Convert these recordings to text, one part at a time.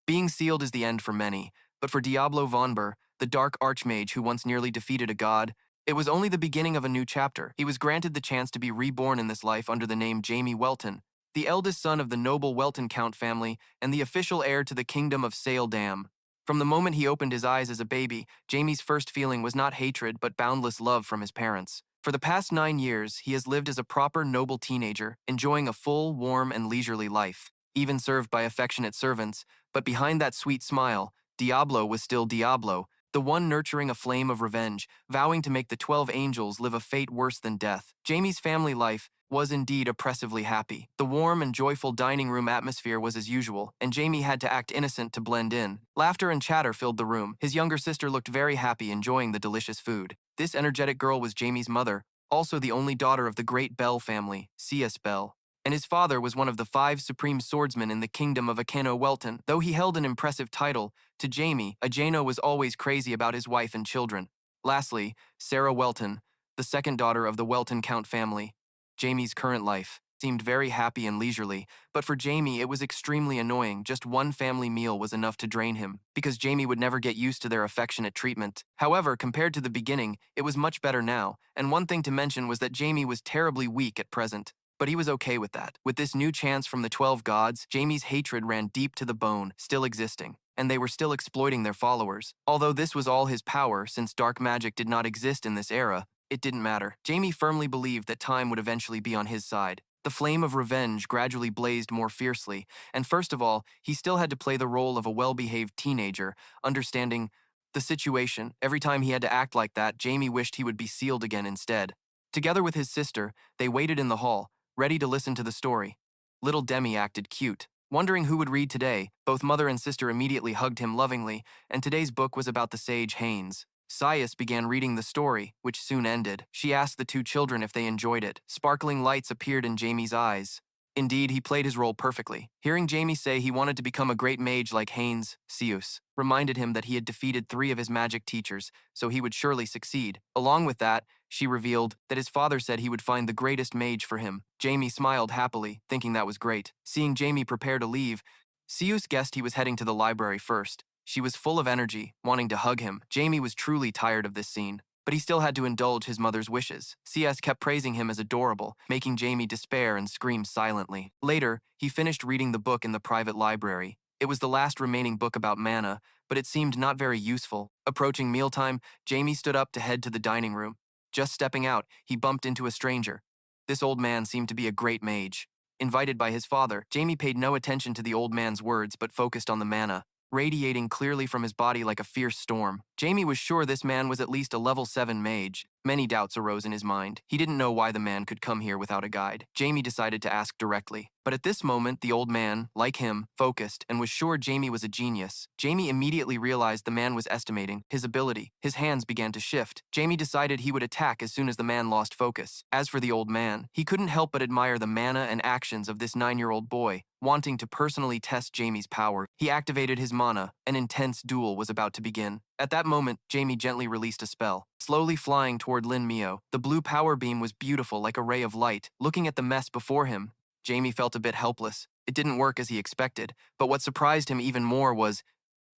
Being sealed is the end for many, but for Diablo Vonber, the Dark Archmage who once nearly defeated a god, it was only the beginning of a new chapter. He was granted the chance to be reborn in this life under the name Jamie Welton, the eldest son of the noble Welton Count family and the official heir to the kingdom of Sail Dam. From the moment he opened his eyes as a baby, Jamie's first feeling was not hatred but boundless love from his parents. For the past 9 years, he has lived as a proper noble teenager, enjoying a full, warm, and leisurely life, even served by affectionate servants, but behind that sweet smile, Diablo was still Diablo, the one nurturing a flame of revenge, vowing to make the 12 angels live a fate worse than death. Jamie's family life was indeed oppressively happy. The warm and joyful dining room atmosphere was as usual, and Jamie had to act innocent to blend in. Laughter and chatter filled the room. His younger sister looked very happy, enjoying the delicious food. This energetic girl was Jamie's mother, also the only daughter of the great Bell family, C.S. Bell. And his father was one of the 5 supreme swordsmen in the kingdom of Jamie Welton. Though he held an impressive title, to Jamie, Ajano was always crazy about his wife and children. Lastly, Sarah Welton, the second daughter of the Welton Count family. Jamie's current life seemed very happy and leisurely, but for Jamie it was extremely annoying. Just one family meal was enough to drain him, because Jamie would never get used to their affectionate treatment. However, compared to the beginning, it was much better now, and one thing to mention was that Jamie was terribly weak at present. But he was okay with that. With this new chance from the 12 gods, Jamie's hatred ran deep to the bone, still existing, and they were still exploiting their followers. Although this was all his power, since dark magic did not exist in this era, it didn't matter. Jamie firmly believed that time would eventually be on his side. The flame of revenge gradually blazed more fiercely, and first of all, he still had to play the role of a well-behaved teenager, understanding the situation. Every time he had to act like that, Jamie wished he would be sealed again instead. Together with his sister, they waited in the hall, ready to listen to the story. Little Demi acted cute. Wondering who would read today, both mother and sister immediately hugged him lovingly, and today's book was about the sage Haynes. Sias began reading the story, which soon ended. She asked the 2 children if they enjoyed it. Sparkling lights appeared in Jamie's eyes. Indeed, he played his role perfectly. Hearing Jamie say he wanted to become a great mage like Haynes, Sius reminded him that he had defeated 3 of his magic teachers, so he would surely succeed. Along with that, she revealed that his father said he would find the greatest mage for him. Jamie smiled happily, thinking that was great. Seeing Jamie prepare to leave, Sius guessed he was heading to the library first. She was full of energy, wanting to hug him. Jamie was truly tired of this scene, but he still had to indulge his mother's wishes. CS kept praising him as adorable, making Jamie despair and scream silently. Later, he finished reading the book in the private library. It was the last remaining book about mana, but it seemed not very useful. Approaching mealtime, Jamie stood up to head to the dining room. Just stepping out, he bumped into a stranger. This old man seemed to be a great mage. Invited by his father, Jamie paid no attention to the old man's words but focused on the mana, radiating clearly from his body like a fierce storm. Jamie was sure this man was at least a level 7 mage. Many doubts arose in his mind. He didn't know why the man could come here without a guide. Jamie decided to ask directly. But at this moment, the old man, like him, focused and was sure Jamie was a genius. Jamie immediately realized the man was estimating his ability. His hands began to shift. Jamie decided he would attack as soon as the man lost focus. As for the old man, he couldn't help but admire the mana and actions of this 9-year-old boy, wanting to personally test Jamie's power. He activated his mana. An intense duel was about to begin. At that moment, Jamie gently released a spell. Slowly flying toward Lin Mio, the blue power beam was beautiful like a ray of light. Looking at the mess before him, Jamie felt a bit helpless. It didn't work as he expected, but what surprised him even more was,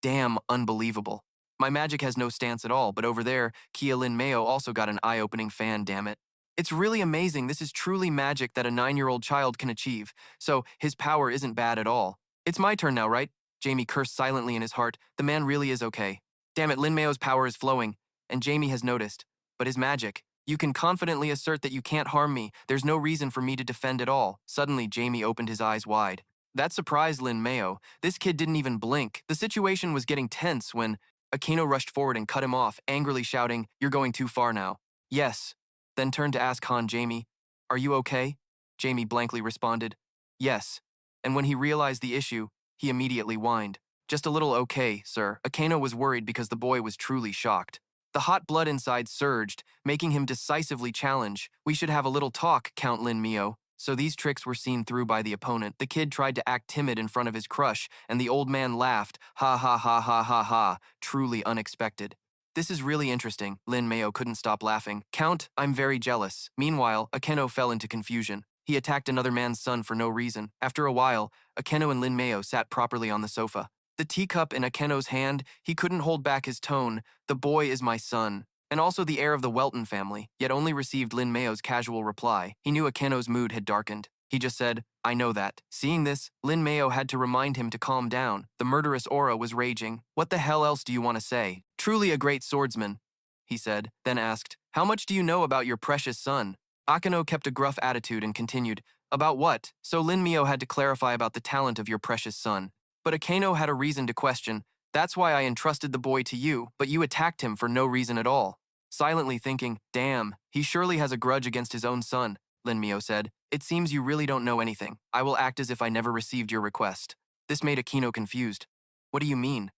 damn unbelievable. My magic has no stance at all, but over there, Kia Lin Meo also got an eye-opening fan, damn it. It's really amazing. This is truly magic that a 9-year-old child can achieve, so his power isn't bad at all. It's my turn now, right? Jamie cursed silently in his heart. The man really is okay. Damn it, Lin Meo's power is flowing, and Jamie has noticed. But his magic. You can confidently assert that you can't harm me. There's no reason for me to defend at all. Suddenly, Jamie opened his eyes wide. That surprised Lin Meo. This kid didn't even blink. The situation was getting tense when Akeno rushed forward and cut him off, angrily shouting, "You're going too far now." Yes. Then turned to ask Han Jamie, "Are you okay?" Jamie blankly responded, "Yes." And when he realized the issue, he immediately whined. "Just a little okay, sir." Akeno was worried because the boy was truly shocked. The hot blood inside surged, making him decisively challenge. "We should have a little talk, Count Lin Mio." So these tricks were seen through by the opponent. The kid tried to act timid in front of his crush, and the old man laughed. Ha ha ha ha ha ha. Truly unexpected. "This is really interesting." Lin Meo couldn't stop laughing. "Count, I'm very jealous." Meanwhile, Akeno fell into confusion. He attacked another man's son for no reason. After a while, Akeno and Lin Meo sat properly on the sofa. The teacup in Akeno's hand, he couldn't hold back his tone. The boy is my son, and also the heir of the Welton family, yet only received Lin Mao's casual reply. He knew Akeno's mood had darkened. He just said, I know that. Seeing this, Lin Mao had to remind him to calm down. The murderous aura was raging. What the hell else do you want to say? Truly a great swordsman, he said, then asked, how much do you know about your precious son? Akeno kept a gruff attitude and continued, about what? So Lin Mao had to clarify about the talent of your precious son. But Akeno had a reason to question. That's why I entrusted the boy to you, but you attacked him for no reason at all. Silently thinking, damn, he surely has a grudge against his own son, Lin Mao said. It seems you really don't know anything. I will act as if I never received your request. This made Akeno confused. What do you mean?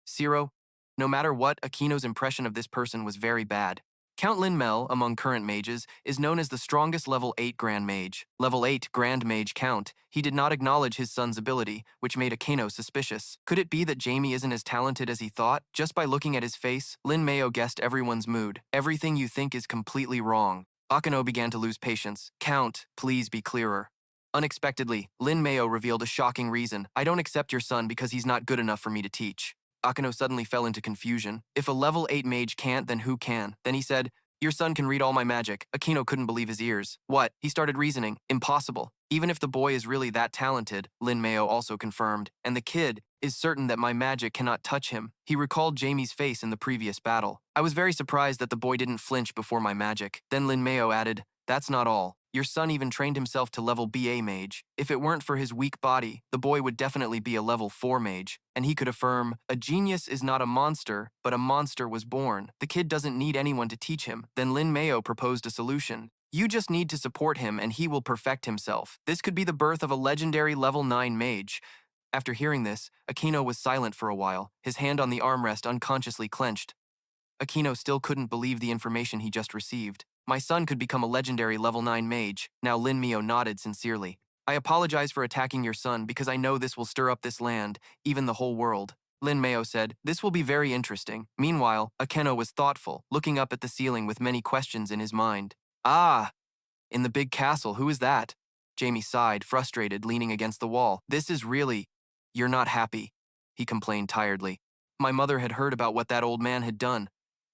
Zero? No matter what, Akeno's impression of this person was very bad. Count Lin Mel, among current mages, is known as the strongest level 8 Grand Mage. Level 8 Grand Mage Count. He did not acknowledge his son's ability, which made Akeno suspicious. Could it be that Jamie isn't as talented as he thought? Just by looking at his face, Lin Mao guessed everyone's mood. Everything you think is completely wrong. Akeno began to lose patience. Count, please be clearer. Unexpectedly, Lin Mao revealed a shocking reason. I don't accept your son because he's not good enough for me to teach. Akeno suddenly fell into confusion. If a level 8 mage can't, then who can? Then he said, your son can read all my magic. Akeno couldn't believe his ears. What? He started reasoning. Impossible. Even if the boy is really that talented, Lin Mao also confirmed, and the kid is certain that my magic cannot touch him. He recalled Jamie's face in the previous battle. I was very surprised that the boy didn't flinch before my magic. Then Lin Mao added, that's not all. Your son even trained himself to level BA mage. If it weren't for his weak body, the boy would definitely be a level 4 mage. And he could affirm, a genius is not a monster, but a monster was born. The kid doesn't need anyone to teach him. Then Lin Mao proposed a solution. You just need to support him and he will perfect himself. This could be the birth of a legendary level 9 mage. After hearing this, Akeno was silent for a while, his hand on the armrest unconsciously clenched. Akeno still couldn't believe the information he just received. My son could become a legendary level 9 mage. Now Lin Mao nodded sincerely. I apologize for attacking your son because I know this will stir up this land, even the whole world. Lin Mao said, this will be very interesting. Meanwhile, Akeno was thoughtful, looking up at the ceiling with many questions in his mind. Ah, in the big castle, who is that? Jamie sighed, frustrated, leaning against the wall. This is really... You're not happy, he complained tiredly. My mother had heard about what that old man had done.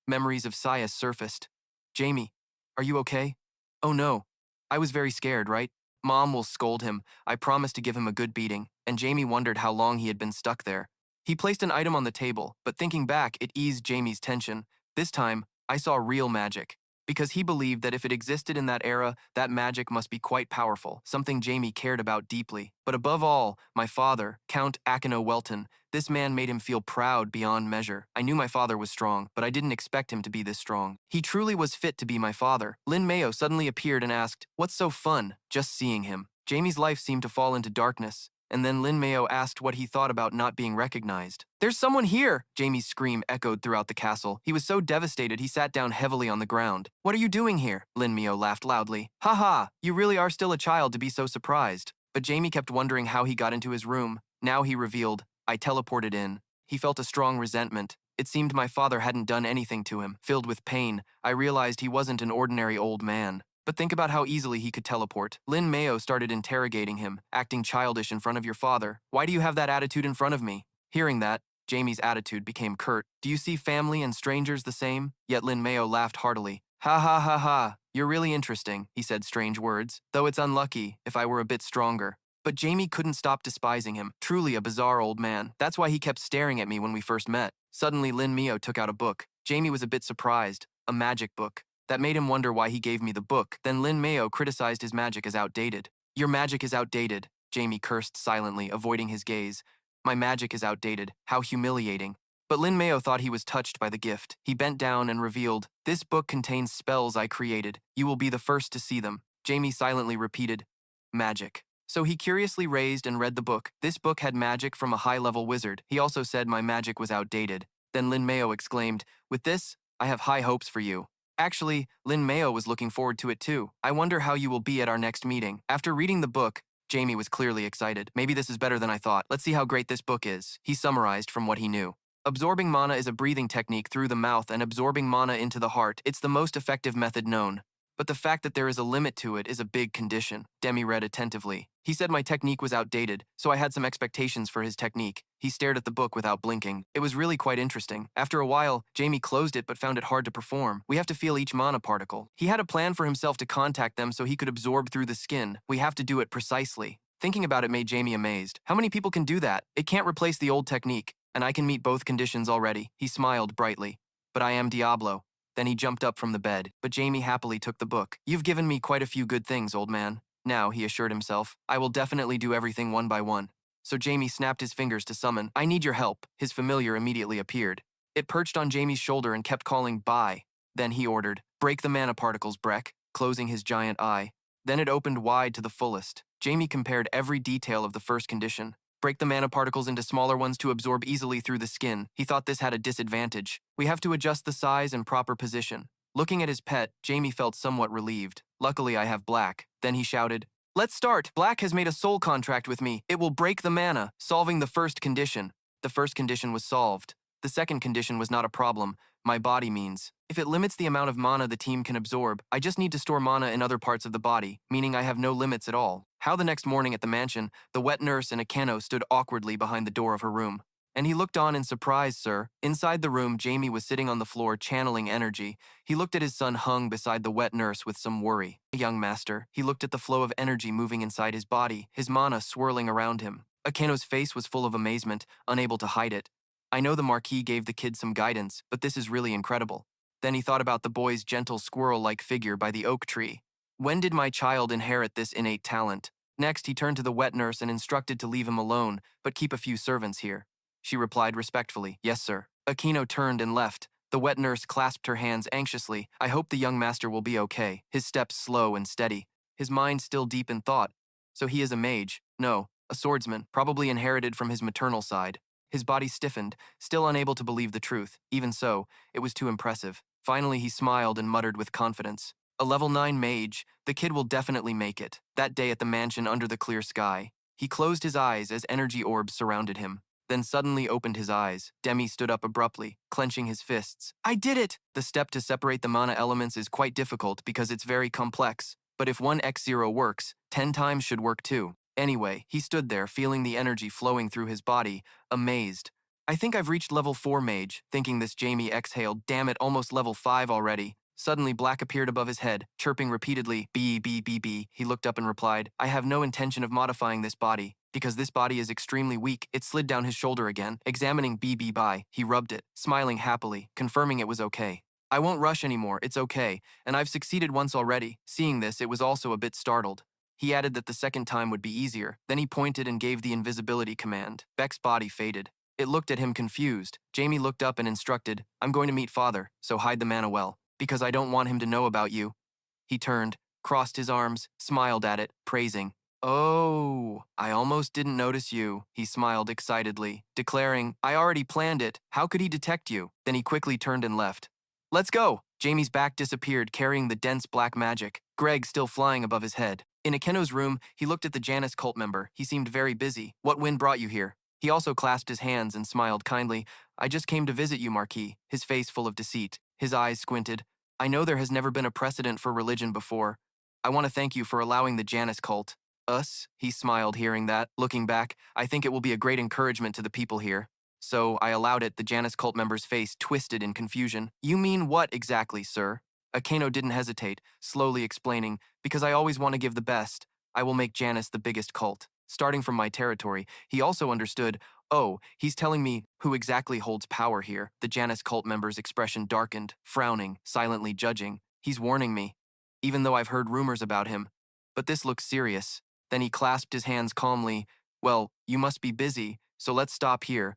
Memories of Sias surfaced. Jamie, are you okay? Oh no. I was very scared, right? Mom will scold him. I promised to give him a good beating, and Jamie wondered how long he had been stuck there. He placed an item on the table, but thinking back, it eased Jamie's tension. This time, I saw real magic. Because he believed that if it existed in that era, that magic must be quite powerful, something Jamie cared about deeply. But above all, my father, Count Akeno Welton, this man made him feel proud beyond measure. I knew my father was strong, but I didn't expect him to be this strong. He truly was fit to be my father. Lin Mao suddenly appeared and asked, what's so fun? Just seeing him. Jamie's life seemed to fall into darkness. And then Lin Mao asked what he thought about not being recognized. There's someone here! Jamie's scream echoed throughout the castle. He was so devastated he sat down heavily on the ground. What are you doing here? Lin Mao laughed loudly. Ha ha, you really are still a child to be so surprised. But Jamie kept wondering how he got into his room. Now he revealed, I teleported in. He felt a strong resentment. It seemed my father hadn't done anything to him. Filled with pain, I realized he wasn't an ordinary old man. But think about how easily he could teleport. Lin Mao started interrogating him, acting childish in front of your father. Why do you have that attitude in front of me? Hearing that, Jamie's attitude became curt. Do you see family and strangers the same? Yet Lin Mao laughed heartily. Ha ha ha ha, you're really interesting, he said strange words. Though it's unlucky if I were a bit stronger. But Jamie couldn't stop despising him. Truly a bizarre old man. That's why he kept staring at me when we first met. Suddenly Lin Mao took out a book. Jamie was a bit surprised. A magic book. That made him wonder why he gave me the book. Then Lin Mao criticized his magic as outdated. Your magic is outdated, Jamie cursed silently, avoiding his gaze. My magic is outdated. How humiliating. But Lin Mao thought he was touched by the gift. He bent down and revealed, this book contains spells I created. You will be the first to see them. Jamie silently repeated, magic. So he curiously raised and read the book. This book had magic from a high-level wizard. He also said my magic was outdated. Then Lin Mao exclaimed, with this, I have high hopes for you. Actually, Lin Mao was looking forward to it too. I wonder how you will be at our next meeting. After reading the book, Jamie was clearly excited. Maybe this is better than I thought. Let's see how great this book is. He summarized from what he knew. Absorbing mana is a breathing technique through the mouth and absorbing mana into the heart. It's the most effective method known. But the fact that there is a limit to it is a big condition. Demi read attentively. He said my technique was outdated, so I had some expectations for his technique. He stared at the book without blinking. It was really quite interesting. After a while, Jamie closed it but found it hard to perform. We have to feel each mana particle. He had a plan for himself to contact them so he could absorb through the skin. We have to do it precisely. Thinking about it made Jamie amazed. How many people can do that? It can't replace the old technique, and I can meet both conditions already. He smiled brightly. But I am Diablo. Then he jumped up from the bed, but Jamie happily took the book. You've given me quite a few good things, old man. Now, he assured himself, I will definitely do everything one by one. So Jamie snapped his fingers to summon. I need your help. His familiar immediately appeared. It perched on Jamie's shoulder and kept calling, bye. Then he ordered, break the mana particles, Breck, closing his giant eye. Then it opened wide to the fullest. Jamie compared every detail of the first condition. Break the mana particles into smaller ones to absorb easily through the skin. He thought this had a disadvantage. We have to adjust the size and proper position. Looking at his pet, Jamie felt somewhat relieved. Luckily, I have Black. Then he shouted, let's start. Black has made a soul contract with me. It will break the mana, solving the first condition. The first condition was solved. The second condition was not a problem. My body means. If it limits the amount of mana the team can absorb, I just need to store mana in other parts of the body, meaning I have no limits at all. How the next morning at the mansion, the wet nurse and Akeno stood awkwardly behind the door of her room. And he looked on in surprise, sir. Inside the room, Jamie was sitting on the floor channeling energy. He looked at his son hung beside the wet nurse with some worry. Young master, he looked at the flow of energy moving inside his body, his mana swirling around him. Akeno's face was full of amazement, unable to hide it. I know the Marquis gave the kid some guidance, but this is really incredible. Then he thought about the boy's gentle squirrel-like figure by the oak tree. When did my child inherit this innate talent? Next, he turned to the wet nurse and instructed to leave him alone, but keep a few servants here. She replied respectfully, yes, sir. Akeno turned and left. The wet nurse clasped her hands anxiously. I hope the young master will be okay. His steps slow and steady. His mind still deep in thought. So he is a mage. No, a swordsman, probably inherited from his maternal side. His body stiffened, still unable to believe the truth. Even so, it was too impressive. Finally, he smiled and muttered with confidence. A level 9 mage, the kid will definitely make it. That day at the mansion under the clear sky. He closed his eyes as energy orbs surrounded him, then suddenly opened his eyes. Demi stood up abruptly, clenching his fists. I did it! The step to separate the mana elements is quite difficult because it's very complex. But if 1x0 works, 10 times should work too. Anyway, he stood there, feeling the energy flowing through his body, amazed. I think I've reached level 4 mage, thinking this. Jamie exhaled, damn it, almost level 5 already. Suddenly, Black appeared above his head, chirping repeatedly, B. He looked up and replied, I have no intention of modifying this body. Because this body is extremely weak, it slid down his shoulder again. Examining BB by, he rubbed it, smiling happily, confirming it was okay. I won't rush anymore, it's okay, and I've succeeded once already. Seeing this, it was also a bit startled. He added that the second time would be easier. Then he pointed and gave the invisibility command. Beck's body faded. It looked at him confused. Jamie looked up and instructed, I'm going to meet father, so hide the mana well, because I don't want him to know about you. He turned, crossed his arms, smiled at it, praising. Oh, I almost didn't notice you, he smiled excitedly, declaring, I already planned it. How could he detect you? Then he quickly turned and left. Let's go! Jamie's back disappeared, carrying the dense black magic, Greg still flying above his head. In Akeno's room, he looked at the Janus cult member. He seemed very busy. What wind brought you here? He also clasped his hands and smiled kindly. I just came to visit you, Marquis, his face full of deceit. His eyes squinted. I know there has never been a precedent for religion before. I want to thank you for allowing the Janus cult. Us? He smiled, hearing that. Looking back, I think it will be a great encouragement to the people here. So I allowed it. The Janus cult member's face twisted in confusion. You mean what exactly, sir? Akeno didn't hesitate, slowly explaining, because I always want to give the best. I will make Janus the biggest cult. Starting from my territory, he also understood, oh, he's telling me who exactly holds power here. The Janus cult member's expression darkened, frowning, silently judging. He's warning me, even though I've heard rumors about him. But this looks serious. Then he clasped his hands calmly. Well, you must be busy, so let's stop here.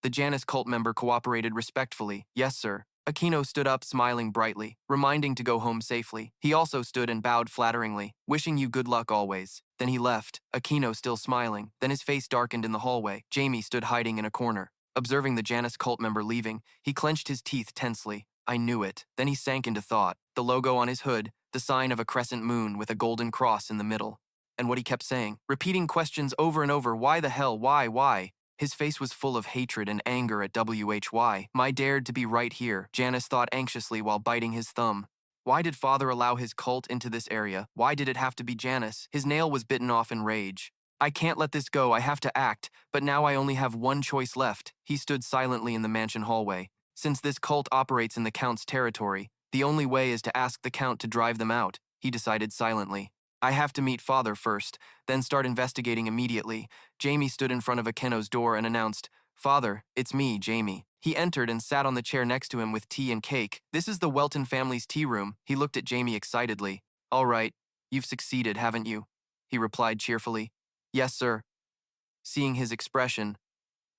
The Janus cult member cooperated respectfully. Yes, sir. Akeno stood up, smiling brightly, reminding to go home safely. He also stood and bowed flatteringly, wishing you good luck always. Then he left, Akeno still smiling. Then his face darkened in the hallway. Jamie stood hiding in a corner. Observing the Janus cult member leaving, he clenched his teeth tensely. I knew it. Then he sank into thought. The logo on his hood, the sign of a crescent moon with a golden cross in the middle. And what he kept saying, repeating questions over and over, why the hell, why? His face was full of hatred and anger at WHY. My dared to be right here, Janus thought anxiously while biting his thumb. Why did father allow his cult into this area? Why did it have to be Janice? His nail was bitten off in rage. I can't let this go, I have to act, but now I only have one choice left. He stood silently in the mansion hallway. Since this cult operates in the Count's territory, the only way is to ask the Count to drive them out, he decided silently. I have to meet father first, then start investigating immediately. Jamie stood in front of Akeno's door and announced, Father, it's me, Jamie. He entered and sat on the chair next to him with tea and cake. This is the Welton family's tea room. He looked at Jamie excitedly. All right, you've succeeded, haven't you? He replied cheerfully. Yes, sir. Seeing his expression,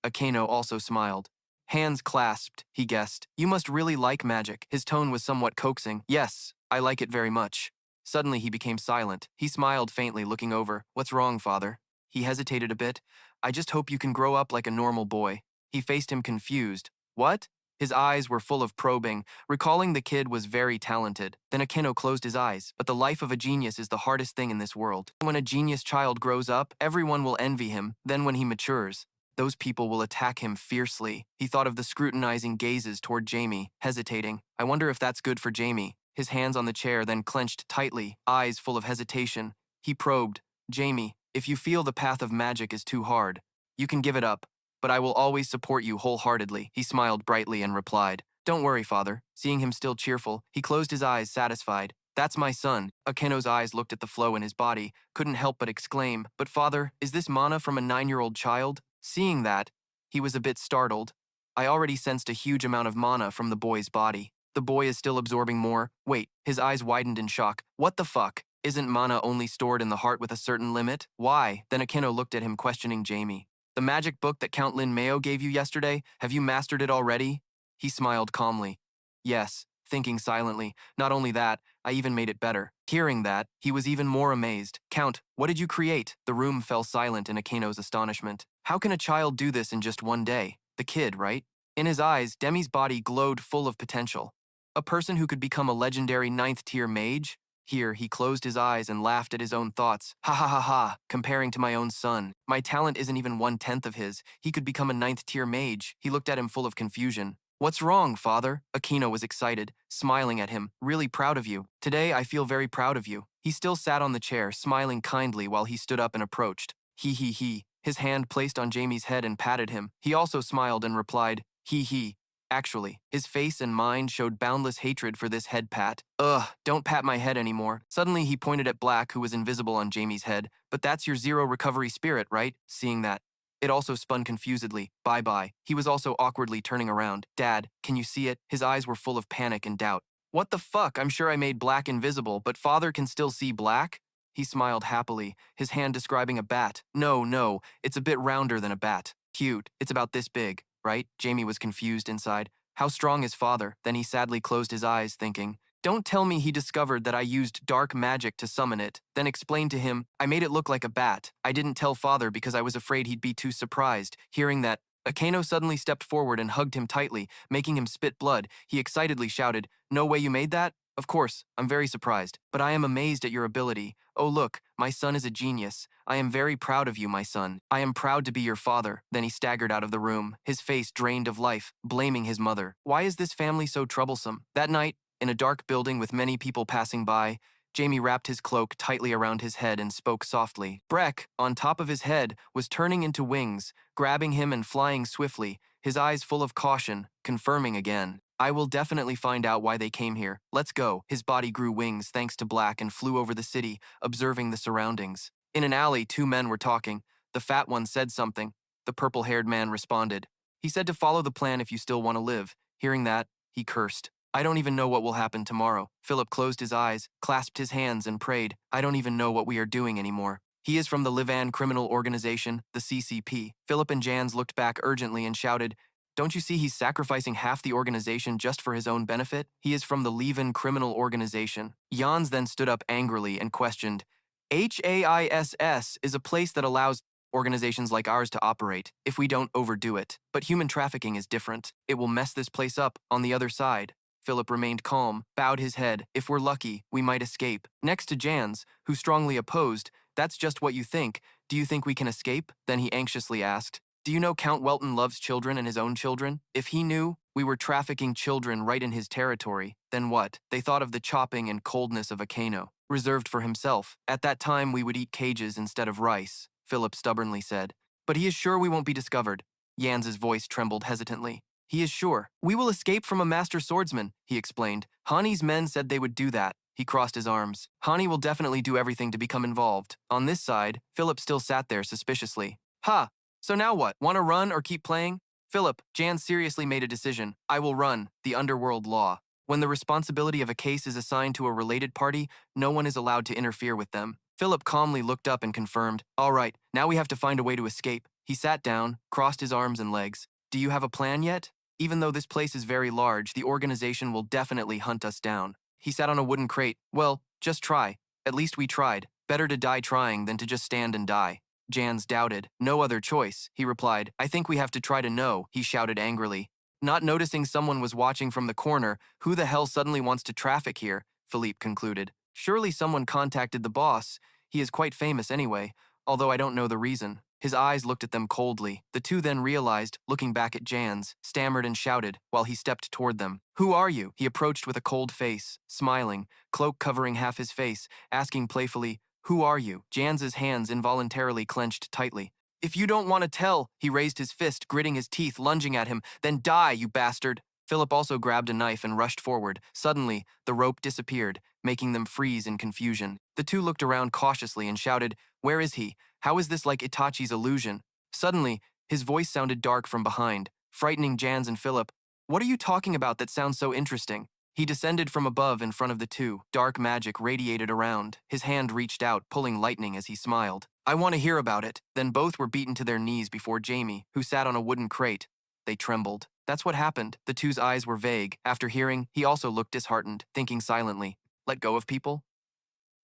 Akeno also smiled. Hands clasped, he guessed. You must really like magic. His tone was somewhat coaxing. Yes, I like it very much. Suddenly he became silent. He smiled faintly, looking over. What's wrong, father? He hesitated a bit. I just hope you can grow up like a normal boy. He faced him confused. What? His eyes were full of probing, recalling the kid was very talented. Then Akeno closed his eyes. But the life of a genius is the hardest thing in this world. When a genius child grows up, everyone will envy him. Then when he matures, those people will attack him fiercely. He thought of the scrutinizing gazes toward Jamie, hesitating. I wonder if that's good for Jamie. His hands on the chair then clenched tightly, eyes full of hesitation. He probed. Jamie, if you feel the path of magic is too hard, you can give it up. But I will always support you wholeheartedly. He smiled brightly and replied, Don't worry, father. Seeing him still cheerful, he closed his eyes, satisfied. That's my son. Akeno's eyes looked at the flow in his body, couldn't help but exclaim, But father, is this mana from a 9-year-old child? Seeing that, he was a bit startled. I already sensed a huge amount of mana from the boy's body. The boy is still absorbing more. Wait, his eyes widened in shock. What the fuck? Isn't mana only stored in the heart with a certain limit? Why? Then Akeno looked at him, questioning Jamie. The magic book that Count Lin Mayo gave you yesterday, have you mastered it already? He smiled calmly. Yes, thinking silently. Not only that, I even made it better. Hearing that, he was even more amazed. Count, what did you create? The room fell silent in Akeno's astonishment. How can a child do this in just one day? The kid, right? In his eyes, Demi's body glowed full of potential. A person who could become a legendary 9th-tier mage? Here, he closed his eyes and laughed at his own thoughts. Ha ha ha ha, comparing to my own son. My talent isn't even 1/10 of his. He could become a 9th-tier mage. He looked at him full of confusion. What's wrong, father? Akeno was excited, smiling at him. Really proud of you. Today, I feel very proud of you. He still sat on the chair, smiling kindly while he stood up and approached. He. His hand placed on Jamie's head and patted him. He also smiled and replied, he. Actually, his face and mind showed boundless hatred for this head pat. Ugh, don't pat my head anymore. Suddenly he pointed at Black, who was invisible on Jamie's head. But that's your zero recovery spirit, right? Seeing that, it also spun confusedly. Bye-bye. He was also awkwardly turning around. Dad, can you see it? His eyes were full of panic and doubt. What the fuck? I'm sure I made Black invisible, but father can still see Black? He smiled happily, his hand describing a bat. No, it's a bit rounder than a bat. Cute. It's about this big. Right? Jamie was confused inside. How strong is father? Then he sadly closed his eyes, thinking, Don't tell me he discovered that I used dark magic to summon it, then explained to him, I made it look like a bat. I didn't tell father because I was afraid he'd be too surprised. Hearing that, Akeno suddenly stepped forward and hugged him tightly, making him spit blood. He excitedly shouted, No way you made that? Of course, I'm very surprised, but I am amazed at your ability. Oh look, my son is a genius. I am very proud of you, my son. I am proud to be your father. Then he staggered out of the room, his face drained of life, blaming his mother. Why is this family so troublesome? That night, in a dark building with many people passing by, Jamie wrapped his cloak tightly around his head and spoke softly. Breck, on top of his head, was turning into wings, grabbing him and flying swiftly, his eyes full of caution, confirming again. I will definitely find out why they came here. Let's go. His body grew wings thanks to Black and flew over the city, observing the surroundings. In an alley, 2 men were talking. The fat one said something. The purple-haired man responded. He said to follow the plan if you still want to live. Hearing that, he cursed. I don't even know what will happen tomorrow. Philip closed his eyes, clasped his hands, and prayed. I don't even know what we are doing anymore. He is from the Livan Criminal Organization, the CCP. Philip and Jans looked back urgently and shouted, Don't you see he's sacrificing half the organization just for his own benefit? He is from the Livan Criminal Organization. Jans then stood up angrily and questioned, HAISS is a place that allows organizations like ours to operate, if we don't overdo it. But human trafficking is different. It will mess this place up on the other side. Philip remained calm, bowed his head. If we're lucky, we might escape. Next to Jans, who strongly opposed, That's just what you think. Do you think we can escape? Then he anxiously asked, Do you know Count Welton loves children and his own children? If he knew we were trafficking children right in his territory, then what? They thought of the chopping and coldness of a Kano, reserved for himself. At that time, we would eat cages instead of rice, Philip stubbornly said. But he is sure we won't be discovered. Yans's voice trembled hesitantly. He is sure. We will escape from a master swordsman, he explained. Hani's men said they would do that. He crossed his arms. Hani will definitely do everything to become involved. On this side, Philip still sat there suspiciously. Ha! So now what? Want to run or keep playing? Philip, Jan seriously made a decision. I will run, the underworld law. When the responsibility of a case is assigned to a related party, no one is allowed to interfere with them. Philip calmly looked up and confirmed, all right, now we have to find a way to escape. He sat down, crossed his arms and legs. Do you have a plan yet? Even though this place is very large, the organization will definitely hunt us down. He sat on a wooden crate. Well, just try. At least we tried. Better to die trying than to just stand and die. Jans doubted. No other choice, he replied. I think we have to try to know, he shouted angrily. Not noticing someone was watching from the corner, who the hell suddenly wants to traffic here, Philippe concluded. Surely someone contacted the boss. He is quite famous anyway, although I don't know the reason. His eyes looked at them coldly. The two then realized, looking back at Jans, stammered and shouted while he stepped toward them. Who are you? He approached with a cold face, smiling, cloak covering half his face, asking playfully, who are you? Jans's hands involuntarily clenched tightly. If you don't want to tell, he raised his fist, gritting his teeth, lunging at him. Then die, you bastard! Philip also grabbed a knife and rushed forward. Suddenly, the rope disappeared, making them freeze in confusion. The two looked around cautiously and shouted, where is he? How is this like Itachi's illusion? Suddenly, his voice sounded dark from behind, frightening Jans and Philip. What are you talking about that sounds so interesting? He descended from above in front of the two. Dark magic radiated around. His hand reached out, pulling lightning as he smiled. I want to hear about it. Then both were beaten to their knees before Jamie, who sat on a wooden crate. They trembled. That's what happened. The two's eyes were vague. After hearing, he also looked disheartened, thinking silently. Let go of people?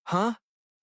Huh?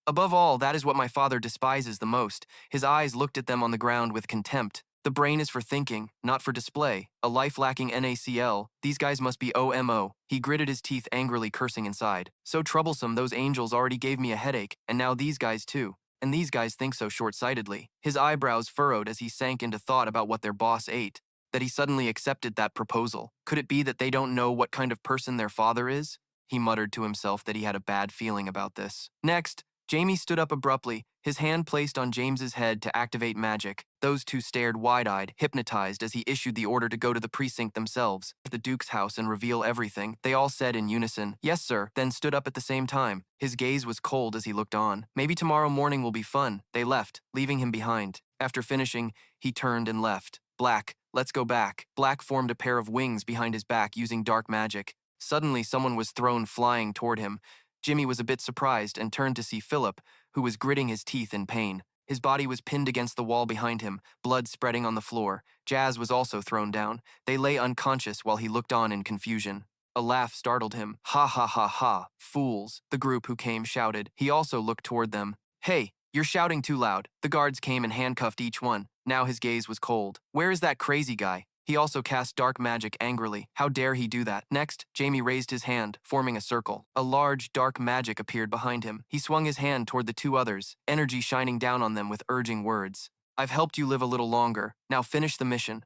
Above all, that is what my father despises the most. His eyes looked at them on the ground with contempt. The brain is for thinking, not for display. A life lacking NaCl. These guys must be OMO. He gritted his teeth angrily, cursing inside. So troublesome, those angels already gave me a headache, and now these guys too. And these guys think so short-sightedly. His eyebrows furrowed as he sank into thought about what their boss ate. That he suddenly accepted that proposal. Could it be that they don't know what kind of person their father is? He muttered to himself that he had a bad feeling about this. Next, Jamie stood up abruptly, his hand placed on James's head to activate magic. Those two stared wide-eyed, hypnotized as he issued the order to go to the precinct themselves, the Duke's house, and reveal everything. They all said in unison, yes sir, then stood up at the same time. His gaze was cold as he looked on. Maybe tomorrow morning will be fun. They left, leaving him behind. After finishing, he turned and left. Black, let's go back. Black formed a pair of wings behind his back using dark magic. Suddenly, someone was thrown flying toward him. Jimmy was a bit surprised and turned to see Philip, who was gritting his teeth in pain. His body was pinned against the wall behind him, blood spreading on the floor. Jazz was also thrown down. They lay unconscious while he looked on in confusion. A laugh startled him. Ha ha ha ha, fools, the group who came shouted. He also looked toward them. Hey, you're shouting too loud. The guards came and handcuffed each one. Now his gaze was cold. Where is that crazy guy? He also cast dark magic angrily. How dare he do that? Next, Jamie raised his hand, forming a circle. A large, dark magic appeared behind him. He swung his hand toward the two others, energy shining down on them with urging words. I've helped you live a little longer. Now finish the mission.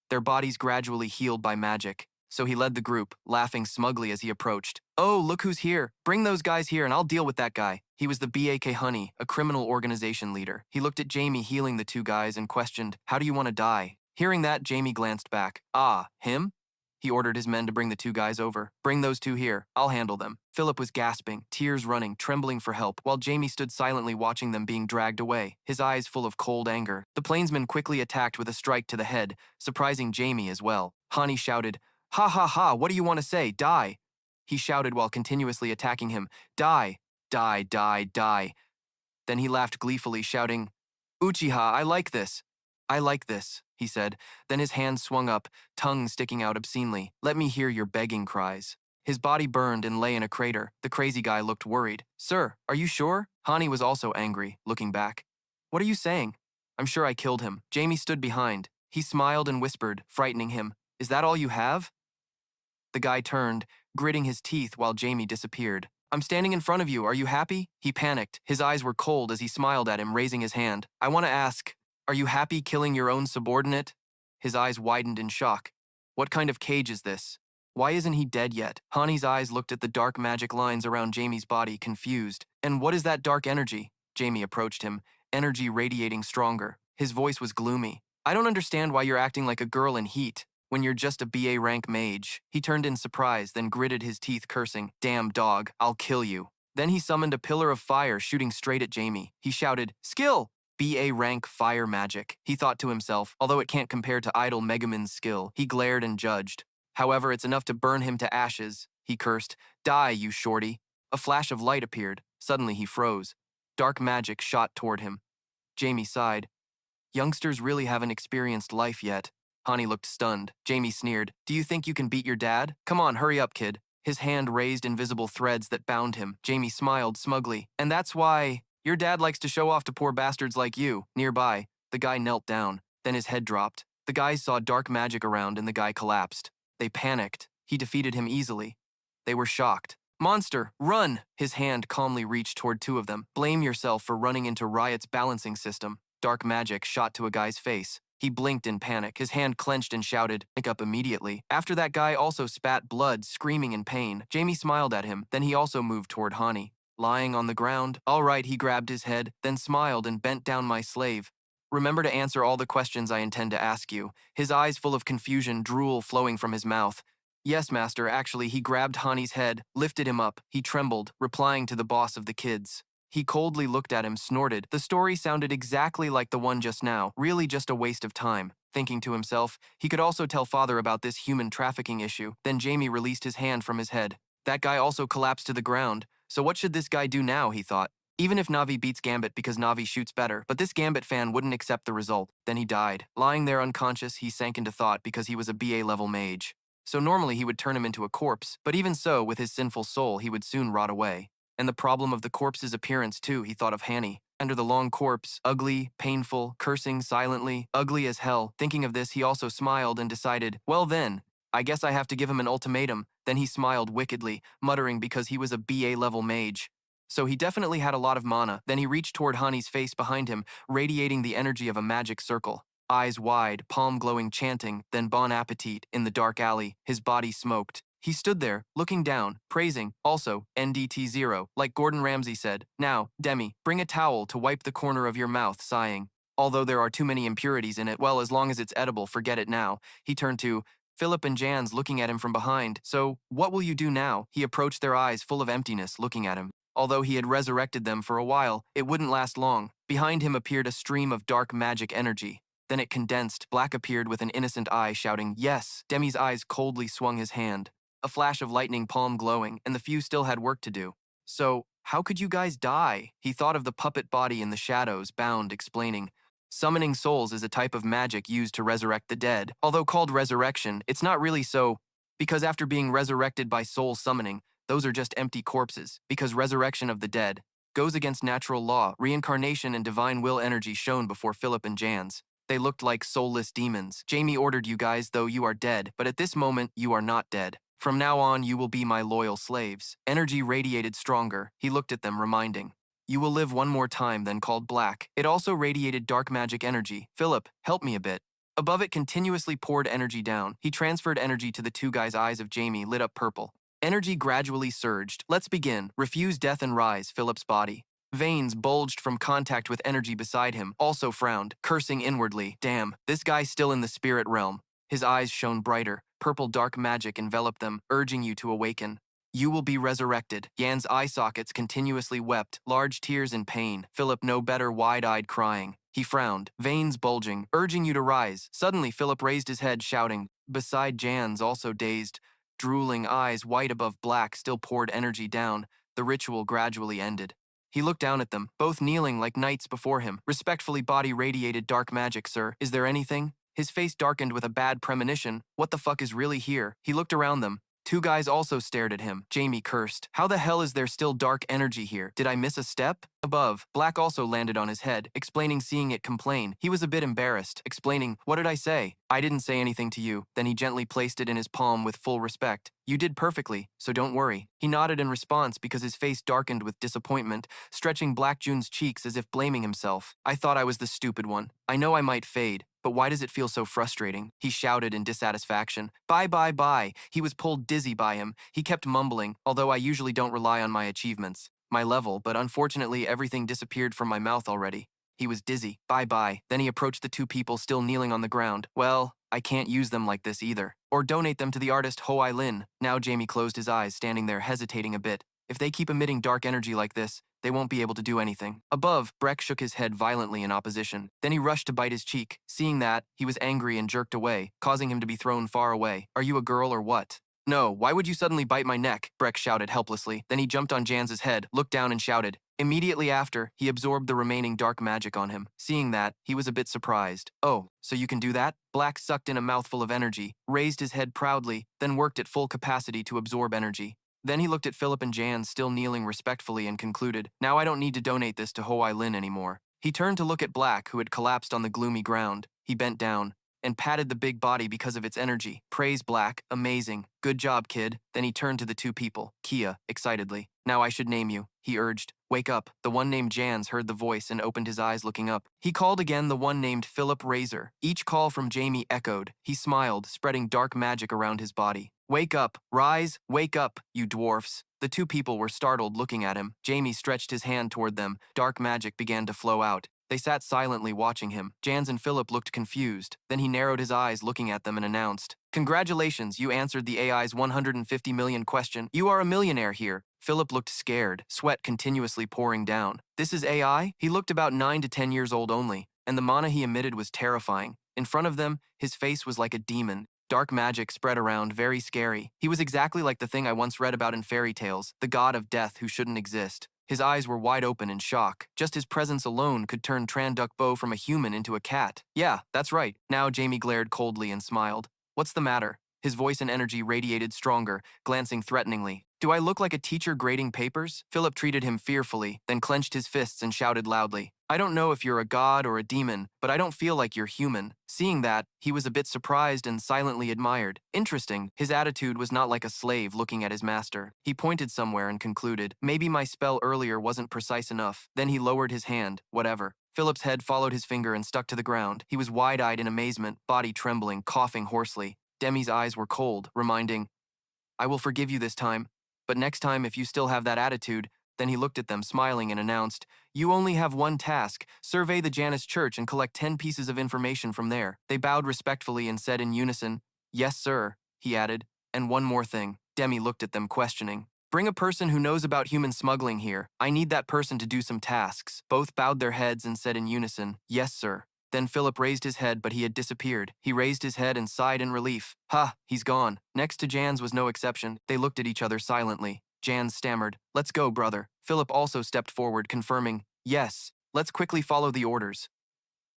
Their bodies gradually healed by magic. So he led the group, laughing smugly as he approached. Oh, look who's here. Bring those guys here and I'll deal with that guy. He was the BAK Honey, a criminal organization leader. He looked at Jamie healing the two guys and questioned, how do you want to die? Hearing that, Jamie glanced back. Ah, him? He ordered his men to bring the two guys over. Bring those two here. I'll handle them. Philip was gasping, tears running, trembling for help, while Jamie stood silently watching them being dragged away, his eyes full of cold anger. The plainsman quickly attacked with a strike to the head, surprising Jamie as well. Hani shouted, ha ha ha, what do you want to say? Die! He shouted while continuously attacking him. Die! Die, die, die. Then he laughed gleefully, shouting, Uchiha, I like this. I like this, he said. Then his hand swung up, tongue sticking out obscenely. Let me hear your begging cries. His body burned and lay in a crater. The crazy guy looked worried. Sir, are you sure? Hani was also angry, looking back. What are you saying? I'm sure I killed him. Jamie stood behind. He smiled and whispered, frightening him. Is that all you have? The guy turned, gritting his teeth while Jamie disappeared. I'm standing in front of you. Are you happy? He panicked. His eyes were cold as he smiled at him, raising his hand. I want to ask. Are you happy killing your own subordinate? His eyes widened in shock. What kind of cage is this? Why isn't he dead yet? Hani's eyes looked at the dark magic lines around Jamie's body, confused. And what is that dark energy? Jamie approached him, energy radiating stronger. His voice was gloomy. I don't understand why you're acting like a girl in heat when you're just a BA rank mage. He turned in surprise, then gritted his teeth, cursing, Damn dog, I'll kill you. Then he summoned a pillar of fire, shooting straight at Jamie. He shouted, Skill! BA rank fire magic, he thought to himself. Although it can't compare to idle Megaman's skill, he glared and judged. However, it's enough to burn him to ashes, he cursed. Die, you shorty. A flash of light appeared. Suddenly he froze. Dark magic shot toward him. Jamie sighed. Youngsters really haven't experienced life yet. Hani looked stunned. Jamie sneered. Do you think you can beat your dad? Come on, hurry up, kid. His hand raised invisible threads that bound him. Jamie smiled smugly. And that's why your dad likes to show off to poor bastards like you. Nearby, the guy knelt down. Then his head dropped. The guys saw dark magic around and the guy collapsed. They panicked. He defeated him easily. They were shocked. Monster, run! His hand calmly reached toward two of them. Blame yourself for running into Riot's balancing system. Dark magic shot to a guy's face. He blinked in panic. His hand clenched and shouted, "Pick up immediately." After that guy also spat blood, screaming in pain. Jamie smiled at him. Then he also moved toward Hani. Lying on the ground. All right, he grabbed his head, then smiled and bent down. My slave. Remember to answer all the questions I intend to ask you. His eyes full of confusion, drool flowing from his mouth. Yes, master. Actually, he grabbed Hani's head, lifted him up. He trembled, replying to the boss of the kids. He coldly looked at him, snorted. The story sounded exactly like the one just now, really just a waste of time. Thinking to himself, he could also tell father about this human trafficking issue. Then Jamie released his hand from his head. That guy also collapsed to the ground. So what should this guy do now, he thought. Even if Navi beats Gambit because Navi shoots better, but this Gambit fan wouldn't accept the result. Then he died. Lying there unconscious, he sank into thought because he was a BA level mage. So normally he would turn him into a corpse, but even so, with his sinful soul, he would soon rot away. And the problem of the corpse's appearance too, he thought of Hani. Under the long corpse, ugly, painful, cursing silently, ugly as hell. Thinking of this, he also smiled and decided, well then, I guess I have to give him an ultimatum. Then he smiled wickedly, muttering because he was a BA level mage. So he definitely had a lot of mana. Then he reached toward Hani's face behind him, radiating the energy of a magic circle. Eyes wide, palm glowing, chanting, then bon appetit, in the dark alley. His body smoked. He stood there, looking down, praising, also, NDT0, like Gordon Ramsay said. Now, Demi, bring a towel to wipe the corner of your mouth, sighing. Although there are too many impurities in it, well, as long as it's edible, forget it now. He turned to Philip and Jans, looking at him from behind. So, what will you do now? He approached their eyes full of emptiness, looking at him. Although he had resurrected them for a while, it wouldn't last long. Behind him appeared a stream of dark magic energy. Then it condensed. Black appeared with an innocent eye, shouting, yes. Demi's eyes coldly swung his hand. A flash of lightning, palm glowing, and the few still had work to do. So, how could you guys die? He thought of the puppet body in the shadows, bound, explaining. Summoning souls is a type of magic used to resurrect the dead. Although called resurrection, it's not really so, because after being resurrected by soul summoning, those are just empty corpses, because resurrection of the dead goes against natural law. Reincarnation and divine will energy shone before Philip and Jans. They looked like soulless demons. Jamie ordered you guys, though you are dead, but at this moment, you are not dead. From now on, you will be my loyal slaves. Energy radiated stronger. He looked at them, reminding. You will live one more time, then called black. It also radiated dark magic energy. Philip, help me a bit. Above it continuously poured energy down. He transferred energy to the two guys' eyes of Jamie, lit up purple. Energy gradually surged. Let's begin. Refuse death and rise, Philip's body. Veins bulged from contact with energy beside him, also frowned, cursing inwardly. Damn, this guy's still in the spirit realm. His eyes shone brighter. Purple dark magic enveloped them, urging you to awaken. You will be resurrected. Yan's eye sockets continuously wept, large tears in pain. Philip no better, wide-eyed, crying. He frowned, veins bulging, urging you to rise. Suddenly, Philip raised his head, shouting. Beside Jans, also dazed, drooling eyes white above black, still poured energy down. The ritual gradually ended. He looked down at them, both kneeling like knights before him. Respectfully, body radiated dark magic, sir. Is there anything? His face darkened with a bad premonition. What the fuck is really here? He looked around them. Two guys also stared at him. Jamie cursed. How the hell is there still dark energy here? Did I miss a step? Above, Black also landed on his head, explaining seeing it complain. He was a bit embarrassed, explaining, "What did I say? I didn't say anything to you." Then he gently placed it in his palm with full respect. "You did perfectly, so don't worry." He nodded in response because his face darkened with disappointment, stretching Black June's cheeks as if blaming himself. "I thought I was the stupid one. I know I might fade, but why does it feel so frustrating?" He shouted in dissatisfaction. "Bye, bye, bye." He was pulled dizzy by him. He kept mumbling, "Although I usually don't rely on my achievements. My level, but unfortunately everything disappeared from my mouth already." He was dizzy. "Bye-bye." Then he approached the two people still kneeling on the ground. "Well, I can't use them like this either. Or donate them to the artist Hoi Lin." Now Jamie closed his eyes, standing there hesitating a bit. If they keep emitting dark energy like this, they won't be able to do anything. Above, Breck shook his head violently in opposition. Then he rushed to bite his cheek. Seeing that, he was angry and jerked away, causing him to be thrown far away. "Are you a girl or what?" "No, why would you suddenly bite my neck?" Breck shouted helplessly. Then he jumped on Jans's head, looked down and shouted. Immediately after, he absorbed the remaining dark magic on him. Seeing that, he was a bit surprised. "Oh, so you can do that?" Black sucked in a mouthful of energy, raised his head proudly, then worked at full capacity to absorb energy. Then he looked at Philip and Jan still kneeling respectfully and concluded, "Now I don't need to donate this to Hoi Lin anymore." He turned to look at Black, who had collapsed on the gloomy ground. He bent down and patted the big body because of its energy. "Praise Black, amazing. Good job, kid." Then he turned to the two people, Kia, excitedly. "Now I should name you," he urged. "Wake up." The one named Jans heard the voice and opened his eyes looking up. He called again the one named Philip Razor. Each call from Jamie echoed. He smiled, spreading dark magic around his body. "Wake up, rise, wake up, you dwarfs." The two people were startled looking at him. Jamie stretched his hand toward them. Dark magic began to flow out. They sat silently watching him. Jans and Philip looked confused. Then he narrowed his eyes looking at them and announced, "Congratulations, you answered the AI's 150 million question. You are a millionaire here." Philip looked scared, sweat continuously pouring down. "This is AI?" He looked about 9 to 10 years old only, and the mana he emitted was terrifying. In front of them, his face was like a demon. Dark magic spread around, very scary. He was exactly like the thing I once read about in fairy tales, the god of death who shouldn't exist. His eyes were wide open in shock. Just his presence alone could turn Tran Duck Bo from a human into a cat. "Yeah, that's right." Now Jamie glared coldly and smiled. "What's the matter?" His voice and energy radiated stronger, glancing threateningly. "Do I look like a teacher grading papers?" Philip treated him fearfully, then clenched his fists and shouted loudly, "I don't know if you're a god or a demon, but I don't feel like you're human." Seeing that, he was a bit surprised and silently admired. Interesting, his attitude was not like a slave looking at his master. He pointed somewhere and concluded, "Maybe my spell earlier wasn't precise enough." Then he lowered his hand, "Whatever." Philip's head followed his finger and stuck to the ground. He was wide-eyed in amazement, body trembling, coughing hoarsely. Demi's eyes were cold, reminding, "I will forgive you this time, but next time if you still have that attitude." Then he looked at them, smiling, and announced, "You only have one task. Survey the Janus Church and collect 10 pieces of information from there." They bowed respectfully and said in unison, "Yes, sir," he added. "And one more thing." Demi looked at them, questioning. "Bring a person who knows about human smuggling here. I need that person to do some tasks." Both bowed their heads and said in unison, "Yes, sir." Then Philip raised his head, but he had disappeared. He raised his head and sighed in relief. "Ha, he's gone." Next to Jans was no exception. They looked at each other silently. Jans stammered, "Let's go, brother." Philip also stepped forward, confirming, "Yes, let's quickly follow the orders."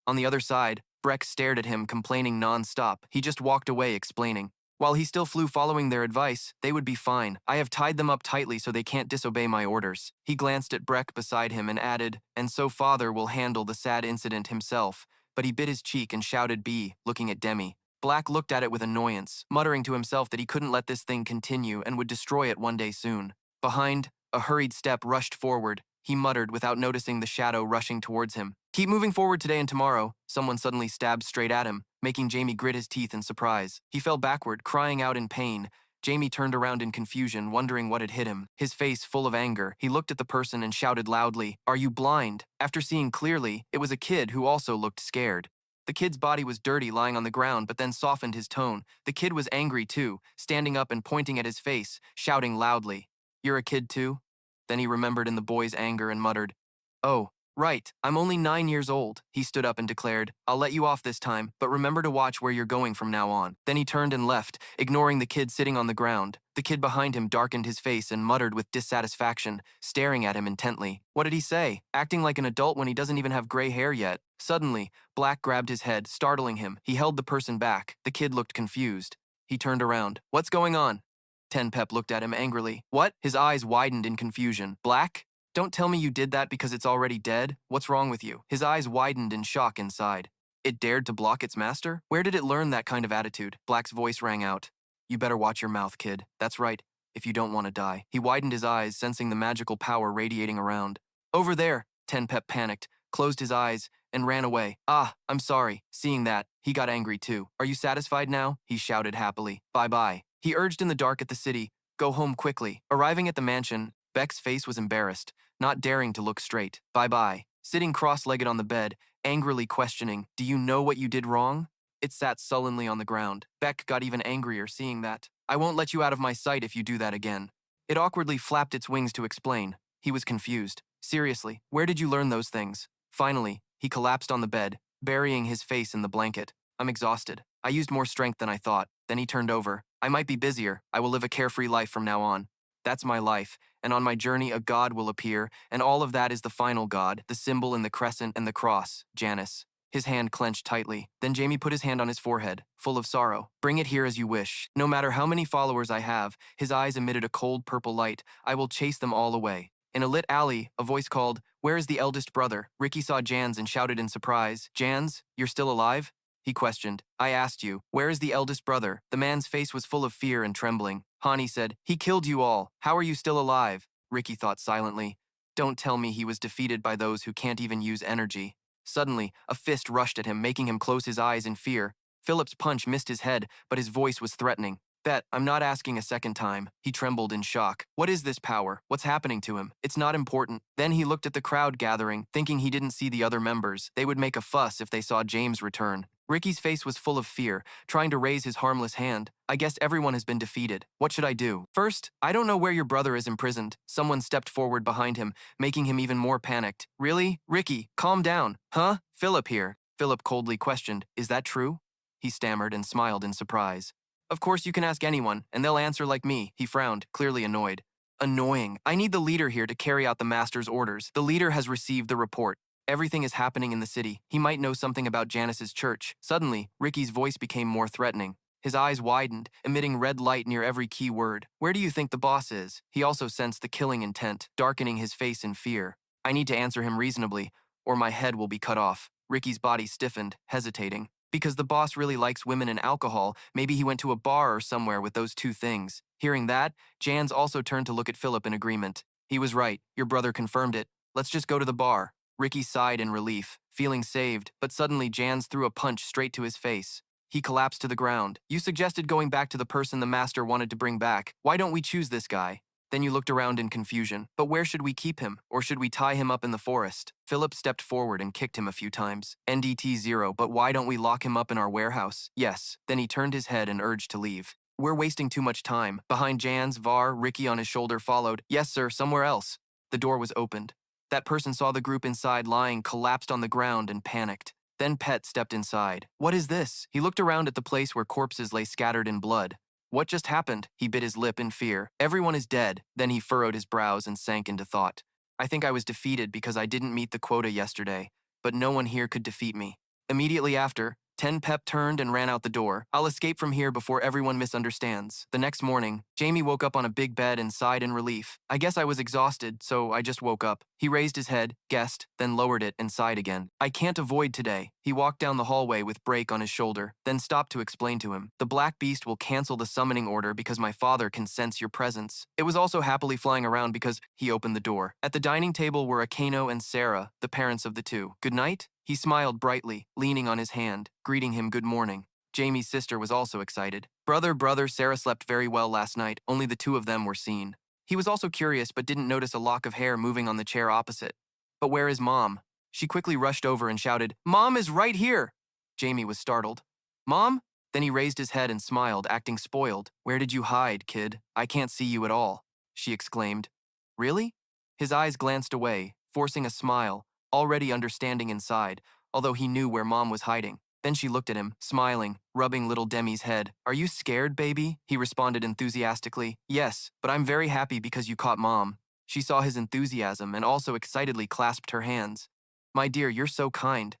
On the other side, Breck stared at him, complaining non-stop. He just walked away, explaining, "While he still flew following their advice, they would be fine. I have tied them up tightly so they can't disobey my orders." He glanced at Breck beside him and added, "And so father will handle the sad incident himself." But he bit his cheek and shouted B, looking at Demi. Black looked at it with annoyance, muttering to himself that he couldn't let this thing continue and would destroy it one day soon. Behind, a hurried step rushed forward. He muttered without noticing the shadow rushing towards him. "Keep moving forward today and tomorrow." Someone suddenly stabbed straight at him, making Jamie grit his teeth in surprise. He fell backward, crying out in pain. Jamie turned around in confusion, wondering what had hit him. His face full of anger, he looked at the person and shouted loudly, "Are you blind?" After seeing clearly, it was a kid who also looked scared. The kid's body was dirty, lying on the ground, but then softened his tone. The kid was angry too, standing up and pointing at his face, shouting loudly, "You're a kid too?" Then he remembered in the boy's anger and muttered, "Oh, right, I'm only 9 years old." He stood up and declared, "I'll let you off this time, but remember to watch where you're going from now on." Then he turned and left, ignoring the kid sitting on the ground. The kid behind him darkened his face and muttered with dissatisfaction, staring at him intently. What did he say? Acting like an adult when he doesn't even have gray hair yet. Suddenly, Black grabbed his head, startling him. He held the person back. The kid looked confused. He turned around. "What's going on?" Tenpep looked at him angrily. "What?" His eyes widened in confusion. "Black?" Don't tell me you did that because it's already dead. What's wrong with you? His eyes widened in shock inside. It dared to block its master? Where did it learn that kind of attitude? Black's voice rang out. You better watch your mouth, kid. That's right, if you don't want to die. He widened his eyes, sensing the magical power radiating around. Over there, Tenpep panicked, closed his eyes, and ran away. Ah, I'm sorry. Seeing that, he got angry too. Are you satisfied now? He shouted happily. Bye-bye. He urged in the dark at the city. Go home quickly. Arriving at the mansion, Beck's face was embarrassed, not daring to look straight. Bye-bye. Sitting cross-legged on the bed, angrily questioning, do you know what you did wrong? It sat sullenly on the ground. Beck got even angrier seeing that. I won't let you out of my sight if you do that again. It awkwardly flapped its wings to explain. He was confused. Seriously, where did you learn those things? Finally, he collapsed on the bed, burying his face in the blanket. I'm exhausted. I used more strength than I thought. Then he turned over. I might be busier. I will live a carefree life from now on. That's my life, and on my journey a god will appear, and all of that is the final god, the symbol in the crescent and the cross, Janus. His hand clenched tightly. Then Jamie put his hand on his forehead, full of sorrow. Bring it here as you wish. No matter how many followers I have, his eyes emitted a cold purple light. I will chase them all away. In a lit alley, a voice called, Where is the eldest brother? Ricky saw Jans and shouted in surprise, Jans, you're still alive? He questioned. I asked you, where is the eldest brother? The man's face was full of fear and trembling. Hani said, he killed you all. How are you still alive? Ricky thought silently. Don't tell me he was defeated by those who can't even use energy. Suddenly, a fist rushed at him, making him close his eyes in fear. Philip's punch missed his head, but his voice was threatening. Bet, I'm not asking a second time. He trembled in shock. What is this power? What's happening to him? It's not important. Then he looked at the crowd gathering, thinking he didn't see the other members. They would make a fuss if they saw James return. Ricky's face was full of fear, trying to raise his harmless hand. I guess everyone has been defeated. What should I do? First, I don't know where your brother is imprisoned. Someone stepped forward behind him, making him even more panicked. Really? Ricky, calm down. Huh? Philip here. Philip coldly questioned, is that true? He stammered and smiled in surprise. Of course you can ask anyone, and they'll answer like me. He frowned, clearly annoyed. Annoying. I need the leader here to carry out the master's orders. The leader has received the report. Everything is happening in the city. He might know something about Janus's church. Suddenly, Ricky's voice became more threatening. His eyes widened, emitting red light near every key word. Where do you think the boss is? He also sensed the killing intent, darkening his face in fear. I need to answer him reasonably, or my head will be cut off. Ricky's body stiffened, hesitating. Because the boss really likes women and alcohol, maybe he went to a bar or somewhere with those two things. Hearing that, Jans also turned to look at Philip in agreement. He was right. Your brother confirmed it. Let's just go to the bar. Ricky sighed in relief, feeling saved, but suddenly Jans threw a punch straight to his face. He collapsed to the ground. You suggested going back to the person the master wanted to bring back. Why don't we choose this guy? Then you looked around in confusion. But where should we keep him? Or should we tie him up in the forest? Philip stepped forward and kicked him a few times. NDT 0, but why don't we lock him up in our warehouse? Yes. Then he turned his head and urged to leave. We're wasting too much time. Behind Jans, Var, Ricky on his shoulder followed. Yes, sir, somewhere else. The door was opened. That person saw the group inside lying, collapsed on the ground, and panicked. Then Pet stepped inside. What is this? He looked around at the place where corpses lay scattered in blood. What just happened? He bit his lip in fear. Everyone is dead. Then he furrowed his brows and sank into thought. I think I was defeated because I didn't meet the quota yesterday, but no one here could defeat me. Immediately after, Tenpep turned and ran out the door. I'll escape from here before everyone misunderstands. The next morning, Jamie woke up on a big bed and sighed in relief. I guess I was exhausted, so I just woke up. He raised his head, guessed, then lowered it and sighed again. I can't avoid today. He walked down the hallway with Break on his shoulder, then stopped to explain to him. The Black Beast will cancel the summoning order because my father can sense your presence. It was also happily flying around because he opened the door. At the dining table were Akano and Sarah, the parents of the two. Good night? He smiled brightly, leaning on his hand, greeting him good morning. Jamie's sister was also excited. Brother, Sarah slept very well last night. Only the two of them were seen. He was also curious but didn't notice a lock of hair moving on the chair opposite. But where is Mom? She quickly rushed over and shouted, Mom is right here! Jamie was startled. Mom? Then he raised his head and smiled, acting spoiled. Where did you hide, kid? I can't see you at all, she exclaimed. Really? His eyes glanced away, forcing a smile, already understanding inside, although he knew where Mom was hiding. Then she looked at him, smiling, rubbing little Demi's head. Are you scared, baby? He responded enthusiastically. Yes, but I'm very happy because you caught Mom. She saw his enthusiasm and also excitedly clasped her hands. My dear, you're so kind.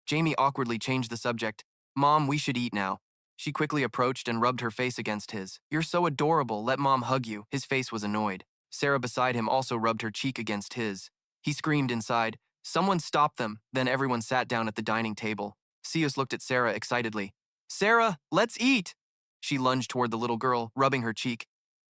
Jamie awkwardly changed the subject. Mom, we should eat now. She quickly approached and rubbed her face against his. You're so adorable, let Mom hug you. His face was annoyed. Sarah beside him also rubbed her cheek against his. He screamed inside, "Someone stop them!" Then everyone sat down at the dining table. Sius looked at Sarah excitedly. "Sarah, let's eat!" She lunged toward the little girl, rubbing her cheek.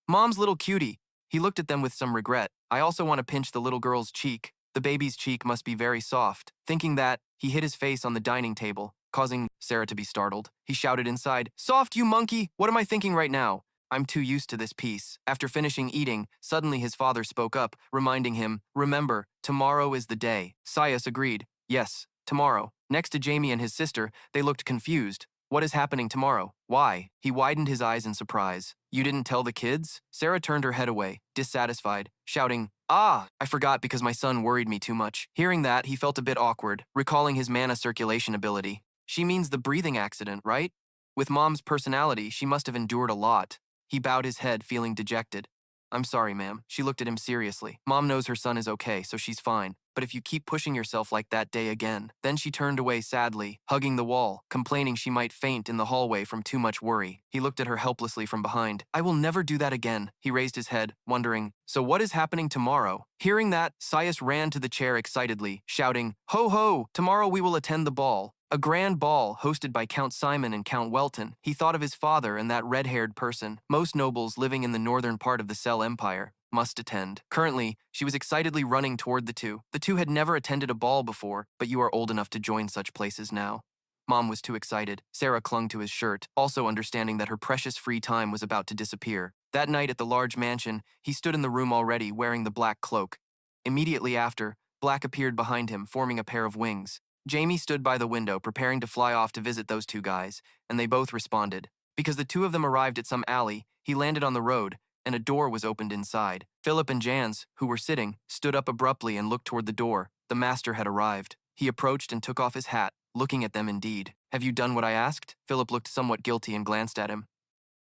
"Mom's little cutie." He looked at them with some regret. "I also want to pinch the little girl's cheek. The baby's cheek must be very soft." Thinking that, he hit his face on the dining table, causing Sarah to be startled. He shouted inside, "Soft, you monkey! What am I thinking right now? I'm too used to this peace." After finishing eating, suddenly his father spoke up, reminding him, "Remember, tomorrow is the day." Sius agreed, "Yes, tomorrow." Next to Jamie and his sister, they looked confused. "What is happening tomorrow? Why?" He widened his eyes in surprise. "You didn't tell the kids?" Sarah turned her head away, dissatisfied, shouting, "Ah, I forgot because my son worried me too much." Hearing that, he felt a bit awkward, recalling his mana circulation ability. "She means the breathing accident, right? With Mom's personality, she must have endured a lot." He bowed his head, feeling dejected. "I'm sorry, ma'am." She looked at him seriously. "Mom knows her son is okay, so she's fine. But if you keep pushing yourself like that day again." Then she turned away sadly, hugging the wall, complaining she might faint in the hallway from too much worry. He looked at her helplessly from behind. "I will never do that again." He raised his head, wondering, "So what is happening tomorrow?" Hearing that, Sius ran to the chair excitedly, shouting, "Ho ho! Tomorrow we will attend the ball. A grand ball hosted by Count Simon and Count Welton." He thought of his father and that red-haired person. Most nobles living in the northern part of the Cell Empire must attend. Currently, she was excitedly running toward the two. The two had never attended a ball before, but you are old enough to join such places now. Mom was too excited. Sarah clung to his shirt, also understanding that her precious free time was about to disappear. That night at the large mansion, he stood in the room already, wearing the black cloak. Immediately after, Black appeared behind him, forming a pair of wings. Jamie stood by the window, preparing to fly off to visit those two guys, and they both responded. Because the two of them arrived at some alley, he landed on the road, and a door was opened inside. Philip and Jans, who were sitting, stood up abruptly and looked toward the door. The master had arrived. He approached and took off his hat, looking at them indeed. "Have you done what I asked?" Philip looked somewhat guilty and glanced at him.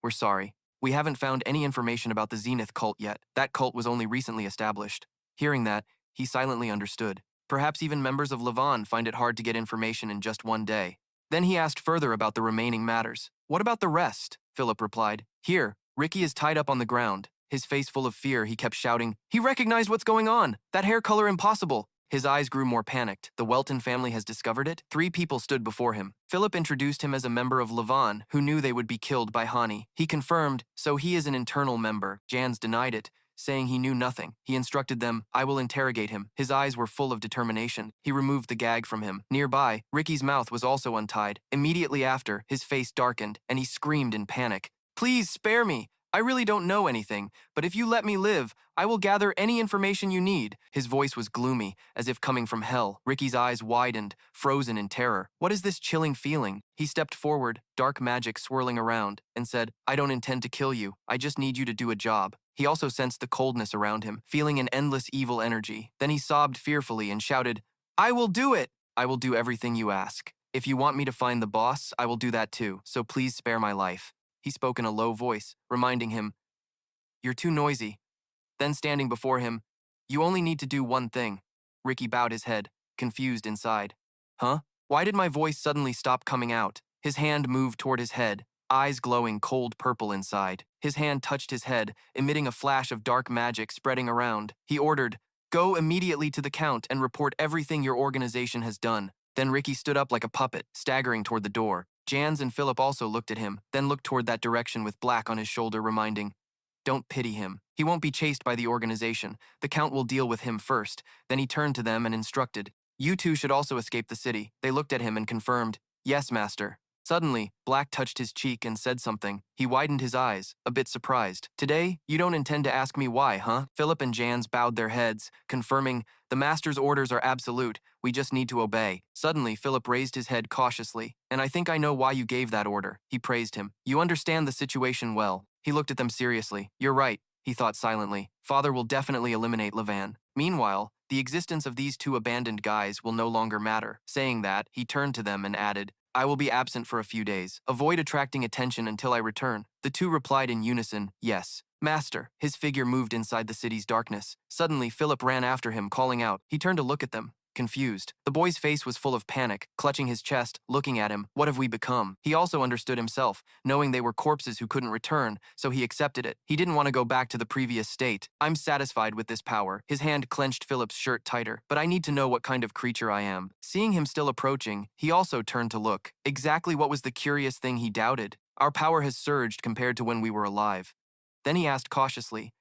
"We're sorry. We haven't found any information about the Zenith cult yet. That cult was only recently established." Hearing that, he silently understood. Perhaps even members of Levon find it hard to get information in just one day. Then he asked further about the remaining matters. "What about the rest?" Philip replied. "Here, Ricky is tied up on the ground." His face full of fear, he kept shouting, "He recognized what's going on! That hair color impossible!" His eyes grew more panicked. The Welton family has discovered it? 3 people stood before him. Philip introduced him as a member of Levon, who knew they would be killed by Hani. He confirmed, so he is an internal member. Jans denied it, saying he knew nothing. He instructed them, "I will interrogate him." His eyes were full of determination. He removed the gag from him. Nearby, Ricky's mouth was also untied. Immediately after, his face darkened, and he screamed in panic, "Please spare me! I really don't know anything, but if you let me live, I will gather any information you need." His voice was gloomy, as if coming from hell. Ricky's eyes widened, frozen in terror. What is this chilling feeling? He stepped forward, dark magic swirling around, and said, "I don't intend to kill you. I just need you to do a job." He also sensed the coldness around him, feeling an endless evil energy. Then he sobbed fearfully and shouted, "I will do it! I will do everything you ask. If you want me to find the boss, I will do that too, so please spare my life." He spoke in a low voice, reminding him, "You're too noisy." Then standing before him, "You only need to do one thing." Ricky bowed his head, confused inside. "Huh? Why did my voice suddenly stop coming out?" His hand moved toward his head, eyes glowing cold purple inside. His hand touched his head, emitting a flash of dark magic spreading around. He ordered, "Go immediately to the Count and report everything your organization has done." Then Ricky stood up like a puppet, staggering toward the door. Jans and Philip also looked at him, then looked toward that direction with Black on his shoulder, reminding, "Don't pity him. He won't be chased by the organization. The Count will deal with him first." Then he turned to them and instructed, "You two should also escape the city." They looked at him and confirmed, "Yes, master." Suddenly, Black touched his cheek and said something. He widened his eyes, a bit surprised. "Today, you don't intend to ask me why, huh?" Philip and Jans bowed their heads, confirming, "The master's orders are absolute. We just need to obey." Suddenly, Philip raised his head cautiously. "And I think I know why you gave that order." He praised him. "You understand the situation well." He looked at them seriously. "You're right," he thought silently. "Father will definitely eliminate Levan. Meanwhile, the existence of these 2 abandoned guys will no longer matter." Saying that, he turned to them and added, "I will be absent for a few days. Avoid attracting attention until I return." The 2 replied in unison, "Yes, master." His figure moved inside the city's darkness. Suddenly, Philip ran after him, calling out. He turned to look at them. confused. The boy's face was full of panic, clutching his chest, looking at him. What have we become? He also understood himself, knowing they were corpses who couldn't return, so he accepted it. He didn't want to go back to the previous state. I'm satisfied with this power. His hand clenched Philip's shirt tighter, but I need to know what kind of creature I am. Seeing him still approaching, he also turned to look. Exactly what was the curious thing he doubted? Our power has surged compared to when we were alive. Then he asked cautiously,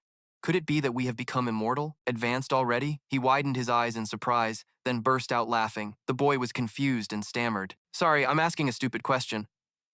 could it be that we have become immortal? Advanced already? He widened his eyes in surprise, then burst out laughing. The boy was confused and stammered. Sorry, I'm asking a stupid question.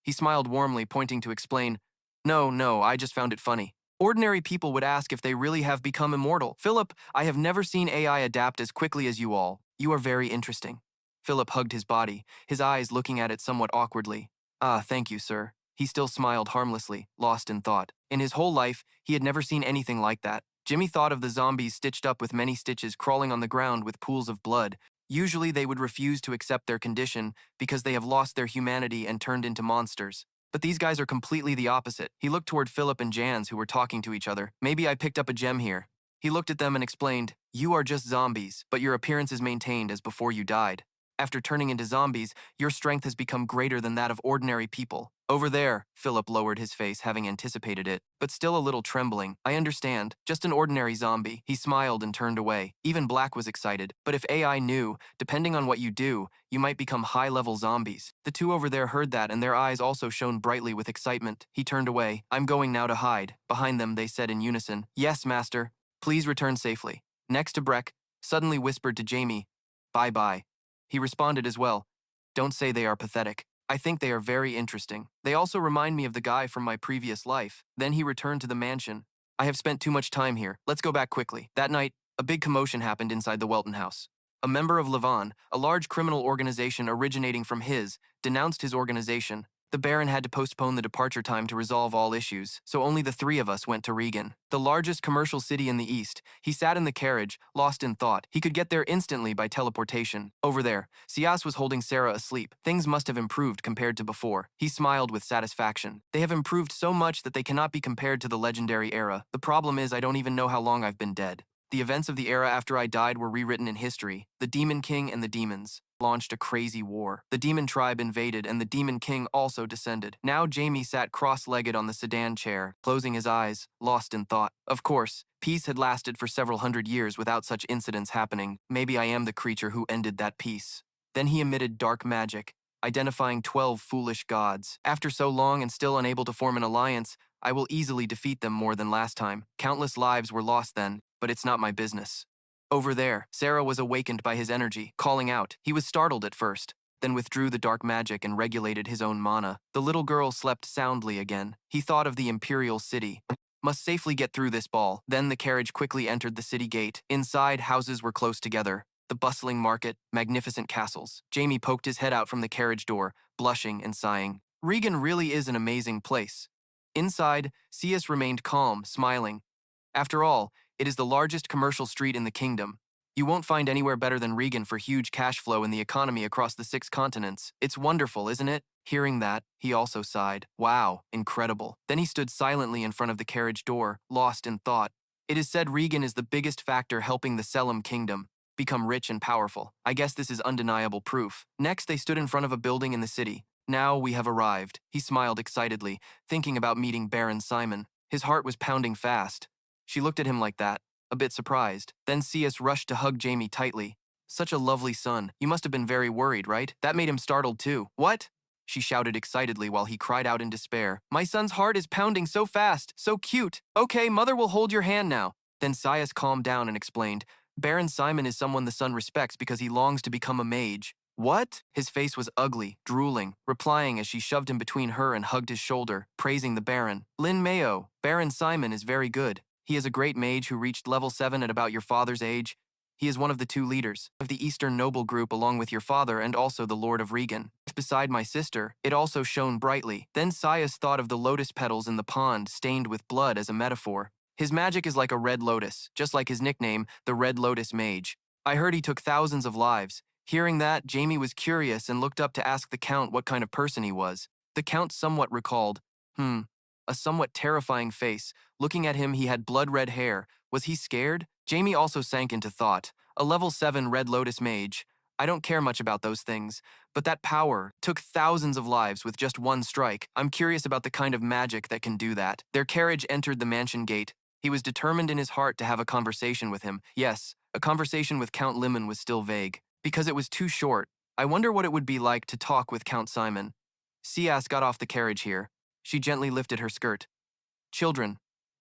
He smiled warmly, pointing to explain. No, I just found it funny. Ordinary people would ask if they really have become immortal. Philip, I have never seen AI adapt as quickly as you all. You are very interesting. Philip hugged his body, his eyes looking at it somewhat awkwardly. Ah, thank you, sir. He still smiled harmlessly, lost in thought. In his whole life, he had never seen anything like that. Jimmy thought of the zombies stitched up with many stitches crawling on the ground with pools of blood. Usually they would refuse to accept their condition because they have lost their humanity and turned into monsters. But these guys are completely the opposite. He looked toward Philip and Jans, who were talking to each other. Maybe I picked up a gem here. He looked at them and explained, you are just zombies, but your appearance is maintained as before you died. After turning into zombies, your strength has become greater than that of ordinary people. Over there, Philip lowered his face, having anticipated it, but still a little trembling. I understand, just an ordinary zombie. He smiled and turned away. Even Black was excited, but if AI knew, depending on what you do, you might become high-level zombies. The two over there heard that, and their eyes also shone brightly with excitement. He turned away. I'm going now to hide. Behind them, they said in unison, yes, master. Please return safely. Next to Breck, suddenly whispered to Jamie, bye-bye. He responded as well, don't say they are pathetic. I think they are very interesting. They also remind me of the guy from my previous life. Then he returned to the mansion. I have spent too much time here. Let's go back quickly. That night, a big commotion happened inside the Welton house. A member of Levon, a large criminal organization originating from his, denounced his organization. The Baron had to postpone the departure time to resolve all issues, so only the three of us went to Regan, the largest commercial city in the east. He sat in the carriage, lost in thought. He could get there instantly by teleportation. Over there, Sias was holding Sarah asleep. Things must have improved compared to before. He smiled with satisfaction. They have improved so much that they cannot be compared to the legendary era. The problem is I don't even know how long I've been dead. The events of the era after I died were rewritten in history. The Demon King and the demons launched a crazy war. The demon tribe invaded and the Demon King also descended. Now Jamie sat cross-legged on the sedan chair, closing his eyes, lost in thought. Of course, peace had lasted for several hundred years without such incidents happening. Maybe I am the creature who ended that peace. Then he emitted dark magic, identifying 12 foolish gods. After so long and still unable to form an alliance, I will easily defeat them more than last time. Countless lives were lost then, but it's not my business. Over there, Sarah was awakened by his energy, calling out. He was startled at first, then withdrew the dark magic and regulated his own mana. The little girl slept soundly again. He thought of the Imperial City. Must safely get through this ball. Then the carriage quickly entered the city gate. Inside, houses were close together. The bustling market, magnificent castles. Jamie poked his head out from the carriage door, blushing and sighing. Regan really is an amazing place. Inside, Sias remained calm, smiling. After all, it is the largest commercial street in the kingdom. You won't find anywhere better than Regan for huge cash flow in the economy across the 6 continents. It's wonderful, isn't it? Hearing that, he also sighed. Wow, incredible. Then he stood silently in front of the carriage door, lost in thought. It is said Regan is the biggest factor helping the Selim kingdom become rich and powerful. I guess this is undeniable proof. Next, they stood in front of a building in the city. Now we have arrived. He smiled excitedly, thinking about meeting Baron Simon. His heart was pounding fast. She looked at him like that, a bit surprised. Then Sias rushed to hug Jamie tightly. Such a lovely son. You must have been very worried, right? That made him startled too. What? She shouted excitedly while he cried out in despair. My son's heart is pounding so fast, so cute. Okay, mother will hold your hand now. Then Sias calmed down and explained, Baron Simon is someone the son respects because he longs to become a mage. What? His face was ugly, drooling, replying as she shoved him between her and hugged his shoulder, praising the Baron. Lin Mayo, Baron Simon is very good. He is a great mage who reached level 7 at about your father's age. He is one of the 2 leaders of the Eastern Noble group along with your father and also the Lord of Regan. Beside my sister, it also shone brightly. Then Sias thought of the lotus petals in the pond stained with blood as a metaphor. His magic is like a red lotus, just like his nickname, the Red Lotus Mage. I heard he took thousands of lives. Hearing that, Jamie was curious and looked up to ask the Count what kind of person he was. The Count somewhat recalled, a somewhat terrifying face. Looking at him, he had blood-red hair. Was he scared? Jamie also sank into thought. A level 7 Red Lotus Mage. I don't care much about those things, but that power took thousands of lives with just one strike. I'm curious about the kind of magic that can do that. Their carriage entered the mansion gate. He was determined in his heart to have a conversation with him. Yes, a conversation with Count Limon was still vague, because it was too short. I wonder what it would be like to talk with Count Simon. Sias got off the carriage here. She gently lifted her skirt. Children,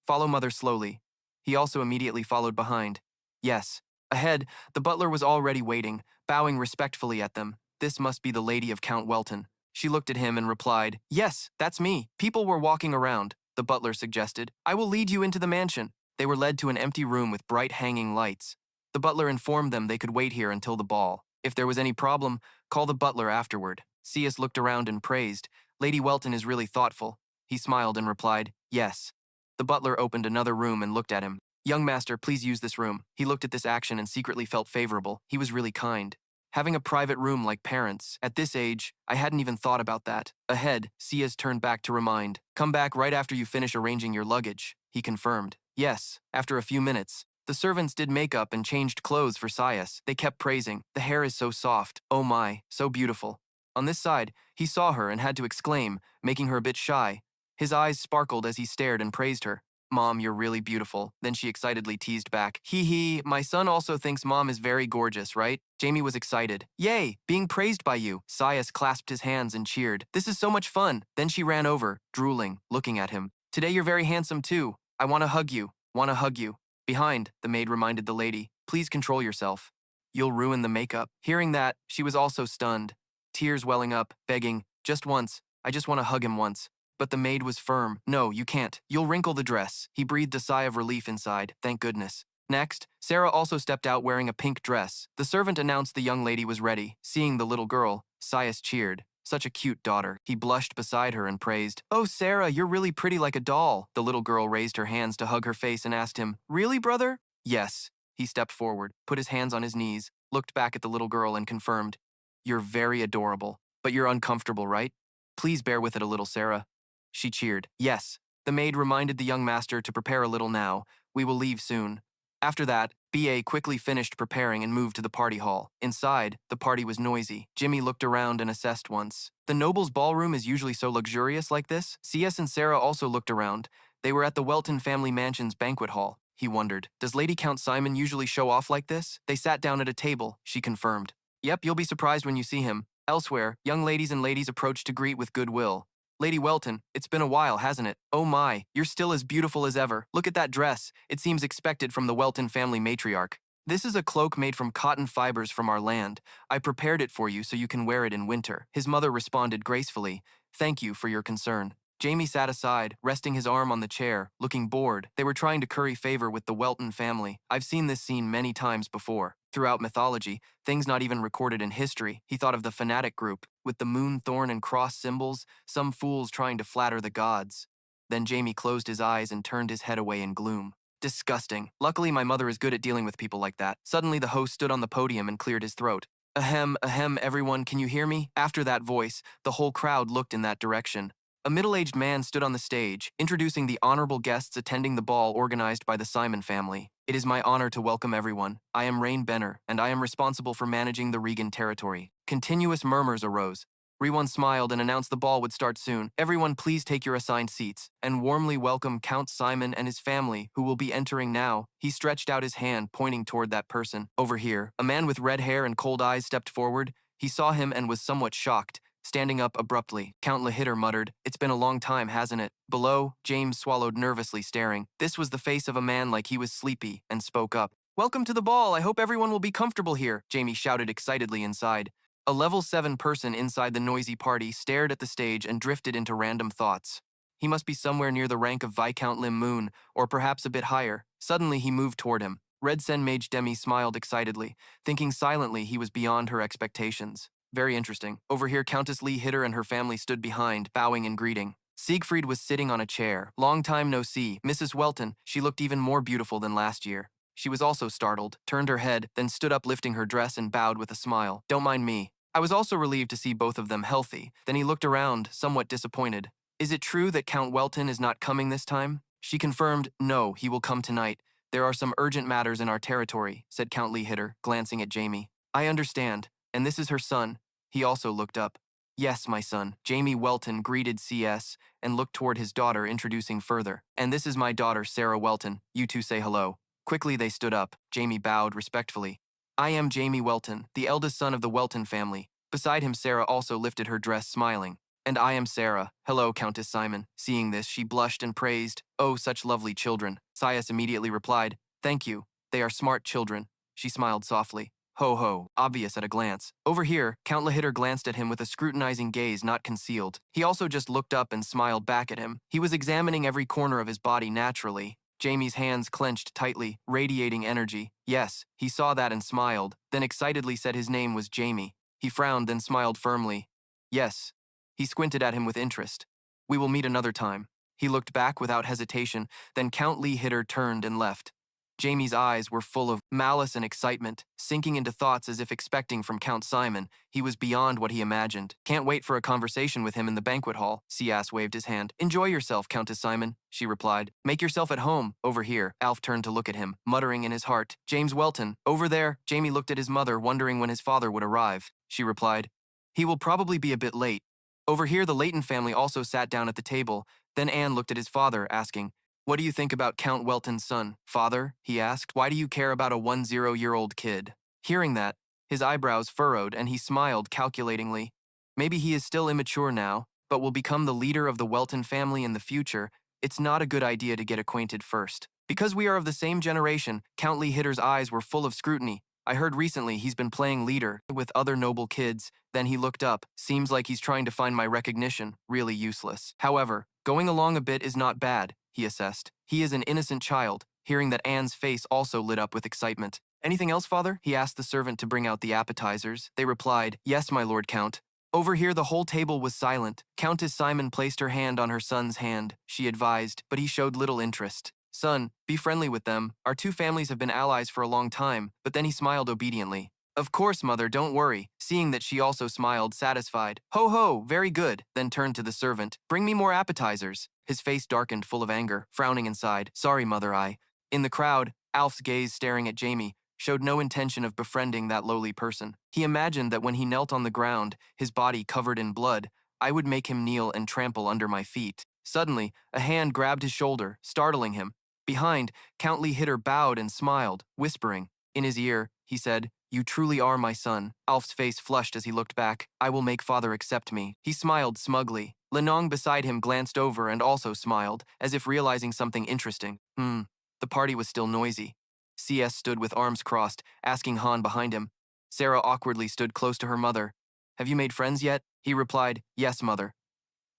follow mother slowly. He also immediately followed behind. Yes. Ahead, the butler was already waiting, bowing respectfully at them. This must be the lady of Count Welton. She looked at him and replied, "Yes, that's me. People were walking around," the butler suggested. "I will lead you into the mansion." They were led to an empty room with bright hanging lights. The butler informed them they could wait here until the ball. If there was any problem, call the butler afterward. Sias looked around and praised, "Lady Welton is really thoughtful." He smiled and replied, "Yes." The butler opened another room and looked at him. "Young master, please use this room." He looked at this action and secretly felt favorable. He was really kind. Having a private room like parents. At this age, I hadn't even thought about that. Ahead, Sias turned back to remind, "Come back right after you finish arranging your luggage." He confirmed. Yes, after a few minutes. The servants did makeup and changed clothes for Sias. They kept praising, "The hair is so soft. Oh my, so beautiful." On this side, he saw her and had to exclaim, making her a bit shy. His eyes sparkled as he stared and praised her. "Mom, you're really beautiful." Then she excitedly teased back, "Hee hee, my son also thinks Mom is very gorgeous, right?" Jamie was excited. "Yay, being praised by you." Sias clasped his hands and cheered. "This is so much fun." Then she ran over, drooling, looking at him. "Today you're very handsome too. I want to hug you. Want to hug you." Behind, the maid reminded the lady, "Please control yourself. You'll ruin the makeup." Hearing that, she was also stunned. Tears welling up, begging, "Just once. I just want to hug him once." But the maid was firm. "No, you can't. You'll wrinkle the dress." He breathed a sigh of relief inside. Thank goodness. Next, Sarah also stepped out wearing a pink dress. The servant announced the young lady was ready. Seeing the little girl, Sias cheered. Such a cute daughter. He blushed beside her and praised, "Oh, Sarah, you're really pretty like a doll." The little girl raised her hands to hug her face and asked him, "Really, brother?" "Yes." He stepped forward, put his hands on his knees, looked back at the little girl and confirmed, "You're very adorable. But you're uncomfortable, right? Please bear with it a little, Sarah." She cheered. "Yes." The maid reminded the young master to prepare a little now. "We will leave soon." After that, B.A. quickly finished preparing and moved to the party hall. Inside, the party was noisy. Jimmy looked around and assessed once. The noble's ballroom is usually so luxurious like this? C.S. and Sarah also looked around. They were at the Welton family mansion's banquet hall. He wondered, does Lady Count Simon usually show off like this? They sat down at a table, she confirmed. Yep, you'll be surprised when you see him. Elsewhere, young ladies and ladies approached to greet with goodwill. "Lady Welton, it's been a while, hasn't it? Oh my, you're still as beautiful as ever. Look at that dress. It seems expected from the Welton family matriarch. This is a cloak made from cotton fibers from our land. I prepared it for you so you can wear it in winter." His mother responded gracefully, "Thank you for your concern." Jamie sat aside, resting his arm on the chair, looking bored. They were trying to curry favor with the Welton family. I've seen this scene many times before. Throughout mythology, things not even recorded in history. He thought of the fanatic group, with the moon, thorn, and cross symbols, some fools trying to flatter the gods. Then Jamie closed his eyes and turned his head away in gloom. Disgusting. Luckily, my mother is good at dealing with people like that. Suddenly, the host stood on the podium and cleared his throat. Ahem, ahem, everyone, can you hear me? After that voice, the whole crowd looked in that direction. A middle-aged man stood on the stage, introducing the honorable guests attending the ball organized by the Simon family. "It is my honor to welcome everyone. I am Rain Benner, and I am responsible for managing the Regan territory." Continuous murmurs arose. Rean smiled and announced the ball would start soon. "Everyone please take your assigned seats, and warmly welcome Count Simon and his family, who will be entering now." He stretched out his hand, pointing toward that person. Over here, a man with red hair and cold eyes stepped forward. He saw him and was somewhat shocked. Standing up abruptly, Count Lehitter muttered, "It's been a long time, hasn't it?" Below, James swallowed nervously, staring. This was the face of a man like he was sleepy, and spoke up. "Welcome to the ball. I hope everyone will be comfortable here," Jamie shouted excitedly inside. A level 7 person inside the noisy party stared at the stage and drifted into random thoughts. He must be somewhere near the rank of Viscount Lim Moon, or perhaps a bit higher. Suddenly he moved toward him. Red Sen Mage Demi smiled excitedly, thinking silently he was beyond her expectations. Very interesting. Over here, Countess Lee Hitter and her family stood behind, bowing in greeting. Siegfried was sitting on a chair. "Long time no see. Mrs. Welton." She looked even more beautiful than last year. She was also startled, turned her head, then stood up lifting her dress and bowed with a smile. "Don't mind me." I was also relieved to see both of them healthy. Then he looked around, somewhat disappointed. "Is it true that Count Welton is not coming this time?" She confirmed, "No, he will come tonight. There are some urgent matters in our territory, said Count Lee Hitter, glancing at Jamie. I understand. And this is her son. He also looked up. Yes, my son. Jamie Welton greeted CS and looked toward his daughter, introducing further. And this is my daughter, Sarah Welton. You two say hello. Quickly they stood up. Jamie bowed respectfully. I am Jamie Welton, the eldest son of the Welton family. Beside him, Sarah also lifted her dress, smiling. And I am Sarah. Hello, Countess Simon. Seeing this, she blushed and praised. Oh, such lovely children. Sias immediately replied, Thank you. They are smart children. She smiled softly. Ho ho, obvious at a glance. Over here, Count Lehitter glanced at him with a scrutinizing gaze not concealed. He also just looked up and smiled back at him. He was examining every corner of his body naturally. Jamie's hands clenched tightly, radiating energy. Yes, he saw that and smiled, then excitedly said his name was Jamie. He frowned, then smiled firmly. Yes. He squinted at him with interest. We will meet another time. He looked back without hesitation, then Count Lee Hitter turned and left. Jamie's eyes were full of malice and excitement, sinking into thoughts as if expecting from Count Simon. He was beyond what he imagined. Can't wait for a conversation with him in the banquet hall. Sias waved his hand. Enjoy yourself, Countess Simon, she replied. Make yourself at home. Over here. Alf turned to look at him, muttering in his heart. James Welton. Over there. Jamie looked at his mother, wondering when his father would arrive. She replied, He will probably be a bit late. Over here, the Leighton family also sat down at the table. Then Anne looked at his father, asking, What do you think about Count Welton's son? Father, he asked, why do you care about a 10-year-old kid? Hearing that, his eyebrows furrowed and he smiled calculatingly. Maybe he is still immature now, but will become the leader of the Welton family in the future. It's not a good idea to get acquainted first. Because we are of the same generation, Count Lee Hitter's eyes were full of scrutiny. I heard recently he's been playing leader with other noble kids. Then he looked up. Seems like he's trying to find my recognition. Really useless. However, going along a bit is not bad, he assessed. He is an innocent child. Hearing that, Anne's face also lit up with excitement. Anything else, father? He asked the servant to bring out the appetizers. They replied, Yes, my lord count. Over here, the whole table was silent. Countess Simon placed her hand on her son's hand, she advised, but he showed little interest. Son, be friendly with them. Our two families have been allies for a long time, but then he smiled obediently. Of course, mother, don't worry. Seeing that she also smiled, satisfied. Ho ho, very good. Then turned to the servant. Bring me more appetizers. His face darkened, full of anger, frowning inside. Sorry, mother, I. In the crowd, Alf's gaze staring at Jamie showed no intention of befriending that lowly person. He imagined that when he knelt on the ground, his body covered in blood, I would make him kneel and trample under my feet. Suddenly, a hand grabbed his shoulder, startling him. Behind, Count Lee Hitter bowed and smiled, whispering. In his ear, he said, You truly are my son. Alf's face flushed as he looked back. I will make father accept me. He smiled smugly. Lenong beside him glanced over and also smiled, as if realizing something interesting. The party was still noisy. CS stood with arms crossed, asking Han behind him. Sarah awkwardly stood close to her mother. Have you made friends yet? He replied, Yes, mother.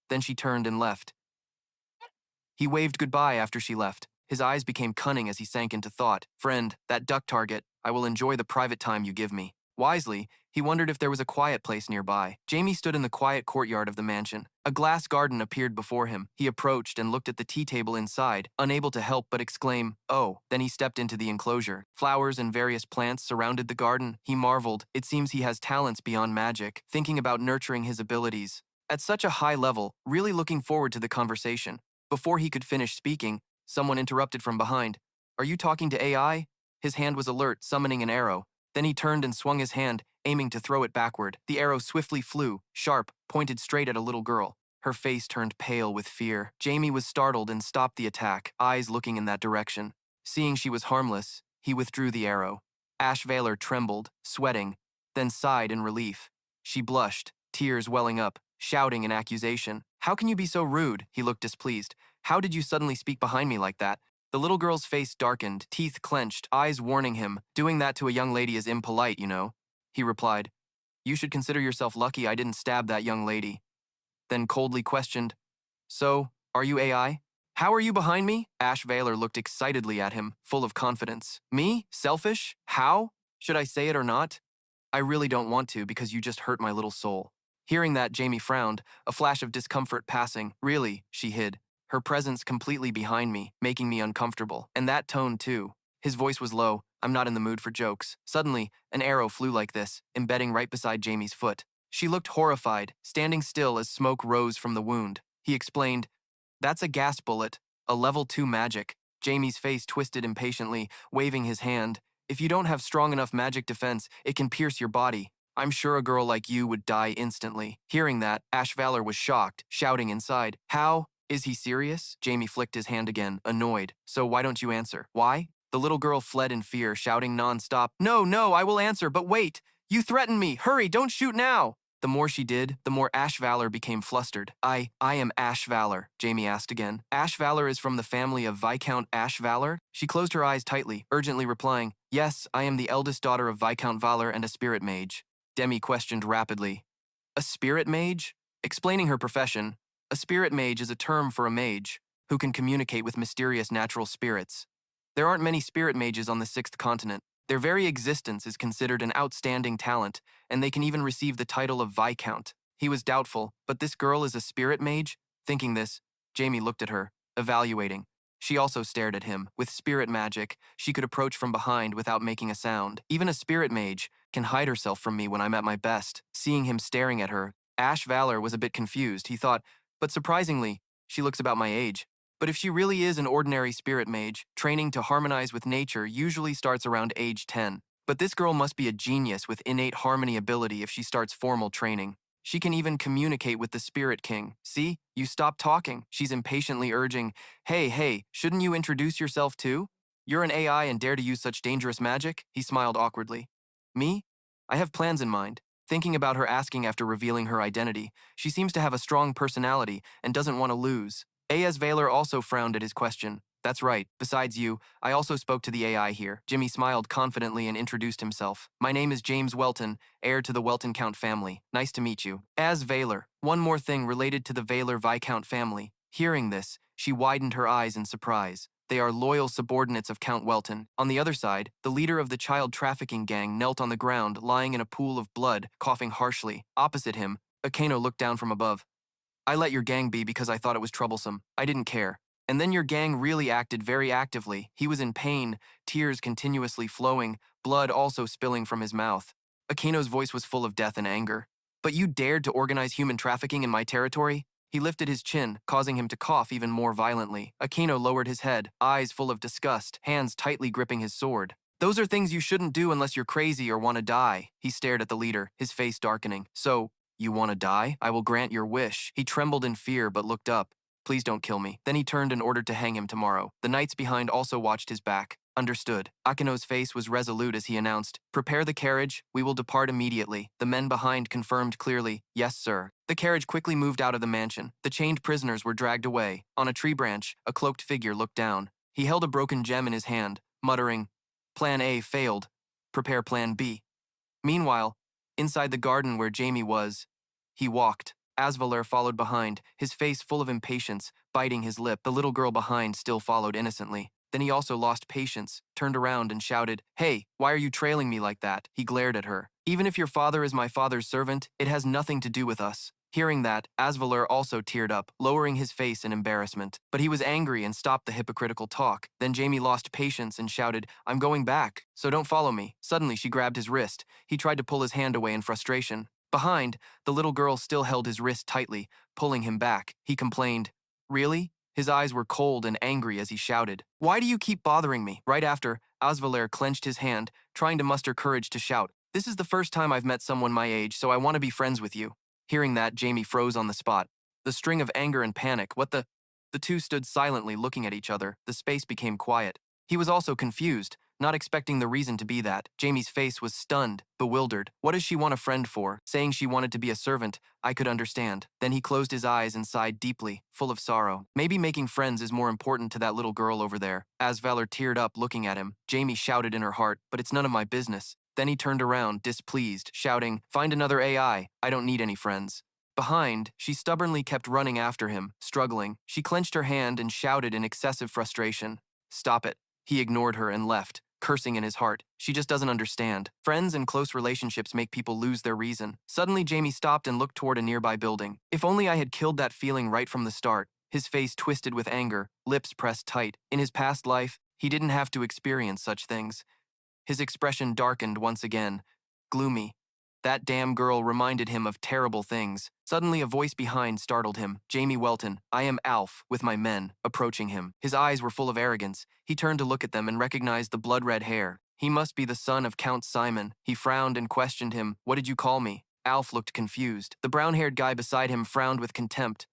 Then she turned and left. He waved goodbye after she left. His eyes became cunning as he sank into thought. Friend, that duck target, I will enjoy the private time you give me. Wisely, he wondered if there was a quiet place nearby. Jamie stood in the quiet courtyard of the mansion. A glass garden appeared before him. He approached and looked at the tea table inside, unable to help but exclaim, Oh. Then he stepped into the enclosure. Flowers and various plants surrounded the garden. He marveled. It seems he has talents beyond magic, thinking about nurturing his abilities. At such a high level, really looking forward to the conversation. Before he could finish speaking, someone interrupted from behind. Are you talking to AI? His hand was alert, summoning an arrow. Then he turned and swung his hand, aiming to throw it backward. The arrow swiftly flew, sharp, pointed straight at a little girl. Her face turned pale with fear. Jamie was startled and stopped the attack, eyes looking in that direction. Seeing she was harmless, he withdrew the arrow. Ash Vaylor trembled, sweating, then sighed in relief. She blushed, tears welling up, shouting in accusation. How can you be so rude? He looked displeased. How did you suddenly speak behind me like that? The little girl's face darkened, teeth clenched, eyes warning him. Doing that to a young lady is impolite, you know. He replied, You should consider yourself lucky I didn't stab that young lady. Then coldly questioned, So, are you AI? How are you behind me? Ash Vaylor looked excitedly at him, full of confidence. Me? Selfish? How? Should I say it or not? I really don't want to because you just hurt my little soul. Hearing that, Jamie frowned, a flash of discomfort passing. Really, she hid. Her presence completely behind me, making me uncomfortable. And that tone, too. His voice was low. I'm not in the mood for jokes. Suddenly, an arrow flew like this, embedding right beside Jamie's foot. She looked horrified, standing still as smoke rose from the wound. He explained, That's a gas bullet, a level 2 magic. Jamie's face twisted impatiently, waving his hand. If you don't have strong enough magic defense, it can pierce your body. I'm sure a girl like you would die instantly. Hearing that, Ash Valor was shocked, shouting inside, How? Is he serious? Jamie flicked his hand again, annoyed. So why don't you answer? Why? The little girl fled in fear, shouting non-stop, No, no, I will answer, but wait! You threaten me! Hurry, don't shoot now! The more she did, the more Ash Valor became flustered. I am Ash Valor, Jamie asked again. Ash Valor is from the family of Viscount Ash Valor? She closed her eyes tightly, urgently replying, Yes, I am the eldest daughter of Viscount Valor and a spirit mage. Demi questioned rapidly. A spirit mage? Explaining her profession, a spirit mage is a term for a mage who can communicate with mysterious natural spirits. There aren't many spirit mages on the sixth continent. Their very existence is considered an outstanding talent, and they can even receive the title of Viscount. He was doubtful, but this girl is a spirit mage? Thinking this, Jamie looked at her, evaluating. She also stared at him. With spirit magic, she could approach from behind without making a sound. Even a spirit mage can hide herself from me when I'm at my best. Seeing him staring at her, Ash Valor was a bit confused. He thought, but surprisingly, she looks about my age. But if she really is an ordinary spirit mage, training to harmonize with nature usually starts around age 10. But this girl must be a genius with innate harmony ability if she starts formal training. She can even communicate with the Spirit King. See? You stop talking. She's impatiently urging, Hey, shouldn't you introduce yourself too? You're an AI and dare to use such dangerous magic? He smiled awkwardly. Me? I have plans in mind. Thinking about her asking after revealing her identity, she seems to have a strong personality and doesn't want to lose. A.S. Valor also frowned at his question. That's right. Besides you, I also spoke to the AI here. Jimmy smiled confidently and introduced himself. My name is James Welton, heir to the Welton Count family. Nice to meet you. As Valor, one more thing related to the Valor Viscount family. Hearing this, she widened her eyes in surprise. They are loyal subordinates of Count Welton. On the other side, the leader of the child trafficking gang knelt on the ground, lying in a pool of blood, coughing harshly. Opposite him, Akeno looked down from above. I let your gang be because I thought it was troublesome. I didn't care. And then your gang really acted very actively. He was in pain, tears continuously flowing, blood also spilling from his mouth. Akeno's voice was full of death and anger. But you dared to organize human trafficking in my territory? He lifted his chin, causing him to cough even more violently. Akeno lowered his head, eyes full of disgust, hands tightly gripping his sword. Those are things you shouldn't do unless you're crazy or want to die. He stared at the leader, his face darkening. So, you want to die? I will grant your wish. He trembled in fear but looked up. Please don't kill me. Then he turned and ordered to hang him tomorrow. The knights behind also watched his back. Understood. Akeno's face was resolute as he announced, Prepare the carriage, we will depart immediately. The men behind confirmed clearly, Yes, sir. The carriage quickly moved out of the mansion. The chained prisoners were dragged away. On a tree branch, a cloaked figure looked down. He held a broken gem in his hand, muttering, Plan A failed. Prepare Plan B. Meanwhile, inside the garden where Jamie was, he walked. Asvaler followed behind, his face full of impatience, biting his lip. The little girl behind still followed innocently. Then he also lost patience, turned around and shouted, Hey, why are you trailing me like that? He glared at her. Even if your father is my father's servant, it has nothing to do with us. Hearing that, Asvaler also teared up, lowering his face in embarrassment. But he was angry and stopped the hypocritical talk. Then Jamie lost patience and shouted, I'm going back, so don't follow me. Suddenly, she grabbed his wrist. He tried to pull his hand away in frustration. Behind, the little girl still held his wrist tightly, pulling him back. He complained, Really? His eyes were cold and angry as he shouted, Why do you keep bothering me? Right after, Asvaler clenched his hand, trying to muster courage to shout, This is the first time I've met someone my age, so I want to be friends with you. Hearing that, Jamie froze on the spot. The string of anger and panic, what the? The two stood silently looking at each other. The space became quiet. He was also confused, not expecting the reason to be that. Jamie's face was stunned, bewildered. What does she want a friend for? Saying she wanted to be a servant, I could understand. Then he closed his eyes and sighed deeply, full of sorrow. Maybe making friends is more important to that little girl over there. As Valor teared up looking at him, Jamie shouted in her heart, But it's none of my business. Then he turned around, displeased, shouting, Find another AI. I don't need any friends. Behind, she stubbornly kept running after him, struggling. She clenched her hand and shouted in excessive frustration, Stop it. He ignored her and left, cursing in his heart. She just doesn't understand. Friends and close relationships make people lose their reason. Suddenly, Jamie stopped and looked toward a nearby building. If only I had killed that feeling right from the start. His face twisted with anger, lips pressed tight. In his past life, he didn't have to experience such things. His expression darkened once again, gloomy. That damn girl reminded him of terrible things. Suddenly, a voice behind startled him. Jamie Welton, I am Alf, with my men, approaching him. His eyes were full of arrogance. He turned to look at them and recognized the blood-red hair. He must be the son of Count Simon. He frowned and questioned him. What did you call me? Alf looked confused. The brown-haired guy beside him frowned with contempt.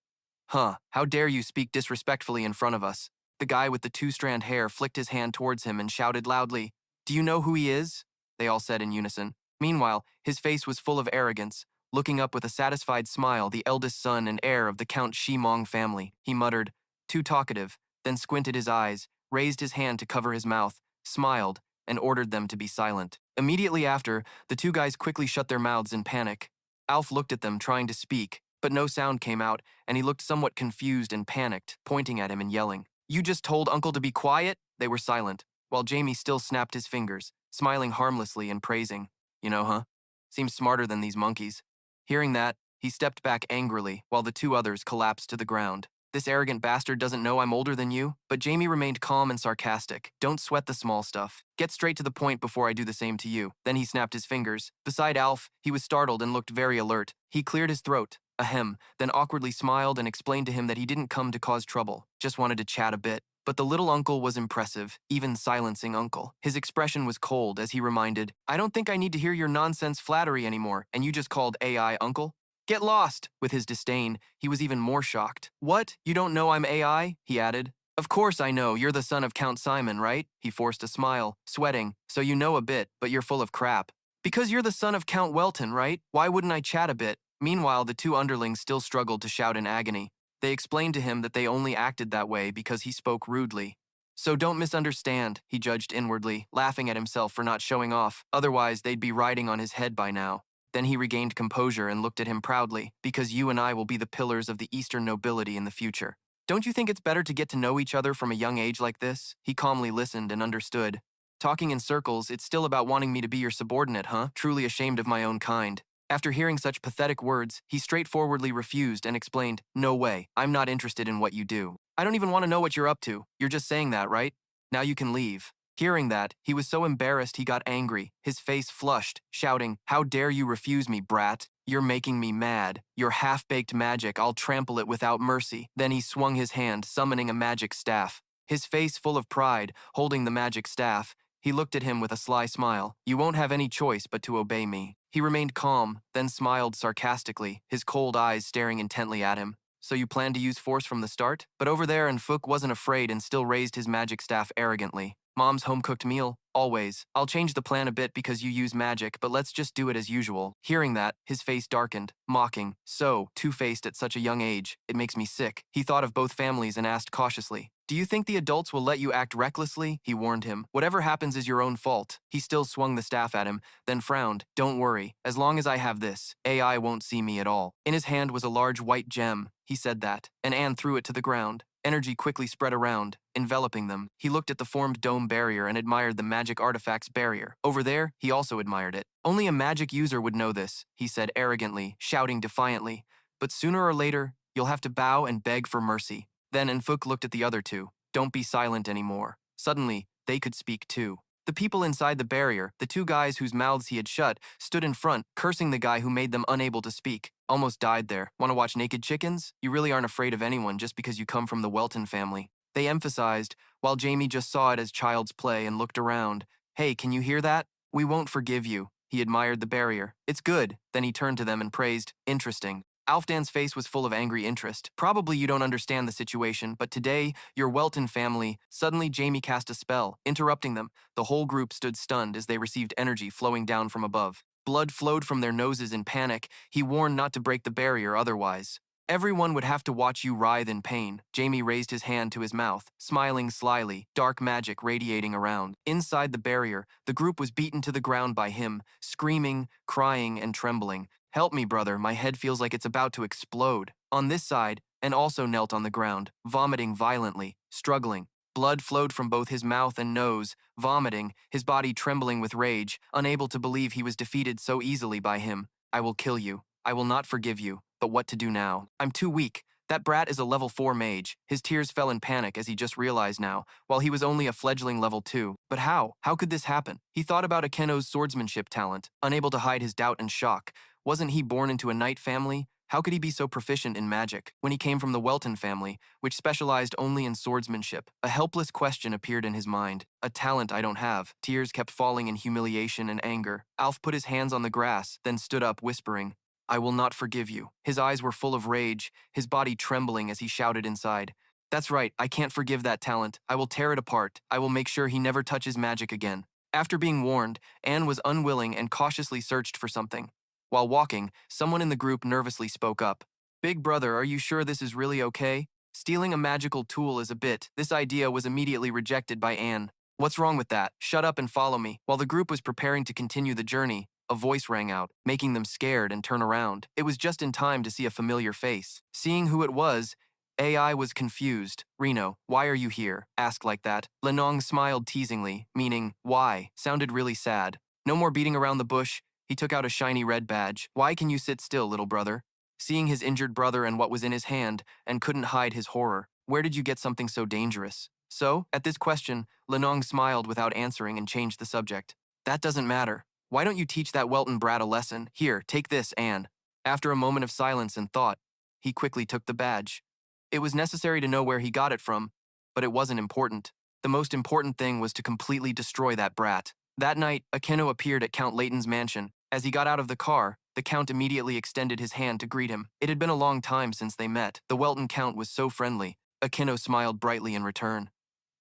Huh, how dare you speak disrespectfully in front of us? The guy with the two-strand hair flicked his hand towards him and shouted loudly, Do you know who he is? They all said in unison. Meanwhile, his face was full of arrogance. Looking up with a satisfied smile, the eldest son and heir of the Count Shimong family, he muttered, Too talkative, then squinted his eyes, raised his hand to cover his mouth, smiled, and ordered them to be silent. Immediately after, the two guys quickly shut their mouths in panic. Alf looked at them, trying to speak, but no sound came out, and he looked somewhat confused and panicked, pointing at him and yelling, You just told Uncle to be quiet? They were silent, while Jamie still snapped his fingers, smiling harmlessly and praising, You know, huh? Seems smarter than these monkeys. Hearing that, he stepped back angrily, while the two others collapsed to the ground. This arrogant bastard doesn't know I'm older than you? But Jamie remained calm and sarcastic. Don't sweat the small stuff. Get straight to the point before I do the same to you. Then he snapped his fingers. Beside Alf, he was startled and looked very alert. He cleared his throat, ahem, then awkwardly smiled and explained to him that he didn't come to cause trouble, just wanted to chat a bit. But the little uncle was impressive, even silencing Uncle. His expression was cold as he reminded, I don't think I need to hear your nonsense flattery anymore, and you just called AI Uncle? Get lost! With his disdain, he was even more shocked. What? You don't know I'm AI? He added. Of course I know, you're the son of Count Simon, right? He forced a smile, sweating, so you know a bit, but you're full of crap. Because you're the son of Count Welton, right? Why wouldn't I chat a bit? Meanwhile, the two underlings still struggled to shout in agony. They explained to him that they only acted that way because he spoke rudely. So don't misunderstand, he judged inwardly, laughing at himself for not showing off. Otherwise, they'd be riding on his head by now. Then he regained composure and looked at him proudly, because you and I will be the pillars of the Eastern nobility in the future. Don't you think it's better to get to know each other from a young age like this? He calmly listened and understood. Talking in circles, it's still about wanting me to be your subordinate, huh? Truly ashamed of my own kind. After hearing such pathetic words, he straightforwardly refused and explained, No way, I'm not interested in what you do. I don't even want to know what you're up to. You're just saying that, right? Now you can leave. Hearing that, he was so embarrassed he got angry, his face flushed, shouting, How dare you refuse me, brat? You're making me mad. Your half-baked magic, I'll trample it without mercy. Then he swung his hand, summoning a magic staff. His face full of pride, holding the magic staff, he looked at him with a sly smile. You won't have any choice but to obey me. He remained calm, then smiled sarcastically, his cold eyes staring intently at him. So you planned to use force from the start? But over there, Fook wasn't afraid and still raised his magic staff arrogantly. Mom's home-cooked meal? Always. I'll change the plan a bit because you use magic, but let's just do it as usual. Hearing that, his face darkened, mocking. So, two-faced at such a young age, it makes me sick. He thought of both families and asked cautiously, Do you think the adults will let you act recklessly? He warned him. Whatever happens is your own fault. He still swung the staff at him, then frowned. Don't worry. As long as I have this, AI won't see me at all. In his hand was a large white gem. He said that, and Anne threw it to the ground. Energy quickly spread around, enveloping them. He looked at the formed dome barrier and admired the magic artifact's barrier. Over there, he also admired it. Only a magic user would know this, he said arrogantly, shouting defiantly. But sooner or later, you'll have to bow and beg for mercy. Then Enfuk looked at the other two. Don't be silent anymore. Suddenly, they could speak too. The people inside the barrier, the two guys whose mouths he had shut, stood in front, cursing the guy who made them unable to speak. Almost died there. Want to watch naked chickens? You really aren't afraid of anyone just because you come from the Welton family. They emphasized, while Jamie just saw it as child's play and looked around. Hey, can you hear that? We won't forgive you. He admired the barrier. It's good. Then he turned to them and praised, Interesting. Alfdan's face was full of angry interest. Probably you don't understand the situation, but today, your Welton family, suddenly Jamie cast a spell, interrupting them. The whole group stood stunned as they received energy flowing down from above. Blood flowed from their noses in panic. He warned not to break the barrier otherwise. Everyone would have to watch you writhe in pain. Jamie raised his hand to his mouth, smiling slyly, dark magic radiating around. Inside the barrier, the group was beaten to the ground by him, screaming, crying, and trembling. Help me, brother, my head feels like it's about to explode. On this side, and also knelt on the ground, vomiting violently, struggling. Blood flowed from both his mouth and nose, vomiting, his body trembling with rage, unable to believe he was defeated so easily by him. I will kill you. I will not forgive you. But what to do now? I'm too weak. That brat is a level 4 mage. His tears fell in panic as he just realized now, while he was only a fledgling level 2. But how? How could this happen? He thought about Akeno's swordsmanship talent, unable to hide his doubt and shock. Wasn't he born into a knight family? How could he be so proficient in magic when he came from the Welton family, which specialized only in swordsmanship? A helpless question appeared in his mind. A talent I don't have. Tears kept falling in humiliation and anger. Alf put his hands on the grass, then stood up, whispering, "I will not forgive you." His eyes were full of rage, his body trembling as he shouted inside, "That's right, I can't forgive that talent. I will tear it apart. I will make sure he never touches magic again." After being warned, Anne was unwilling and cautiously searched for something. While walking, someone in the group nervously spoke up. "Big brother, are you sure this is really okay? Stealing a magical tool is a bit." This idea was immediately rejected by Anne. "What's wrong with that? Shut up and follow me." While the group was preparing to continue the journey, a voice rang out, making them scared and turn around. It was just in time to see a familiar face. Seeing who it was, AI was confused. "Reno, why are you here?" Asked like that. Lenong smiled teasingly, meaning, "Why?" Sounded really sad. "No more beating around the bush." He took out a shiny red badge. "Why can you sit still, little brother?" Seeing his injured brother and what was in his hand, and couldn't hide his horror. "Where did you get something so dangerous?" So, at this question, Lenong smiled without answering and changed the subject. "That doesn't matter. Why don't you teach that Welton brat a lesson? Here, take this, Anne." After a moment of silence and thought, he quickly took the badge. It was necessary to know where he got it from, but it wasn't important. The most important thing was to completely destroy that brat. That night, Akeno appeared at Count Layton's mansion. As he got out of the car, the Count immediately extended his hand to greet him. It had been a long time since they met. The Welton Count was so friendly. Akeno smiled brightly in return.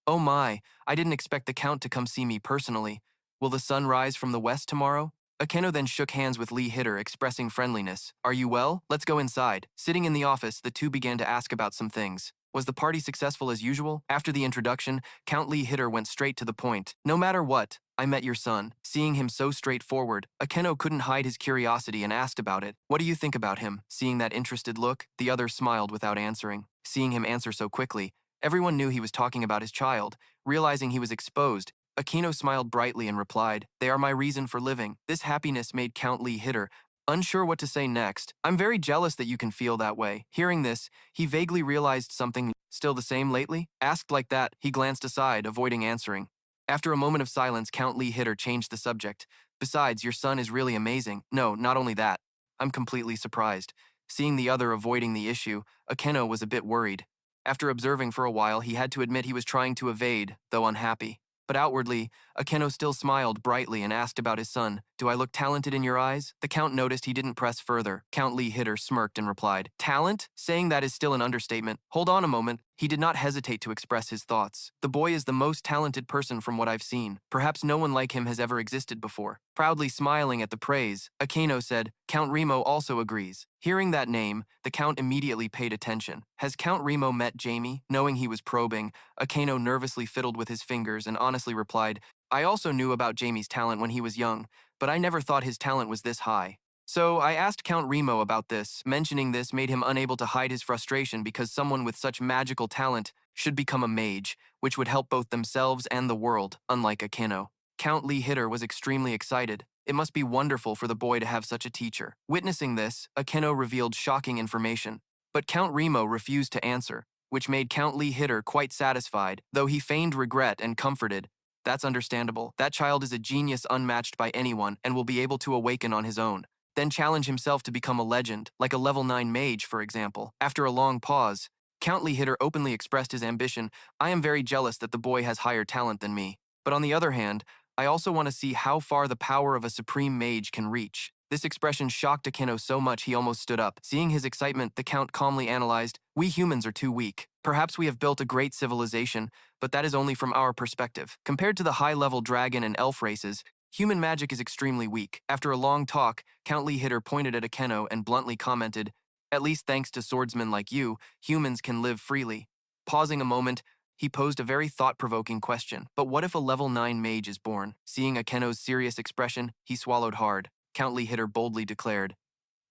"Oh my, I didn't expect the Count to come see me personally. Will the sun rise from the west tomorrow?" Akeno then shook hands with Lee Hitter, expressing friendliness. "Are you well? Let's go inside." Sitting in the office, the two began to ask about some things. Was the party successful as usual? After the introduction, Count Lee Hitter went straight to the point. "No matter what, I met your son." Seeing him so straightforward, Akeno couldn't hide his curiosity and asked about it. "What do you think about him?" Seeing that interested look, the other smiled without answering. Seeing him answer so quickly, everyone knew he was talking about his child. Realizing he was exposed, Akeno smiled brightly and replied, "They are my reason for living." This happiness made Count Lee Hitter unsure what to say next. "I'm very jealous that you can feel that way." Hearing this, he vaguely realized something. "Still the same lately?" Asked like that, he glanced aside, avoiding answering. After a moment of silence, Count Lee Hitter changed the subject. "Besides, your son is really amazing." "No, not only that. I'm completely surprised." Seeing the other avoiding the issue, Akeno was a bit worried. After observing for a while, he had to admit he was trying to evade, though unhappy. But outwardly, Akeno still smiled brightly and asked about his son. "Do I look talented in your eyes?" The Count noticed he didn't press further. Count Lee Hitter smirked and replied, "Talent?" Saying that is still an understatement. "Hold on a moment." He did not hesitate to express his thoughts. "The boy is the most talented person from what I've seen. Perhaps no one like him has ever existed before." Proudly smiling at the praise, Akeno said, "Count Remo also agrees." Hearing that name, the Count immediately paid attention. Has Count Remo met Jamie? Knowing he was probing, Akeno nervously fiddled with his fingers and honestly replied, "I also knew about Jamie's talent when he was young, but I never thought his talent was this high." So I asked Count Remo about this. Mentioning this made him unable to hide his frustration because someone with such magical talent should become a mage, which would help both themselves and the world, unlike Akeno. Count Lee Hitter was extremely excited. It must be wonderful for the boy to have such a teacher. Witnessing this, Akeno revealed shocking information. But Count Remo refused to answer, which made Count Lee Hitter quite satisfied, though he feigned regret and comforted. "That's understandable. That child is a genius unmatched by anyone and will be able to awaken on his own. Then challenge himself to become a legend, like a level 9 mage, for example." After a long pause, Count Lee Hitter openly expressed his ambition. "I am very jealous that the boy has higher talent than me. But on the other hand, I also want to see how far the power of a supreme mage can reach." This expression shocked Akeno so much he almost stood up. Seeing his excitement, the Count calmly analyzed, "We humans are too weak. Perhaps we have built a great civilization, but that is only from our perspective. Compared to the high-level dragon and elf races, human magic is extremely weak." After a long talk, Count Lee Hitter pointed at Akeno and bluntly commented, "At least thanks to swordsmen like you, humans can live freely." Pausing a moment, he posed a very thought-provoking question. "But what if a level 9 mage is born?" Seeing Akeno's serious expression, he swallowed hard. Count Lee Hitter boldly declared,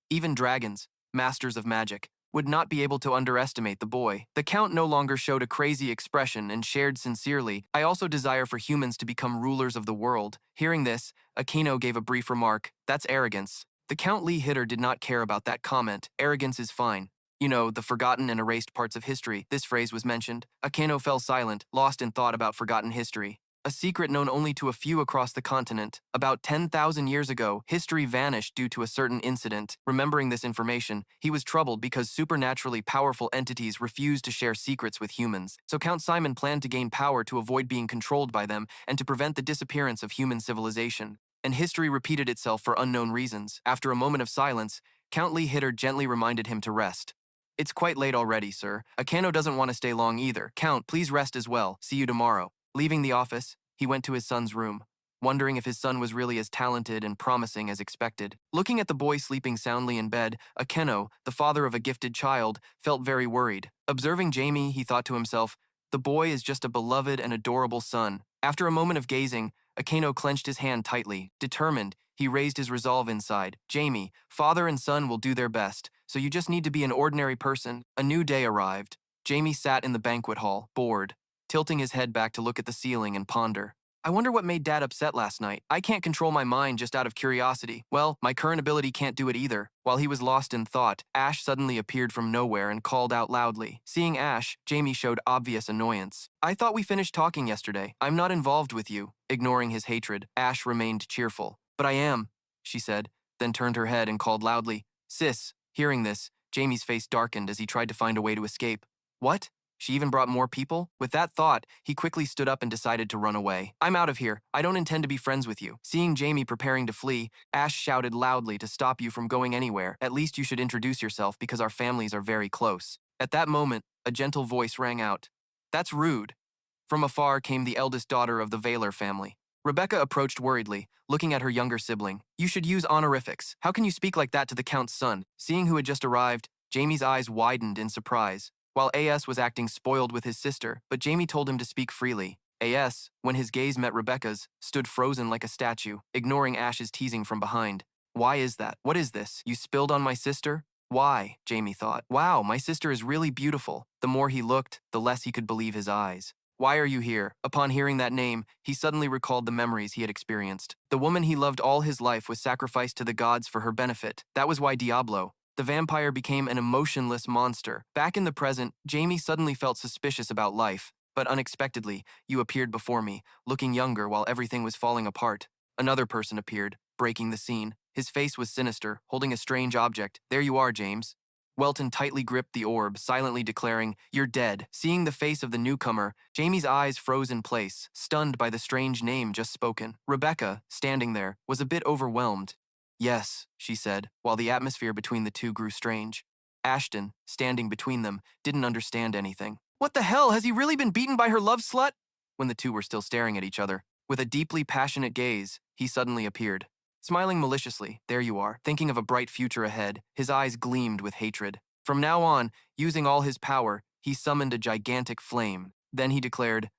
"Even dragons, masters of magic, would not be able to underestimate the boy." The Count no longer showed a crazy expression and shared sincerely, "I also desire for humans to become rulers of the world." Hearing this, Akeno gave a brief remark, "That's arrogance." The Count Lee Hitter did not care about that comment. Arrogance is fine. You know, the forgotten and erased parts of history. This phrase was mentioned. Akeno fell silent, lost in thought about forgotten history. A secret known only to a few across the continent. About 10,000 years ago, history vanished due to a certain incident. Remembering this information, he was troubled because supernaturally powerful entities refused to share secrets with humans. So Count Simon planned to gain power to avoid being controlled by them and to prevent the disappearance of human civilization. And history repeated itself for unknown reasons. After a moment of silence, Count Lee Hitter gently reminded him to rest. It's quite late already, sir. Akeno doesn't want to stay long either. Count, please rest as well. See you tomorrow. Leaving the office, he went to his son's room, wondering if his son was really as talented and promising as expected. Looking at the boy sleeping soundly in bed, Akeno, the father of a gifted child, felt very worried. Observing Jamie, he thought to himself, the boy is just a beloved and adorable son. After a moment of gazing, Akeno clenched his hand tightly. Determined, he raised his resolve inside. Jamie, father and son will do their best, so you just need to be an ordinary person. A new day arrived. Jamie sat in the banquet hall, bored, tilting his head back to look at the ceiling and ponder. I wonder what made Dad upset last night. I can't control my mind just out of curiosity. Well, my current ability can't do it either. While he was lost in thought, Ash suddenly appeared from nowhere and called out loudly. Seeing Ash, Jamie showed obvious annoyance. I thought we finished talking yesterday. I'm not involved with you. Ignoring his hatred, Ash remained cheerful. But I am, she said, then turned her head and called loudly, Sis. Hearing this, Jamie's face darkened as he tried to find a way to escape. What? She even brought more people? With that thought, he quickly stood up and decided to run away. I'm out of here. I don't intend to be friends with you. Seeing Jamie preparing to flee, Ash shouted loudly to stop you from going anywhere. At least you should introduce yourself because our families are very close. At that moment, a gentle voice rang out. That's rude. From afar came the eldest daughter of the Valor family. Rebecca approached worriedly, looking at her younger sibling. You should use honorifics. How can you speak like that to the Count's son? Seeing who had just arrived, Jamie's eyes widened in surprise. While A.S. was acting spoiled with his sister, but Jamie told him to speak freely. A.S., when his gaze met Rebecca's, stood frozen like a statue, ignoring Ash's teasing from behind. Why is that? What is this? You spilled on my sister? Why? Jamie thought. Wow, my sister is really beautiful. The more he looked, the less he could believe his eyes. Why are you here? Upon hearing that name, he suddenly recalled the memories he had experienced. The woman he loved all his life was sacrificed to the gods for her benefit. That was why Diablo, the vampire, became an emotionless monster. Back in the present, Jamie suddenly felt suspicious about life. But unexpectedly, you appeared before me, looking younger while everything was falling apart. Another person appeared, breaking the scene. His face was sinister, holding a strange object. There you are, James. Welton tightly gripped the orb, silently declaring, You're dead. Seeing the face of the newcomer, Jamie's eyes froze in place, stunned by the strange name just spoken. Rebecca, standing there, was a bit overwhelmed. Yes, she said, while the atmosphere between the two grew strange. Ashton, standing between them, didn't understand anything. What the hell? Has he really been beaten by her love slut? When the two were still staring at each other, with a deeply passionate gaze, he suddenly appeared. Smiling maliciously, there you are, thinking of a bright future ahead, his eyes gleamed with hatred. From now on, using all his power, he summoned a gigantic flame. Then he declared,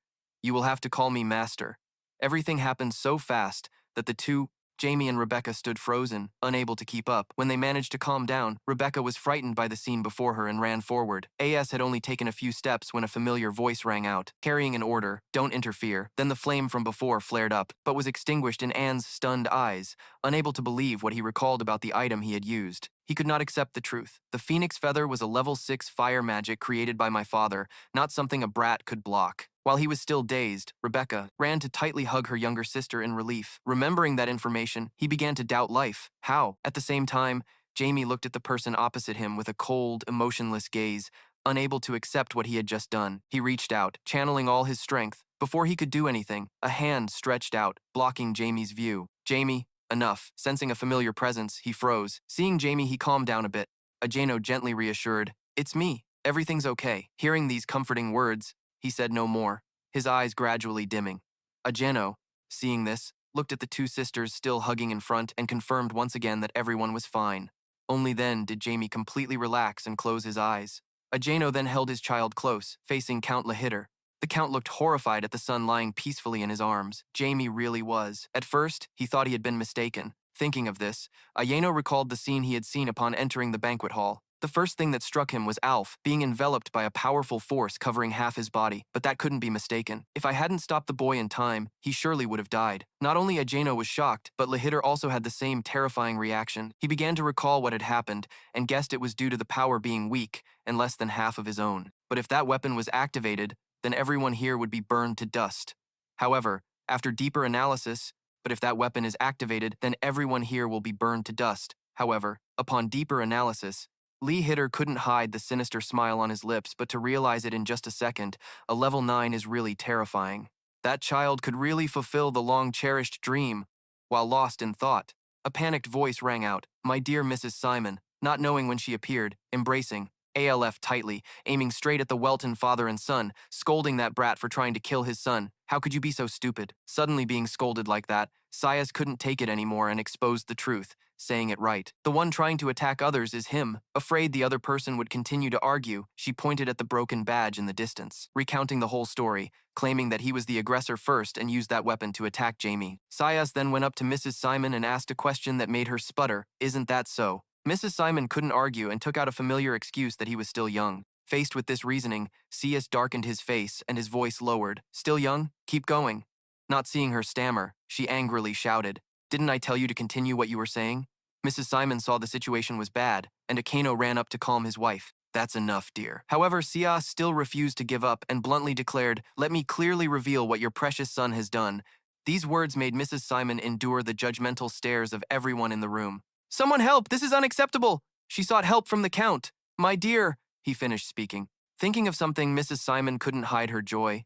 You will have to call me master. Everything happened so fast that the two, Jamie and Rebecca, stood frozen, unable to keep up. When they managed to calm down, Rebecca was frightened by the scene before her and ran forward. A.S. had only taken a few steps when a familiar voice rang out, carrying an order, Don't interfere. Then the flame from before flared up, but was extinguished in Anne's stunned eyes, unable to believe what he recalled about the item he had used. He could not accept the truth. The phoenix feather was a level 6 fire magic created by my father, not something a brat could block. While he was still dazed, Rebecca ran to tightly hug her younger sister in relief. Remembering that information, he began to doubt life. How? At the same time, Jamie looked at the person opposite him with a cold, emotionless gaze, unable to accept what he had just done. He reached out, channeling all his strength. Before he could do anything, a hand stretched out, blocking Jamie's view. Jamie, enough. Sensing a familiar presence, he froze. Seeing Jamie, he calmed down a bit. Ajano gently reassured, It's me. Everything's okay. Hearing these comforting words, he said no more, his eyes gradually dimming. Ajano, seeing this, looked at the two sisters still hugging in front and confirmed once again that everyone was fine. Only then did Jamie completely relax and close his eyes. Ajano then held his child close, facing Count Lahitter. The Count looked horrified at the son lying peacefully in his arms. Jamie really was. At first, he thought he had been mistaken. Thinking of this, Ayano recalled the scene he had seen upon entering the banquet hall. The first thing that struck him was Alf being enveloped by a powerful force covering half his body, but that couldn't be mistaken. If I hadn't stopped the boy in time, he surely would have died. Not only Ajano was shocked, but Lahiter also had the same terrifying reaction. He began to recall what had happened, and guessed it was due to the power being weak and less than half of his own. But if that weapon was activated, then everyone here would be burned to dust. However, after deeper analysis, but if that weapon is activated, then everyone here will be burned to dust. However, upon deeper analysis, Lee Hitter couldn't hide the sinister smile on his lips, but to realize it in just a second, a level 9 is really terrifying. That child could really fulfill the long-cherished dream, while lost in thought. A panicked voice rang out, "My dear Mrs. Simon," not knowing when she appeared, embracing ALF tightly, aiming straight at the Welton father and son, scolding that brat for trying to kill his son. How could you be so stupid? Suddenly being scolded like that, Sayas couldn't take it anymore and exposed the truth, saying it right. The one trying to attack others is him. Afraid the other person would continue to argue, she pointed at the broken badge in the distance, recounting the whole story, claiming that he was the aggressor first and used that weapon to attack Jamie. Sayas then went up to Mrs. Simon and asked a question that made her sputter, "Isn't that so?" Mrs. Simon couldn't argue and took out a familiar excuse that he was still young. Faced with this reasoning, Sias darkened his face and his voice lowered. "Still young? Keep going." Not seeing her stammer, she angrily shouted, "Didn't I tell you to continue what you were saying?" Mrs. Simon saw the situation was bad, and Akano ran up to calm his wife. "That's enough, dear." However, Sias still refused to give up and bluntly declared, "Let me clearly reveal what your precious son has done." These words made Mrs. Simon endure the judgmental stares of everyone in the room. "Someone help! This is unacceptable!" She sought help from the Count. "My dear," he finished speaking. Thinking of something, Mrs. Simon couldn't hide her joy.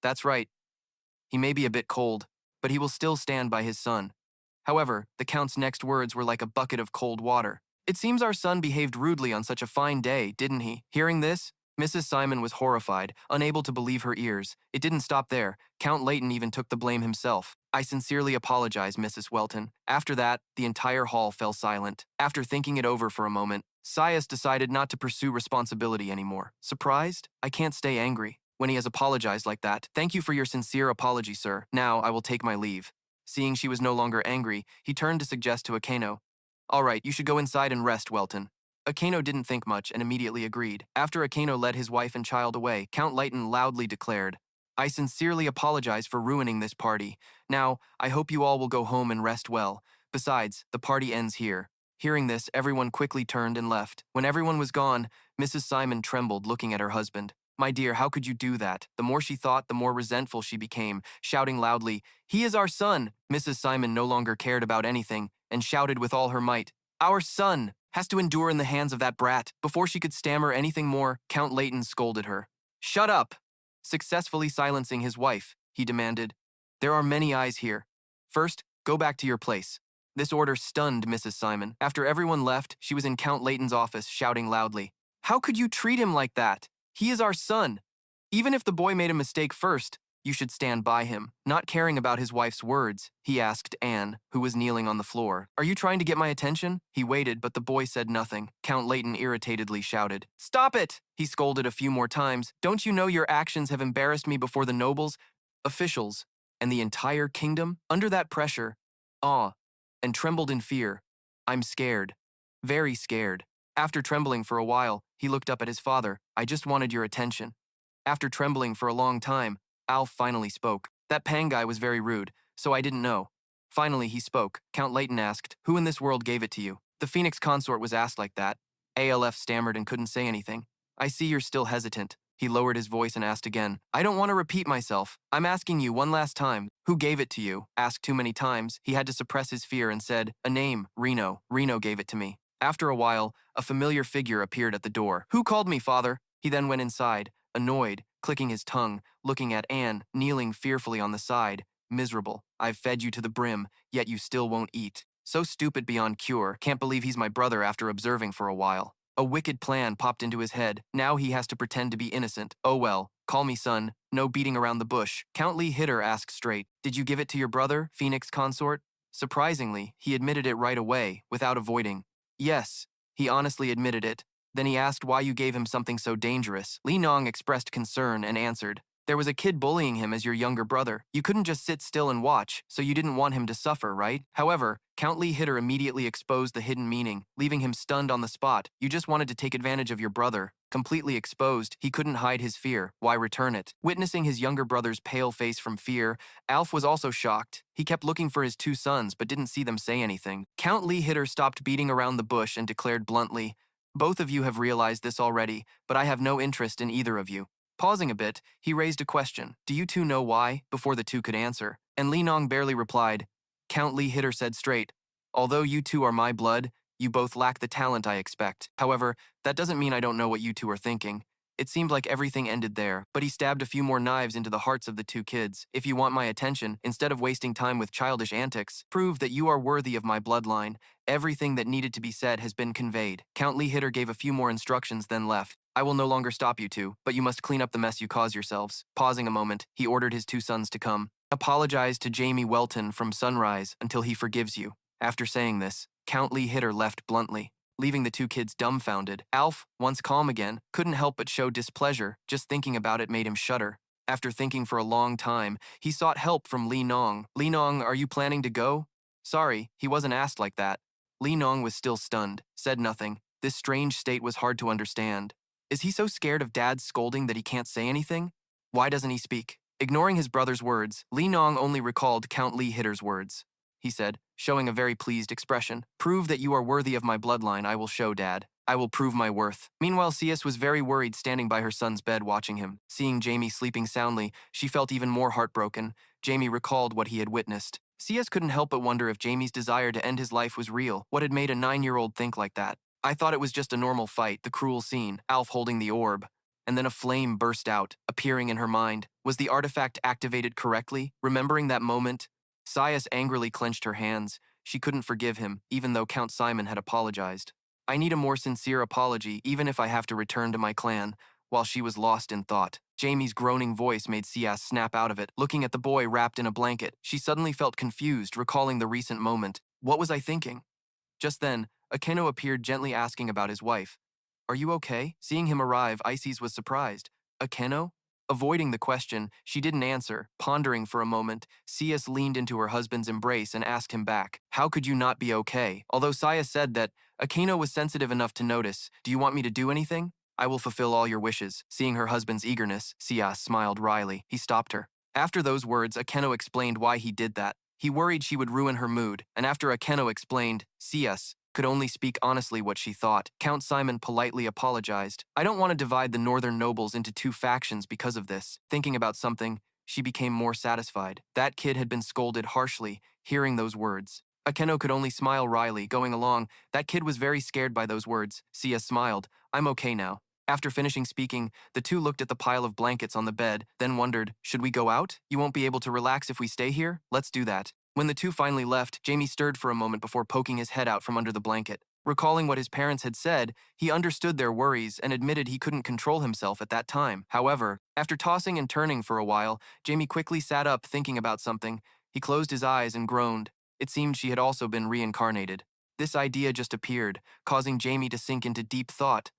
"That's right. He may be a bit cold, but he will still stand by his son." However, the Count's next words were like a bucket of cold water. "It seems our son behaved rudely on such a fine day, didn't he?" Hearing this, Mrs. Simon was horrified, unable to believe her ears. It didn't stop there. Count Leighton even took the blame himself. "I sincerely apologize, Mrs. Welton." After that, the entire hall fell silent. After thinking it over for a moment, Sias decided not to pursue responsibility anymore. Surprised? I can't stay angry when he has apologized like that. "Thank you for your sincere apology, sir. Now I will take my leave." Seeing she was no longer angry, he turned to suggest to Akano, "All right, you should go inside and rest, Welton." Akano didn't think much and immediately agreed. After Akano led his wife and child away, Count Leighton loudly declared, "I sincerely apologize for ruining this party. Now, I hope you all will go home and rest well. Besides, the party ends here." Hearing this, everyone quickly turned and left. When everyone was gone, Mrs. Simon trembled, looking at her husband. "My dear, how could you do that?" The more she thought, the more resentful she became, shouting loudly, "He is our son!" Mrs. Simon no longer cared about anything and shouted with all her might, "Our son has to endure in the hands of that brat." Before she could stammer anything more, Count Leighton scolded her. "Shut up!" Successfully silencing his wife, he demanded, "There are many eyes here. First, go back to your place." This order stunned Mrs. Simon. After everyone left, she was in Count Leighton's office, shouting loudly, "How could you treat him like that? He is our son. Even if the boy made a mistake first, you should stand by him." Not caring about his wife's words, he asked Anne, who was kneeling on the floor, "Are you trying to get my attention?" He waited, but the boy said nothing. Count Leighton irritatedly shouted, "Stop it!" He scolded a few more times. "Don't you know your actions have embarrassed me before the nobles, officials, and the entire kingdom?" Under that pressure, awe, and trembled in fear. "I'm scared. Very scared." After trembling for a while, he looked up at his father. "I just wanted your attention." After trembling for a long time, Alf finally spoke. "That Pang guy was very rude, so I didn't know." Finally, he spoke. Count Leighton asked, "Who in this world gave it to you?" The Phoenix consort was asked like that. ALF stammered and couldn't say anything. "I see you're still hesitant." He lowered his voice and asked again, "I don't want to repeat myself. I'm asking you one last time. Who gave it to you?" Asked too many times, he had to suppress his fear and said, "A name, Reno. Reno gave it to me." After a while, a familiar figure appeared at the door. "Who called me, father?" He then went inside, annoyed, clicking his tongue, looking at Anne, kneeling fearfully on the side. "Miserable. I've fed you to the brim, yet you still won't eat. So stupid beyond cure. Can't believe he's my brother after observing for a while." A wicked plan popped into his head. Now he has to pretend to be innocent. "Oh well, call me son. No beating around the bush." Count Lee Hitter asked straight, "Did you give it to your brother, Phoenix consort?" Surprisingly, he admitted it right away, without avoiding. "Yes." He honestly admitted it. Then he asked why you gave him something so dangerous. Li Nong expressed concern and answered, There was a kid bullying him as your younger brother. You couldn't just sit still and watch, so you didn't want him to suffer, right? However, Count Lee Hitter immediately exposed the hidden meaning, leaving him stunned on the spot. You just wanted to take advantage of your brother. Completely exposed, he couldn't hide his fear. Why return it? Witnessing his younger brother's pale face from fear, Alf was also shocked. He kept looking for his two sons, but didn't see them say anything. Count Lee Hitter stopped beating around the bush and declared bluntly, "Both of you have realized this already, but I have no interest in either of you." Pausing a bit, he raised a question. "Do you two know why?" Before the two could answer. And Li Nong barely replied. Count Lee Hitter said straight, "Although you two are my blood, you both lack the talent I expect. However, that doesn't mean I don't know what you two are thinking." It seemed like everything ended there, but he stabbed a few more knives into the hearts of the two kids. "If you want my attention, instead of wasting time with childish antics, prove that you are worthy of my bloodline. Everything that needed to be said has been conveyed." Count Lee Hitter gave a few more instructions, then left. "I will no longer stop you two, but you must clean up the mess you cause yourselves." Pausing a moment, he ordered his two sons to come. "Apologize to Jamie Welton from Sunrise until he forgives you." After saying this, Count Lee Hitter left bluntly, leaving the two kids dumbfounded. Alf, once calm again, couldn't help but show displeasure. Just thinking about it made him shudder. After thinking for a long time, he sought help from Li Nong. "Li Nong, are you planning to go?" Sorry, he wasn't asked like that. Li Nong was still stunned, said nothing. This strange state was hard to understand. Is he so scared of Dad's scolding that he can't say anything? Why doesn't he speak? Ignoring his brother's words, Li Nong only recalled Count Lee Hitter's words. He said, showing a very pleased expression, "Prove that you are worthy of my bloodline. I will show, Dad. I will prove my worth." Meanwhile, Cias was very worried standing by her son's bed watching him. Seeing Jamie sleeping soundly, she felt even more heartbroken. Jamie recalled what he had witnessed. Cias couldn't help but wonder if Jamie's desire to end his life was real. What had made a 9-year-old think like that? "I thought it was just a normal fight," the cruel scene, Alf holding the orb. And then a flame burst out, appearing in her mind. Was the artifact activated correctly? Remembering that moment, Cias angrily clenched her hands. She couldn't forgive him, even though Count Simon had apologized. "I need a more sincere apology, even if I have to return to my clan." While she was lost in thought, Jamie's groaning voice made Cias snap out of it. Looking at the boy wrapped in a blanket, she suddenly felt confused, recalling the recent moment. What was I thinking? Just then, Akeno appeared, gently asking about his wife. "Are you okay?" Seeing him arrive, Isis was surprised. "Akeno?" Avoiding the question, she didn't answer. Pondering for a moment, Cias leaned into her husband's embrace and asked him back, "How could you not be okay?" Although Cias said that, Akeno was sensitive enough to notice. "Do you want me to do anything?" "I will fulfill all your wishes." Seeing her husband's eagerness, Cias smiled wryly. He stopped her. After those words, Akeno explained why he did that. He worried she would ruin her mood, and after Akeno explained, Cias could only speak honestly what she thought. Count Simon politely apologized. "I don't want to divide the northern nobles into two factions because of this." Thinking about something, she became more satisfied. That kid had been scolded harshly, hearing those words. Akeno could only smile wryly, going along. That kid was very scared by those words. Sia smiled. "I'm okay now." After finishing speaking, the two looked at the pile of blankets on the bed, then wondered, "Should we go out? You won't be able to relax if we stay here? Let's do that." When the two finally left, Jamie stirred for a moment before poking his head out from under the blanket. Recalling what his parents had said, he understood their worries and admitted he couldn't control himself at that time. However, after tossing and turning for a while, Jamie quickly sat up thinking about something. He closed his eyes and groaned. It seemed she had also been reincarnated. This idea just appeared, causing Jamie to sink into deep thought.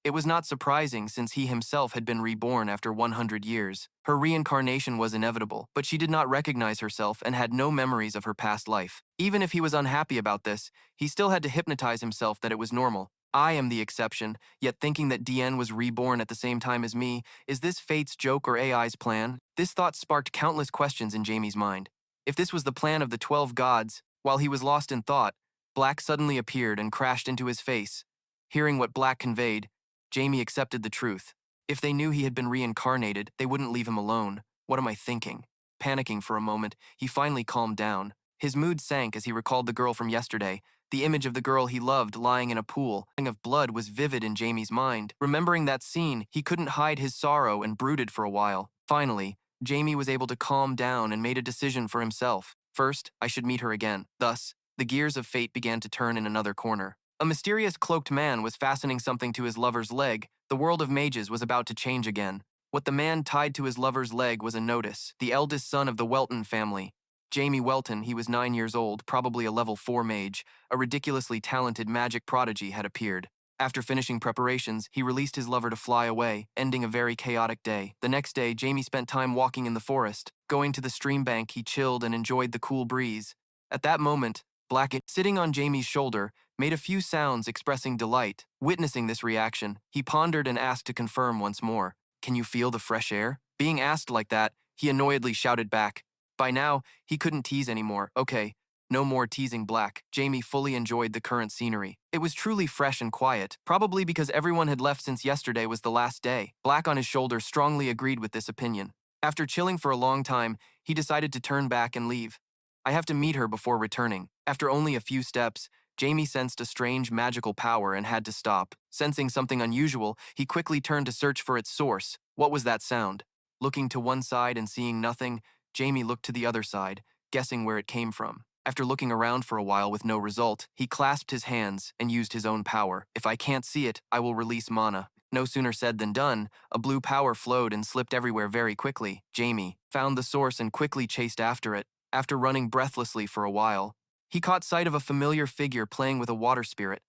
It was not surprising since he himself had been reborn after 100 years. Her reincarnation was inevitable, but she did not recognize herself and had no memories of her past life. Even if he was unhappy about this, he still had to hypnotize himself that it was normal. "I am the exception, yet thinking that DN was reborn at the same time as me, is this fate's joke or AI's plan?" This thought sparked countless questions in Jamie's mind. If this was the plan of the 12 gods, while he was lost in thought, Black suddenly appeared and crashed into his face. Hearing what Black conveyed, Jamie accepted the truth. If they knew he had been reincarnated, they wouldn't leave him alone. What am I thinking? Panicking for a moment, he finally calmed down. His mood sank as he recalled the girl from yesterday. The image of the girl he loved lying in a pool of blood was vivid in Jamie's mind. Remembering that scene, he couldn't hide his sorrow and brooded for a while. Finally, Jamie was able to calm down and made a decision for himself. First, I should meet her again. Thus, the gears of fate began to turn in another corner. A mysterious cloaked man was fastening something to his lover's leg. The world of mages was about to change again. What the man tied to his lover's leg was a notice. The eldest son of the Welton family. Jamie Welton, he was 9 years old, probably a level 4 mage. A ridiculously talented magic prodigy had appeared. After finishing preparations, he released his lover to fly away, ending a very chaotic day. The next day, Jamie spent time walking in the forest. Going to the stream bank, he chilled and enjoyed the cool breeze. At that moment, Black, sitting on Jamie's shoulder, made a few sounds expressing delight. Witnessing this reaction, he pondered and asked to confirm once more. Can you feel the fresh air? Being asked like that, he annoyedly shouted back. By now, he couldn't tease anymore. Okay, no more teasing Black. Jamie fully enjoyed the current scenery. It was truly fresh and quiet, probably because everyone had left since yesterday was the last day. Black on his shoulder strongly agreed with this opinion. After chilling for a long time, he decided to turn back and leave. I have to meet her before returning. After only a few steps, Jamie sensed a strange magical power and had to stop. Sensing something unusual, he quickly turned to search for its source. What was that sound? Looking to one side and seeing nothing, Jamie looked to the other side, guessing where it came from. After looking around for a while with no result, he clasped his hands and used his own power. If I can't see it, I will release mana. No sooner said than done, a blue power flowed and slipped everywhere very quickly. Jamie found the source and quickly chased after it. After running breathlessly for a while, he caught sight of a familiar figure playing with a water spirit.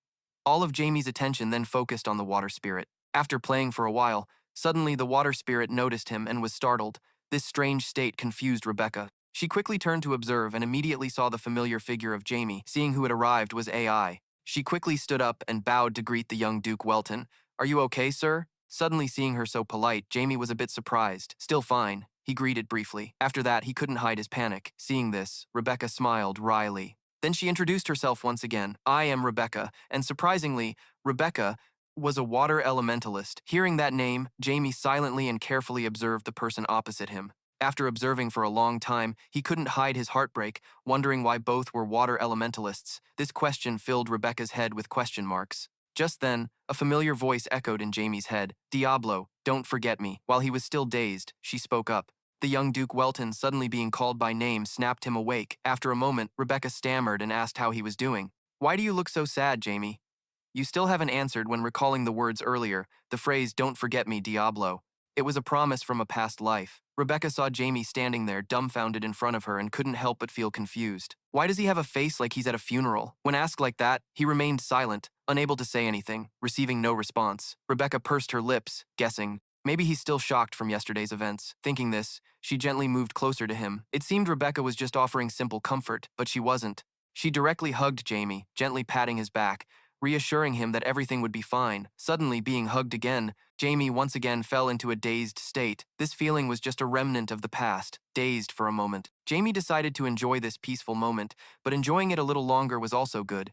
All of Jamie's attention then focused on the water spirit. After playing for a while, suddenly the water spirit noticed him and was startled. This strange state confused Rebecca. She quickly turned to observe and immediately saw the familiar figure of Jamie. Seeing who had arrived was AI. She quickly stood up and bowed to greet the young Duke Welton. Are you okay, sir? Suddenly seeing her so polite, Jamie was a bit surprised. Still fine, he greeted briefly. After that, he couldn't hide his panic. Seeing this, Rebecca smiled wryly. Then she introduced herself once again. I am Rebecca, and surprisingly, Rebecca was a water elementalist. Hearing that name, Jamie silently and carefully observed the person opposite him. After observing for a long time, he couldn't hide his heartbreak, wondering why both were water elementalists. This question filled Rebecca's head with question marks. Just then, a familiar voice echoed in Jamie's head. Diablo, don't forget me. While he was still dazed, she spoke up. The young Duke Welton, suddenly being called by name, snapped him awake. After a moment, Rebecca stammered and asked how he was doing. Why do you look so sad, Jamie? You still haven't answered when recalling the words earlier, the phrase, don't forget me, Diablo. It was a promise from a past life. Rebecca saw Jamie standing there, dumbfounded in front of her, and couldn't help but feel confused. Why does he have a face like he's at a funeral? When asked like that, he remained silent, unable to say anything, receiving no response. Rebecca pursed her lips, guessing. Maybe he's still shocked from yesterday's events. Thinking this, she gently moved closer to him. It seemed Rebecca was just offering simple comfort, but she wasn't. She directly hugged Jamie, gently patting his back, reassuring him that everything would be fine. Suddenly, being hugged again, Jamie once again fell into a dazed state. This feeling was just a remnant of the past. Dazed for a moment, Jamie decided to enjoy this peaceful moment, but enjoying it a little longer was also good.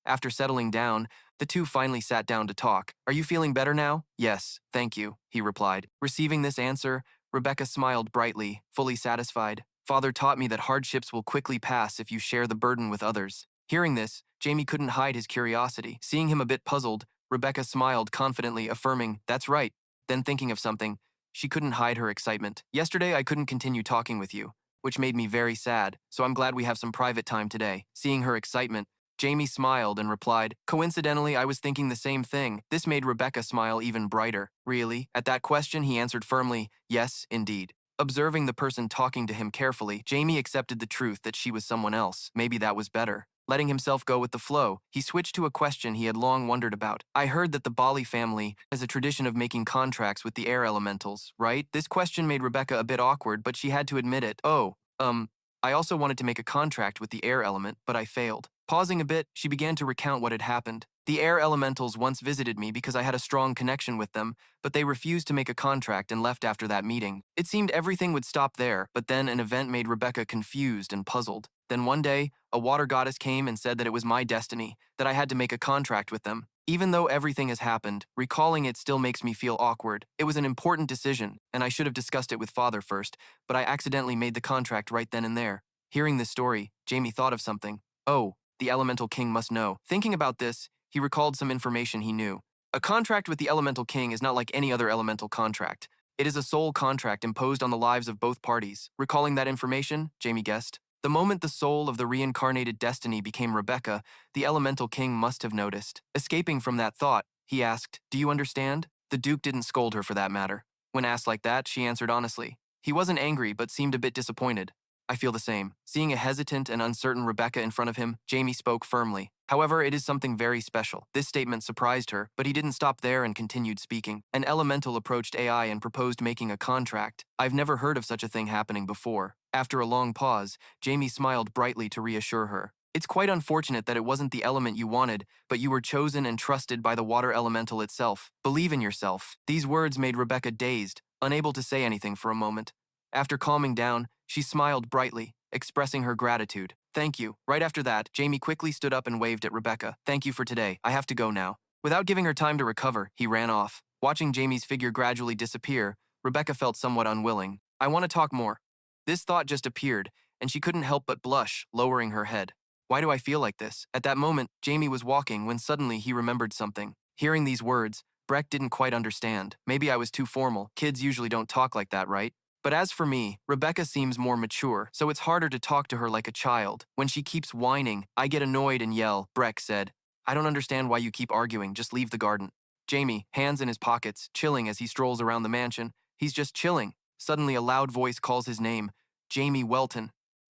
After settling down, the two finally sat down to talk. Are you feeling better now? Yes, thank you, he replied. Receiving this answer, Rebecca smiled brightly, fully satisfied. Father taught me that hardships will quickly pass if you share the burden with others. Hearing this, Jamie couldn't hide his curiosity. Seeing him a bit puzzled, Rebecca smiled confidently, affirming, that's right. Then thinking of something, she couldn't hide her excitement. Yesterday I couldn't continue talking with you, which made me very sad, so I'm glad we have some private time today. Seeing her excitement, Jamie smiled and replied, coincidentally, I was thinking the same thing. This made Rebecca smile even brighter. Really? At that question, he answered firmly, yes, indeed. Observing the person talking to him carefully, Jamie accepted the truth that she was someone else. Maybe that was better. Letting himself go with the flow, he switched to a question he had long wondered about. I heard that the Bali family has a tradition of making contracts with the air elementals, right? This question made Rebecca a bit awkward, but she had to admit it. I also wanted to make a contract with the air element, but I failed. Pausing a bit, she began to recount what had happened. The air elementals once visited me because I had a strong connection with them, but they refused to make a contract and left after that meeting. It seemed everything would stop there, but then an event made Rebecca confused and puzzled. Then one day, a water goddess came and said that it was my destiny, that I had to make a contract with them. Even though everything has happened, recalling it still makes me feel awkward. It was an important decision, and I should have discussed it with Father first, but I accidentally made the contract right then and there. Hearing this story, Jamie thought of something. Oh, the Elemental King must know. Thinking about this, he recalled some information he knew. A contract with the Elemental King is not like any other elemental contract. It is a soul contract imposed on the lives of both parties. Recalling that information, Jamie guessed. The moment the soul of the reincarnated destiny became Rebecca, the Elemental King must have noticed. Escaping from that thought, he asked, do you understand? The Duke didn't scold her for that matter. When asked like that, she answered honestly. He wasn't angry, but seemed a bit disappointed. I feel the same. Seeing a hesitant and uncertain Rebecca in front of him, Jamie spoke firmly. However, it is something very special. This statement surprised her, but he didn't stop there and continued speaking. An elemental approached AI and proposed making a contract. I've never heard of such a thing happening before. After a long pause, Jamie smiled brightly to reassure her. It's quite unfortunate that it wasn't the element you wanted, but you were chosen and trusted by the water elemental itself. Believe in yourself. These words made Rebecca dazed, unable to say anything for a moment. After calming down, she smiled brightly, expressing her gratitude. Thank you. Right after that, Jamie quickly stood up and waved at Rebecca. Thank you for today. I have to go now. Without giving her time to recover, he ran off. Watching Jamie's figure gradually disappear, Rebecca felt somewhat unwilling. I want to talk more. This thought just appeared, and she couldn't help but blush, lowering her head. Why do I feel like this? At that moment, Jamie was walking when suddenly he remembered something. Hearing these words, Breck didn't quite understand. Maybe I was too formal. Kids usually don't talk like that, right? But as for me, Rebecca seems more mature, so it's harder to talk to her like a child. When she keeps whining, I get annoyed and yell. Breck said, I don't understand why you keep arguing, just leave the garden. Jamie, hands in his pockets, chilling as he strolls around the mansion. He's just chilling. Suddenly a loud voice calls his name, Jamie Welton.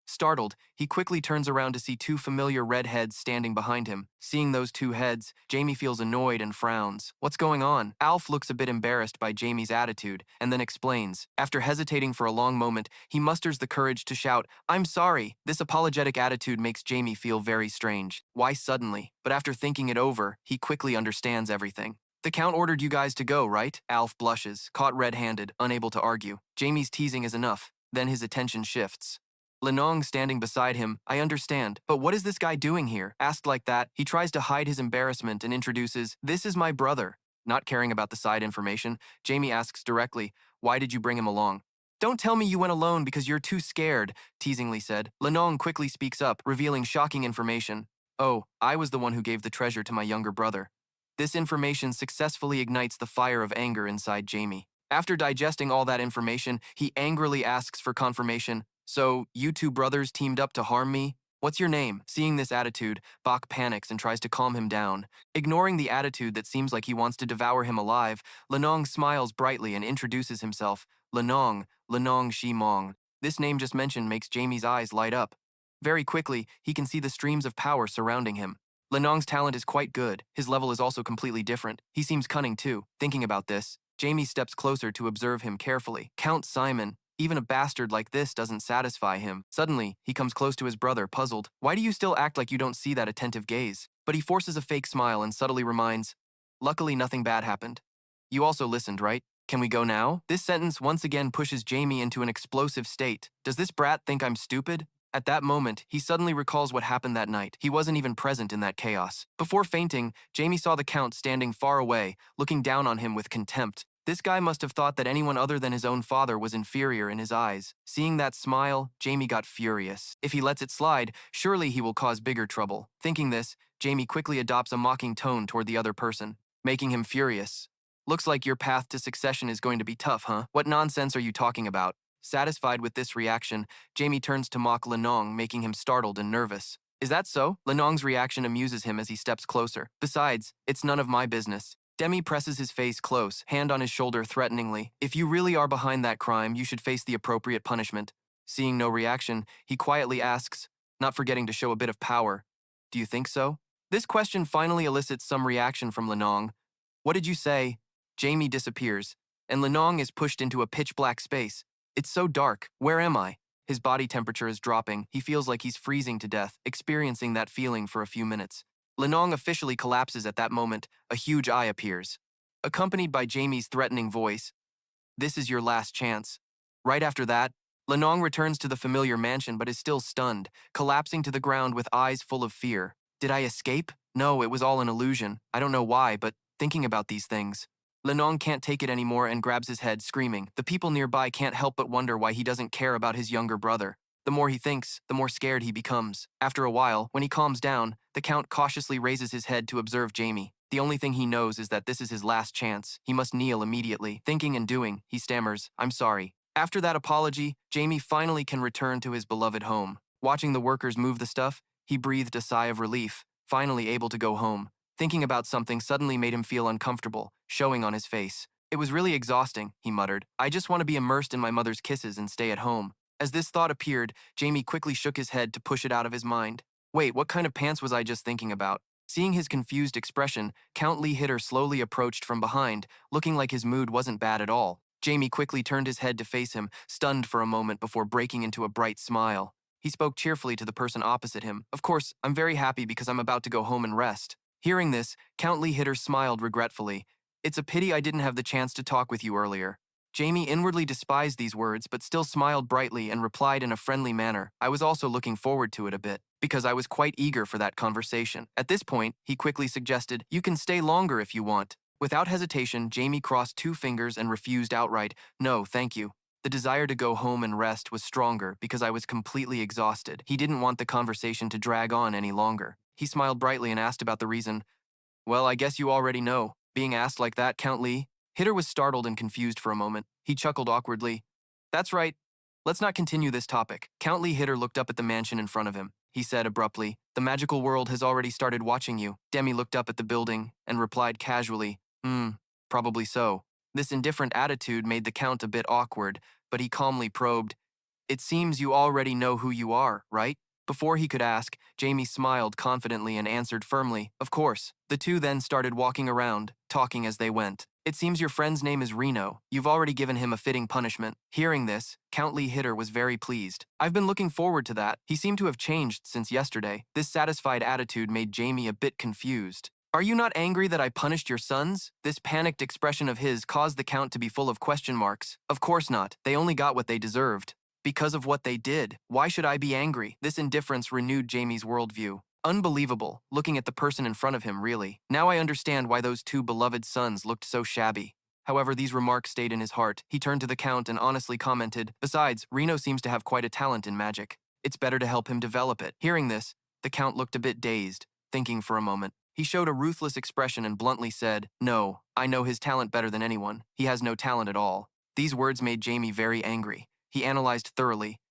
Startled, he quickly turns around to see two familiar red heads standing behind him. Seeing those two heads, Jamie feels annoyed and frowns. What's going on? Alf looks a bit embarrassed by Jamie's attitude, and then explains. After hesitating for a long moment, he musters the courage to shout, I'm sorry. This apologetic attitude makes Jamie feel very strange. Why suddenly? But after thinking it over, he quickly understands everything. The Count ordered you guys to go, right? Alf blushes, caught red-handed, unable to argue. Jamie's teasing is enough. Then his attention shifts. Lenong standing beside him, I understand, but what is this guy doing here? Asked like that, he tries to hide his embarrassment and introduces, this is my brother. Not caring about the side information, Jamie asks directly, why did you bring him along? Don't tell me you went alone because you're too scared, teasingly said. Lenong quickly speaks up, revealing shocking information. Oh, I was the one who gave the treasure to my younger brother. This information successfully ignites the fire of anger inside Jamie. After digesting all that information, he angrily asks for confirmation. So, you two brothers teamed up to harm me? What's your name? Seeing this attitude, Bach panics and tries to calm him down. Ignoring the attitude that seems like he wants to devour him alive, Lenong smiles brightly and introduces himself. Lenong Shimong. This name just mentioned makes Jamie's eyes light up. Very quickly, he can see the streams of power surrounding him. Lenong's talent is quite good. His level is also completely different. He seems cunning too. Thinking about this, Jamie steps closer to observe him carefully. Count Simon. Even a bastard like this doesn't satisfy him. Suddenly, he comes close to his brother, puzzled. Why do you still act like you don't see that attentive gaze? But he forces a fake smile and subtly reminds, luckily nothing bad happened. You also listened, right? Can we go now? This sentence once again pushes Jamie into an explosive state. Does this brat think I'm stupid? At that moment, he suddenly recalls what happened that night. He wasn't even present in that chaos. Before fainting, Jamie saw the Count standing far away, looking down on him with contempt. This guy must have thought that anyone other than his own father was inferior in his eyes. Seeing that smile, Jamie got furious. If he lets it slide, surely he will cause bigger trouble. Thinking this, Jamie quickly adopts a mocking tone toward the other person, making him furious. Looks like your path to succession is going to be tough, huh? What nonsense are you talking about? Satisfied with this reaction, Jamie turns to mock Lenong, making him startled and nervous. Is that so? Lenong's reaction amuses him as he steps closer. Besides, it's none of my business. Demi presses his face close, hand on his shoulder threateningly. If you really are behind that crime, you should face the appropriate punishment. Seeing no reaction, he quietly asks, not forgetting to show a bit of power, do you think so? This question finally elicits some reaction from Lenong. What did you say? Jamie disappears, and Lenong is pushed into a pitch-black space. It's so dark. Where am I? His body temperature is dropping. He feels like he's freezing to death, experiencing that feeling for a few minutes. Lenong officially collapses at that moment. A huge eye appears, accompanied by Jamie's threatening voice. This is your last chance. Right after that, Lenong returns to the familiar mansion but is still stunned, collapsing to the ground with eyes full of fear. Did I escape? No, it was all an illusion. I don't know why, but thinking about these things. Lenong can't take it anymore and grabs his head, screaming. The people nearby can't help but wonder why he doesn't care about his younger brother. The more he thinks, the more scared he becomes. After a while, when he calms down, the Count cautiously raises his head to observe Jamie. The only thing he knows is that this is his last chance. He must kneel immediately. Thinking and doing, he stammers, I'm sorry. After that apology, Jamie finally can return to his beloved home. Watching the workers move the stuff, he breathed a sigh of relief, finally able to go home. Thinking about something suddenly made him feel uncomfortable, showing on his face. It was really exhausting, he muttered. I just want to be immersed in my mother's kisses and stay at home. As this thought appeared, Jamie quickly shook his head to push it out of his mind. Wait, what kind of pants was I just thinking about? Seeing his confused expression, Count Lee Hitter slowly approached from behind, looking like his mood wasn't bad at all. Jamie quickly turned his head to face him, stunned for a moment before breaking into a bright smile. He spoke cheerfully to the person opposite him. Of course, I'm very happy because I'm about to go home and rest. Hearing this, Count Lee Hitter smiled regretfully. It's a pity I didn't have the chance to talk with you earlier. Jamie inwardly despised these words but still smiled brightly and replied in a friendly manner. I was also looking forward to it a bit, because I was quite eager for that conversation. At this point, he quickly suggested, you can stay longer if you want. Without hesitation, Jamie crossed two fingers and refused outright, no, thank you. The desire to go home and rest was stronger because I was completely exhausted. He didn't want the conversation to drag on any longer. He smiled brightly and asked about the reason. Well, I guess you already know. Being asked like that, Count Lee? Hitter was startled and confused for a moment. He chuckled awkwardly. That's right. Let's not continue this topic. Count Lee Hitter looked up at the mansion in front of him. He said abruptly, the magical world has already started watching you. Demi looked up at the building and replied casually, probably so. This indifferent attitude made the Count a bit awkward, but he calmly probed, it seems you already know who you are, right? Before he could ask, Jamie smiled confidently and answered firmly, of course. The two then started walking around, talking as they went. It seems your friend's name is Reno. You've already given him a fitting punishment. Hearing this, Count Lee Hitter was very pleased. I've been looking forward to that. He seemed to have changed since yesterday. This satisfied attitude made Jamie a bit confused. Are you not angry that I punished your sons? This panicked expression of his caused the Count to be full of question marks. Of course not. They only got what they deserved. Because of what they did. Why should I be angry? This indifference renewed Jamie's worldview. Unbelievable, looking at the person in front of him, really. Now I understand why those two beloved sons looked so shabby. However, these remarks stayed in his heart. He turned to the Count and honestly commented, besides, Reno seems to have quite a talent in magic. It's better to help him develop it. Hearing this, the Count looked a bit dazed, thinking for a moment. He showed a ruthless expression and bluntly said, no, I know his talent better than anyone. He has no talent at all. These words made Jamie very angry. He analyzed thoroughly.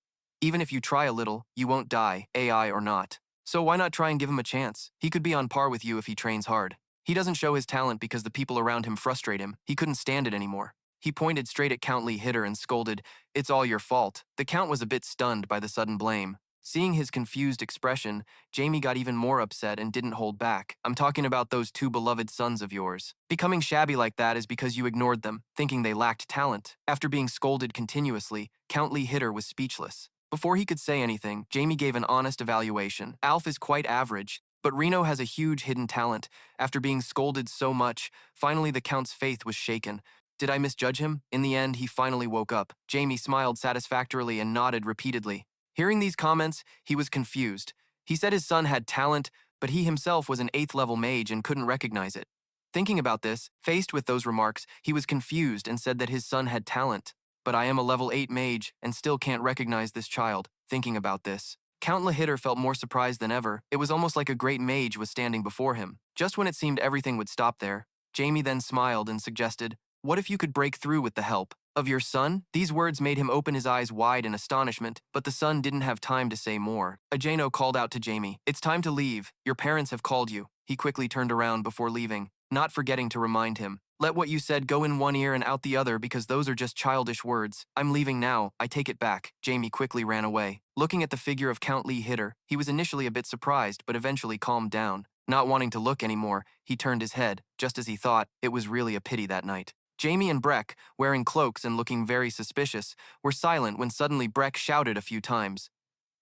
Even if you try a little, you won't die, AI or not. So why not try and give him a chance? He could be on par with you if he trains hard. He doesn't show his talent because the people around him frustrate him. He couldn't stand it anymore. He pointed straight at Count Lee Hitter and scolded, it's all your fault. The Count was a bit stunned by the sudden blame. Seeing his confused expression, Jamie got even more upset and didn't hold back. I'm talking about those two beloved sons of yours. Becoming shabby like that is because you ignored them, thinking they lacked talent. After being scolded continuously, Count Lee Hitter was speechless. Before he could say anything, Jamie gave an honest evaluation. Alf is quite average, but Reno has a huge hidden talent. After being scolded so much, finally the Count's faith was shaken. Did I misjudge him? In the end, he finally woke up. Jamie smiled satisfactorily and nodded repeatedly. Hearing these comments, he was confused. He said his son had talent, but he himself was an 8th level mage and couldn't recognize it. Thinking about this, faced with those remarks, he was confused and said that his son had talent. But I am a level 8 mage and still can't recognize this child. Thinking about this, Count Lee Hitter felt more surprised than ever. It was almost like a great mage was standing before him. Just when it seemed everything would stop there, Jamie then smiled and suggested, what if you could break through with the help of your son? These words made him open his eyes wide in astonishment, but the son didn't have time to say more. Ajano called out to Jamie, it's time to leave. Your parents have called you. He quickly turned around before leaving, not forgetting to remind him. Let what you said go in one ear and out the other because those are just childish words. I'm leaving now. I take it back. Jamie quickly ran away. Looking at the figure of Count Lee Hitter, he was initially a bit surprised but eventually calmed down. Not wanting to look anymore, he turned his head, just as he thought. It was really a pity that night. Jamie and Breck, wearing cloaks and looking very suspicious, were silent when suddenly Breck shouted a few times.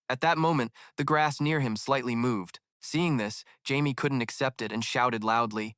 At that moment, the grass near him slightly moved. Seeing this, Jamie couldn't accept it and shouted loudly,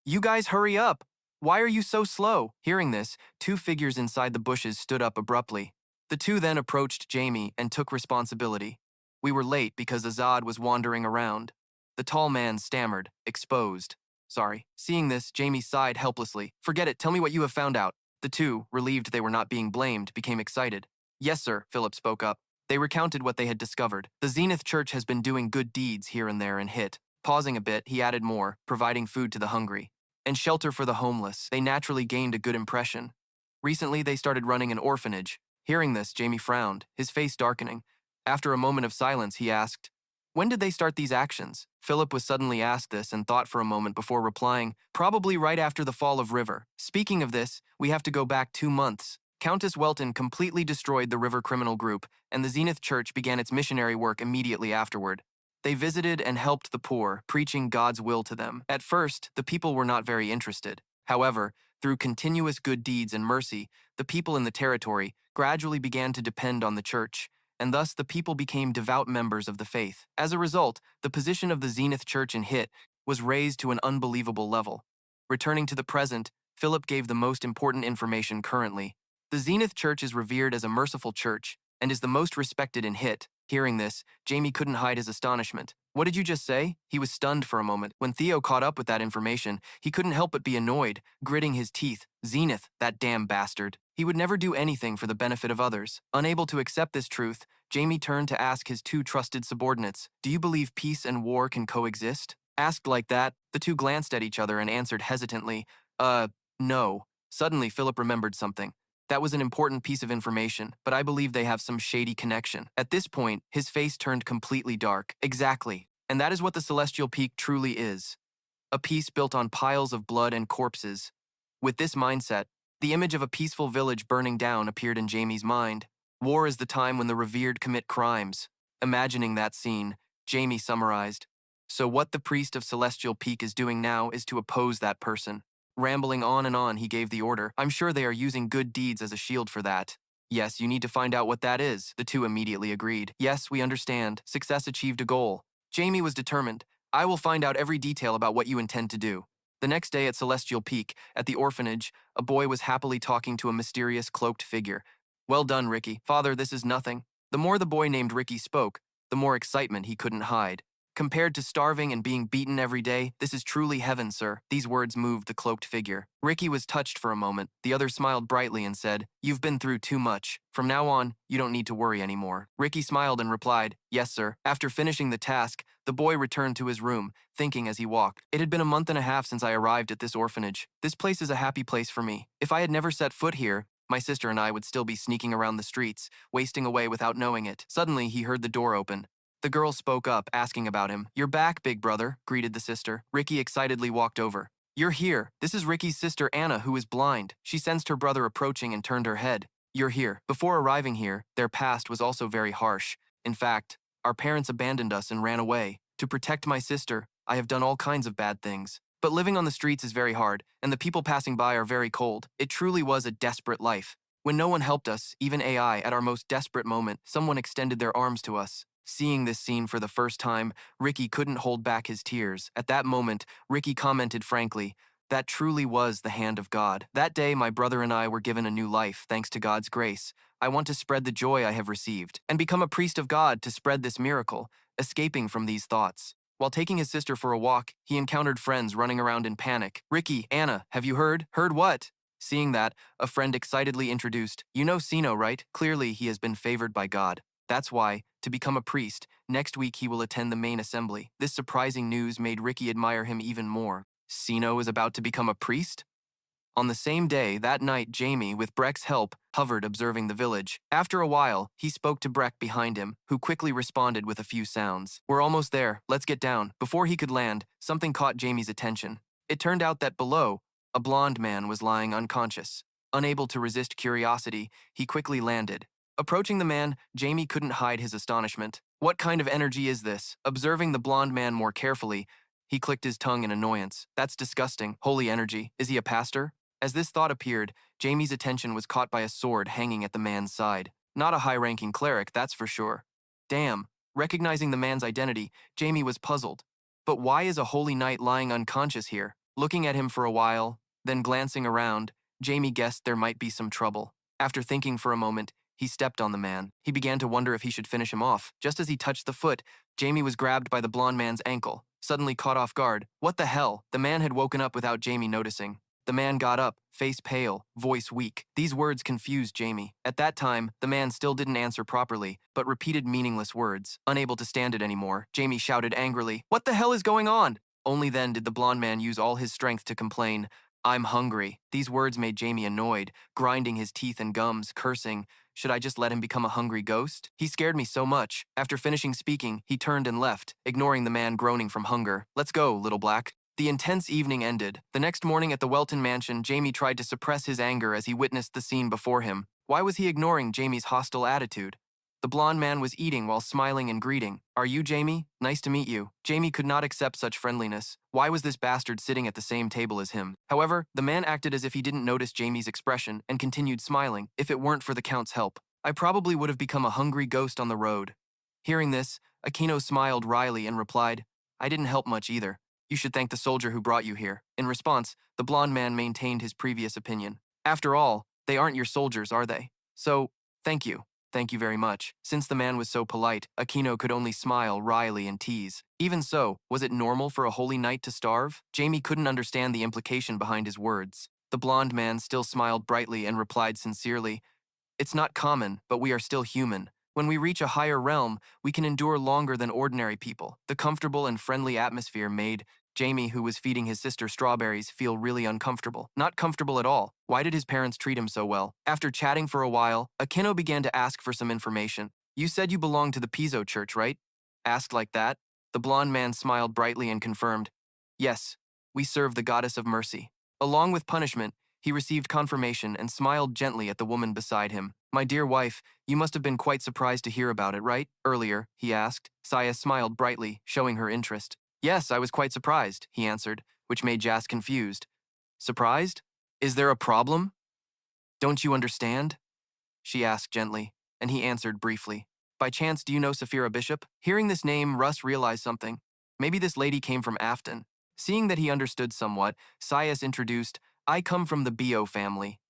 you guys hurry up! Why are you so slow? Hearing this, two figures inside the bushes stood up abruptly. The two then approached Jamie and took responsibility. We were late because Azad was wandering around. The tall man stammered, exposed. Sorry. Seeing this, Jamie sighed helplessly. Forget it, tell me what you have found out. The two, relieved they were not being blamed, became excited. Yes, sir, Philip spoke up. They recounted what they had discovered. The Zenith Church has been doing good deeds here and there and hit. Pausing a bit, he added more, providing food to the hungry and shelter for the homeless. They naturally gained a good impression. Recently, they started running an orphanage. Hearing this, Jamie frowned, his face darkening. After a moment of silence, he asked, when did they start these actions? Philip was suddenly asked this and thought for a moment before replying, probably right after the fall of River. Speaking of this, we have to go back 2 months. Countess Welton completely destroyed the River criminal group, and the Zenith Church began its missionary work immediately afterward. They visited and helped the poor, preaching God's will to them. At first, the people were not very interested. However, through continuous good deeds and mercy, the people in the territory gradually began to depend on the church, and thus the people became devout members of the faith. As a result, the position of the Zenith Church in Hit was raised to an unbelievable level. Returning to the present, Philip gave the most important information currently. The Zenith Church is revered as a merciful church and is the most respected in Hit. Hearing this, Jamie couldn't hide his astonishment. What did you just say? He was stunned for a moment. When Theo caught up with that information, he couldn't help but be annoyed, gritting his teeth. Zenith, that damn bastard. He would never do anything for the benefit of others. Unable to accept this truth, Jamie turned to ask his two trusted subordinates, "Do you believe peace and war can coexist?" Asked like that, the two glanced at each other and answered hesitantly, no. Suddenly, Philip remembered something. That was an important piece of information, but I believe they have some shady connection. At this point, his face turned completely dark. Exactly. And that is what the Celestial Peak truly is. A peace built on piles of blood and corpses. With this mindset, the image of a peaceful village burning down appeared in Jamie's mind. War is the time when the revered commit crimes. Imagining that scene, Jamie summarized. So what the priest of Celestial Peak is doing now is to oppose that person. Rambling on and on, he gave the order. I'm sure they are using good deeds as a shield for that. Yes, you need to find out what that is. The two immediately agreed. Yes, we understand. Success achieved a goal. Jamie was determined. I will find out every detail about what you intend to do. The next day at Celestial Peak, at the orphanage, a boy was happily talking to a mysterious cloaked figure. Well done, Ricky. Father, this is nothing. The more the boy named Ricky spoke, the more excitement he couldn't hide. Compared to starving and being beaten every day, this is truly heaven, sir. These words moved the cloaked figure. Ricky was touched for a moment. The other smiled brightly and said, "You've been through too much. From now on, you don't need to worry anymore." Ricky smiled and replied, "Yes, sir." After finishing the task, the boy returned to his room, thinking as he walked. It had been a month and a half since I arrived at this orphanage. This place is a happy place for me. If I had never set foot here, my sister and I would still be sneaking around the streets, wasting away without knowing it. Suddenly, he heard the door open. The girl spoke up, asking about him. "You're back, big brother," greeted the sister. Ricky excitedly walked over. "You're here. This is Ricky's sister Anna, who is blind." She sensed her brother approaching and turned her head. "You're here." Before arriving here, their past was also very harsh. In fact, our parents abandoned us and ran away. To protect my sister, I have done all kinds of bad things. But living on the streets is very hard, and the people passing by are very cold. It truly was a desperate life. When no one helped us, even AI, at our most desperate moment, someone extended their arms to us. Seeing this scene for the first time, Ricky couldn't hold back his tears. At that moment, Ricky commented frankly, "That truly was the hand of God. That day, my brother and I were given a new life, thanks to God's grace. I want to spread the joy I have received, and become a priest of God to spread this miracle," escaping from these thoughts. While taking his sister for a walk, he encountered friends running around in panic. "Ricky, Anna, have you heard?" "Heard what?" Seeing that, a friend excitedly introduced, "You know Sino, right? Clearly, he has been favored by God. That's why, to become a priest, next week he will attend the main assembly." This surprising news made Ricky admire him even more. Sino is about to become a priest? On the same day, that night, Jamie, with Breck's help, hovered observing the village. After a while, he spoke to Breck behind him, who quickly responded with a few sounds. "We're almost there. Let's get down." Before he could land, something caught Jamie's attention. It turned out that below, a blond man was lying unconscious. Unable to resist curiosity, he quickly landed. Approaching the man, Jamie couldn't hide his astonishment. What kind of energy is this? Observing the blond man more carefully, he clicked his tongue in annoyance. That's disgusting. Holy energy. Is he a pastor? As this thought appeared, Jamie's attention was caught by a sword hanging at the man's side. Not a high-ranking cleric, that's for sure. Damn. Recognizing the man's identity, Jamie was puzzled. But why is a holy knight lying unconscious here? Looking at him for a while, then glancing around, Jamie guessed there might be some trouble. After thinking for a moment, he stepped on the man. He began to wonder if he should finish him off. Just as he touched the foot, Jamie was grabbed by the blond man's ankle, suddenly caught off guard. What the hell? The man had woken up without Jamie noticing. The man got up, face pale, voice weak. These words confused Jamie. At that time, the man still didn't answer properly, but repeated meaningless words. Unable to stand it anymore, Jamie shouted angrily, "What the hell is going on?" Only then did the blond man use all his strength to complain, "I'm hungry." These words made Jamie annoyed, grinding his teeth and gums, cursing, "Should I just let him become a hungry ghost? He scared me so much." After finishing speaking, he turned and left, ignoring the man groaning from hunger. "Let's go, little black." The intense evening ended. The next morning at the Welton mansion, Jamie tried to suppress his anger as he witnessed the scene before him. Why was he ignoring Jamie's hostile attitude? The blonde man was eating while smiling and greeting. "Are you Jamie? Nice to meet you." Jamie could not accept such friendliness. Why was this bastard sitting at the same table as him? However, the man acted as if he didn't notice Jamie's expression and continued smiling. "If it weren't for the Count's help, I probably would have become a hungry ghost on the road." Hearing this, Aquino smiled wryly and replied, "I didn't help much either. You should thank the soldier who brought you here." In response, the blonde man maintained his previous opinion. "After all, they aren't your soldiers, are they? So, thank you. Thank you very much." Since the man was so polite, Aquino could only smile wryly and tease. Even so, was it normal for a holy knight to starve? Jamie couldn't understand the implication behind his words. The blonde man still smiled brightly and replied sincerely, "It's not common, but we are still human. When we reach a higher realm, we can endure longer than ordinary people." The comfortable and friendly atmosphere made Jamie, who was feeding his sister strawberries, feel really uncomfortable. Not comfortable at all. Why did his parents treat him so well? After chatting for a while, Aquino began to ask for some information. "You said you belong to the Pizzo Church, right?" Asked like that, the blonde man smiled brightly and confirmed, "Yes, we serve the goddess of mercy." Along with punishment, he received confirmation and smiled gently at the woman beside him. "My dear wife, you must have been quite surprised to hear about it, right?" Earlier, he asked. Saya smiled brightly, showing her interest. "Yes, I was quite surprised," he answered, which made Jas confused. "Surprised? Is there a problem? Don't you understand?" she asked gently, and he answered briefly. "By chance, do you know Saphira Bishop?" Hearing this name, Russ realized something. Maybe this lady came from Afton. Seeing that he understood somewhat, Sias introduced, "I come from the Bo family."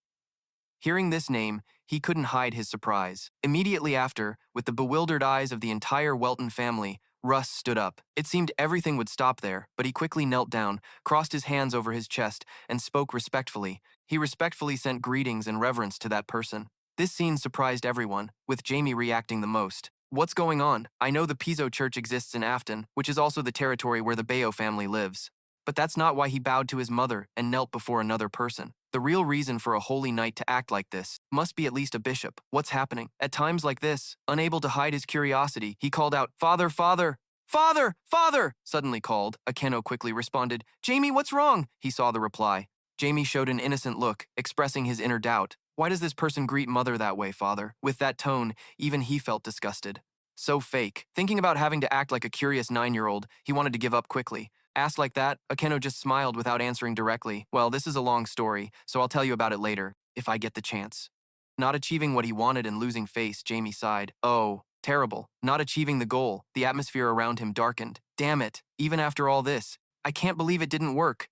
Hearing this name, he couldn't hide his surprise. Immediately after, with the bewildered eyes of the entire Welton family, Russ stood up. It seemed everything would stop there, but he quickly knelt down, crossed his hands over his chest, and spoke respectfully. He respectfully sent greetings and reverence to that person. This scene surprised everyone, with Jamie reacting the most. "What's going on? I know the Pizzo Church exists in Afton, which is also the territory where the Bayo family lives. But that's not why he bowed to his mother and knelt before another person. The real reason for a holy knight to act like this must be at least a bishop. What's happening?" At times like this, unable to hide his curiosity, he called out, "Father, father! Father! Father!" Suddenly called, Akeno quickly responded, "Jamie, what's wrong?" He saw the reply. Jamie showed an innocent look, expressing his inner doubt. Why does this person greet mother that way, father? With that tone, even he felt disgusted. So fake. Thinking about having to act like a curious 9-year-old, he wanted to give up quickly. Asked like that, Akeno just smiled without answering directly. "Well, this is a long story, so I'll tell you about it later, if I get the chance." Not achieving what he wanted and losing face, Jamie sighed. Oh, terrible. Not achieving the goal. The atmosphere around him darkened. Damn it. Even after all this, I can't believe it didn't work.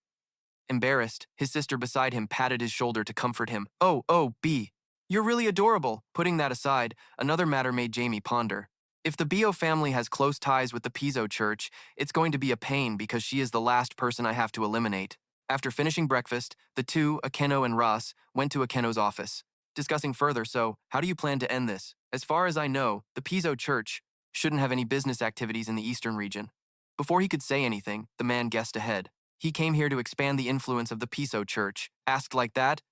Embarrassed, his sister beside him patted his shoulder to comfort him. Oh, B. You're really adorable." Putting that aside, another matter made Jamie ponder. If the Bio family has close ties with the Pizzo Church, it's going to be a pain because she is the last person I have to eliminate. After finishing breakfast, the two, Akeno and Ross, went to Akeno's office. Discussing further, "So, how do you plan to end this? As far as I know, the Pizzo Church shouldn't have any business activities in the eastern region." Before he could say anything, the man guessed ahead. "He came here to expand the influence of the Pizzo Church." Asked like that,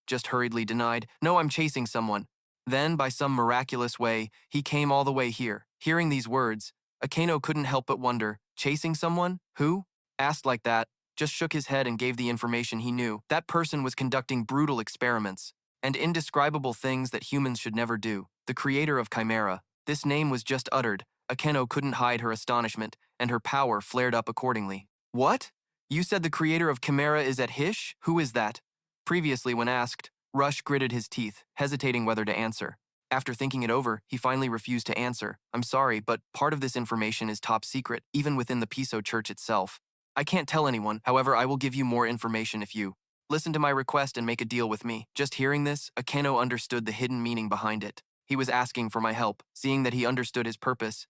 just hurriedly denied, "No, I'm chasing someone." Then, by some miraculous way, he came all the way here. Hearing these words, Akeno couldn't help but wonder, chasing someone? Who? Asked like that, just shook his head and gave the information he knew. That person was conducting brutal experiments and indescribable things that humans should never do. The creator of Chimera. This name was just uttered. Akeno couldn't hide her astonishment, and her power flared up accordingly. "What? You said the creator of Chimera is at Hish? Who is that?" Previously, when asked, Rush gritted his teeth, hesitating whether to answer. After thinking it over, he finally refused to answer. "I'm sorry, but part of this information is top secret, even within the Piso Church itself. I can't tell anyone, however I will give you more information if you listen to my request and make a deal with me." Just hearing this, Akeno understood the hidden meaning behind it. He was asking for my help. Seeing that he understood his purpose,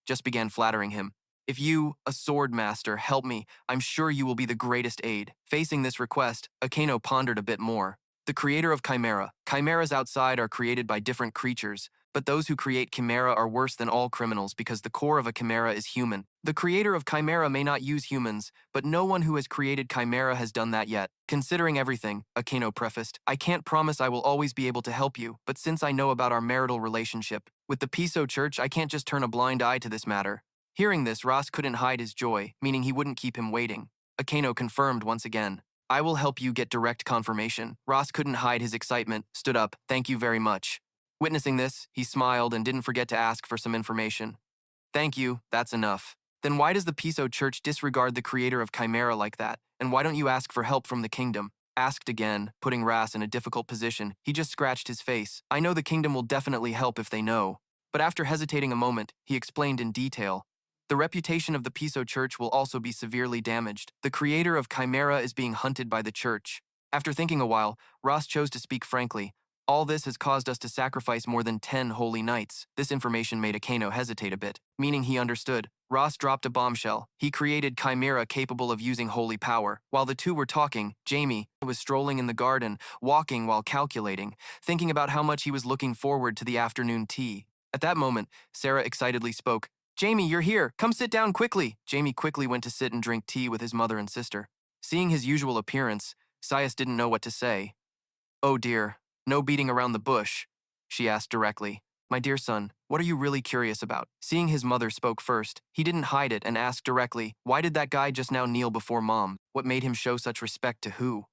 just began flattering him. "If you, a sword master, help me, I'm sure you will be the greatest aid." Facing this request, Akeno pondered a bit more. The creator of Chimera. Chimeras outside are created by different creatures, but those who create Chimera are worse than all criminals because the core of a Chimera is human. The creator of Chimera may not use humans, but no one who has created Chimera has done that yet. "Considering everything," Akeno prefaced, "I can't promise I will always be able to help you, but since I know about our marital relationship with the Piso Church, I can't just turn a blind eye to this matter." Hearing this, Ross couldn't hide his joy, meaning he wouldn't keep him waiting. Akeno confirmed once again. "I will help you get direct confirmation." Ross couldn't hide his excitement, stood up, "Thank you very much." Witnessing this, he smiled and didn't forget to ask for some information. Thank you, that's enough. Then why does the Piso Church disregard the creator of Chimera like that? And why don't you ask for help from the kingdom? Asked again, putting Ras in a difficult position, he just scratched his face. I know the kingdom will definitely help if they know. But after hesitating a moment, he explained in detail. The reputation of the Piso Church will also be severely damaged. The creator of Chimera is being hunted by the church. After thinking a while, Ras chose to speak frankly. All this has caused us to sacrifice more than 10 holy knights. This information made Akeno hesitate a bit, meaning he understood. Ross dropped a bombshell. He created Chimera capable of using holy power. While the two were talking, Jamie was strolling in the garden, walking while calculating, thinking about how much he was looking forward to the afternoon tea. At that moment, Sarah excitedly spoke. Jamie, you're here. Come sit down quickly. Jamie quickly went to sit and drink tea with his mother and sister. Seeing his usual appearance, Sias didn't know what to say. Oh dear. No beating around the bush, she asked directly. My dear son, what are you really curious about? Seeing his mother spoke first, he didn't hide it and asked directly, why did that guy just now kneel before Mom? What made him show such respect to who?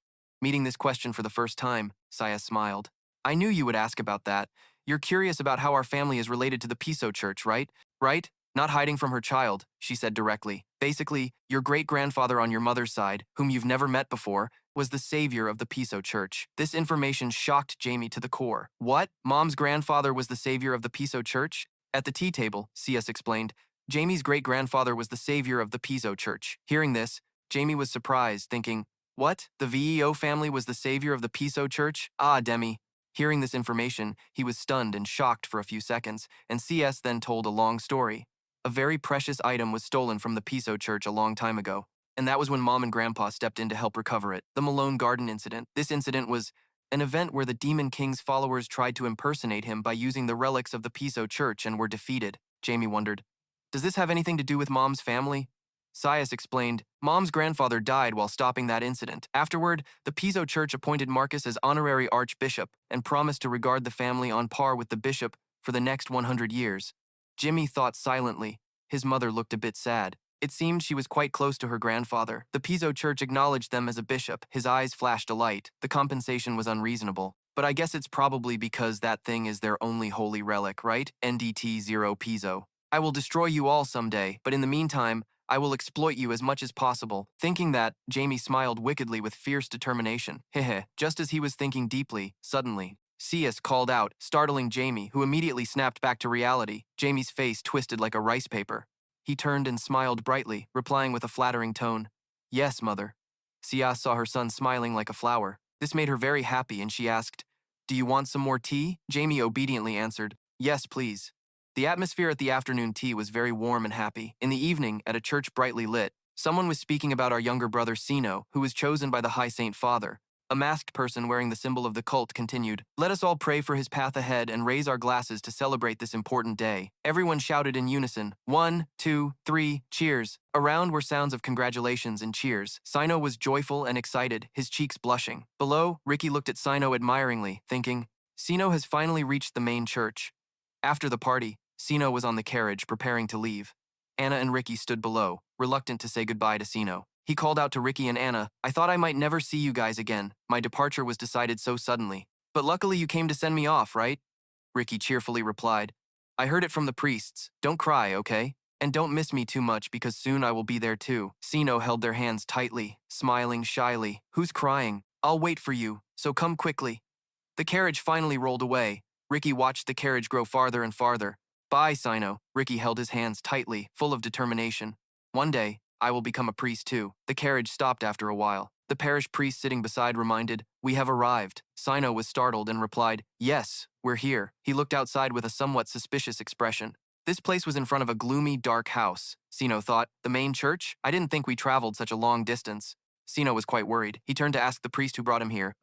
Meeting this question for the first time, Saya smiled. I knew you would ask about that. You're curious about how our family is related to the Piso Church, right? Right? Not hiding from her child, she said directly. Basically, your great-grandfather on your mother's side, whom you've never met before, was the savior of the Piso Church. This information shocked Jamie to the core. What? Mom's grandfather was the savior of the Piso Church? At the tea table, CS explained, Jamie's great-grandfather was the savior of the Piso Church. Hearing this, Jamie was surprised, thinking, what? The VEO family was the savior of the Piso Church? Ah, Demi. Hearing this information, he was stunned and shocked for a few seconds, and CS then told a long story. A very precious item was stolen from the Piso Church a long time ago, and that was when Mom and Grandpa stepped in to help recover it. The Malone Garden incident. This incident was an event where the Demon King's followers tried to impersonate him by using the relics of the Piso Church and were defeated. Jamie wondered, does this have anything to do with Mom's family? Sias explained, Mom's grandfather died while stopping that incident. Afterward, the Piso Church appointed Marcus as honorary archbishop and promised to regard the family on par with the bishop for the next 100 years. Jimmy thought silently. His mother looked a bit sad. It seemed she was quite close to her grandfather. The Piso Church acknowledged them as a bishop. His eyes flashed a light. The compensation was unreasonable. But I guess it's probably because that thing is their only holy relic, right? NDT 0 Piso. I will destroy you all someday, but in the meantime, I will exploit you as much as possible. Thinking that, Jamie smiled wickedly with fierce determination. Hehe. Just as he was thinking deeply, suddenly, Sias called out, startling Jamie, who immediately snapped back to reality. Jamie's face twisted like a rice paper. He turned and smiled brightly, replying with a flattering tone. Yes, mother. Sias saw her son smiling like a flower. This made her very happy, and she asked, do you want some more tea? Jamie obediently answered, yes, please. The atmosphere at the afternoon tea was very warm and happy. In the evening, at a church brightly lit, someone was speaking about our younger brother Sino, who was chosen by the High Saint Father. A masked person wearing the symbol of the cult continued, let us all pray for his path ahead and raise our glasses to celebrate this important day. Everyone shouted in unison, 1, 2, 3, cheers. Around were sounds of congratulations and cheers. Sino was joyful and excited, his cheeks blushing. Below, Ricky looked at Sino admiringly, thinking, Sino has finally reached the main church. After the party, Sino was on the carriage preparing to leave. Anna and Ricky stood below, reluctant to say goodbye to Sino. He called out to Ricky and Anna, I thought I might never see you guys again. My departure was decided so suddenly. But luckily you came to send me off, right? Ricky cheerfully replied, I heard it from the priests. Don't cry, okay? And don't miss me too much because soon I will be there too. Sino held their hands tightly, smiling shyly. Who's crying? I'll wait for you, so come quickly. The carriage finally rolled away. Ricky watched the carriage grow farther and farther. Bye, Sino. Ricky held his hands tightly, full of determination. One day, I will become a priest too. The carriage stopped after a while. The parish priest sitting beside reminded, we have arrived. Sino was startled and replied, yes, we're here. He looked outside with a somewhat suspicious expression. This place was in front of a gloomy, dark house. Sino thought, the main church? I didn't think we traveled such a long distance. Sino was quite worried. He turned to ask the priest who brought him here,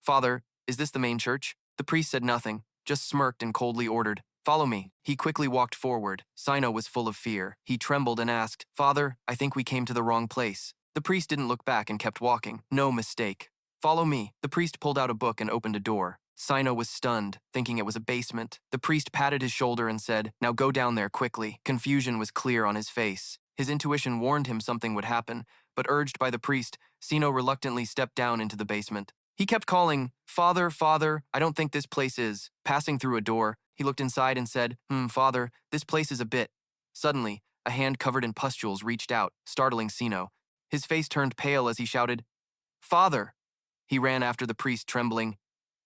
Father, is this the main church? The priest said nothing, just smirked and coldly ordered, follow me. He quickly walked forward. Sino was full of fear. He trembled and asked, Father, I think we came to the wrong place. The priest didn't look back and kept walking. No mistake. Follow me. The priest pulled out a book and opened a door. Sino was stunned, thinking it was a basement. The priest patted his shoulder and said, now go down there quickly. Confusion was clear on his face. His intuition warned him something would happen, but urged by the priest, Sino reluctantly stepped down into the basement. He kept calling, "Father, father, I don't think this place is." Passing through a door, he looked inside and said, "Father, this place is a bit." Suddenly, a hand covered in pustules reached out, startling Sino. His face turned pale as he shouted, "Father!" He ran after the priest, trembling.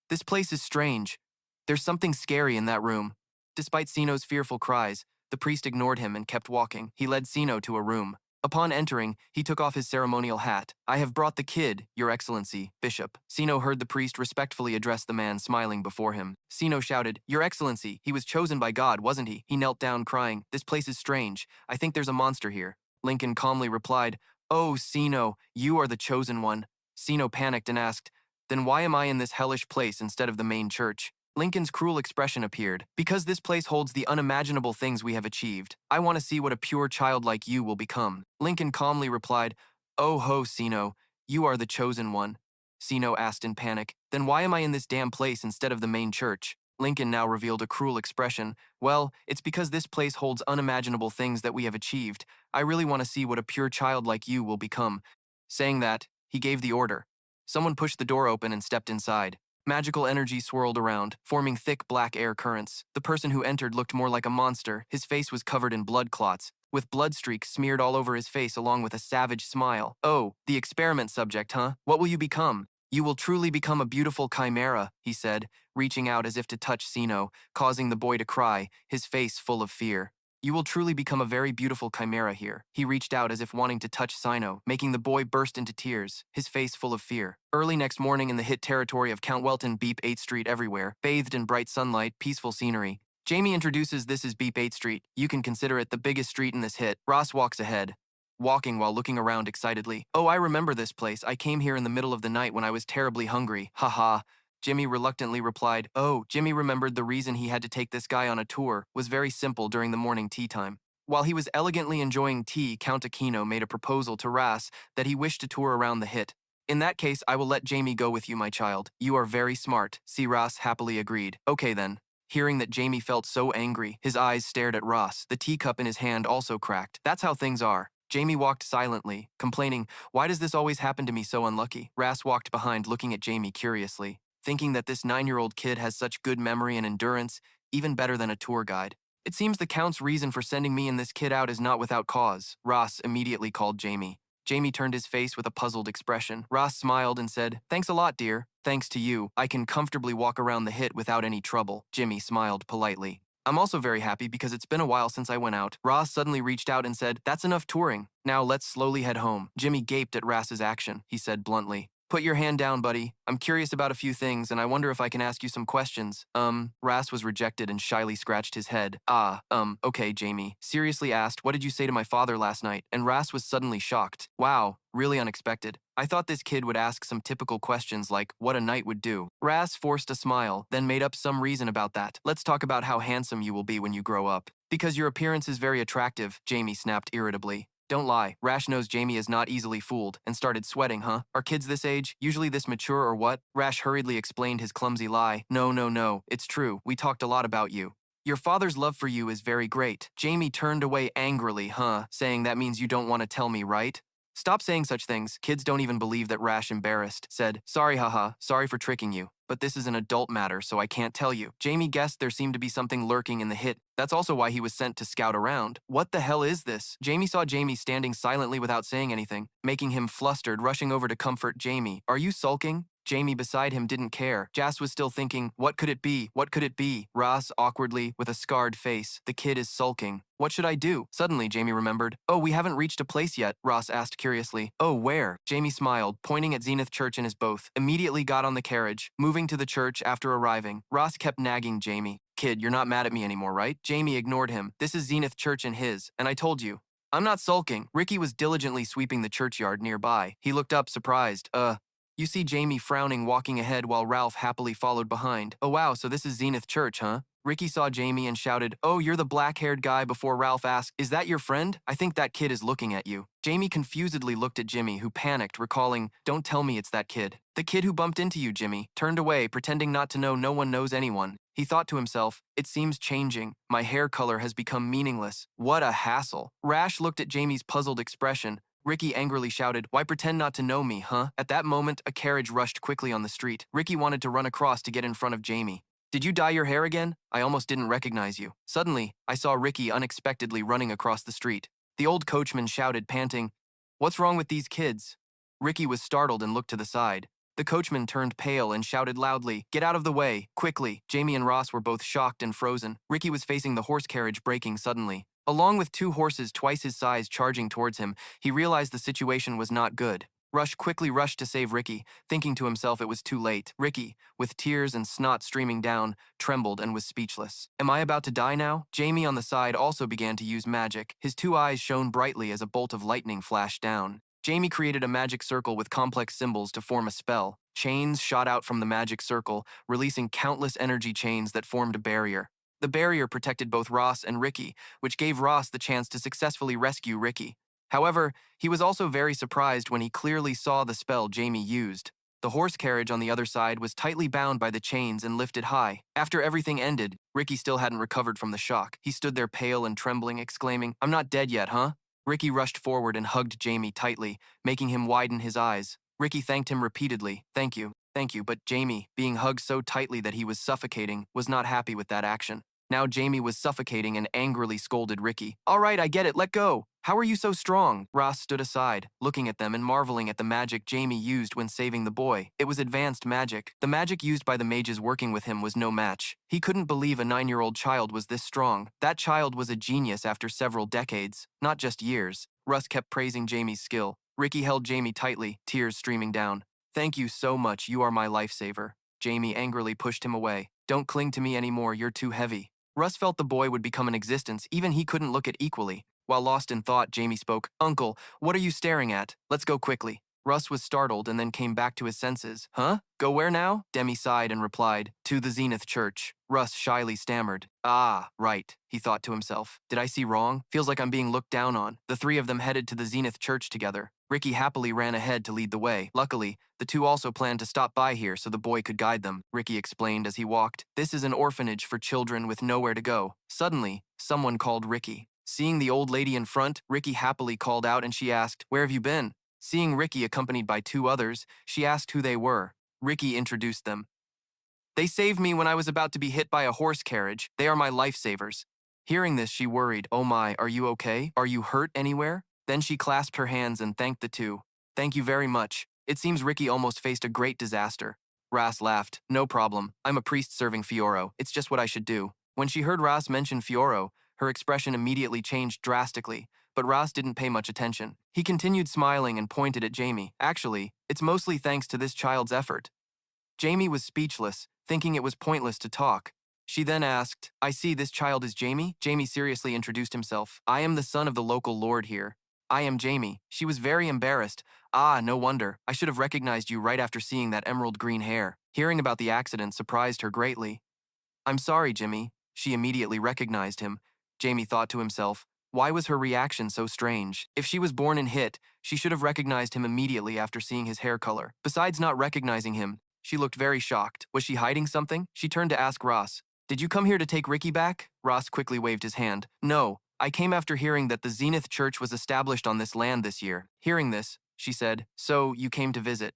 "This place is strange. There's something scary in that room." Despite Sino's fearful cries, the priest ignored him and kept walking. He led Sino to a room. Upon entering, he took off his ceremonial hat. "I have brought the kid, Your Excellency, Bishop." Sino heard the priest respectfully address the man smiling before him. Sino shouted, "Your Excellency, he was chosen by God, wasn't he?" He knelt down, crying, "This place is strange. I think there's a monster here." Lincoln calmly replied, "Oh, Sino, you are the chosen one." Sino panicked and asked, "Then why am I in this hellish place instead of the main church?" Lincoln's cruel expression appeared. "Because this place holds the unimaginable things we have achieved. I want to see what a pure child like you will become." Lincoln calmly replied, "Oh ho, Sino, you are the chosen one." Sino asked in panic, "Then why am I in this damn place instead of the main church?" Lincoln now revealed a cruel expression. "Well, it's because this place holds unimaginable things that we have achieved. I really want to see what a pure child like you will become." Saying that, he gave the order. Someone pushed the door open and stepped inside. Magical energy swirled around, forming thick black air currents. The person who entered looked more like a monster. His face was covered in blood clots, with blood streaks smeared all over his face along with a savage smile. "Oh, the experiment subject, huh? What will you become?" "You will truly become a beautiful chimera," he said, reaching out as if to touch Sino, causing the boy to cry, his face full of fear. "You will truly become a very beautiful chimera here." He reached out as if wanting to touch Sino, making the boy burst into tears, his face full of fear. Early next morning in the hit territory of Count Welton, Beep 8th Street everywhere, bathed in bright sunlight, peaceful scenery. Jamie introduces, "This is Beep 8th Street. You can consider it the biggest street in this hit." Ross walks ahead, walking while looking around excitedly. "Oh, I remember this place. I came here in the middle of the night when I was terribly hungry. Haha." Jimmy reluctantly replied, "Oh." Jimmy remembered the reason he had to take this guy on a tour was very simple during the morning tea time. While he was elegantly enjoying tea, Count Aquino made a proposal to Ras that he wished to tour around the hit. "In that case, I will let Jamie go with you, my child. You are very smart." Ras happily agreed. "Okay then." Hearing that Jamie felt so angry, his eyes stared at Ross. The teacup in his hand also cracked. "That's how things are." Jamie walked silently, complaining, "Why does this always happen to me so unlucky?" Ras walked behind, looking at Jamie curiously, thinking that this 9-year-old kid has such good memory and endurance, even better than a tour guide. "It seems the Count's reason for sending me and this kid out is not without cause." Ross immediately called Jamie. Jamie turned his face with a puzzled expression. Ross smiled and said, "Thanks a lot, dear. Thanks to you, I can comfortably walk around the hit without any trouble." Jimmy smiled politely. "I'm also very happy because it's been a while since I went out." Ross suddenly reached out and said, "That's enough touring. Now let's slowly head home." Jimmy gaped at Rass's action. He said bluntly, "Put your hand down, buddy. I'm curious about a few things, and I wonder if I can ask you some questions." Rass was rejected and shyly scratched his head. Okay, Jamie. Seriously asked, "What did you say to my father last night?" And Rass was suddenly shocked. "Wow, really unexpected. I thought this kid would ask some typical questions like what a knight would do." Rass forced a smile, then made up some reason about that. "Let's talk about how handsome you will be when you grow up." "Because your appearance is very attractive," Jamie snapped irritably. Don't lie. Rash knows Jamie is not easily fooled and started sweating, huh? "Are kids this age usually this mature or what?" Rash hurriedly explained his clumsy lie. No. It's true. We talked a lot about you. Your father's love for you is very great." Jamie turned away angrily, saying that means you don't want to tell me, right? "Stop saying such things." Kids don't even believe that Rash embarrassed. Said, "Sorry, sorry for tricking you. But this is an adult matter, so I can't tell you." Jamie guessed there seemed to be something lurking in the hit. That's also why he was sent to scout around. "What the hell is this?" Jamie saw Jamie standing silently without saying anything, making him flustered, rushing over to comfort Jamie. "Are you sulking?" Jamie beside him didn't care. Jas was still thinking, what could it be? What could it be? Ross awkwardly, with a scarred face. "The kid is sulking. What should I do?" Suddenly, Jamie remembered. "Oh, we haven't reached a place yet," Ross asked curiously. "Oh, where?" Jamie smiled, pointing at Zenith Church in his both. Immediately got on the carriage, moving to the church after arriving. Ross kept nagging Jamie. "Kid, you're not mad at me anymore, right?" Jamie ignored him. "This is Zenith Church and his, and I told you. I'm not sulking." Ricky was diligently sweeping the churchyard nearby. He looked up, surprised. You see Jamie frowning, walking ahead while Ralph happily followed behind. "Oh wow, so this is Zenith Church, huh?" Ricky saw Jamie and shouted, "Oh, you're the black-haired guy," before Ralph asked, "Is that your friend? I think that kid is looking at you." Jamie confusedly looked at Jimmy, who panicked, recalling, "Don't tell me it's that kid." "The kid who bumped into you," Jimmy turned away, pretending not to know no one knows anyone. He thought to himself, "It seems changing. My hair color has become meaningless. What a hassle." Rash looked at Jamie's puzzled expression, Ricky angrily shouted, "Why pretend not to know me, huh?" At that moment, a carriage rushed quickly on the street. Ricky wanted to run across to get in front of Jamie. "Did you dye your hair again? I almost didn't recognize you." Suddenly, I saw Ricky unexpectedly running across the street. The old coachman shouted, panting, "What's wrong with these kids?" Ricky was startled and looked to the side. The coachman turned pale and shouted loudly, "Get out of the way, quickly!" Jamie and Ross were both shocked and frozen. Ricky was facing the horse carriage braking suddenly. Along with two horses twice his size charging towards him, he realized the situation was not good. Rush quickly rushed to save Ricky, thinking to himself it was too late. Ricky, with tears and snot streaming down, trembled and was speechless. "Am I about to die now?" Jamie on the side also began to use magic. His two eyes shone brightly as a bolt of lightning flashed down. Jamie created a magic circle with complex symbols to form a spell. Chains shot out from the magic circle, releasing countless energy chains that formed a barrier. The barrier protected both Ross and Ricky, which gave Ross the chance to successfully rescue Ricky. However, he was also very surprised when he clearly saw the spell Jamie used. The horse carriage on the other side was tightly bound by the chains and lifted high. After everything ended, Ricky still hadn't recovered from the shock. He stood there pale and trembling, exclaiming, "I'm not dead yet, huh?" Ricky rushed forward and hugged Jamie tightly, making him widen his eyes. Ricky thanked him repeatedly. Thank you, but Jamie, being hugged so tightly that he was suffocating, was not happy with that action. Now Jamie was suffocating and angrily scolded Ricky. "All right, I get it, let go. How are you so strong?" Ross stood aside, looking at them and marveling at the magic Jamie used when saving the boy. It was advanced magic. The magic used by the mages working with him was no match. He couldn't believe a 9-year-old child was this strong. That child was a genius after several decades, not just years. Russ kept praising Jamie's skill. Ricky held Jamie tightly, tears streaming down. "Thank you so much, you are my lifesaver." Jamie angrily pushed him away. "Don't cling to me anymore, you're too heavy." Russ felt the boy would become an existence, even he couldn't look at equally. While lost in thought, Jamie spoke, "Uncle, what are you staring at? Let's go quickly." Russ was startled and then came back to his senses. "Huh? Go where now?" Demi sighed and replied, "To the Zenith Church." Russ shyly stammered. "Ah, right," he thought to himself. "Did I see wrong? Feels like I'm being looked down on." The three of them headed to the Zenith Church together. Ricky happily ran ahead to lead the way. Luckily, the two also planned to stop by here so the boy could guide them, Ricky explained as he walked. "This is an orphanage for children with nowhere to go." Suddenly, someone called Ricky. Seeing the old lady in front, Ricky happily called out and she asked, "Where have you been?" Seeing Ricky accompanied by two others, she asked who they were. Ricky introduced them. "They saved me when I was about to be hit by a horse carriage. They are my lifesavers." Hearing this, she worried, "Oh my, are you okay? Are you hurt anywhere?" Then she clasped her hands and thanked the two. "Thank you very much. It seems Ricky almost faced a great disaster." Ras laughed. "No problem. I'm a priest serving Fioro. It's just what I should do." When she heard Ras mention Fioro, her expression immediately changed drastically, but Ras didn't pay much attention. He continued smiling and pointed at Jamie. "Actually, it's mostly thanks to this child's effort." Jamie was speechless, thinking it was pointless to talk. She then asked, "I see this child is Jamie?" Jamie seriously introduced himself. "I am the son of the local lord here. I am Jamie." She was very embarrassed. "Ah, no wonder. I should have recognized you right after seeing that emerald green hair." Hearing about the accident surprised her greatly. "I'm sorry, Jimmy." She immediately recognized him. Jamie thought to himself, why was her reaction so strange? If she was born in Hit, she should have recognized him immediately after seeing his hair color. Besides not recognizing him, she looked very shocked. Was she hiding something? She turned to ask Ross, "Did you come here to take Ricky back?" Ross quickly waved his hand. "No, I came after hearing that the Zenith Church was established on this land this year." Hearing this, she said, "So you came to visit.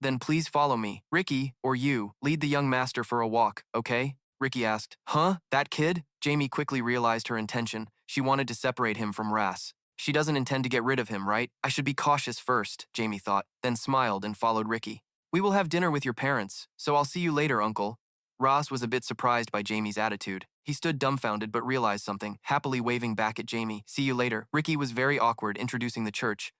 Then please follow me. Ricky, or you, lead the young master for a walk, okay?" Ricky asked, "Huh? That kid?" Jamie quickly realized her intention. She wanted to separate him from Ras. She doesn't intend to get rid of him, right? I should be cautious first, Jamie thought, then smiled and followed Ricky. "We will have dinner with your parents, so I'll see you later, Uncle." Ross was a bit surprised by Jamie's attitude. He stood dumbfounded but realized something, happily waving back at Jamie. "See you later." Ricky was very awkward introducing the church.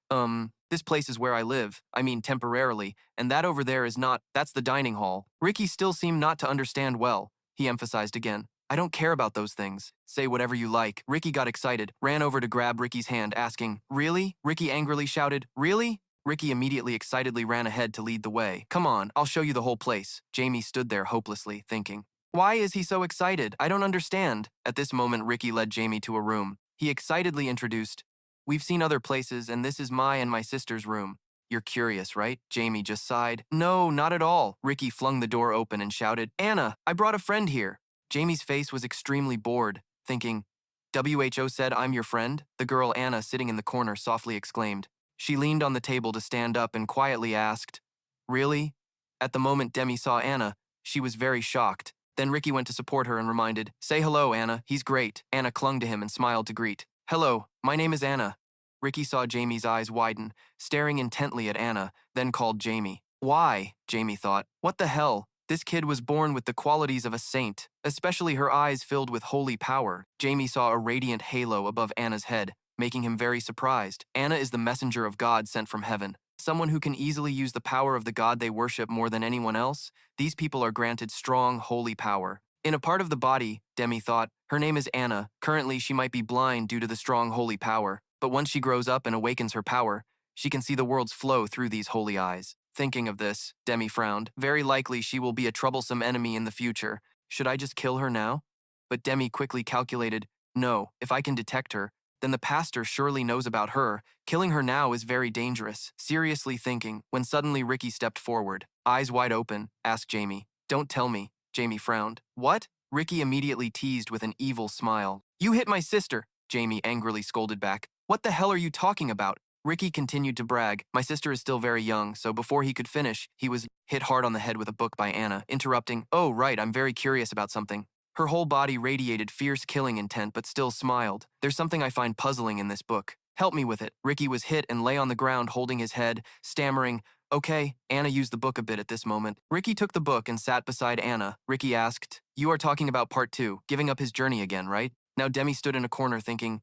This place is where I live. I mean, temporarily. And that over there is not, that's the dining hall." Ricky still seemed not to understand well. He emphasized again, "I don't care about those things. Say whatever you like." Ricky got excited, ran over to grab Ricky's hand, asking, "Really?" Ricky angrily shouted, "Really?" Ricky immediately excitedly ran ahead to lead the way. "Come on, I'll show you the whole place." Jamie stood there hopelessly, thinking, why is he so excited? I don't understand. At this moment, Ricky led Jamie to a room. He excitedly introduced, "We've seen other places, and this is my and my sister's room." "You're curious, right?" Jamie just sighed. "No, not at all." Ricky flung the door open and shouted, "Anna, I brought a friend here." Jamie's face was extremely bored, thinking, "WHO said I'm your friend?" The girl Anna, sitting in the corner, softly exclaimed, She leaned on the table to stand up and quietly asked, "Really?" At the moment Demi saw Anna, she was very shocked. Then Ricky went to support her and reminded, "Say hello, Anna, he's great." Anna clung to him and smiled to greet. "Hello, my name is Anna." Ricky saw Jamie's eyes widen, staring intently at Anna, then called Jamie. Why? Jamie thought. What the hell? This kid was born with the qualities of a saint, especially her eyes filled with holy power. Jamie saw a radiant halo above Anna's head, making him very surprised. Anna is the messenger of God sent from heaven. Someone who can easily use the power of the God they worship more than anyone else. These people are granted strong, holy power. In a part of the body, Demi thought, her name is Anna. Currently, she might be blind due to the strong holy power, but once she grows up and awakens her power, she can see the world's flow through these holy eyes. Thinking of this, Demi frowned. Very likely she will be a troublesome enemy in the future. Should I just kill her now? But Demi quickly calculated, no, if I can detect her, then the pastor surely knows about her. Killing her now is very dangerous. Seriously thinking, when suddenly Ricky stepped forward. Eyes wide open, asked Jamie. Don't tell me. Jamie frowned. What? Ricky immediately teased with an evil smile. You hit my sister, Jamie angrily scolded back. What the hell are you talking about? Ricky continued to brag. My sister is still very young, so before he could finish, he was hit hard on the head with a book by Anna, interrupting, oh right, I'm very curious about something. Her whole body radiated fierce killing intent but still smiled. There's something I find puzzling in this book. Help me with it. Ricky was hit and lay on the ground holding his head, stammering, okay. Anna used the book a bit at this moment. Ricky took the book and sat beside Anna. Ricky asked, you are talking about part 2, giving up his journey again, right? Now Demi stood in a corner thinking,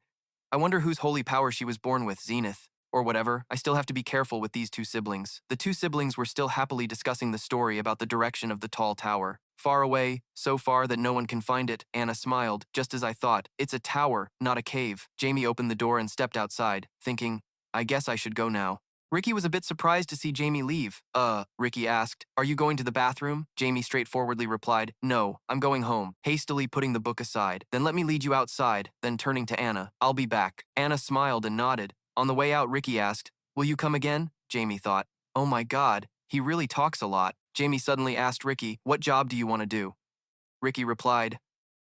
I wonder whose holy power she was born with, Zenith. Or whatever, I still have to be careful with these two siblings. The two siblings were still happily discussing the story about the direction of the tall tower. Far away, so far that no one can find it, Anna smiled, just as I thought. It's a tower, not a cave. Jamie opened the door and stepped outside, thinking, I guess I should go now. Ricky was a bit surprised to see Jamie leave. Ricky asked, are you going to the bathroom? Jamie straightforwardly replied, no, I'm going home, hastily putting the book aside. Then let me lead you outside, then turning to Anna, I'll be back. Anna smiled and nodded. On the way out, Ricky asked, will you come again? Jamie thought, oh my god, he really talks a lot. Jamie suddenly asked Ricky, what job do you want to do? Ricky replied,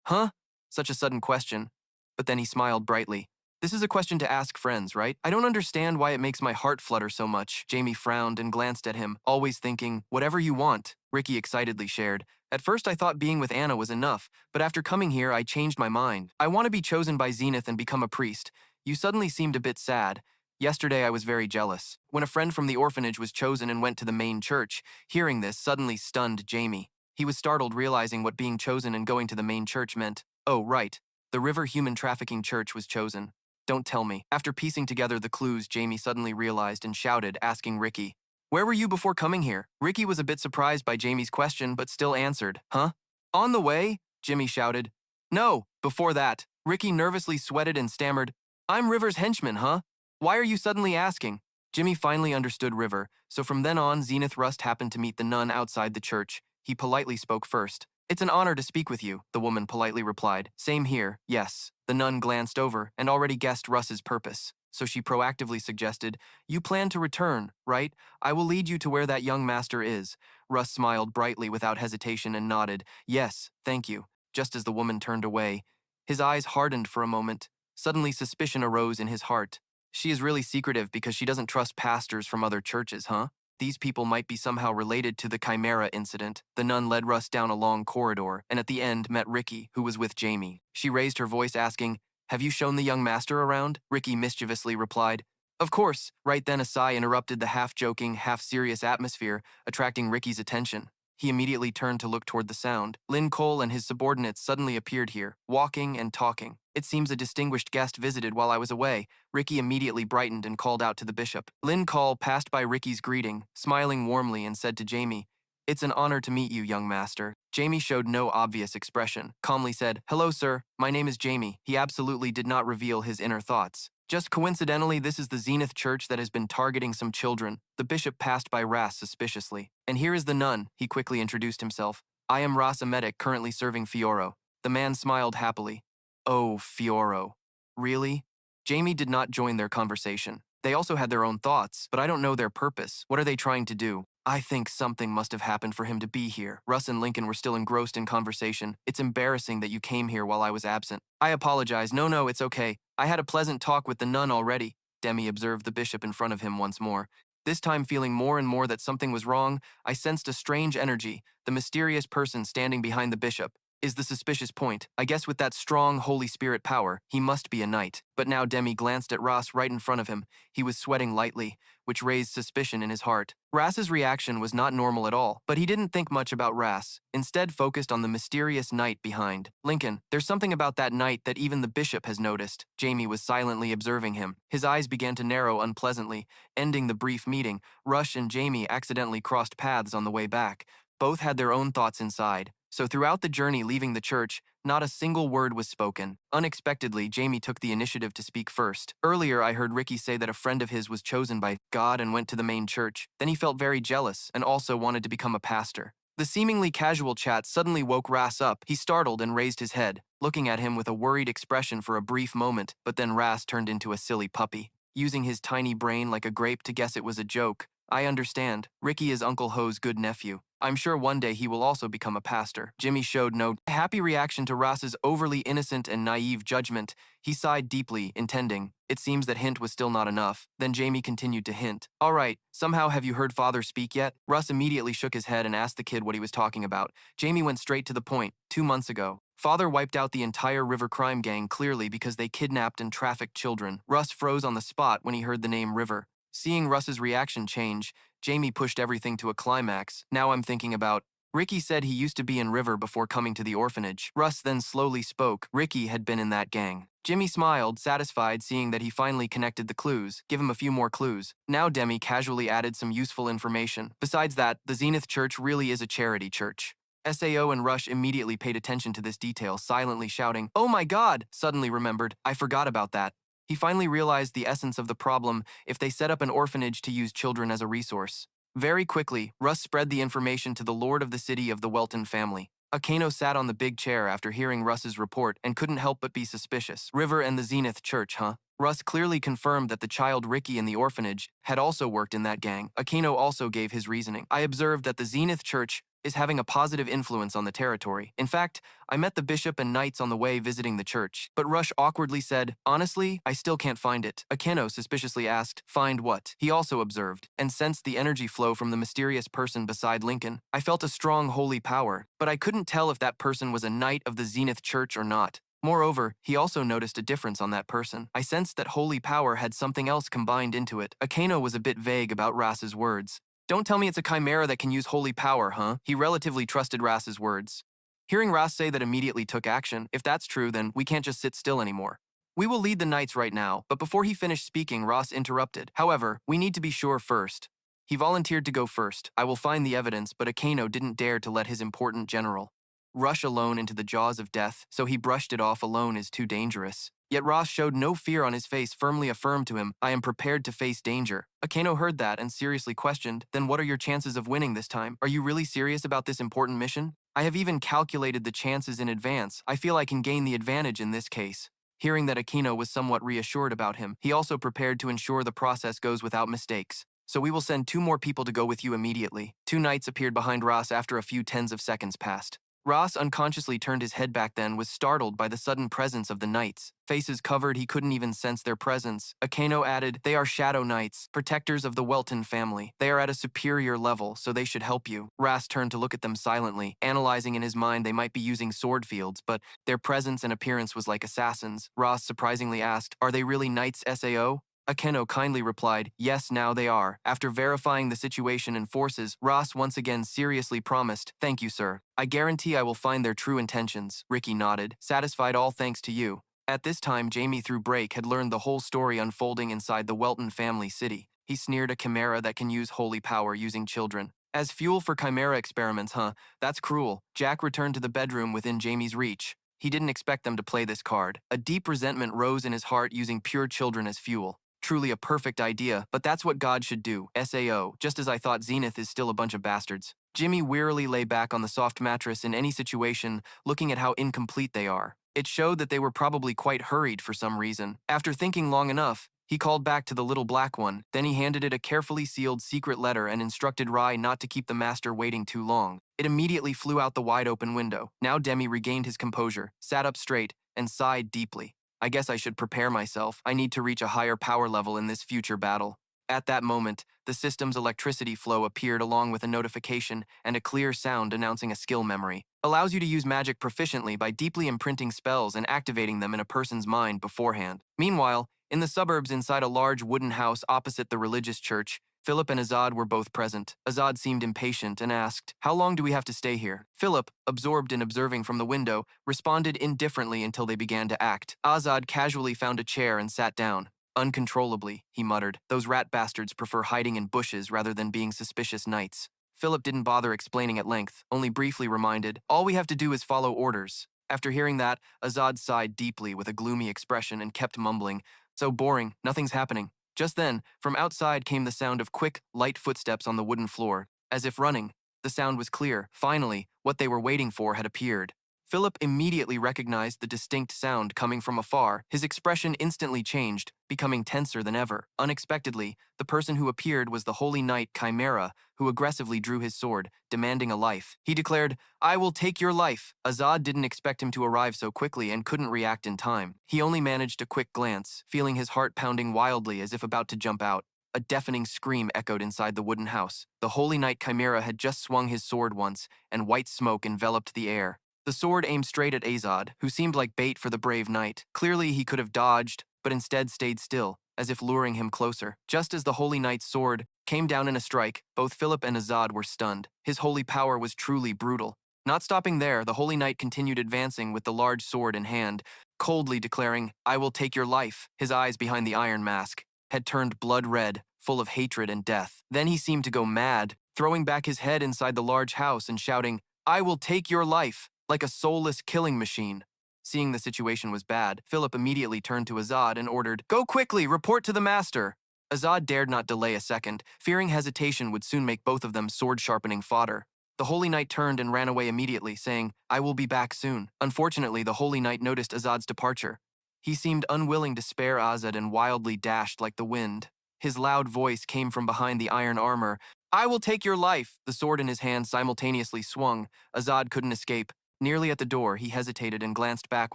huh? Such a sudden question. But then he smiled brightly. This is a question to ask friends, right? I don't understand why it makes my heart flutter so much. Jamie frowned and glanced at him, always thinking, whatever you want. Ricky excitedly shared. At first I thought being with Anna was enough, but after coming here I changed my mind. I want to be chosen by Zenith and become a priest. You suddenly seemed a bit sad. Yesterday I was very jealous. When a friend from the orphanage was chosen and went to the main church, hearing this suddenly stunned Jamie. He was startled realizing what being chosen and going to the main church meant. Oh, right. The River Human Trafficking Church was chosen. Don't tell me. After piecing together the clues, Jamie suddenly realized and shouted, asking Ricky, where were you before coming here? Ricky was a bit surprised by Jamie's question, but still answered, huh? On the way? Jimmy shouted. No, before that. Ricky nervously sweated and stammered, I'm River's henchman, huh? Why are you suddenly asking? Jimmy finally understood River, so from then on, Zenith Rust happened to meet the nun outside the church. He politely spoke first. It's an honor to speak with you, the woman politely replied. Same here, yes. The nun glanced over and already guessed Russ's purpose, so she proactively suggested, you plan to return, right? I will lead you to where that young master is. Russ smiled brightly without hesitation and nodded, yes, thank you. Just as the woman turned away, his eyes hardened for a moment. Suddenly suspicion arose in his heart. She is really secretive because she doesn't trust pastors from other churches, huh? These people might be somehow related to the Chimera incident. The nun led Russ down a long corridor and at the end met Ricky, who was with Jamie. She raised her voice asking, have you shown the young master around? Ricky mischievously replied, of course. Right then a sigh interrupted the half-joking, half-serious atmosphere, attracting Ricky's attention. He immediately turned to look toward the sound. Lynn Cole and his subordinates suddenly appeared here, walking and talking. It seems a distinguished guest visited while I was away. Ricky immediately brightened and called out to the bishop. Lynn Cole passed by Ricky's greeting, smiling warmly and said to Jamie, it's an honor to meet you, young master. Jamie showed no obvious expression, calmly said, hello, sir. My name is Jamie. He absolutely did not reveal his inner thoughts. Just coincidentally, this is the Zenith Church that has been targeting some children. The bishop passed by Ras suspiciously. And here is the nun, he quickly introduced himself. I am Ras, a medic currently serving Fioro. The man smiled happily. Oh, Fioro. Really? Jamie did not join their conversation. They also had their own thoughts, but I don't know their purpose. What are they trying to do? I think something must have happened for him to be here. Russ and Lincoln were still engrossed in conversation. It's embarrassing that you came here while I was absent. I apologize. No, it's okay. I had a pleasant talk with the nun already. Demi observed the bishop in front of him once more. This time feeling more and more that something was wrong, I sensed a strange energy. The mysterious person standing behind the bishop is the suspicious point. I guess with that strong Holy Spirit power, he must be a knight. But now Demi glanced at Ras right in front of him. He was sweating lightly, which raised suspicion in his heart. Ras's reaction was not normal at all, but he didn't think much about Ras, instead focused on the mysterious knight behind. Lincoln, there's something about that knight that even the bishop has noticed. Jamie was silently observing him. His eyes began to narrow unpleasantly. Ending the brief meeting, Rush and Jamie accidentally crossed paths on the way back. Both had their own thoughts inside. So throughout the journey leaving the church, not a single word was spoken. Unexpectedly, Jamie took the initiative to speak first. Earlier, I heard Ricky say that a friend of his was chosen by God and went to the main church. Then he felt very jealous and also wanted to become a pastor. The seemingly casual chat suddenly woke Ras up. He startled and raised his head, looking at him with a worried expression for a brief moment, but then Ras turned into a silly puppy, using his tiny brain like a grape to guess it was a joke. I understand. Ricky is Uncle Ho's good nephew. I'm sure one day he will also become a pastor. Jimmy showed no happy reaction to Ras's overly innocent and naive judgment. He sighed deeply, intending. It seems that hint was still not enough. Then Jamie continued to hint. All right, somehow have you heard Father speak yet? Russ immediately shook his head and asked the kid what he was talking about. Jamie went straight to the point. 2 months ago, Father wiped out the entire River crime gang clearly because they kidnapped and trafficked children. Russ froze on the spot when he heard the name River. Seeing Russ's reaction change, Jamie pushed everything to a climax. Now I'm thinking about, Ricky said he used to be in River before coming to the orphanage. Russ then slowly spoke. Ricky had been in that gang. Jimmy smiled, satisfied seeing that he finally connected the clues. Give him a few more clues. Now Demi casually added some useful information. Besides that, the Zenith Church really is a charity church. SAO and Rush immediately paid attention to this detail, silently shouting, "Oh my God!" Suddenly remembered, I forgot about that. He finally realized the essence of the problem if they set up an orphanage to use children as a resource. Very quickly, Russ spread the information to the lord of the city of the Welton family. Akano sat on the big chair after hearing Russ's report and couldn't help but be suspicious. River and the Zenith Church, huh? Russ clearly confirmed that the child Ricky in the orphanage had also worked in that gang. Akano also gave his reasoning. I observed that the Zenith Church is having a positive influence on the territory. In fact, I met the bishop and knights on the way visiting the church. But Rush awkwardly said, honestly, I still can't find it. Akeno suspiciously asked, find what? He also observed, and sensed the energy flow from the mysterious person beside Lincoln. I felt a strong holy power, but I couldn't tell if that person was a knight of the Zenith Church or not. Moreover, he also noticed a difference on that person. I sensed that holy power had something else combined into it. Akeno was a bit vague about Ras's words. Don't tell me it's a chimera that can use holy power, huh? He relatively trusted Ras's words. Hearing Ras say that immediately took action. If that's true, then we can't just sit still anymore. We will lead the knights right now, but before he finished speaking, Ras interrupted. However, we need to be sure first. He volunteered to go first. I will find the evidence, but Akeno didn't dare to let his important general rush alone into the jaws of death, so he brushed it off. Alone is too dangerous. Yet Ross showed no fear on his face, firmly affirmed to him, I am prepared to face danger. Akeno heard that and seriously questioned, then what are your chances of winning this time? Are you really serious about this important mission? I have even calculated the chances in advance. I feel I can gain the advantage in this case. Hearing that Akeno was somewhat reassured about him, he also prepared to ensure the process goes without mistakes. So we will send 2 more people to go with you immediately. 2 knights appeared behind Ross after a few tens of seconds passed. Ross unconsciously turned his head back then, was startled by the sudden presence of the knights. Faces covered, he couldn't even sense their presence. Akeno added, they are shadow knights, protectors of the Welton family. They are at a superior level, so they should help you. Ras turned to look at them silently, analyzing in his mind they might be using sword fields, but their presence and appearance was like assassins. Ras surprisingly asked, are they really knights, SAO? Akeno kindly replied, yes, now they are. After verifying the situation and forces, Ross once again seriously promised, thank you, sir. I guarantee I will find their true intentions. Ricky nodded, satisfied, all thanks to you. At this time, Jamie through Break had learned the whole story unfolding inside the Welton family city. He sneered, a chimera that can use holy power using children. As fuel for chimera experiments, huh? That's cruel. Jack returned to the bedroom within Jamie's reach. He didn't expect them to play this card. A deep resentment rose in his heart, using pure children as fuel. Truly a perfect idea, but that's what God should do. SAO, just as I thought. Zenith is still a bunch of bastards. Jimmy wearily lay back on the soft mattress in any situation, looking at how incomplete they are. It showed that they were probably quite hurried for some reason. After thinking long enough, he called back to the little black one. Then he handed it a carefully sealed secret letter and instructed Rai not to keep the master waiting too long. It immediately flew out the wide open window. Now Demi regained his composure, sat up straight, and sighed deeply. I guess I should prepare myself. I need to reach a higher power level in this future battle. At that moment, the system's electricity flow appeared along with a notification and a clear sound announcing a skill memory. Allows you to use magic proficiently by deeply imprinting spells and activating them in a person's mind beforehand. Meanwhile, in the suburbs inside a large wooden house opposite the religious church, Philip and Azad were both present. Azad seemed impatient and asked, "How long do we have to stay here?" Philip, absorbed in observing from the window, responded indifferently until they began to act. Azad casually found a chair and sat down. "Uncontrollably," he muttered. "Those rat bastards prefer hiding in bushes rather than being suspicious knights." Philip didn't bother explaining at length, only briefly reminded, "All we have to do is follow orders." After hearing that, Azad sighed deeply with a gloomy expression and kept mumbling, "So boring, nothing's happening." Just then, from outside came the sound of quick, light footsteps on the wooden floor, as if running. The sound was clear. Finally, what they were waiting for had appeared. Philip immediately recognized the distinct sound coming from afar. His expression instantly changed, becoming tenser than ever. Unexpectedly, the person who appeared was the Holy Knight Chimera, who aggressively drew his sword, demanding a life. He declared, "I will take your life." Azad didn't expect him to arrive so quickly and couldn't react in time. He only managed a quick glance, feeling his heart pounding wildly as if about to jump out. A deafening scream echoed inside the wooden house. The Holy Knight Chimera had just swung his sword once, and white smoke enveloped the air. The sword aimed straight at Azad, who seemed like bait for the brave knight. Clearly, he could have dodged, but instead stayed still, as if luring him closer. Just as the Holy Knight's sword came down in a strike, both Philip and Azad were stunned. His holy power was truly brutal. Not stopping there, the Holy Knight continued advancing with the large sword in hand, coldly declaring, "I will take your life." His eyes behind the iron mask had turned blood red, full of hatred and death. Then he seemed to go mad, throwing back his head inside the large house and shouting, "I will take your life," like a soulless killing machine. Seeing the situation was bad, Philip immediately turned to Azad and ordered, "Go quickly, report to the master." Azad dared not delay a second, fearing hesitation would soon make both of them sword-sharpening fodder. The Holy Knight turned and ran away immediately, saying, "I will be back soon." Unfortunately, the Holy Knight noticed Azad's departure. He seemed unwilling to spare Azad and wildly dashed like the wind. His loud voice came from behind the iron armor. "I will take your life." The sword in his hand simultaneously swung. Azad couldn't escape. Nearly at the door, he hesitated and glanced back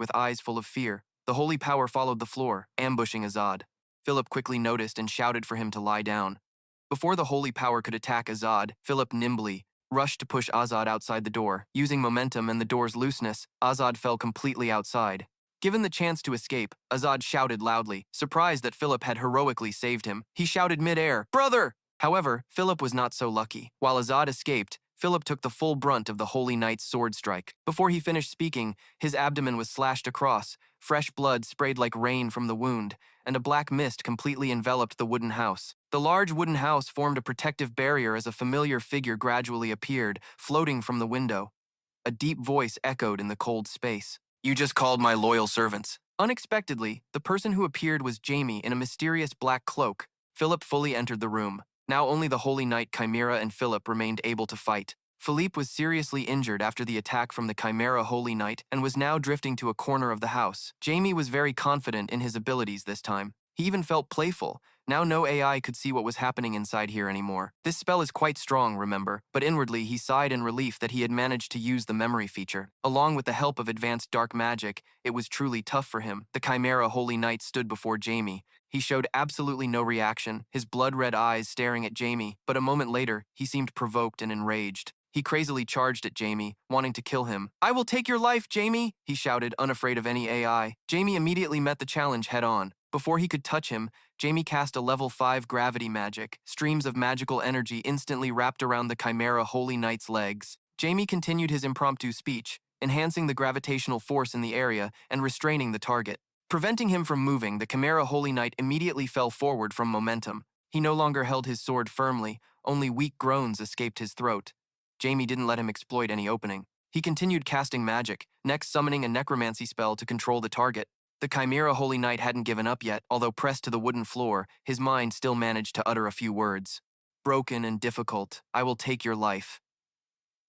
with eyes full of fear. The holy power followed the floor, ambushing Azad. Philip quickly noticed and shouted for him to lie down. Before the holy power could attack Azad, Philip nimbly rushed to push Azad outside the door. Using momentum and the door's looseness, Azad fell completely outside. Given the chance to escape, Azad shouted loudly, surprised that Philip had heroically saved him. He shouted mid-air, "Brother!" However, Philip was not so lucky. While Azad escaped, Philip took the full brunt of the Holy Knight's sword strike. Before he finished speaking, his abdomen was slashed across, fresh blood sprayed like rain from the wound, and a black mist completely enveloped the wooden house. The large wooden house formed a protective barrier as a familiar figure gradually appeared, floating from the window. A deep voice echoed in the cold space. "You just called my loyal servants." Unexpectedly, the person who appeared was Jamie in a mysterious black cloak. Philip fully entered the room. Now only the Holy Knight Chimera and Philip remained able to fight. Philippe was seriously injured after the attack from the Chimera Holy Knight and was now drifting to a corner of the house. Jamie was very confident in his abilities this time. He even felt playful. Now no AI could see what was happening inside here anymore. This spell is quite strong, remember, but inwardly he sighed in relief that he had managed to use the memory feature. Along with the help of advanced dark magic, it was truly tough for him. The Chimera Holy Knight stood before Jamie. He showed absolutely no reaction, his blood-red eyes staring at Jamie, but a moment later, he seemed provoked and enraged. He crazily charged at Jamie, wanting to kill him. "I will take your life, Jamie!" he shouted, unafraid of any AI. Jamie immediately met the challenge head-on. Before he could touch him, Jamie cast a level 5 gravity magic. Streams of magical energy instantly wrapped around the Chimera Holy Knight's legs. Jamie continued his impromptu speech, enhancing the gravitational force in the area and restraining the target. Preventing him from moving, the Chimera Holy Knight immediately fell forward from momentum. He no longer held his sword firmly, only weak groans escaped his throat. Jamie didn't let him exploit any opening. He continued casting magic, next summoning a necromancy spell to control the target. The Chimera Holy Knight hadn't given up yet, although pressed to the wooden floor, his mind still managed to utter a few words. "Broken and difficult, I will take your life."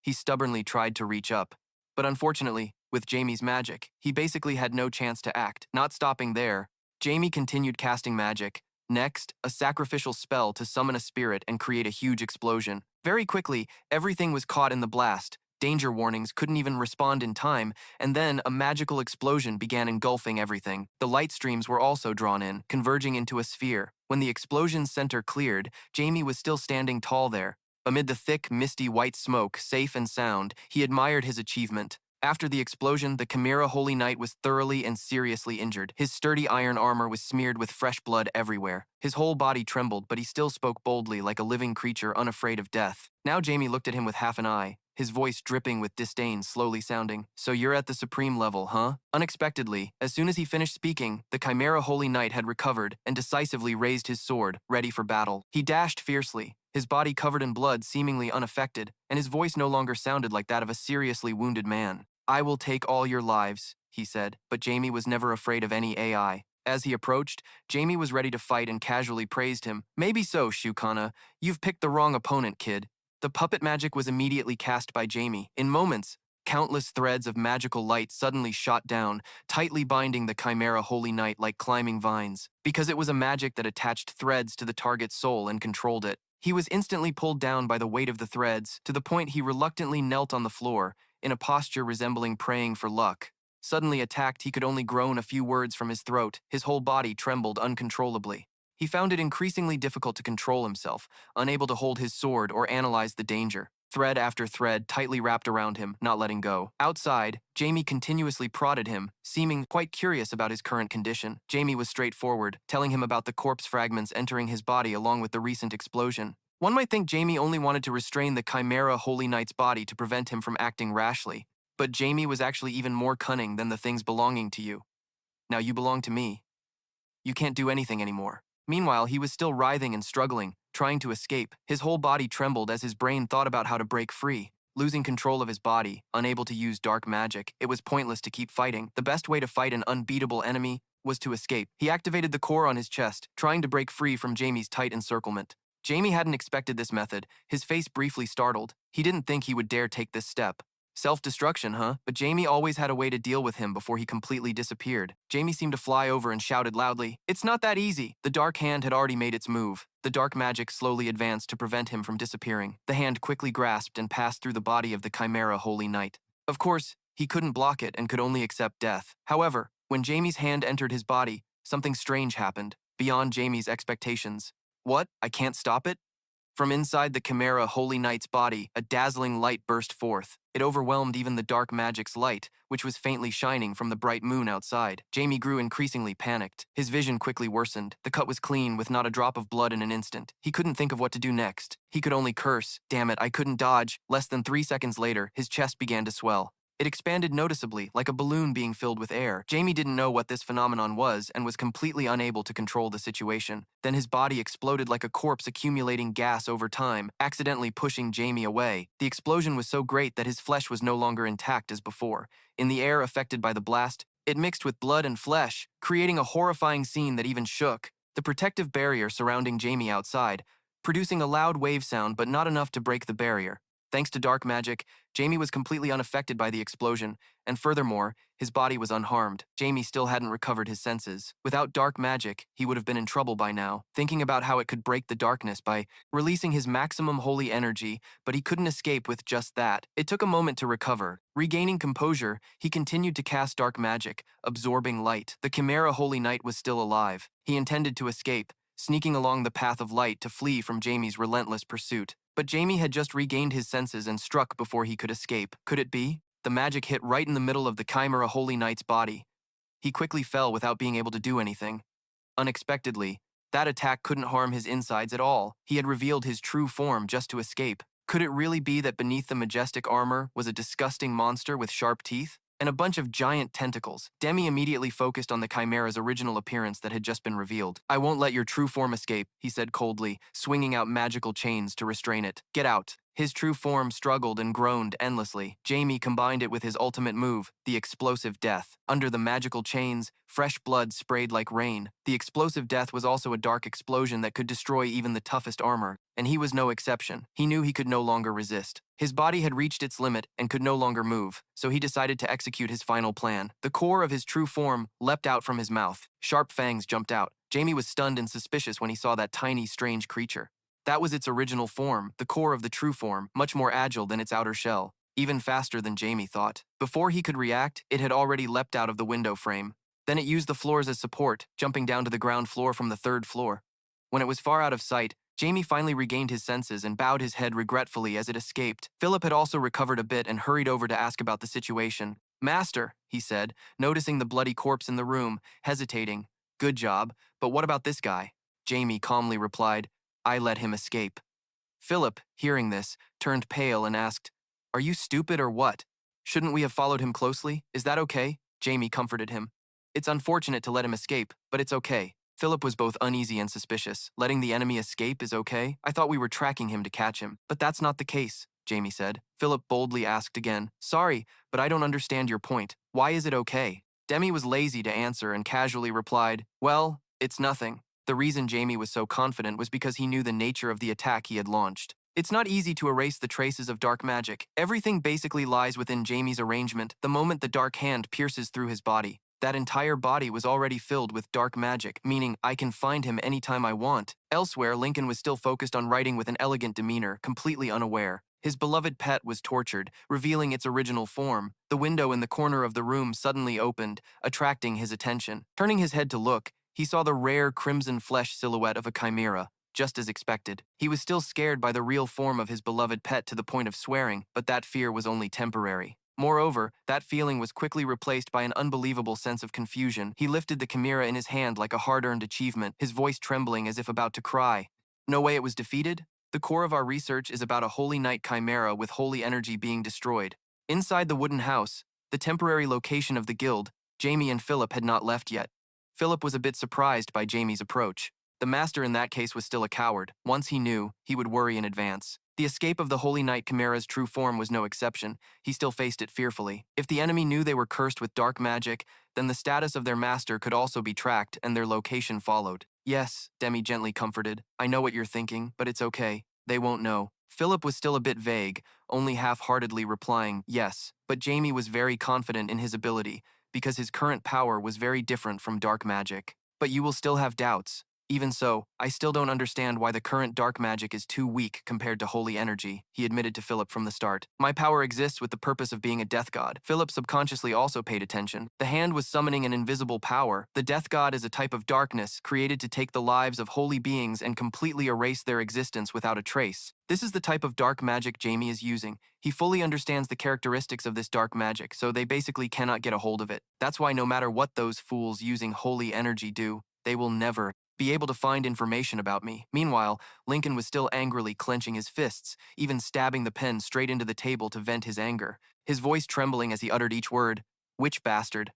He stubbornly tried to reach up, but unfortunately, with Jamie's magic, he basically had no chance to act. Not stopping there, Jamie continued casting magic. Next, a sacrificial spell to summon a spirit and create a huge explosion. Very quickly, everything was caught in the blast. Danger warnings couldn't even respond in time, and then a magical explosion began engulfing everything. The light streams were also drawn in, converging into a sphere. When the explosion's center cleared, Jamie was still standing tall there. Amid the thick, misty white smoke, safe and sound, he admired his achievement. After the explosion, the Chimera Holy Knight was thoroughly and seriously injured. His sturdy iron armor was smeared with fresh blood everywhere. His whole body trembled, but he still spoke boldly like a living creature unafraid of death. Now Jamie looked at him with half an eye, his voice dripping with disdain, slowly sounding, "So you're at the supreme level, huh?" Unexpectedly, as soon as he finished speaking, the Chimera Holy Knight had recovered and decisively raised his sword, ready for battle. He dashed fiercely, his body covered in blood seemingly unaffected, and his voice no longer sounded like that of a seriously wounded man. "I will take all your lives," he said, but Jamie was never afraid of any AI. As he approached, Jamie was ready to fight and casually praised him. "Maybe so, Shukana. You've picked the wrong opponent, kid." The puppet magic was immediately cast by Jamie. In moments, countless threads of magical light suddenly shot down, tightly binding the Chimera Holy Knight like climbing vines. Because it was a magic that attached threads to the target's soul and controlled it, he was instantly pulled down by the weight of the threads, to the point he reluctantly knelt on the floor, in a posture resembling praying for luck. Suddenly attacked, he could only groan a few words from his throat. His whole body trembled uncontrollably. He found it increasingly difficult to control himself, unable to hold his sword or analyze the danger. Thread after thread tightly wrapped around him, not letting go. Outside, Jamie continuously prodded him, seeming quite curious about his current condition. Jamie was straightforward, telling him about the corpse fragments entering his body along with the recent explosion. One might think Jamie only wanted to restrain the Chimera Holy Knight's body to prevent him from acting rashly, but Jamie was actually even more cunning than the things belonging to you. Now you belong to me. You can't do anything anymore. Meanwhile, he was still writhing and struggling, trying to escape. His whole body trembled as his brain thought about how to break free. Losing control of his body, unable to use dark magic, it was pointless to keep fighting. The best way to fight an unbeatable enemy was to escape. He activated the core on his chest, trying to break free from Jamie's tight encirclement. Jamie hadn't expected this method, his face briefly startled. He didn't think he would dare take this step. Self-destruction, huh? But Jamie always had a way to deal with him before he completely disappeared. Jamie seemed to fly over and shouted loudly, "It's not that easy!" The dark hand had already made its move. The dark magic slowly advanced to prevent him from disappearing. The hand quickly grasped and passed through the body of the Chimera Holy Knight. Of course, he couldn't block it and could only accept death. However, when Jamie's hand entered his body, something strange happened, beyond Jamie's expectations. "What? I can't stop it?" From inside the Chimera Holy Knight's body, a dazzling light burst forth. It overwhelmed even the dark magic's light, which was faintly shining from the bright moon outside. Jamie grew increasingly panicked. His vision quickly worsened. The cut was clean, with not a drop of blood in an instant. He couldn't think of what to do next. He could only curse. "Damn it, I couldn't dodge." Less than 3 seconds later, his chest began to swell. It expanded noticeably, like a balloon being filled with air. Jamie didn't know what this phenomenon was and was completely unable to control the situation. Then his body exploded like a corpse accumulating gas over time, accidentally pushing Jamie away. The explosion was so great that his flesh was no longer intact as before. In the air affected by the blast, it mixed with blood and flesh, creating a horrifying scene that even shook the protective barrier surrounding Jamie outside, producing a loud wave sound but not enough to break the barrier. Thanks to dark magic, Jamie was completely unaffected by the explosion, and furthermore, his body was unharmed. Jamie still hadn't recovered his senses. Without dark magic, he would have been in trouble by now, thinking about how it could break the darkness by releasing his maximum holy energy, but he couldn't escape with just that. It took a moment to recover. Regaining composure, he continued to cast dark magic, absorbing light. The Chimera Holy Knight was still alive. He intended to escape, sneaking along the path of light to flee from Jamie's relentless pursuit. But Jamie had just regained his senses and struck before he could escape. Could it be? The magic hit right in the middle of the Chimera Holy Knight's body. He quickly fell without being able to do anything. Unexpectedly, that attack couldn't harm his insides at all. He had revealed his true form just to escape. Could it really be that beneath the majestic armor was a disgusting monster with sharp teeth? And a bunch of giant tentacles. Demi immediately focused on the Chimera's original appearance that had just been revealed. "I won't let your true form escape," he said coldly, swinging out magical chains to restrain it. "Get out." His true form struggled and groaned endlessly. Jamie combined it with his ultimate move, the explosive death. Under the magical chains, fresh blood sprayed like rain. The explosive death was also a dark explosion that could destroy even the toughest armor, and he was no exception. He knew he could no longer resist. His body had reached its limit and could no longer move, so he decided to execute his final plan. The core of his true form leapt out from his mouth. Sharp fangs jumped out. Jamie was stunned and suspicious when he saw that tiny, strange creature. That was its original form, the core of the true form, much more agile than its outer shell. even faster than Jamie thought. Before he could react, it had already leapt out of the window frame. Then it used the floors as support, jumping down to the ground floor from the third floor. When it was far out of sight, Jamie finally regained his senses and bowed his head regretfully as it escaped. Philip had also recovered a bit and hurried over to ask about the situation. "Master," he said, noticing the bloody corpse in the room, hesitating. "Good job, but what about this guy?" Jamie calmly replied, "I let him escape." Philip, hearing this, turned pale and asked, "Are you stupid or what? Shouldn't we have followed him closely? Is that okay?" Jamie comforted him. "It's unfortunate to let him escape, but it's okay." Philip was both uneasy and suspicious. "Letting the enemy escape is okay? I thought we were tracking him to catch him." "But that's not the case," Jamie said. Philip boldly asked again, "Sorry, but I don't understand your point. Why is it okay?" Demi was lazy to answer and casually replied, "Well, it's nothing." The reason Jamie was so confident was because he knew the nature of the attack he had launched. It's not easy to erase the traces of dark magic. Everything basically lies within Jamie's arrangement the moment the dark hand pierces through his body. That entire body was already filled with dark magic, meaning I can find him anytime I want. Elsewhere, Lincoln was still focused on writing with an elegant demeanor, completely unaware. His beloved pet was tortured, revealing its original form. The window in the corner of the room suddenly opened, attracting his attention. Turning his head to look, he saw the rare crimson flesh silhouette of a chimera, just as expected. He was still scared by the real form of his beloved pet to the point of swearing, but that fear was only temporary. Moreover, that feeling was quickly replaced by an unbelievable sense of confusion. He lifted the chimera in his hand like a hard-earned achievement, his voice trembling as if about to cry. "No way it was defeated? The core of our research is about a holy knight chimera with holy energy being destroyed. Inside the wooden house, the temporary location of the guild, Jamie and Philip had not left yet." Philip was a bit surprised by Jamie's approach. The master in that case was still a coward. Once he knew, he would worry in advance. The escape of the Holy Knight Chimera's true form was no exception. He still faced it fearfully. If the enemy knew they were cursed with dark magic, then the status of their master could also be tracked and their location followed. "Yes," Demi gently comforted. "I know what you're thinking, but it's okay. They won't know." Philip was still a bit vague, only half-heartedly replying, "Yes," but Jamie was very confident in his ability, because his current power was very different from dark magic. "But you will still have doubts. Even so, I still don't understand why the current dark magic is too weak compared to holy energy," he admitted to Philip from the start. "My power exists with the purpose of being a death god." Philip subconsciously also paid attention. The hand was summoning an invisible power. The death god is a type of darkness created to take the lives of holy beings and completely erase their existence without a trace. This is the type of dark magic Jamie is using. He fully understands the characteristics of this dark magic, so they basically cannot get a hold of it. That's why no matter what those fools using holy energy do, they will never be able to find information about me. Meanwhile, Lincoln was still angrily clenching his fists, even stabbing the pen straight into the table to vent his anger, his voice trembling as he uttered each word, "Witch bastard."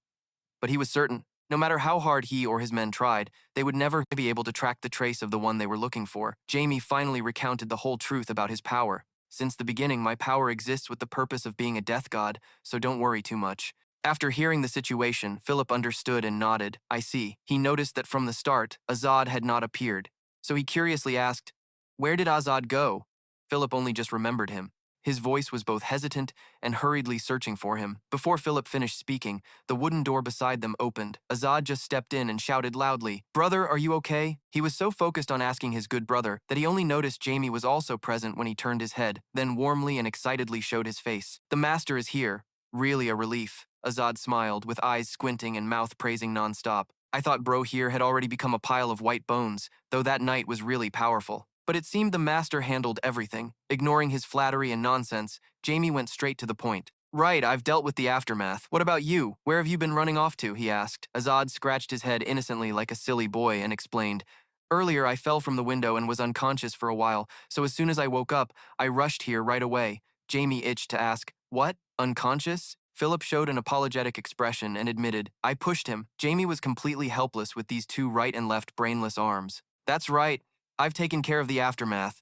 But he was certain, no matter how hard he or his men tried, they would never be able to track the trace of the one they were looking for. Jamie finally recounted the whole truth about his power. "Since the beginning, my power exists with the purpose of being a death god, so don't worry too much." After hearing the situation, Philip understood and nodded. "I see." He noticed that from the start, Azad had not appeared. So he curiously asked, "Where did Azad go?" Philip only just remembered him. His voice was both hesitant and hurriedly searching for him. Before Philip finished speaking, the wooden door beside them opened. Azad just stepped in and shouted loudly, "Brother, are you okay?" He was so focused on asking his good brother that he only noticed Jamie was also present when he turned his head, then warmly and excitedly showed his face. "The master is here. Really a relief." Azad smiled, with eyes squinting and mouth praising nonstop. "I thought bro here had already become a pile of white bones, though that night was really powerful." But it seemed the master handled everything. Ignoring his flattery and nonsense, Jamie went straight to the point. "Right, I've dealt with the aftermath. What about you? Where have you been running off to?" he asked. Azad scratched his head innocently like a silly boy and explained, "Earlier I fell from the window and was unconscious for a while, so as soon as I woke up, I rushed here right away." Jamie itched to ask, "What? Unconscious?" Philip showed an apologetic expression and admitted, "I pushed him." Jamie was completely helpless with these two right and left brainless arms. "That's right. I've taken care of the aftermath.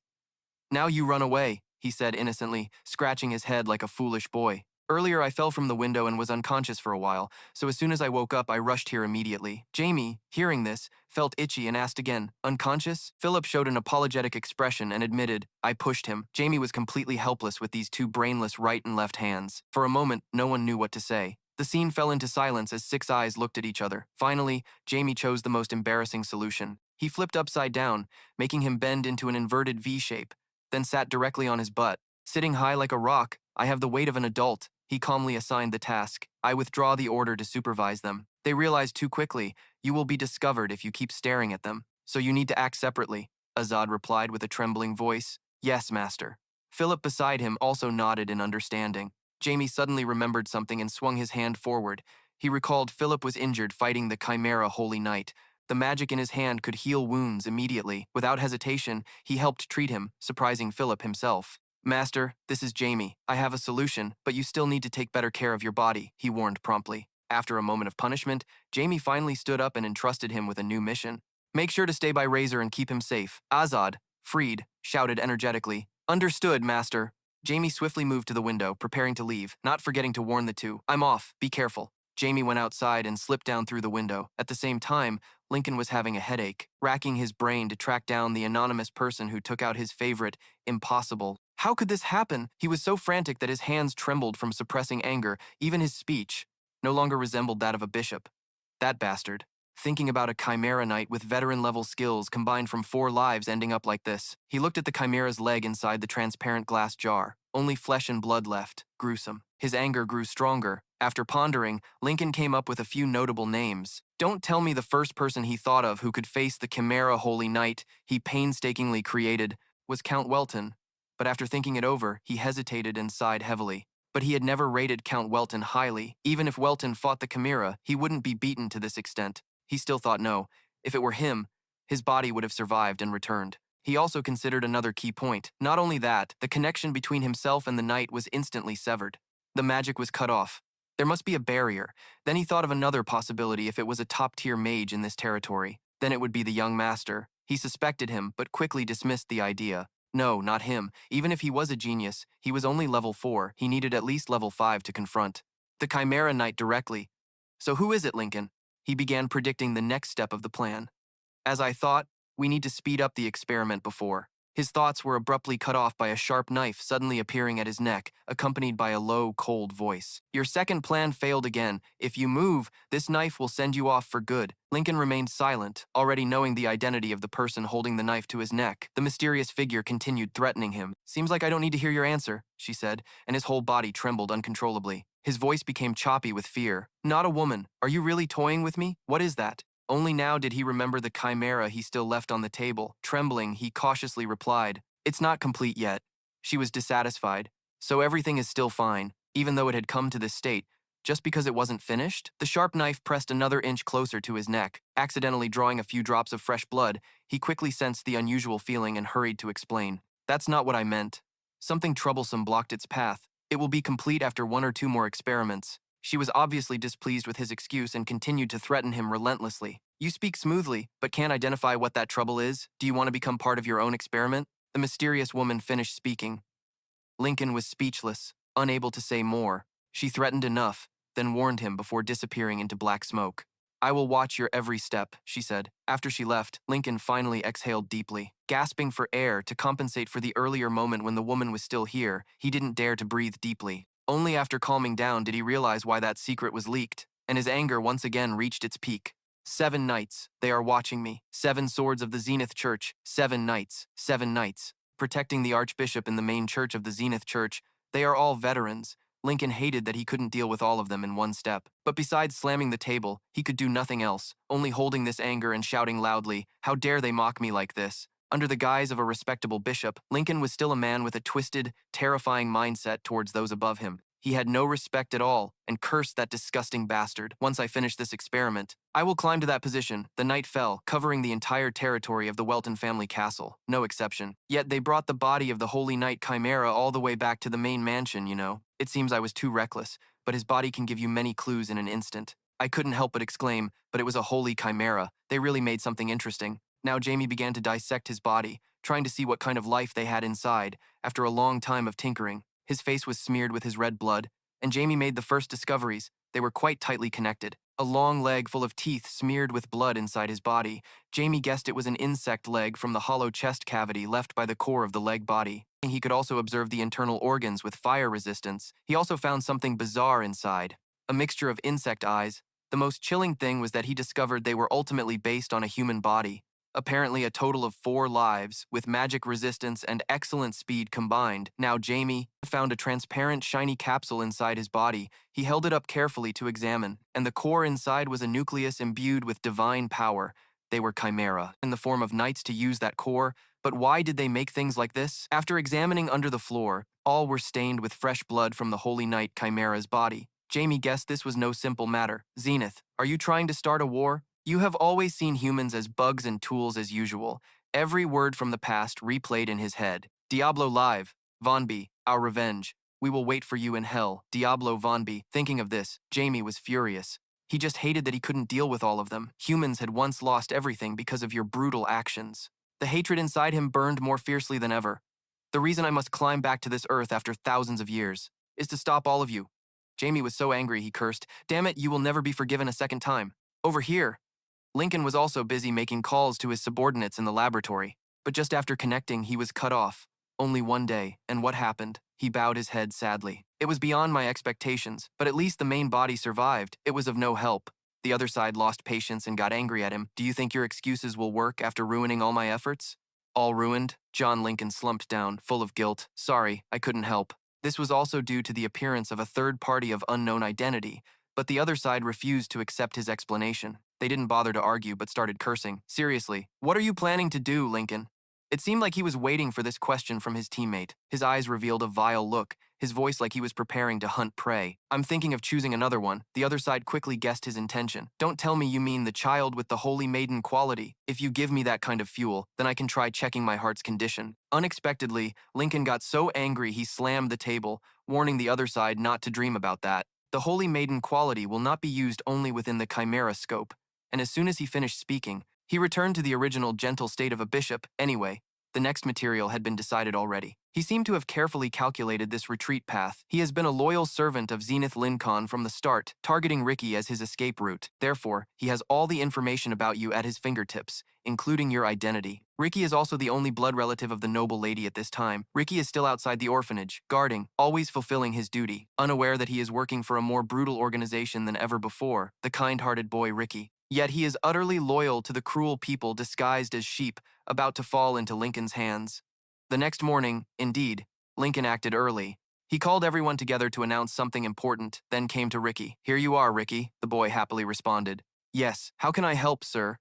Now you run away," he said innocently, scratching his head like a foolish boy. "Earlier I fell from the window and was unconscious for a while, so as soon as I woke up I rushed here immediately." Jamie, hearing this, felt itchy and asked again, "Unconscious?" Philip showed an apologetic expression and admitted, "I pushed him." Jamie was completely helpless with these two brainless right and left hands. For a moment, no one knew what to say. The scene fell into silence as six eyes looked at each other. Finally, Jamie chose the most embarrassing solution. He flipped upside down, making him bend into an inverted V shape, then sat directly on his butt. Sitting high like a rock, I have the weight of an adult. He calmly assigned the task. I withdraw the order to supervise them. They realize too quickly, you will be discovered if you keep staring at them. So you need to act separately, Azad replied with a trembling voice. Yes, master. Philip beside him also nodded in understanding. Jamie suddenly remembered something and swung his hand forward. He recalled Philip was injured fighting the Chimera Holy Knight. The magic in his hand could heal wounds immediately. Without hesitation, he helped treat him, surprising Philip himself. Master, this is Jamie. I have a solution, but you still need to take better care of your body, he warned promptly. After a moment of punishment, Jamie finally stood up and entrusted him with a new mission. Make sure to stay by Razor and keep him safe. Azad, freed, shouted energetically. Understood, master. Jamie swiftly moved to the window, preparing to leave, not forgetting to warn the two. I'm off, be careful. Jamie went outside and slipped down through the window. At the same time, Lincoln was having a headache, racking his brain to track down the anonymous person who took out his favorite, impossible. How could this happen? He was so frantic that his hands trembled from suppressing anger. Even his speech no longer resembled that of a bishop. That bastard. Thinking about a Chimera Knight with veteran-level skills combined from 4 lives ending up like this. He looked at the Chimera's leg inside the transparent glass jar. Only flesh and blood left. Gruesome. His anger grew stronger. After pondering, Lincoln came up with a few notable names. Don't tell me the first person he thought of who could face the Chimera Holy Knight he painstakingly created was Count Welton. But after thinking it over, he hesitated and sighed heavily. But he had never rated Count Welton highly. Even if Welton fought the Chimera, he wouldn't be beaten to this extent. He still thought no. If it were him, his body would have survived and returned. He also considered another key point. Not only that, the connection between himself and the knight was instantly severed. The magic was cut off. There must be a barrier. Then he thought of another possibility if it was a top-tier mage in this territory. Then it would be the young master. He suspected him, but quickly dismissed the idea. No, not him. Even if he was a genius, he was only level 4. He needed at least level 5 to confront the Chimera Knight directly. So who is it, Lincoln? He began predicting the next step of the plan. As I thought, we need to speed up the experiment before. His thoughts were abruptly cut off by a sharp knife suddenly appearing at his neck, accompanied by a low, cold voice. Your second plan failed again. If you move, this knife will send you off for good. Lincoln remained silent, already knowing the identity of the person holding the knife to his neck. The mysterious figure continued threatening him. Seems like I don't need to hear your answer, she said, and his whole body trembled uncontrollably. His voice became choppy with fear. Not a woman. Are you really toying with me? What is that? Only now did he remember the chimera he still left on the table. Trembling, he cautiously replied, It's not complete yet. She was dissatisfied. So everything is still fine, even though it had come to this state. Just because it wasn't finished? The sharp knife pressed another inch closer to his neck, accidentally drawing a few drops of fresh blood. He quickly sensed the unusual feeling and hurried to explain. That's not what I meant. Something troublesome blocked its path. It will be complete after 1 or 2 more experiments. She was obviously displeased with his excuse and continued to threaten him relentlessly. You speak smoothly, but can't identify what that trouble is. Do you want to become part of your own experiment? The mysterious woman finished speaking. Lincoln was speechless, unable to say more. She threatened enough, then warned him before disappearing into black smoke. I will watch your every step, she said. After she left, Lincoln finally exhaled deeply. Gasping for air to compensate for the earlier moment when the woman was still here, he didn't dare to breathe deeply. Only after calming down did he realize why that secret was leaked, and his anger once again reached its peak. 7 knights, they are watching me. 7 swords of the Zenith Church, 7 knights, 7 knights. Protecting the archbishop in the main church of the Zenith Church, they are all veterans. Lincoln hated that he couldn't deal with all of them in one step. But besides slamming the table, he could do nothing else, only holding this anger and shouting loudly, How dare they mock me like this? Under the guise of a respectable bishop, Lincoln was still a man with a twisted, terrifying mindset towards those above him. He had no respect at all, and cursed that disgusting bastard. Once I finish this experiment, I will climb to that position. The night fell, covering the entire territory of the Welton family castle, no exception. Yet they brought the body of the Holy Knight Chimera all the way back to the main mansion, you know. It seems I was too reckless, but his body can give you many clues in an instant. I couldn't help but exclaim, but it was a holy chimera. They really made something interesting. Now Jamie began to dissect his body, trying to see what kind of life they had inside, after a long time of tinkering. His face was smeared with his red blood, and Jamie made the first discoveries. They were quite tightly connected. A long leg full of teeth smeared with blood inside his body. Jamie guessed it was an insect leg from the hollow chest cavity left by the core of the leg body. He could also observe the internal organs with fire resistance. He also found something bizarre inside, a mixture of insect eyes. The most chilling thing was that he discovered they were ultimately based on a human body. Apparently a total of 4 lives, with magic resistance and excellent speed combined. Now Jamie found a transparent, shiny capsule inside his body. He held it up carefully to examine, and the core inside was a nucleus imbued with divine power. They were chimera, in the form of knights to use that core, but why did they make things like this? After examining under the floor, all were stained with fresh blood from the holy knight chimera's body. Jamie guessed this was no simple matter. Zenith, are you trying to start a war? You have always seen humans as bugs and tools as usual. Every word from the past replayed in his head. Diablo live. Vonber, our revenge. We will wait for you in hell. Diablo Vonber. Thinking of this, Jamie was furious. He just hated that he couldn't deal with all of them. Humans had once lost everything because of your brutal actions. The hatred inside him burned more fiercely than ever. The reason I must climb back to this earth after thousands of years is to stop all of you. Jamie was so angry he cursed. Damn it, you will never be forgiven a second time. Over here. Lincoln was also busy making calls to his subordinates in the laboratory, but just after connecting, he was cut off. Only one day, and what happened? He bowed his head sadly. It was beyond my expectations, but at least the main body survived. It was of no help. The other side lost patience and got angry at him. Do you think your excuses will work after ruining all my efforts? All ruined? John Lincoln slumped down, full of guilt. Sorry, I couldn't help. This was also due to the appearance of a third party of unknown identity, but the other side refused to accept his explanation. They didn't bother to argue but started cursing. Seriously, what are you planning to do, Lincoln? It seemed like he was waiting for this question from his teammate. His eyes revealed a vile look, his voice like he was preparing to hunt prey. I'm thinking of choosing another one. The other side quickly guessed his intention. Don't tell me you mean the child with the holy maiden quality. If you give me that kind of fuel, then I can try checking my heart's condition. Unexpectedly, Lincoln got so angry he slammed the table, warning the other side not to dream about that. The holy maiden quality will not be used only within the chimera scope. And as soon as he finished speaking, he returned to the original gentle state of a bishop. Anyway, the next material had been decided already. He seemed to have carefully calculated this retreat path. He has been a loyal servant of Zenith Lincon from the start, targeting Ricky as his escape route. Therefore, he has all the information about you at his fingertips, including your identity. Ricky is also the only blood relative of the noble lady at this time. Ricky is still outside the orphanage, guarding, always fulfilling his duty, unaware that he is working for a more brutal organization than ever before, the kind-hearted boy Ricky. Yet he is utterly loyal to the cruel people disguised as sheep, about to fall into Lincoln's hands. The next morning, indeed, Lincoln acted early. He called everyone together to announce something important, then came to Ricky. Here you are, Ricky, the boy happily responded. Yes, how can I help, sir?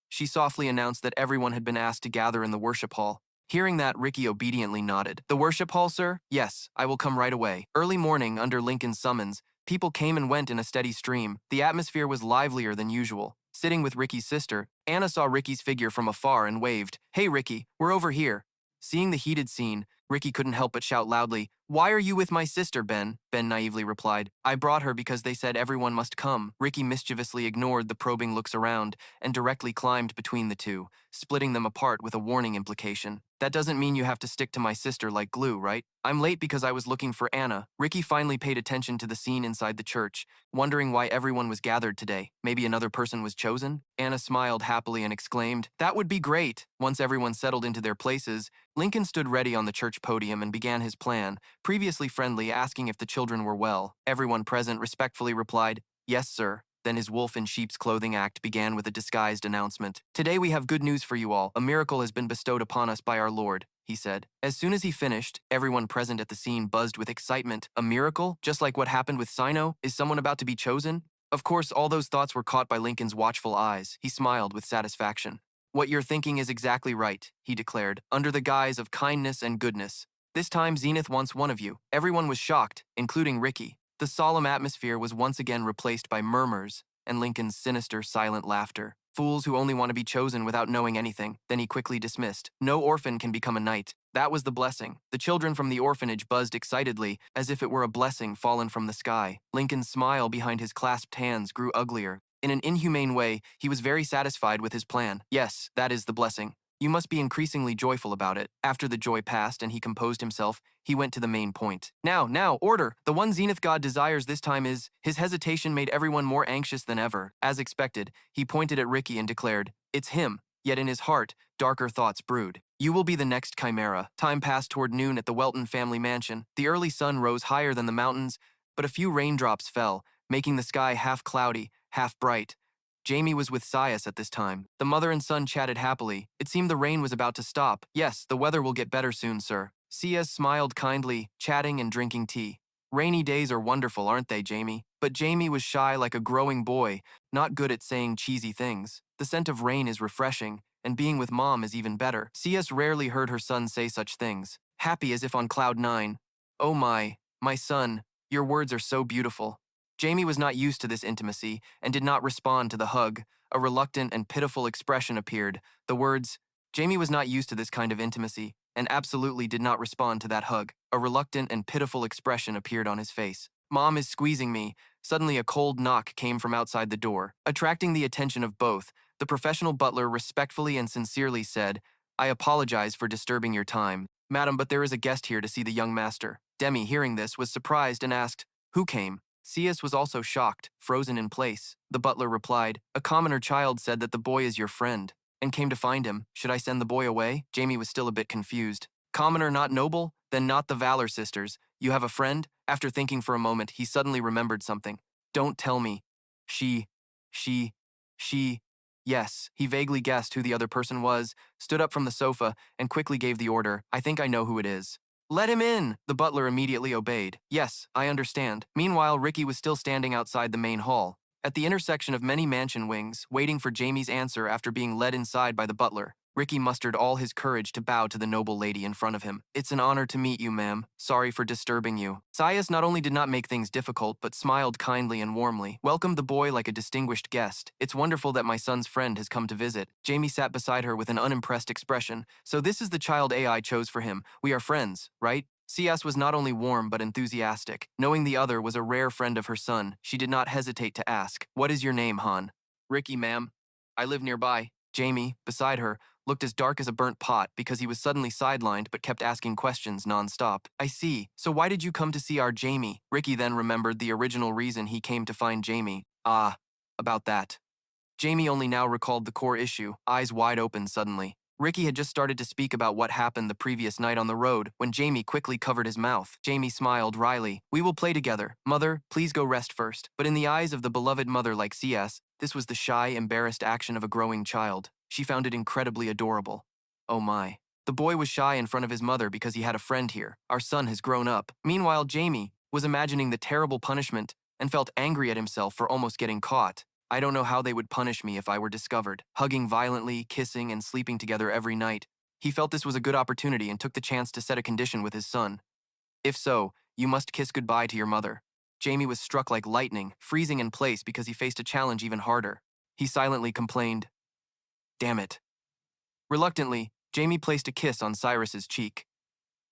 She softly announced that everyone had been asked to gather in the worship hall. Hearing that, Ricky obediently nodded. The worship hall, sir? Yes, I will come right away. Early morning, under Lincoln's summons, people came and went in a steady stream. The atmosphere was livelier than usual. Sitting with Ricky's sister, Anna saw Ricky's figure from afar and waved. Hey, Ricky, we're over here. Seeing the heated scene, Ricky couldn't help but shout loudly, Why are you with my sister, Ben? Ben naively replied, I brought her because they said everyone must come. Ricky mischievously ignored the probing looks around and directly climbed between the two, splitting them apart with a warning implication. That doesn't mean you have to stick to my sister like glue, right? I'm late because I was looking for Anna. Ricky finally paid attention to the scene inside the church, wondering why everyone was gathered today. Maybe another person was chosen? Anna smiled happily and exclaimed, That would be great. Once everyone settled into their places, Lincoln stood ready on the church podium and began his plan, previously friendly, asking if the children were well. Everyone present respectfully replied, Yes, sir. Then his wolf in sheep's clothing act began with a disguised announcement. Today we have good news for you all. A miracle has been bestowed upon us by our Lord, he said. As soon as he finished, everyone present at the scene buzzed with excitement. A miracle? Just like what happened with Sino? Is someone about to be chosen? Of course, all those thoughts were caught by Lincoln's watchful eyes. He smiled with satisfaction. What you're thinking is exactly right, he declared, under the guise of kindness and goodness. This time Zenith wants one of you. Everyone was shocked, including Ricky. The solemn atmosphere was once again replaced by murmurs and Lincoln's sinister, silent laughter. Fools who only want to be chosen without knowing anything. Then he quickly dismissed. No orphan can become a knight. That was the blessing. The children from the orphanage buzzed excitedly, as if it were a blessing fallen from the sky. Lincoln's smile behind his clasped hands grew uglier. In an inhumane way, he was very satisfied with his plan. Yes, that is the blessing. You must be increasingly joyful about it. After the joy passed and he composed himself, he went to the main point. Now, order! The one Zenith god desires this time is... His hesitation made everyone more anxious than ever. As expected, he pointed at Ricky and declared, It's him. Yet in his heart, darker thoughts brewed. You will be the next chimera. Time passed toward noon at the Welton family mansion. The early sun rose higher than the mountains, but a few raindrops fell, making the sky half cloudy, half bright. Jamie was with Sias at this time. The mother and son chatted happily. It seemed the rain was about to stop. Yes, the weather will get better soon, sir. Sias smiled kindly, chatting and drinking tea. Rainy days are wonderful, aren't they, Jamie? But Jamie was shy like a growing boy, not good at saying cheesy things. The scent of rain is refreshing, and being with mom is even better. Sias rarely heard her son say such things, happy as if on cloud nine. Oh my son, your words are so beautiful. Jamie was not used to this intimacy and did not respond to the hug. A reluctant and pitiful expression appeared. The words, Jamie was not used to this kind of intimacy and absolutely did not respond to that hug. A reluctant and pitiful expression appeared on his face. Mom is squeezing me. Suddenly a cold knock came from outside the door. Attracting the attention of both, the professional butler respectfully and sincerely said, I apologize for disturbing your time. Madam, but there is a guest here to see the young master. Demi, hearing this, was surprised and asked, Who came? Sias was also shocked, frozen in place. The butler replied, A commoner child said that the boy is your friend, and came to find him. Should I send the boy away? Jamie was still a bit confused. Commoner not noble? Then not the Valor sisters. You have a friend? After thinking for a moment, he suddenly remembered something. Don't tell me. She. Yes, he vaguely guessed who the other person was, stood up from the sofa, and quickly gave the order, I think I know who it is. Let him in! The butler immediately obeyed. Yes, I understand. Meanwhile, Ricky was still standing outside the main hall, at the intersection of many mansion wings, waiting for Jamie's answer after being led inside by the butler. Ricky mustered all his courage to bow to the noble lady in front of him. It's an honor to meet you, ma'am. Sorry for disturbing you. Sias not only did not make things difficult, but smiled kindly and warmly, welcomed the boy like a distinguished guest. It's wonderful that my son's friend has come to visit. Jamie sat beside her with an unimpressed expression. So this is the child AI chose for him. We are friends, right? Sias was not only warm but enthusiastic. Knowing the other was a rare friend of her son, she did not hesitate to ask, What is your name, Han? Ricky, ma'am. I live nearby. Jamie, beside her, looked as dark as a burnt pot because he was suddenly sidelined but kept asking questions non-stop. I see. So why did you come to see our Jamie? Ricky then remembered the original reason he came to find Jamie. Ah, about that. Jamie only now recalled the core issue, eyes wide open suddenly. Ricky had just started to speak about what happened the previous night on the road when Jamie quickly covered his mouth. Jamie smiled wryly. We will play together. Mother, please go rest first. But in the eyes of the beloved mother like CS, this was the shy, embarrassed action of a growing child. She found it incredibly adorable. Oh my. The boy was shy in front of his mother because he had a friend here. Our son has grown up. Meanwhile, Jamie was imagining the terrible punishment and felt angry at himself for almost getting caught. I don't know how they would punish me if I were discovered. Hugging violently, kissing, and sleeping together every night. He felt this was a good opportunity and took the chance to set a condition with his son. If so, you must kiss goodbye to your mother. Jamie was struck like lightning, freezing in place because he faced a challenge even harder. He silently complained, Damn it. Reluctantly, Jamie placed a kiss on Cyrus's cheek.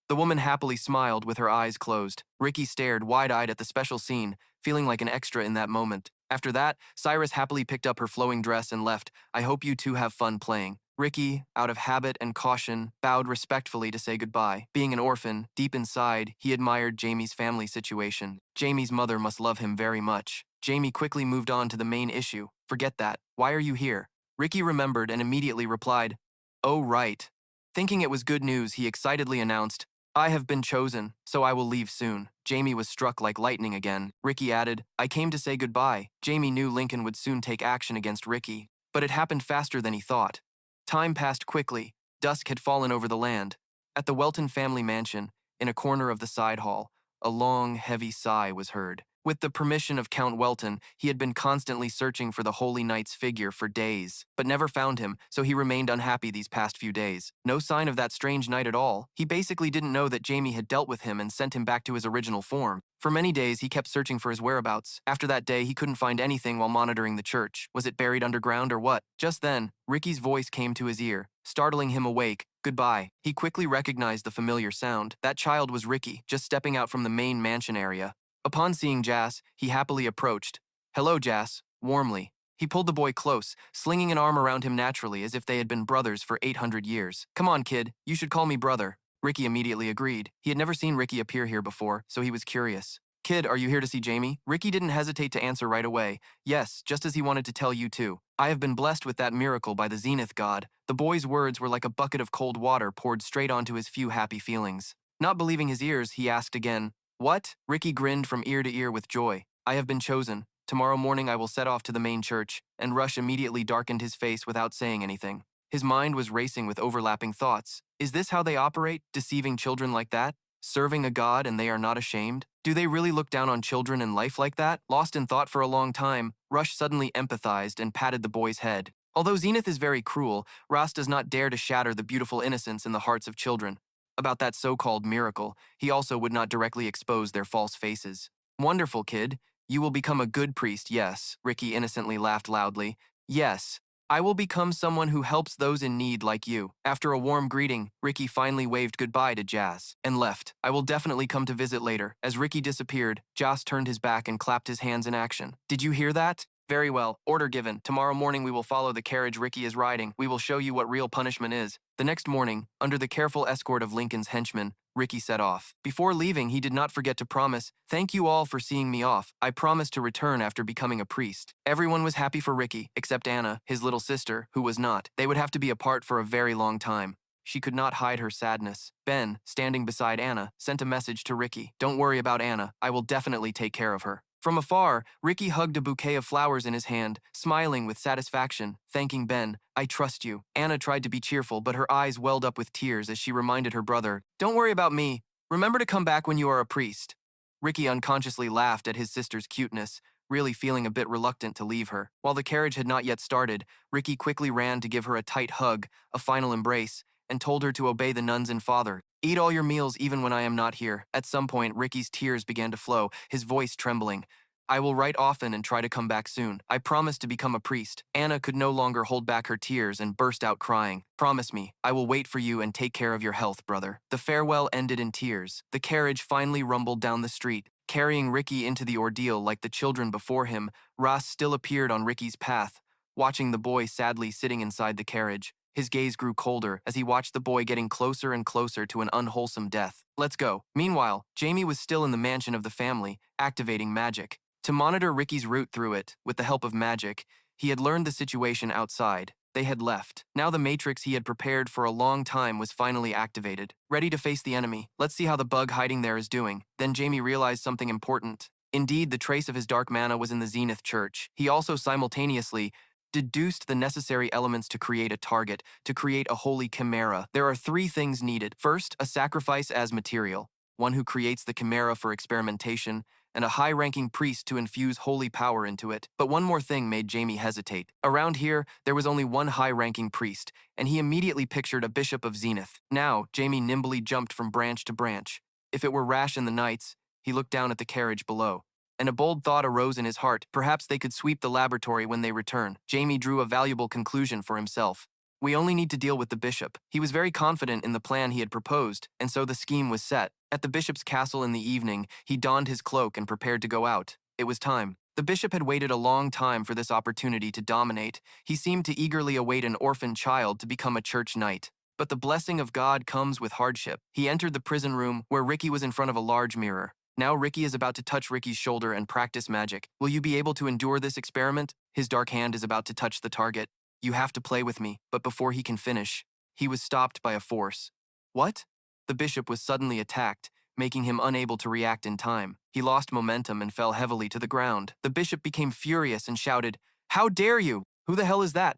The woman happily smiled with her eyes closed. Ricky stared wide-eyed at the special scene, feeling like an extra in that moment. After that, Cyrus happily picked up her flowing dress and left. I hope you two have fun playing. Ricky, out of habit and caution, bowed respectfully to say goodbye. Being an orphan, deep inside, he admired Jamie's family situation. Jamie's mother must love him very much. Jamie quickly moved on to the main issue. Forget that. Why are you here? Ricky remembered and immediately replied, Oh, right. Thinking it was good news, he excitedly announced, I have been chosen, so I will leave soon. Jamie was struck like lightning again. Ricky added, I came to say goodbye. Jamie knew Lincoln would soon take action against Ricky, but it happened faster than he thought. Time passed quickly. Dusk had fallen over the land. At the Welton family mansion, in a corner of the side hall, a long, heavy sigh was heard. With the permission of Count Welton, he had been constantly searching for the Holy Knight's figure for days, but never found him, so he remained unhappy these past few days. No sign of that strange knight at all. He basically didn't know that Jamie had dealt with him and sent him back to his original form. For many days, he kept searching for his whereabouts. After that day, he couldn't find anything while monitoring the church. Was it buried underground or what? Just then, Ricky's voice came to his ear, startling him awake. Goodbye. He quickly recognized the familiar sound. That child was Ricky, just stepping out from the main mansion area. Upon seeing Jas, he happily approached. Hello, Jas, warmly. He pulled the boy close, slinging an arm around him naturally as if they had been brothers for 800 years. Come on, kid, you should call me brother. Ricky immediately agreed. He had never seen Ricky appear here before, so he was curious. Kid, are you here to see Jamie? Ricky didn't hesitate to answer right away. Yes, just as he wanted to tell you too. I have been blessed with that miracle by the Zenith god. The boy's words were like a bucket of cold water poured straight onto his few happy feelings. Not believing his ears, he asked again, What? Ricky grinned from ear to ear with joy. I have been chosen. Tomorrow morning I will set off to the main church, and Rush immediately darkened his face without saying anything. His mind was racing with overlapping thoughts. Is this how they operate, deceiving children like that? Serving a god and they are not ashamed? Do they really look down on children and life like that? Lost in thought for a long time, Rush suddenly empathized and patted the boy's head. Although Zenith is very cruel, Ras does not dare to shatter the beautiful innocence in the hearts of children. About that so-called miracle, he also would not directly expose their false faces. Wonderful, kid. You will become a good priest, yes, Ricky innocently laughed loudly. Yes, I will become someone who helps those in need like you. After a warm greeting, Ricky finally waved goodbye to Jazz and left. I will definitely come to visit later. As Ricky disappeared, Jazz turned his back and clapped his hands in action. Did you hear that? Very well. Order given. Tomorrow morning we will follow the carriage Ricky is riding. We will show you what real punishment is. The next morning, under the careful escort of Lincoln's henchmen, Ricky set off. Before leaving, he did not forget to promise, "Thank you all for seeing me off. I promise to return after becoming a priest." Everyone was happy for Ricky, except Anna, his little sister, who was not. They would have to be apart for a very long time. She could not hide her sadness. Ben, standing beside Anna, sent a message to Ricky. "Don't worry about Anna. I will definitely take care of her." From afar, Ricky hugged a bouquet of flowers in his hand, smiling with satisfaction, thanking Ben. "I trust you." Anna tried to be cheerful, but her eyes welled up with tears as she reminded her brother, "Don't worry about me. Remember to come back when you are a priest." Ricky unconsciously laughed at his sister's cuteness, really feeling a bit reluctant to leave her. While the carriage had not yet started, Ricky quickly ran to give her a tight hug, a final embrace, and told her to obey the nuns and father. "Eat all your meals even when I am not here." At some point, Ricky's tears began to flow, his voice trembling. "I will write often and try to come back soon. I promise to become a priest." Anna could no longer hold back her tears and burst out crying. "Promise me, I will wait for you and take care of your health, brother." The farewell ended in tears. The carriage finally rumbled down the street, carrying Ricky into the ordeal like the children before him. Ras still appeared on Ricky's path, watching the boy sadly sitting inside the carriage. His gaze grew colder as he watched the boy getting closer and closer to an unwholesome death. "Let's go." Meanwhile, Jamie was still in the mansion of the family, activating magic. To monitor Ricky's route through it, with the help of magic, he had learned the situation outside. They had left. Now the matrix he had prepared for a long time was finally activated, ready to face the enemy. Let's see how the bug hiding there is doing. Then Jamie realized something important. Indeed, the trace of his dark mana was in the Zenith Church. He also simultaneously deduced the necessary elements to create a target, to create a holy chimera. There are 3 things needed. First, a sacrifice as material, one who creates the chimera for experimentation, and a high-ranking priest to infuse holy power into it. But one more thing made Jamie hesitate. Around here, there was only one high-ranking priest, and he immediately pictured a bishop of Zenith. Now, Jamie nimbly jumped from branch to branch. If it were Rash and the knights, he looked down at the carriage below, and a bold thought arose in his heart. Perhaps they could sweep the laboratory when they return. Jamie drew a valuable conclusion for himself. We only need to deal with the bishop. He was very confident in the plan he had proposed, and so the scheme was set. At the bishop's castle in the evening, he donned his cloak and prepared to go out. It was time. The bishop had waited a long time for this opportunity to dominate. He seemed to eagerly await an orphan child to become a church knight. But the blessing of God comes with hardship. He entered the prison room, where Ricky was in front of a large mirror. Now Ricky is about to touch Ricky's shoulder and practice magic. Will you be able to endure this experiment? His dark hand is about to touch the target. You have to play with me. But before he can finish, he was stopped by a force. What? The bishop was suddenly attacked, making him unable to react in time. He lost momentum and fell heavily to the ground. The bishop became furious and shouted, "How dare you? Who the hell is that?"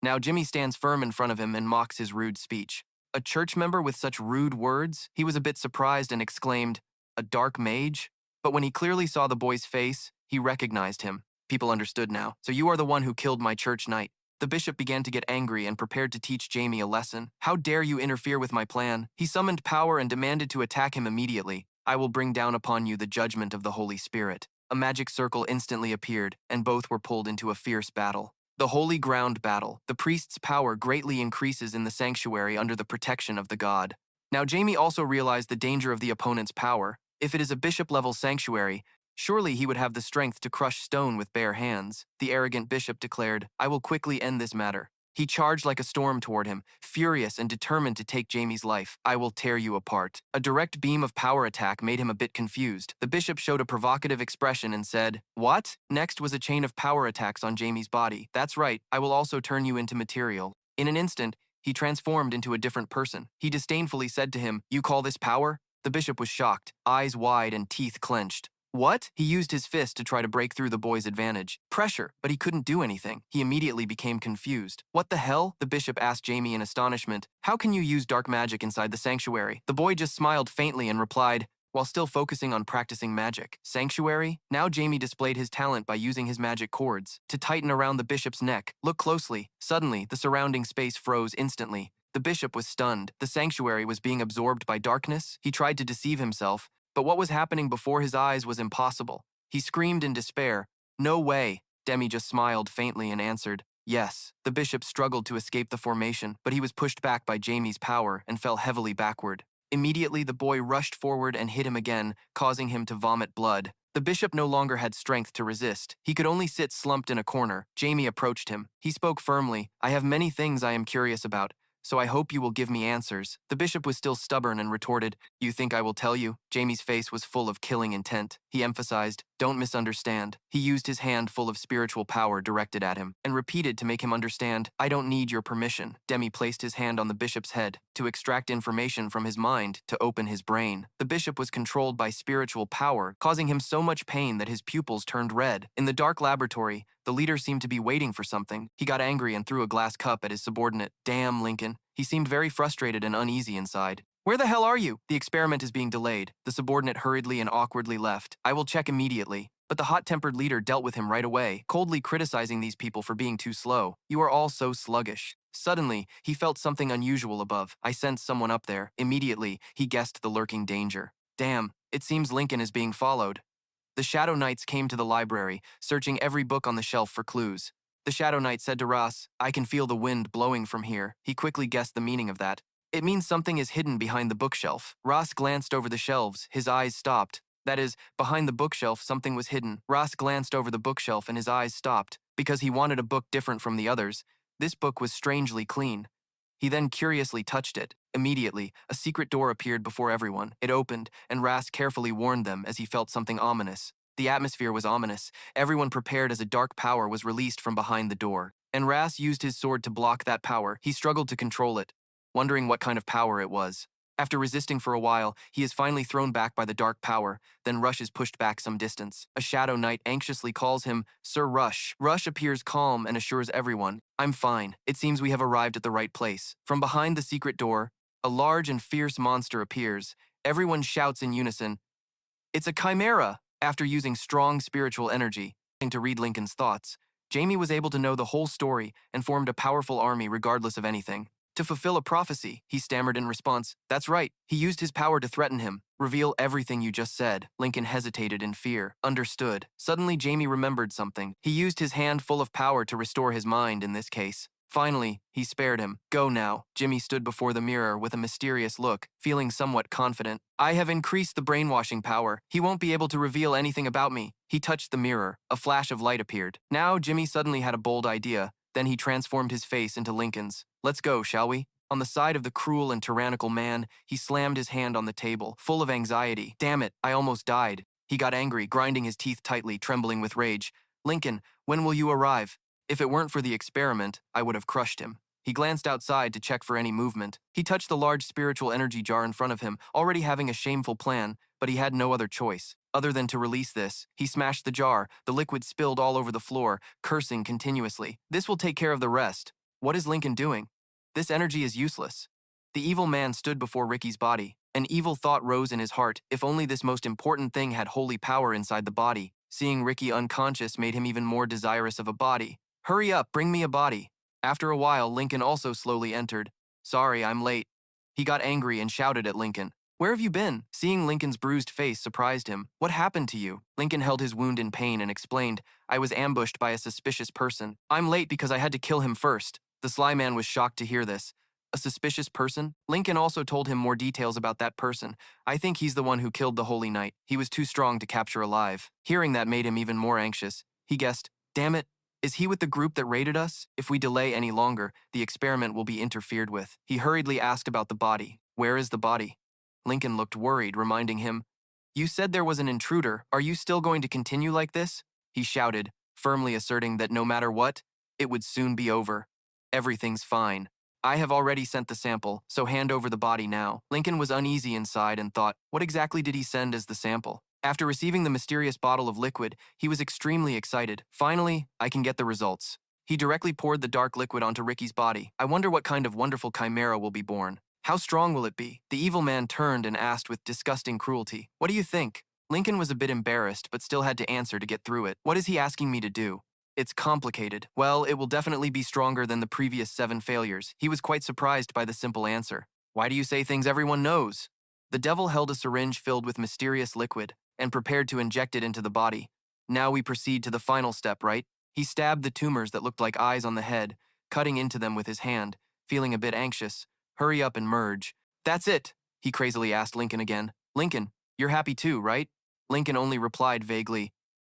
Now Jimmy stands firm in front of him and mocks his rude speech. A church member with such rude words? He was a bit surprised and exclaimed, "A dark mage?" But when he clearly saw the boy's face, he recognized him. People understood now. "So you are the one who killed my church knight." The bishop began to get angry and prepared to teach Jamie a lesson. "How dare you interfere with my plan?" He summoned power and demanded to attack him immediately. "I will bring down upon you the judgment of the Holy Spirit." A magic circle instantly appeared, and both were pulled into a fierce battle. The Holy Ground Battle. The priest's power greatly increases in the sanctuary under the protection of the god. Now Jamie also realized the danger of the opponent's power. If it is a bishop-level sanctuary, surely he would have the strength to crush stone with bare hands. The arrogant bishop declared, "I will quickly end this matter." He charged like a storm toward him, furious and determined to take Jamie's life. "I will tear you apart." A direct beam of power attack made him a bit confused. The bishop showed a provocative expression and said, "What?" Next was a chain of power attacks on Jamie's body. "That's right, I will also turn you into material." In an instant, he transformed into a different person. He disdainfully said to him, "You call this power?" The bishop was shocked, eyes wide and teeth clenched. What? He used his fist to try to break through the boy's advantage. Pressure, but he couldn't do anything. He immediately became confused. What the hell? The bishop asked Jamie in astonishment. How can you use dark magic inside the sanctuary? The boy just smiled faintly and replied, while still focusing on practicing magic. Sanctuary? Now Jamie displayed his talent by using his magic cords to tighten around the bishop's neck. Look closely. Suddenly, the surrounding space froze instantly. The bishop was stunned. The sanctuary was being absorbed by darkness. He tried to deceive himself, but what was happening before his eyes was impossible. He screamed in despair. No way. Demi just smiled faintly and answered, yes. The bishop struggled to escape the formation, but he was pushed back by Jamie's power and fell heavily backward. Immediately, the boy rushed forward and hit him again, causing him to vomit blood. The bishop no longer had strength to resist. He could only sit slumped in a corner. Jamie approached him. He spoke firmly. I have many things I am curious about, so I hope you will give me answers. The bishop was still stubborn and retorted, you think I will tell you? Jamie's face was full of killing intent. He emphasized, don't misunderstand. He used his hand full of spiritual power directed at him and repeated to make him understand, I don't need your permission. Demi placed his hand on the bishop's head to extract information from his mind to open his brain. The bishop was controlled by spiritual power, causing him so much pain that his pupils turned red. In the dark laboratory, the leader seemed to be waiting for something. He got angry and threw a glass cup at his subordinate. Damn, Lincoln. He seemed very frustrated and uneasy inside. Where the hell are you? The experiment is being delayed. The subordinate hurriedly and awkwardly left. I will check immediately. But the hot-tempered leader dealt with him right away, coldly criticizing these people for being too slow. You are all so sluggish. Suddenly, he felt something unusual above. I sensed someone up there. Immediately, he guessed the lurking danger. Damn, it seems Lincoln is being followed. The Shadow Knights came to the library, searching every book on the shelf for clues. The Shadow Knight said to Ross, I can feel the wind blowing from here. He quickly guessed the meaning of that. It means something is hidden behind the bookshelf. Ross glanced over the shelves. His eyes stopped. That is, behind the bookshelf, something was hidden. Ross glanced over the bookshelf and his eyes stopped, because he wanted a book different from the others. This book was strangely clean. He then curiously touched it. Immediately, a secret door appeared before everyone. It opened, and Ross carefully warned them as he felt something ominous. The atmosphere was ominous. Everyone prepared as a dark power was released from behind the door. And Ras used his sword to block that power. He struggled to control it, wondering what kind of power it was. After resisting for a while, he is finally thrown back by the dark power, then Rush is pushed back some distance. A Shadow Knight anxiously calls him Sir Rush. Rush appears calm and assures everyone, I'm fine. It seems we have arrived at the right place. From behind the secret door, a large and fierce monster appears. Everyone shouts in unison, it's a chimera! After using strong spiritual energy to read Lincoln's thoughts, Jamie was able to know the whole story and formed a powerful army regardless of anything. To fulfill a prophecy, he stammered in response. That's right. He used his power to threaten him. Reveal everything you just said. Lincoln hesitated in fear. Understood. Suddenly, Jamie remembered something. He used his hand full of power to restore his mind in this case. Finally, he spared him. Go now. Jimmy stood before the mirror with a mysterious look, feeling somewhat confident. I have increased the brainwashing power. He won't be able to reveal anything about me. He touched the mirror. A flash of light appeared. Now, Jimmy suddenly had a bold idea. Then he transformed his face into Lincoln's. Let's go, shall we? On the side of the cruel and tyrannical man, he slammed his hand on the table, full of anxiety. Damn it, I almost died. He got angry, grinding his teeth tightly, trembling with rage. Lincoln, when will you arrive? If it weren't for the experiment, I would have crushed him. He glanced outside to check for any movement. He touched the large spiritual energy jar in front of him, already having a shameful plan, but he had no other choice. Other than to release this, he smashed the jar. The liquid spilled all over the floor, cursing continuously. This will take care of the rest. What is Lincoln doing? This energy is useless. The evil man stood before Ricky's body. An evil thought rose in his heart. If only this most important thing had holy power inside the body. Seeing Ricky unconscious made him even more desirous of a body. Hurry up, bring me a body. After a while, Lincoln also slowly entered. Sorry, I'm late. He got angry and shouted at Lincoln. Where have you been? Seeing Lincoln's bruised face surprised him. What happened to you? Lincoln held his wound in pain and explained, I was ambushed by a suspicious person. I'm late because I had to kill him first. The sly man was shocked to hear this. A suspicious person? Lincoln also told him more details about that person. I think he's the one who killed the Holy Knight. He was too strong to capture alive. Hearing that made him even more anxious. He guessed, damn it, is he with the group that raided us? If we delay any longer, the experiment will be interfered with. He hurriedly asked about the body. Where is the body? Lincoln looked worried, reminding him, you said there was an intruder. Are you still going to continue like this? He shouted, firmly asserting that no matter what, it would soon be over. Everything's fine. I have already sent the sample, so hand over the body now. Lincoln was uneasy inside and thought, what exactly did he send as the sample? After receiving the mysterious bottle of liquid, he was extremely excited. Finally, I can get the results. He directly poured the dark liquid onto Ricky's body. I wonder what kind of wonderful chimera will be born. How strong will it be? The evil man turned and asked with disgusting cruelty. What do you think? Lincoln was a bit embarrassed, but still had to answer to get through it. What is he asking me to do? It's complicated. Well, it will definitely be stronger than the previous 7 failures. He was quite surprised by the simple answer. Why do you say things everyone knows? The devil held a syringe filled with mysterious liquid and prepared to inject it into the body. Now we proceed to the final step, right? He stabbed the tumors that looked like eyes on the head, cutting into them with his hand, feeling a bit anxious. Hurry up and merge. That's it, he crazily asked Lincoln again. Lincoln, you're happy too, right? Lincoln only replied vaguely,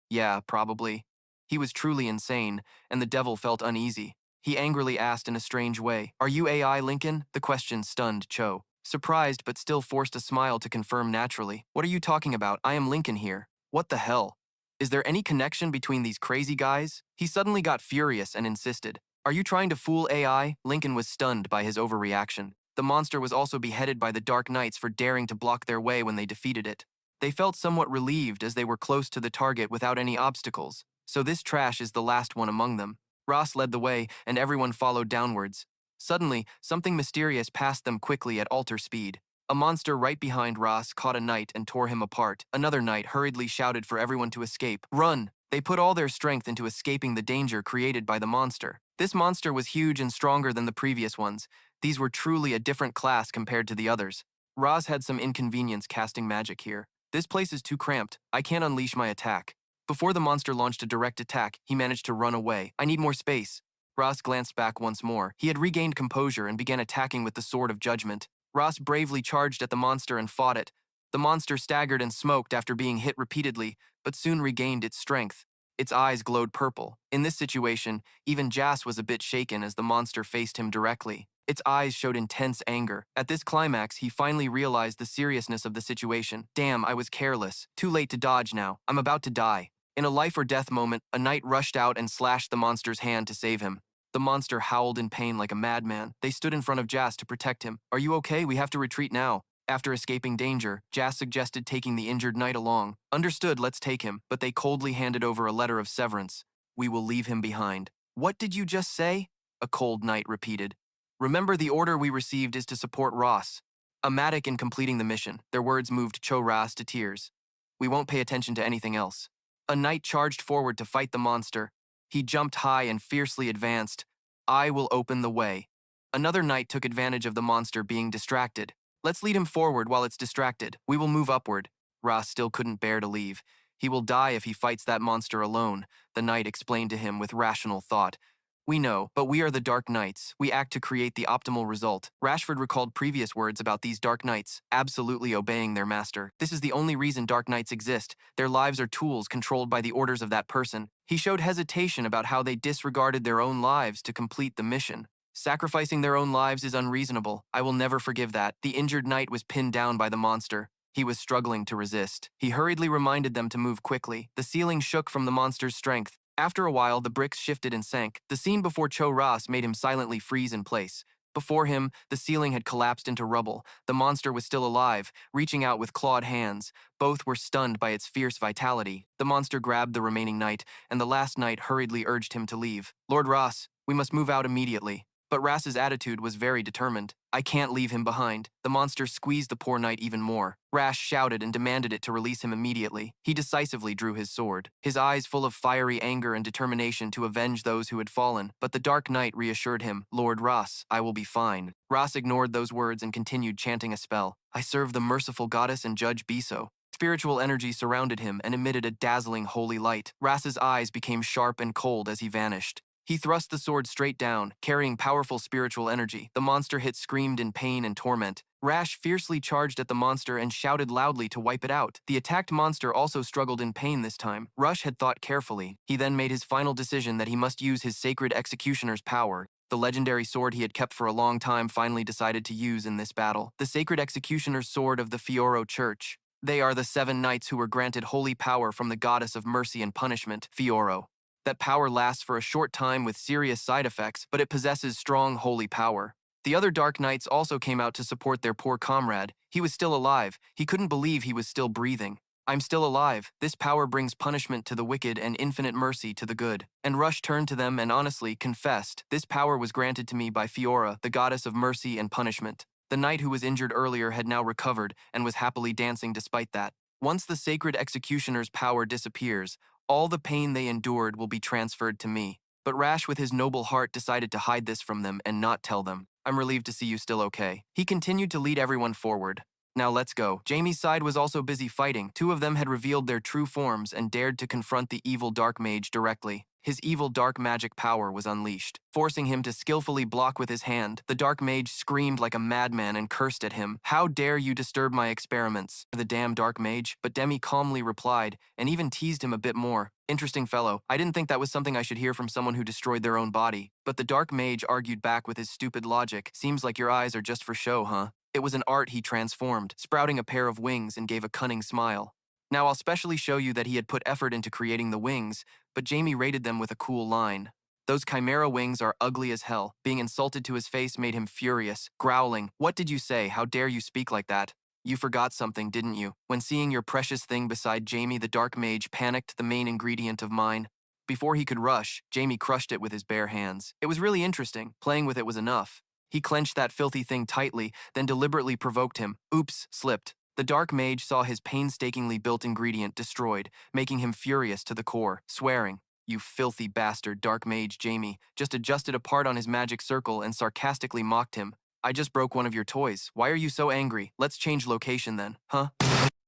yeah, probably. He was truly insane, and the devil felt uneasy. He angrily asked in a strange way, Are you AI, Lincoln? The question stunned Cho. Surprised but still forced a smile to confirm naturally. What are you talking about? I am Lincoln here. What the hell? Is there any connection between these crazy guys? He suddenly got furious and insisted. Are you trying to fool AI? Lincoln was stunned by his overreaction. The monster was also beheaded by the Dark Knights for daring to block their way when they defeated it. They felt somewhat relieved as they were close to the target without any obstacles. So this trash is the last one among them. Ross led the way, and everyone followed downwards. Suddenly, something mysterious passed them quickly at alter speed. A monster right behind Ross caught a knight and tore him apart. Another knight hurriedly shouted for everyone to escape. Run! They put all their strength into escaping the danger created by the monster. This monster was huge and stronger than the previous ones. These were truly a different class compared to the others. Ross had some inconvenience casting magic here. This place is too cramped. I can't unleash my attack. Before the monster launched a direct attack, he managed to run away. I need more space. Ross glanced back once more. He had regained composure and began attacking with the Sword of Judgment. Ross bravely charged at the monster and fought it. The monster staggered and smoked after being hit repeatedly, but soon regained its strength. Its eyes glowed purple. In this situation, even Jas was a bit shaken as the monster faced him directly. Its eyes showed intense anger. At this climax, he finally realized the seriousness of the situation. Damn, I was careless. Too late to dodge now. I'm about to die. In a life-or-death moment, a knight rushed out and slashed the monster's hand to save him. The monster howled in pain like a madman. They stood in front of Jas to protect him. Are you okay? We have to retreat now. After escaping danger, Jas suggested taking the injured knight along. Understood, let's take him, but they coldly handed over a letter of severance. We will leave him behind. What did you just say? A cold knight repeated. Remember, the order we received is to support Ross. Amatic in completing the mission, their words moved Cho Ras to tears. We won't pay attention to anything else. A knight charged forward to fight the monster. He jumped high and fiercely advanced. I will open the way. Another knight took advantage of the monster being distracted. Let's lead him forward while it's distracted. We will move upward. Ras still couldn't bear to leave. He will die if he fights that monster alone, the knight explained to him with rational thought. We know, but we are the Dark Knights. We act to create the optimal result. Rashford recalled previous words about these Dark Knights, absolutely obeying their master. This is the only reason Dark Knights exist. Their lives are tools controlled by the orders of that person. He showed hesitation about how they disregarded their own lives to complete the mission. Sacrificing their own lives is unreasonable. I will never forgive that. The injured knight was pinned down by the monster. He was struggling to resist. He hurriedly reminded them to move quickly. The ceiling shook from the monster's strength. After a while, the bricks shifted and sank. The scene before Cho Ras made him silently freeze in place. Before him, the ceiling had collapsed into rubble. The monster was still alive, reaching out with clawed hands. Both were stunned by its fierce vitality. The monster grabbed the remaining knight, and the last knight hurriedly urged him to leave. Lord Ras, we must move out immediately. But Ras's attitude was very determined. I can't leave him behind. The monster squeezed the poor knight even more. Rash shouted and demanded it to release him immediately. He decisively drew his sword, his eyes full of fiery anger and determination to avenge those who had fallen. But the Dark Knight reassured him, Lord Ras, I will be fine. Ras ignored those words and continued chanting a spell. I serve the merciful goddess and Judge Biso. Spiritual energy surrounded him and emitted a dazzling holy light. Ras's eyes became sharp and cold as he vanished. He thrust the sword straight down, carrying powerful spiritual energy. The monster hit screamed in pain and torment. Rash fiercely charged at the monster and shouted loudly to wipe it out. The attacked monster also struggled in pain this time. Rush had thought carefully. He then made his final decision that he must use his sacred executioner's power. The legendary sword he had kept for a long time finally decided to use in this battle. The sacred executioner's sword of the Fioro Church. They are the 7 knights who were granted holy power from the goddess of mercy and punishment, Fioro. That power lasts for a short time with serious side effects, but it possesses strong holy power. The other Dark Knights also came out to support their poor comrade. He was still alive. He couldn't believe he was still breathing. I'm still alive. This power brings punishment to the wicked and infinite mercy to the good. And Rush turned to them and honestly confessed, this power was granted to me by Fiora, the goddess of mercy and punishment. The knight who was injured earlier had now recovered and was happily dancing despite that. Once the sacred executioner's power disappears, all the pain they endured will be transferred to me. But Rash, with his noble heart, decided to hide this from them and not tell them. I'm relieved to see you still okay. He continued to lead everyone forward. Now let's go. Jamie's side was also busy fighting. Two of them had revealed their true forms and dared to confront the evil Dark Mage directly. His evil dark magic power was unleashed, forcing him to skillfully block with his hand. The Dark Mage screamed like a madman and cursed at him. How dare you disturb my experiments, the damn Dark Mage? But Demi calmly replied, and even teased him a bit more. Interesting fellow. I didn't think that was something I should hear from someone who destroyed their own body. But the Dark Mage argued back with his stupid logic. Seems like your eyes are just for show, huh? It was an art he transformed, sprouting a pair of wings and gave a cunning smile. Now I'll specially show you that he had put effort into creating the wings, but Jamie rated them with a cool line. Those chimera wings are ugly as hell. Being insulted to his face made him furious, growling, "What did you say? How dare you speak like that? You forgot something, didn't you?" When seeing your precious thing beside Jamie, the Dark Mage panicked, the main ingredient of mine. Before he could rush, Jamie crushed it with his bare hands. It was really interesting. Playing with it was enough. He clenched that filthy thing tightly, then deliberately provoked him. Oops, slipped. The Dark Mage saw his painstakingly built ingredient destroyed, making him furious to the core, swearing, "You filthy bastard." Dark Mage Jamie just adjusted a part on his magic circle and sarcastically mocked him. "I just broke one of your toys. Why are you so angry? Let's change location then, huh?"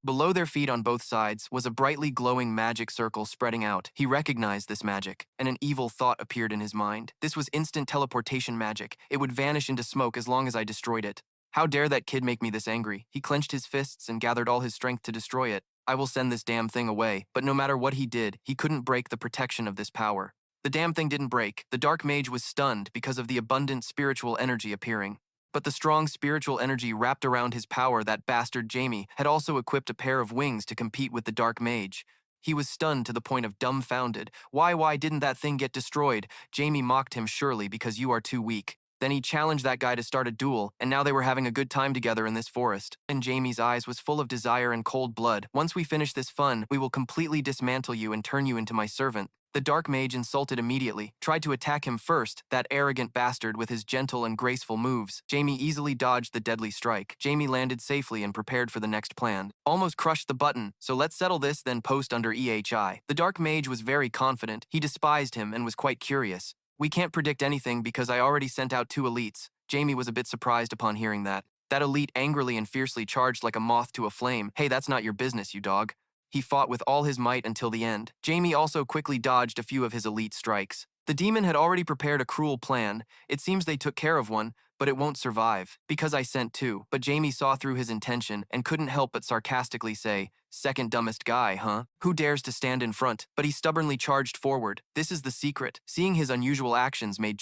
Below their feet on both sides was a brightly glowing magic circle spreading out. He recognized this magic, and an evil thought appeared in his mind. This was instant teleportation magic. It would vanish into smoke as long as I destroyed it. How dare that kid make me this angry? He clenched his fists and gathered all his strength to destroy it. I will send this damn thing away. But no matter what he did, he couldn't break the protection of this power. The damn thing didn't break. The Dark Mage was stunned because of the abundant spiritual energy appearing. But the strong spiritual energy wrapped around his power, that bastard Jamie had also equipped a pair of wings to compete with the Dark Mage. He was stunned to the point of dumbfounded. Why didn't that thing get destroyed? Jamie mocked him, surely because you are too weak. Then he challenged that guy to start a duel, and now they were having a good time together in this forest. And Jamie's eyes was full of desire and cold blood. Once we finish this fun, we will completely dismantle you and turn you into my servant. The Dark Mage insulted immediately, tried to attack him first, that arrogant bastard with his gentle and graceful moves. Jamie easily dodged the deadly strike. Jamie landed safely and prepared for the next plan. Almost crushed the button, so let's settle this then post under EHI. The Dark Mage was very confident. He despised him and was quite curious. We can't predict anything because I already sent out 2 elites. Jamie was a bit surprised upon hearing that. That elite angrily and fiercely charged like a moth to a flame. Hey, that's not your business, you dog. He fought with all his might until the end. Jamie also quickly dodged a few of his elite strikes. The demon had already prepared a cruel plan. It seems they took care of one, but it won't survive, because I sent 2. But Jamie saw through his intention and couldn't help but sarcastically say, "Second dumbest guy, huh? Who dares to stand in front?" But he stubbornly charged forward. This is the secret. Seeing his unusual actions made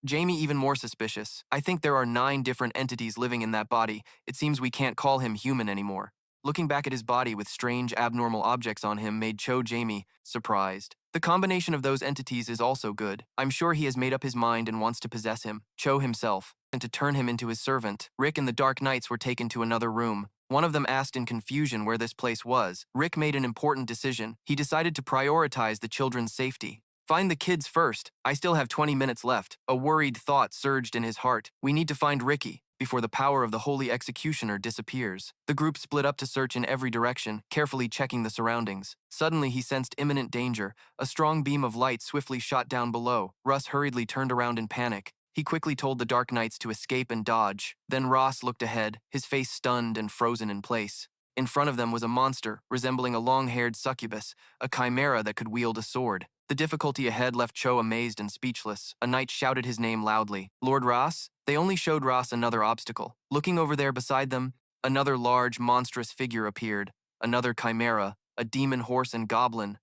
Jamie even more suspicious. I think there are 9 different entities living in that body. It seems we can't call him human anymore. Looking back at his body with strange, abnormal objects on him made Jamie surprised. The combination of those entities is also good. I'm sure he has made up his mind and wants to possess him, himself, and to turn him into his servant. Rick and the Dark Knights were taken to another room. One of them asked in confusion where this place was. Rick made an important decision. He decided to prioritize the children's safety. Find the kids first. I still have 20 minutes left. A worried thought surged in his heart. We need to find Ricky before the power of the Holy Executioner disappears. The group split up to search in every direction, carefully checking the surroundings. Suddenly, he sensed imminent danger. A strong beam of light swiftly shot down below. Russ hurriedly turned around in panic. He quickly told the Dark Knights to escape and dodge. Then Ross looked ahead, his face stunned and frozen in place. In front of them was a monster, resembling a long-haired succubus, a chimera that could wield a sword. The difficulty ahead left Cho amazed and speechless. A knight shouted his name loudly. "Lord Ross?" They only showed Ross another obstacle. Looking over there beside them, another large, monstrous figure appeared. Another chimera, a demon horse and goblin.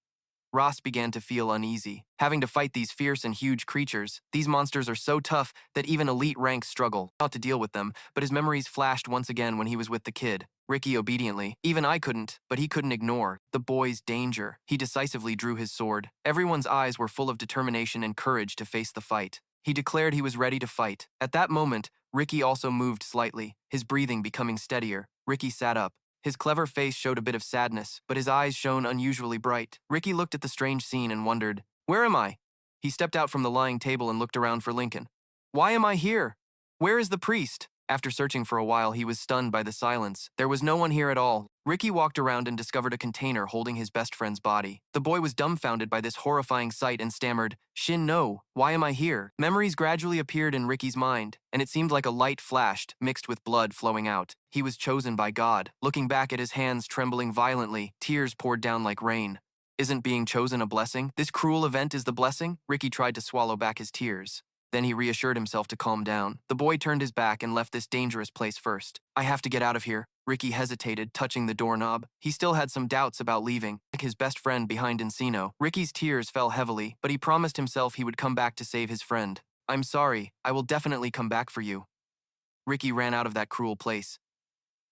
Ross began to feel uneasy. Having to fight these fierce and huge creatures, these monsters are so tough that even elite ranks struggle not to deal with them, but his memories flashed once again when he was with the kid. Ricky obediently. Even I couldn't, but he couldn't ignore the boy's danger. He decisively drew his sword. Everyone's eyes were full of determination and courage to face the fight. He declared he was ready to fight. At that moment, Ricky also moved slightly, his breathing becoming steadier. Ricky sat up. His clever face showed a bit of sadness, but his eyes shone unusually bright. Ricky looked at the strange scene and wondered, "Where am I?" He stepped out from the lying table and looked around for Lincoln. "Why am I here? Where is the priest?" After searching for a while, he was stunned by the silence. There was no one here at all. Ricky walked around and discovered a container holding his best friend's body. The boy was dumbfounded by this horrifying sight and stammered, "Shin no, why am I here?" Memories gradually appeared in Ricky's mind, and it seemed like a light flashed, mixed with blood flowing out. He was chosen by God. Looking back at his hands trembling violently, tears poured down like rain. Isn't being chosen a blessing? This cruel event is the blessing? Ricky tried to swallow back his tears. Then he reassured himself to calm down. The boy turned his back and left this dangerous place first. "I have to get out of here." Ricky hesitated, touching the doorknob. He still had some doubts about leaving, like his best friend behind Encino. Ricky's tears fell heavily, but he promised himself he would come back to save his friend. "I'm sorry, I will definitely come back for you." Ricky ran out of that cruel place.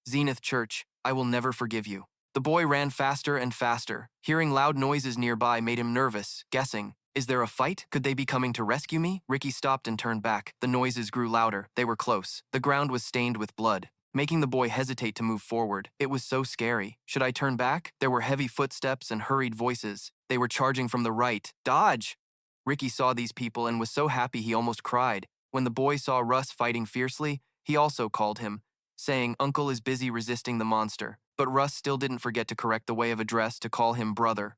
"Zenith Church, I will never forgive you." The boy ran faster and faster. Hearing loud noises nearby made him nervous, guessing, "Is there a fight? Could they be coming to rescue me?" Ricky stopped and turned back. The noises grew louder. They were close. The ground was stained with blood, making the boy hesitate to move forward. It was so scary. Should I turn back? There were heavy footsteps and hurried voices. They were charging from the right. "Dodge!" Ricky saw these people and was so happy he almost cried. When the boy saw Russ fighting fiercely, he also called him, saying, "Uncle is busy resisting the monster." But Russ still didn't forget to correct the way of address to call him brother.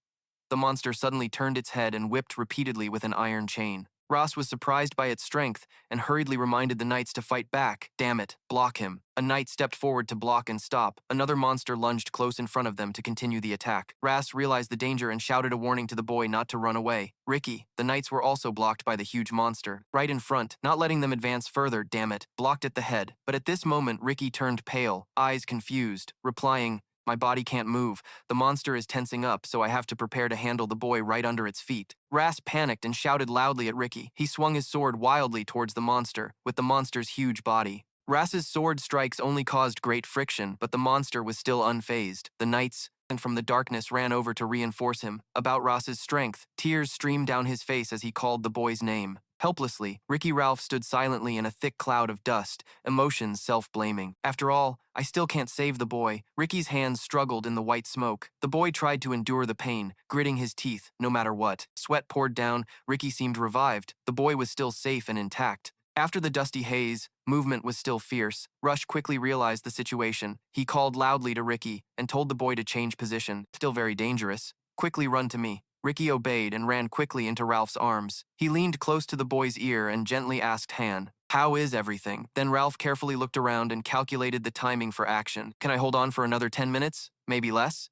The monster suddenly turned its head and whipped repeatedly with an iron chain. Ross was surprised by its strength and hurriedly reminded the knights to fight back. "Damn it, block him." A knight stepped forward to block and stop. Another monster lunged close in front of them to continue the attack. Ras realized the danger and shouted a warning to the boy not to run away. Ricky, the knights were also blocked by the huge monster, right in front, not letting them advance further, damn it, blocked at the head. But at this moment, Ricky turned pale, eyes confused, replying, "My body can't move. The monster is tensing up, so I have to prepare to handle the boy right under its feet." Ras panicked and shouted loudly at Ricky. He swung his sword wildly towards the monster, with the monster's huge body. Ras's sword strikes only caused great friction, but the monster was still unfazed. The knights, and from the darkness, ran over to reinforce him. About Ras's strength, tears streamed down his face as he called the boy's name. Helplessly, Ricky Ralph stood silently in a thick cloud of dust, emotions self-blaming. "After all, I still can't save the boy." Ricky's hands struggled in the white smoke. The boy tried to endure the pain, gritting his teeth, no matter what. Sweat poured down. Ricky seemed revived. The boy was still safe and intact. After the dusty haze, movement was still fierce. Rush quickly realized the situation. He called loudly to Ricky and told the boy to change position. "Still very dangerous. Quickly run to me." Ricky obeyed and ran quickly into Ralph's arms. He leaned close to the boy's ear and gently asked Han, "How is everything?" Then Ralph carefully looked around and calculated the timing for action. "Can I hold on for another 10 minutes? Maybe less?"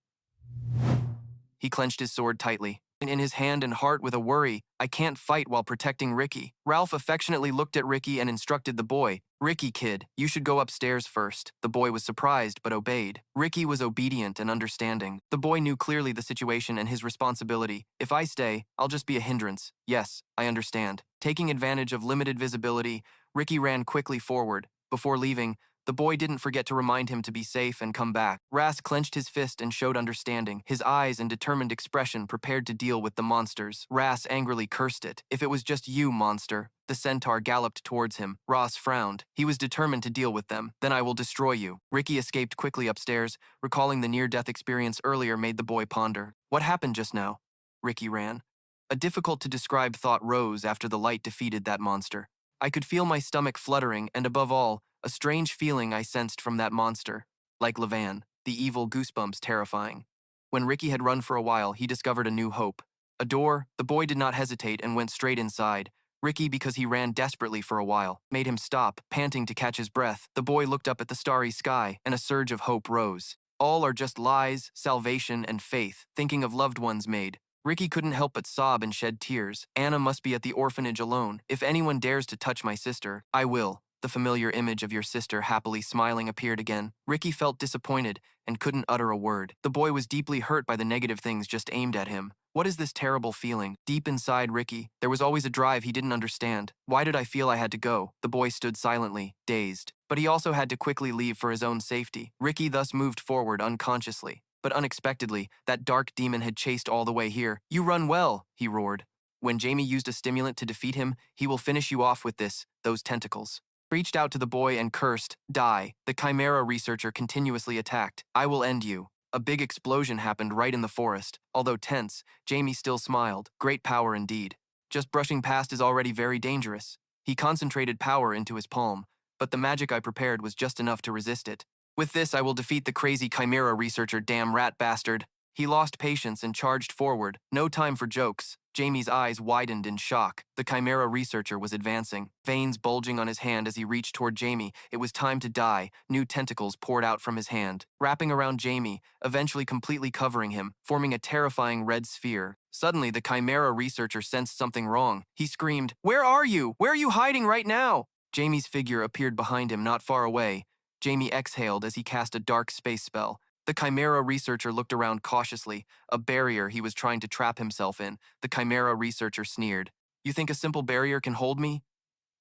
He clenched his sword tightly, in his hand and heart with a worry, "I can't fight while protecting Ricky." Ralph affectionately looked at Ricky and instructed the boy, "Ricky, kid, you should go upstairs first." The boy was surprised but obeyed. Ricky was obedient and understanding. The boy knew clearly the situation and his responsibility. "If I stay, I'll just be a hindrance." "Yes, I understand." Taking advantage of limited visibility, Ricky ran quickly forward. Before leaving, the boy didn't forget to remind him to be safe and come back. Ras clenched his fist and showed understanding, his eyes and determined expression prepared to deal with the monsters. Ras angrily cursed it. "If it was just you, monster." The centaur galloped towards him. Ras frowned. He was determined to deal with them. "Then I will destroy you." Ricky escaped quickly upstairs. Recalling the near-death experience earlier made the boy ponder. What happened just now? Ricky ran. A difficult-to-describe thought rose after the light defeated that monster. I could feel my stomach fluttering, and above all, a strange feeling I sensed from that monster. Like Levan, the evil goosebumps terrifying. When Ricky had run for a while, he discovered a new hope. A door. The boy did not hesitate and went straight inside. Ricky, because he ran desperately for a while, made him stop, panting to catch his breath. The boy looked up at the starry sky, and a surge of hope rose. All are just lies, salvation, and faith, thinking of loved ones made. Ricky couldn't help but sob and shed tears. Anna must be at the orphanage alone. If anyone dares to touch my sister, I will. The familiar image of your sister happily smiling appeared again. Ricky felt disappointed and couldn't utter a word. The boy was deeply hurt by the negative things just aimed at him. What is this terrible feeling? Deep inside Ricky, there was always a drive he didn't understand. Why did I feel I had to go? The boy stood silently, dazed. But he also had to quickly leave for his own safety. Ricky thus moved forward unconsciously. But unexpectedly, that dark demon had chased all the way here. "You run well," he roared. "When Jamie used a stimulant to defeat him, he will finish you off with those tentacles." reached out to the boy and cursed, "Die." The Chimera researcher continuously attacked. "I will end you." A big explosion happened right in the forest. Although tense, Jamie still smiled. Great power indeed. Just brushing past is already very dangerous. He concentrated power into his palm, but the magic I prepared was just enough to resist it. "With this, I will defeat the crazy Chimera researcher, damn rat bastard." He lost patience and charged forward. No time for jokes. Jamie's eyes widened in shock. The Chimera researcher was advancing, veins bulging on his hand as he reached toward Jamie. It was time to die. New tentacles poured out from his hand, wrapping around Jamie, eventually completely covering him, forming a terrifying red sphere. Suddenly, the Chimera researcher sensed something wrong. He screamed, "Where are you? Where are you hiding right now?" Jamie's figure appeared behind him, not far away. Jamie exhaled as he cast a dark space spell. The Chimera researcher looked around cautiously, a barrier he was trying to trap himself in. The Chimera researcher sneered. "You think a simple barrier can hold me?"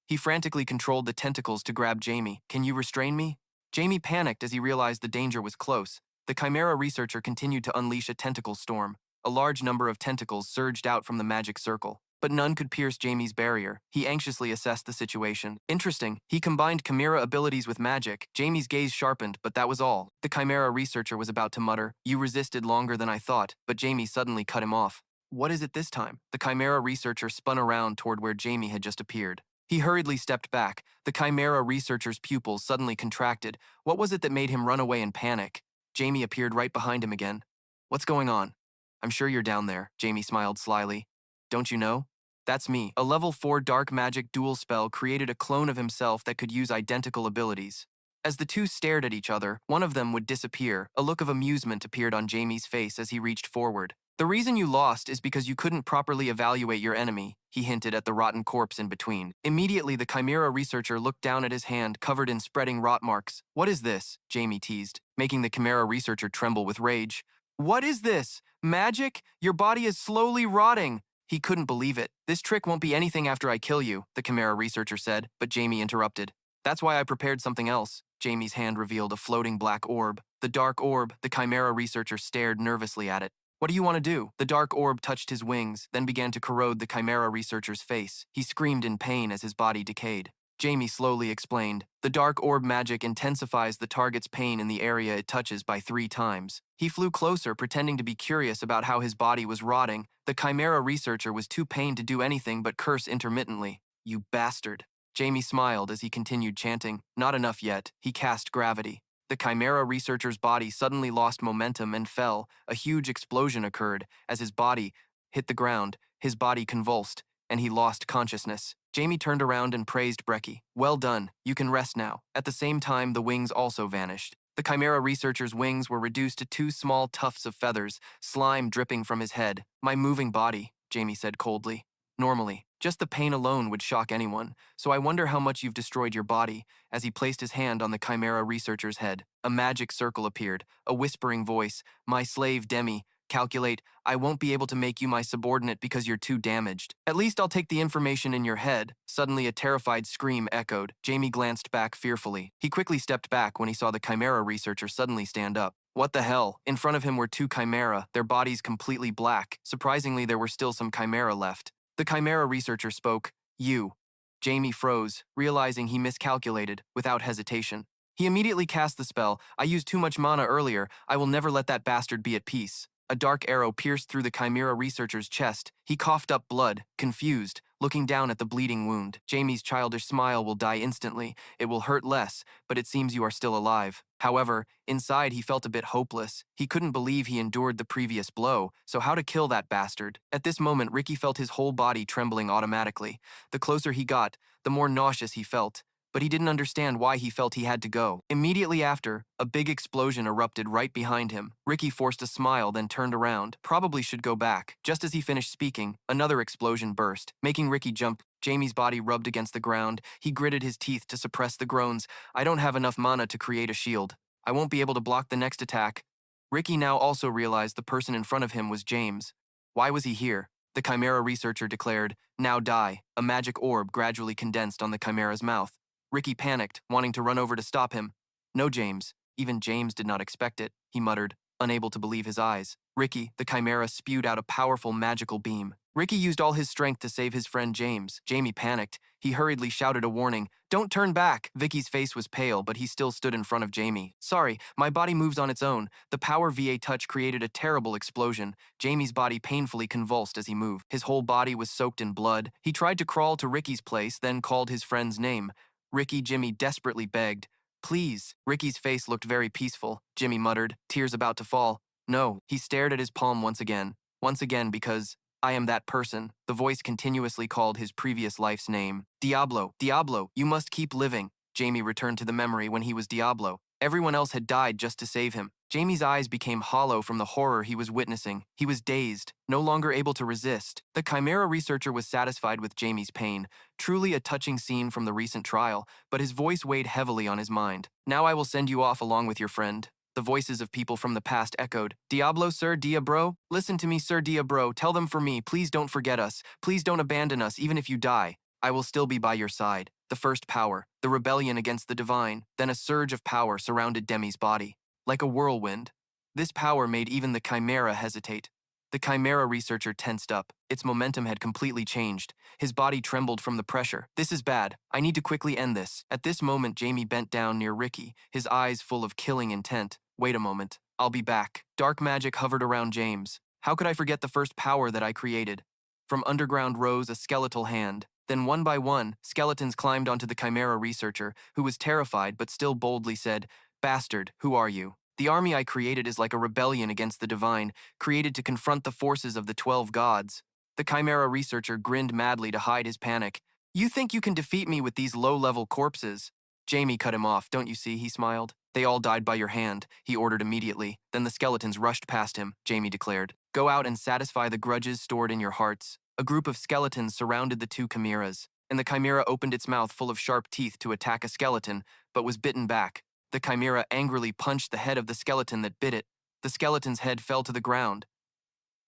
He frantically controlled the tentacles to grab Jamie. "Can you restrain me?" Jamie panicked as he realized the danger was close. The Chimera researcher continued to unleash a tentacle storm. A large number of tentacles surged out from the magic circle, but none could pierce Jamie's barrier. He anxiously assessed the situation. Interesting. He combined Chimera abilities with magic. Jamie's gaze sharpened, but that was all. The Chimera researcher was about to mutter, "You resisted longer than I thought," but Jamie suddenly cut him off. "What is it this time?" The Chimera researcher spun around toward where Jamie had just appeared. He hurriedly stepped back. The Chimera researcher's pupils suddenly contracted. What was it that made him run away in panic? Jamie appeared right behind him again. "What's going on?" "I'm sure you're down there," Jamie smiled slyly. "Don't you know? That's me." A level 4 dark magic duel spell created a clone of himself that could use identical abilities. As the two stared at each other, one of them would disappear. A look of amusement appeared on Jamie's face as he reached forward. "The reason you lost is because you couldn't properly evaluate your enemy," he hinted at the rotten corpse in between. Immediately, the Chimera researcher looked down at his hand, covered in spreading rot marks. "What is this?" Jamie teased, making the Chimera researcher tremble with rage. "What is this? Magic? Your body is slowly rotting." He couldn't believe it. "This trick won't be anything after I kill you," the Chimera researcher said, but Jamie interrupted. "That's why I prepared something else." Jamie's hand revealed a floating black orb. The dark orb, the Chimera researcher stared nervously at it. "What do you want to do?" The dark orb touched his wings, then began to corrode the Chimera researcher's face. He screamed in pain as his body decayed. Jamie slowly explained, "The dark orb magic intensifies the target's pain in the area it touches by 3 times. He flew closer, pretending to be curious about how his body was rotting. The Chimera researcher was too pained to do anything but curse intermittently. "You bastard." Jamie smiled as he continued chanting. Not enough yet. He cast gravity. The Chimera researcher's body suddenly lost momentum and fell. A huge explosion occurred. As his body hit the ground, his body convulsed, and he lost consciousness. Jamie turned around and praised Brecky. "Well done. You can rest now." At the same time, the wings also vanished. The Chimera researcher's wings were reduced to 2 small tufts of feathers, slime dripping from his head. "My moving body," Jamie said coldly. "Normally, just the pain alone would shock anyone, so I wonder how much you've destroyed your body." As he placed his hand on the Chimera researcher's head, a magic circle appeared, a whispering voice, "My slave Demi, calculate, I won't be able to make you my subordinate because you're too damaged. At least I'll take the information in your head." Suddenly a terrified scream echoed. Jamie glanced back fearfully. He quickly stepped back when he saw the Chimera researcher suddenly stand up. What the hell? In front of him were 2 Chimera, their bodies completely black. Surprisingly, there were still some Chimera left. The Chimera researcher spoke, "You." Jamie froze, realizing he miscalculated, without hesitation. He immediately cast the spell. "I used too much mana earlier. I will never let that bastard be at peace." A dark arrow pierced through the Chimera researcher's chest. He coughed up blood, confused, looking down at the bleeding wound. "Jamie's childish smile will die instantly. It will hurt less, but it seems you are still alive." However, inside he felt a bit hopeless. He couldn't believe he endured the previous blow, so how to kill that bastard? At this moment, Ricky felt his whole body trembling automatically. The closer he got, the more nauseous he felt. But he didn't understand why he felt he had to go. Immediately after, a big explosion erupted right behind him. Ricky forced a smile, then turned around. Probably should go back. Just as he finished speaking, another explosion burst, making Ricky jump. Jamie's body rubbed against the ground. He gritted his teeth to suppress the groans. "I don't have enough mana to create a shield. I won't be able to block the next attack." Ricky now also realized the person in front of him was James. Why was he here? The Chimera researcher declared, "Now die." A magic orb gradually condensed on the Chimera's mouth. Ricky panicked, wanting to run over to stop him. "No, James." Even James did not expect it, he muttered, unable to believe his eyes. Ricky, the Chimera, spewed out a powerful magical beam. Ricky used all his strength to save his friend James. Jamie panicked. He hurriedly shouted a warning. "Don't turn back!" Vicky's face was pale, but he still stood in front of Jamie. "Sorry, my body moves on its own." The power VA touch created a terrible explosion. Jamie's body painfully convulsed as he moved. His whole body was soaked in blood. He tried to crawl to Ricky's place, then called his friend's name. Ricky, Jimmy desperately begged. "Please." Ricky's face looked very peaceful. Jimmy muttered, tears about to fall. "No." He stared at his palm once again. Once again because I am that person. The voice continuously called his previous life's name. "Diablo, Diablo, you must keep living." Jamie returned to the memory when he was Diablo. Everyone else had died just to save him. Jamie's eyes became hollow from the horror he was witnessing. He was dazed, no longer able to resist. The Chimera researcher was satisfied with Jamie's pain. Truly a touching scene from the recent trial, but his voice weighed heavily on his mind. "Now I will send you off along with your friend." The voices of people from the past echoed. "Diablo, Sir Diablo? Listen to me, Sir Diablo. Tell them for me. Please don't forget us. Please don't abandon us, even if you die. I will still be by your side." The first power, the rebellion against the divine. Then a surge of power surrounded Demi's body. Like a whirlwind. This power made even the Chimera hesitate. The Chimera researcher tensed up. Its momentum had completely changed. His body trembled from the pressure. "This is bad. I need to quickly end this." At this moment, Jamie bent down near Ricky, his eyes full of killing intent. "Wait a moment. I'll be back." Dark magic hovered around James. How could I forget the first power that I created? From underground rose a skeletal hand. Then one by one, skeletons climbed onto the Chimera researcher, who was terrified but still boldly said, "Bastard, who are you?" "The army I created is like a rebellion against the divine, created to confront the forces of the 12 gods." The Chimera researcher grinned madly to hide his panic. "You think you can defeat me with these low-level corpses?" Jamie cut him off. "Don't you see?" he smiled. "They all died by your hand," he ordered immediately. Then the skeletons rushed past him, Jamie declared. "Go out and satisfy the grudges stored in your hearts." A group of skeletons surrounded the two chimeras, and the chimera opened its mouth full of sharp teeth to attack a skeleton, but was bitten back. The chimera angrily punched the head of the skeleton that bit it. The skeleton's head fell to the ground.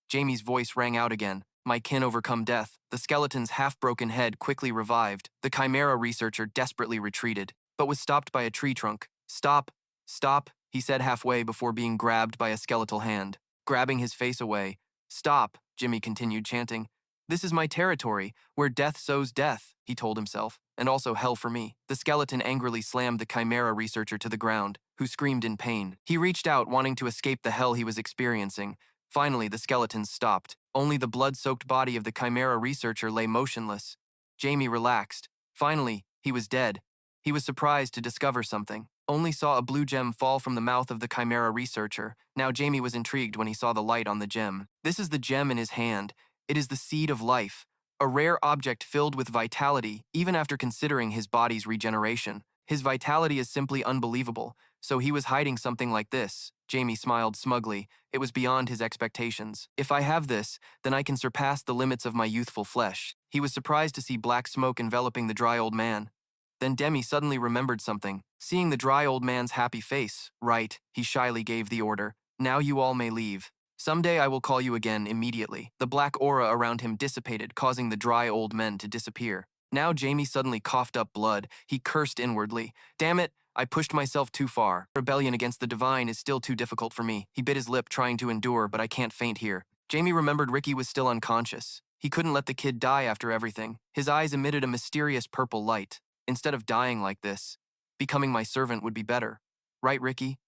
Jamie's voice rang out again. "My kin overcome death." The skeleton's half-broken head quickly revived. The chimera researcher desperately retreated, but was stopped by a tree trunk. "Stop, stop," he said halfway before being grabbed by a skeletal hand, grabbing his face away. "Stop," Jimmy continued chanting. "This is my territory, where death sows death," he told himself, "and also hell for me." The skeleton angrily slammed the chimera researcher to the ground, who screamed in pain. He reached out, wanting to escape the hell he was experiencing. Finally, the skeletons stopped. Only the blood-soaked body of the chimera researcher lay motionless. Jamie relaxed. Finally, he was dead. He was surprised to discover something. Only saw a blue gem fall from the mouth of the chimera researcher. Now Jamie was intrigued when he saw the light on the gem. This is the gem in his hand. It is the seed of life, a rare object filled with vitality, even after considering his body's regeneration. His vitality is simply unbelievable, so he was hiding something like this. Jamie smiled smugly. It was beyond his expectations. "If I have this, then I can surpass the limits of my youthful flesh." He was surprised to see black smoke enveloping the dry old man. Then Demi suddenly remembered something. Seeing the dry old man's happy face, "Right," he shyly gave the order. "Now you all may leave. Someday I will call you again immediately." The black aura around him dissipated, causing the dry old men to disappear. Now Jamie suddenly coughed up blood. He cursed inwardly. "Damn it, I pushed myself too far. Rebellion against the divine is still too difficult for me." He bit his lip, trying to endure, "But I can't faint here." Jamie remembered Ricky was still unconscious. He couldn't let the kid die after everything. His eyes emitted a mysterious purple light. "Instead of dying like this, becoming my servant would be better. Right, Ricky?"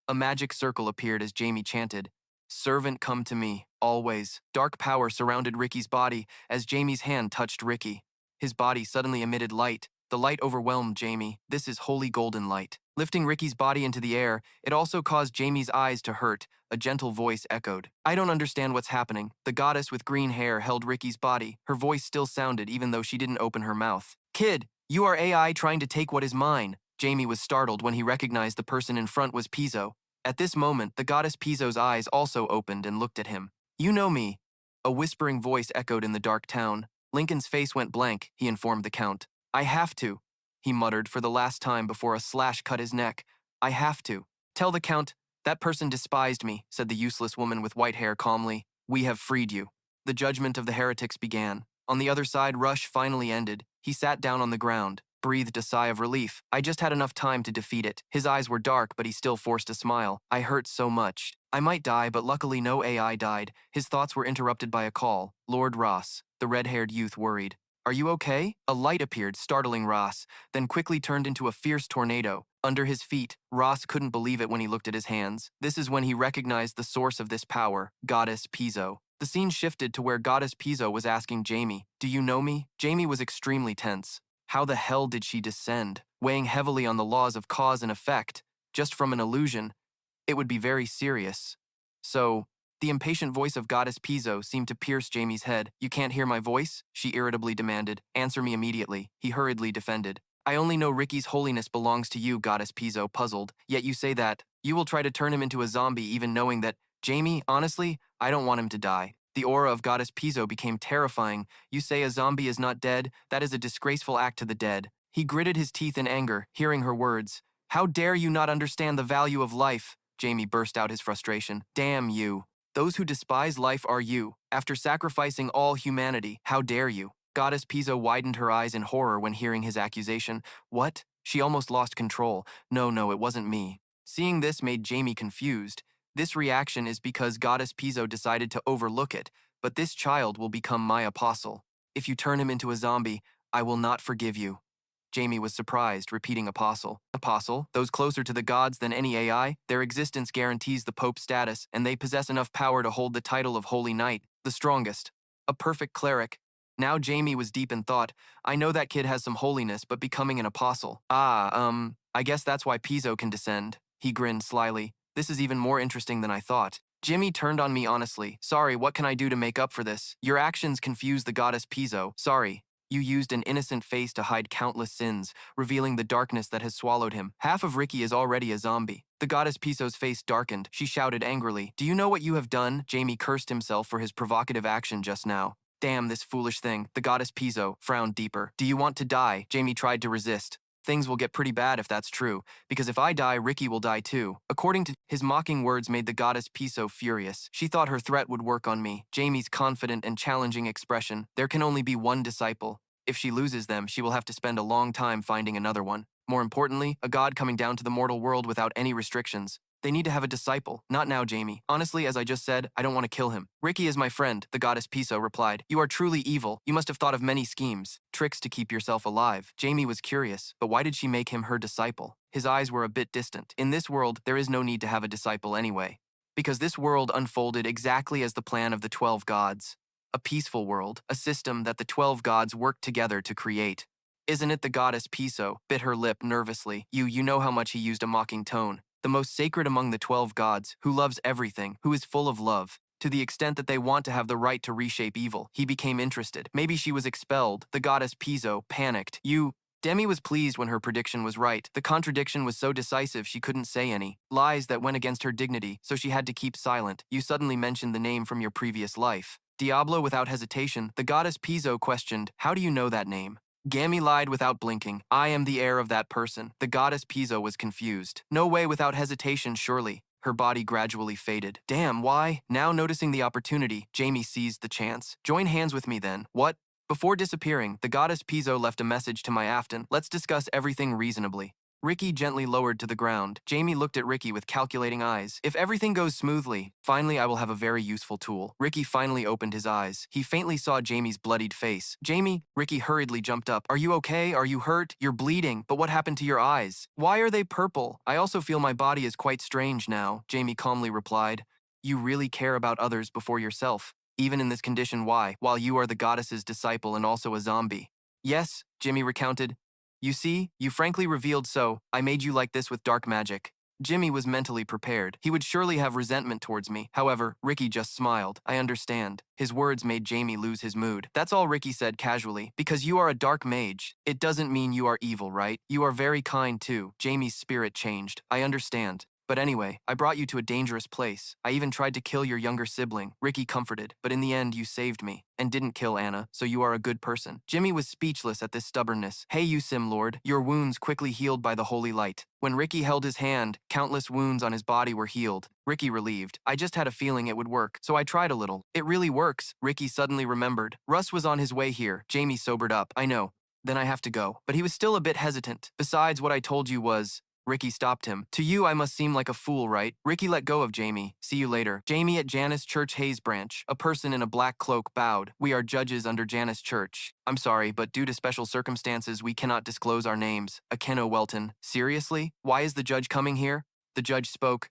A magic circle appeared as Jamie chanted, "Servant, come to me, always." Dark power surrounded Ricky's body as Jamie's hand touched Ricky. His body suddenly emitted light. The light overwhelmed Jamie. "This is holy golden light." Lifting Ricky's body into the air, it also caused Jamie's eyes to hurt. A gentle voice echoed. "I don't understand what's happening." The goddess with green hair held Ricky's body. Her voice still sounded even though she didn't open her mouth. "Kid, you are AI trying to take what is mine." Jamie was startled when he recognized the person in front was Pizzo. At this moment, the goddess Pizzo's eyes also opened and looked at him. "You know me." A whispering voice echoed in the dark town. Lincoln's face went blank, he informed the count. "I have to," he muttered for the last time before a slash cut his neck. "I have to." "Tell the count, that person despised me," said the useless woman with white hair calmly. "We have freed you." The judgment of the heretics began. On the other side, Rush finally ended. He sat down on the ground. breathed a sigh of relief. I just had enough time to defeat it. His eyes were dark, but he still forced a smile. I hurt so much. I might die, but luckily no AI died. His thoughts were interrupted by a call. Lord Ross. The red-haired youth worried. Are you okay? A light appeared, startling Ross, then quickly turned into a fierce tornado. Under his feet, Ross couldn't believe it when he looked at his hands. This is when he recognized the source of this power, Goddess Pizzo. The scene shifted to where Goddess Pizzo was asking Jamie, "Do you know me?" Jamie was extremely tense. How the hell did she descend? Weighing heavily on the laws of cause and effect, just from an illusion, it would be very serious. So, the impatient voice of Goddess Pizzo seemed to pierce Jamie's head. "You can't hear my voice?" she irritably demanded. "Answer me immediately," he hurriedly defended. "I only know Ricky's holiness belongs to you," Goddess Pizzo puzzled. "Yet you say that. You will try to turn him into a zombie even knowing that—" "Jamie, honestly, I don't want him to die." The aura of Goddess Pizzo became terrifying. "You say a zombie is not dead? That is a disgraceful act to the dead." He gritted his teeth in anger, hearing her words. "How dare you not understand the value of life?" Jamie burst out his frustration. "Damn you. Those who despise life are you. After sacrificing all humanity, how dare you?" Goddess Pizzo widened her eyes in horror when hearing his accusation. "What?" She almost lost control. No, it wasn't me." Seeing this made Jamie confused. This reaction is because Goddess Pizzo decided to overlook it, but this child will become my apostle. If you turn him into a zombie, I will not forgive you. Jamie was surprised, repeating apostle. Apostle? Those closer to the gods than any AI? Their existence guarantees the Pope's status, and they possess enough power to hold the title of Holy Knight, the strongest. A perfect cleric. Now Jamie was deep in thought. I know that kid has some holiness, but becoming an apostle. I guess that's why Pizzo can descend. He grinned slyly. This is even more interesting than I thought. Jimmy turned on me honestly. Sorry, what can I do to make up for this? Your actions confuse the goddess Pizzo. Sorry. You used an innocent face to hide countless sins, revealing the darkness that has swallowed him. Half of Ricky is already a zombie. The goddess Pizzo's face darkened. She shouted angrily. Do you know what you have done? Jamie cursed himself for his provocative action just now. Damn this foolish thing. The goddess Pizzo frowned deeper. Do you want to die? Jamie tried to resist. Things will get pretty bad if that's true, because if I die, Ricky will die too. According to his mocking words made the goddess Pizzo furious. She thought her threat would work on me. Jamie's confident and challenging expression. There can only be one disciple. If she loses them, she will have to spend a long time finding another one. More importantly, a god coming down to the mortal world without any restrictions. They need to have a disciple. Not now, Jamie. Honestly, as I just said, I don't want to kill him. Ricky is my friend, the goddess Pizzo replied. You are truly evil. You must have thought of many schemes, tricks to keep yourself alive. Jamie was curious, but why did she make him her disciple? His eyes were a bit distant. In this world, there is no need to have a disciple anyway, because this world unfolded exactly as the plan of the 12 gods. A peaceful world, a system that the 12 gods worked together to create. Isn't it? The goddess Pizzo bit her lip nervously. You know how much he used a mocking tone. The most sacred among the 12 gods, who loves everything, who is full of love, to the extent that they want to have the right to reshape evil. He became interested. Maybe she was expelled. The goddess Pizzo panicked. Demi was pleased when her prediction was right. The contradiction was so decisive she couldn't say any. Lies that went against her dignity, so she had to keep silent. You suddenly mentioned the name from your previous life. Diablo, without hesitation, the goddess Pizzo questioned, how do you know that name? Gammy lied without blinking. I am the heir of that person. The goddess Pizzo was confused. No way, without hesitation, surely. Her body gradually faded. Damn, why? Now noticing the opportunity, Jamie seized the chance. Join hands with me then. What? Before disappearing, the goddess Pizzo left a message to my Afton. Let's discuss everything reasonably. Ricky gently lowered to the ground. Jamie looked at Ricky with calculating eyes. If everything goes smoothly, finally I will have a very useful tool. Ricky finally opened his eyes. He faintly saw Jamie's bloodied face. Jamie, Ricky hurriedly jumped up. Are you okay? Are you hurt? You're bleeding. But what happened to your eyes? Why are they purple? I also feel my body is quite strange now, Jamie calmly replied. You really care about others before yourself. Even in this condition, why? While you are the goddess's disciple and also a zombie. Yes, Jimmy recounted. You see, you frankly revealed so, I made you like this with dark magic. Jimmy was mentally prepared. He would surely have resentment towards me. However, Ricky just smiled. I understand. His words made Jamie lose his mood. That's all Ricky said casually. Because you are a dark mage, it doesn't mean you are evil, right? You are very kind too. Jamie's spirit changed. I understand. But anyway, I brought you to a dangerous place. I even tried to kill your younger sibling. Ricky comforted, but in the end you saved me. And didn't kill Anna, so you are a good person. Jimmy was speechless at this stubbornness. Hey you Sim Lord, your wounds quickly healed by the holy light. When Ricky held his hand, countless wounds on his body were healed. Ricky relieved. I just had a feeling it would work, so I tried a little. It really works. Ricky suddenly remembered. Russ was on his way here. Jamie sobered up. I know. Then I have to go. But he was still a bit hesitant. Besides, what I told you was... Ricky stopped him. To you, I must seem like a fool, right? Ricky let go of Jamie. See you later. Jamie at Janus Church Hayes branch. A person in a black cloak bowed. We are judges under Janus Church. I'm sorry, but due to special circumstances, we cannot disclose our names. Akeno Welton. Seriously? Why is the judge coming here? The judge spoke.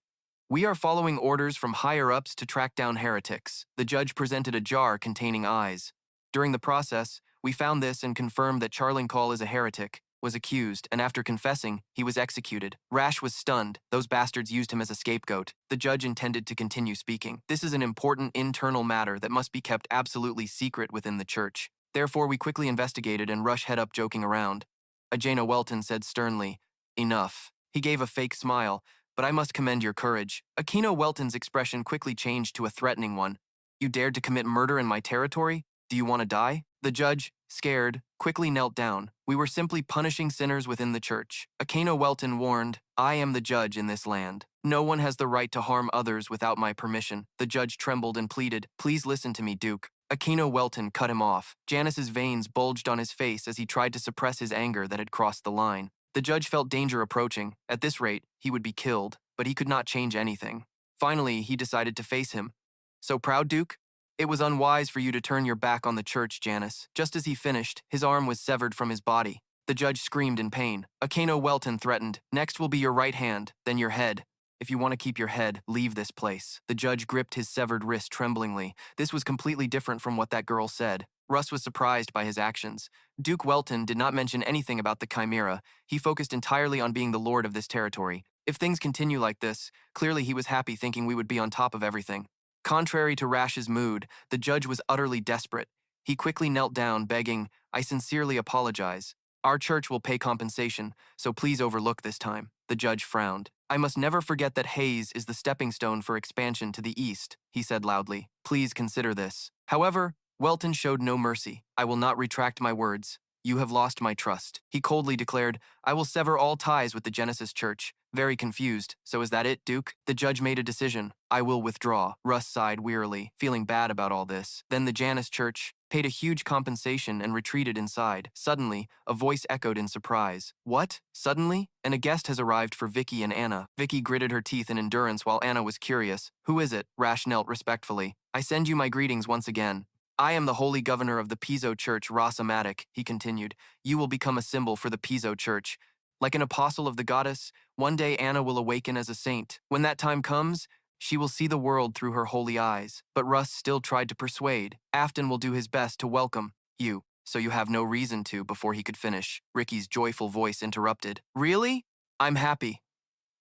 We are following orders from higher-ups to track down heretics. The judge presented a jar containing eyes. During the process, we found this and confirmed that Charlincall is a heretic, was accused, and after confessing, he was executed. Rash was stunned. Those bastards used him as a scapegoat. The judge intended to continue speaking. This is an important internal matter that must be kept absolutely secret within the church. Therefore, we quickly investigated and Rush head up joking around. Ajana Welton said sternly, Enough. He gave a fake smile, but I must commend your courage. Akeno Welton's expression quickly changed to a threatening one. You dared to commit murder in my territory? Do you want to die? The judge, scared, quickly knelt down. We were simply punishing sinners within the church. Akeno Welton warned, I am the judge in this land. No one has the right to harm others without my permission. The judge trembled and pleaded, Please listen to me, Duke. Akeno Welton cut him off. Janus's veins bulged on his face as he tried to suppress his anger that had crossed the line. The judge felt danger approaching. At this rate, he would be killed, but he could not change anything. Finally, he decided to face him. So proud, Duke? It was unwise for you to turn your back on the church, Janus. Just as he finished, his arm was severed from his body. The judge screamed in pain. Akeno Welton threatened, Next will be your right hand, then your head. If you want to keep your head, leave this place. The judge gripped his severed wrist tremblingly. This was completely different from what that girl said. Russ was surprised by his actions. Duke Welton did not mention anything about the Chimera. He focused entirely on being the lord of this territory. If things continue like this, clearly he was happy thinking we would be on top of everything. Contrary to Rash's mood, the judge was utterly desperate. He quickly knelt down, begging, I sincerely apologize. Our church will pay compensation, so please overlook this time. The judge frowned. I must never forget that Hayes is the stepping stone for expansion to the east, he said loudly. Please consider this. However, Welton showed no mercy. I will not retract my words. You have lost my trust. He coldly declared, I will sever all ties with the Genesis Church. Very confused. So is that it, Duke? The judge made a decision. I will withdraw. Russ sighed wearily, feeling bad about all this. Then the Janus Church paid a huge compensation and retreated inside. Suddenly, a voice echoed in surprise. What? Suddenly? And a guest has arrived for Vicky and Anna. Vicky gritted her teeth in endurance while Anna was curious. Who is it? Rash knelt respectfully. I send you my greetings once again. I am the holy governor of the Pizzo Church, Rasa Matic, he continued. You will become a symbol for the Pizzo Church. Like an apostle of the goddess, one day Anna will awaken as a saint. When that time comes, she will see the world through her holy eyes. But Russ still tried to persuade. Afton will do his best to welcome you, so you have no reason to before he could finish. Ricky's joyful voice interrupted. Really? I'm happy.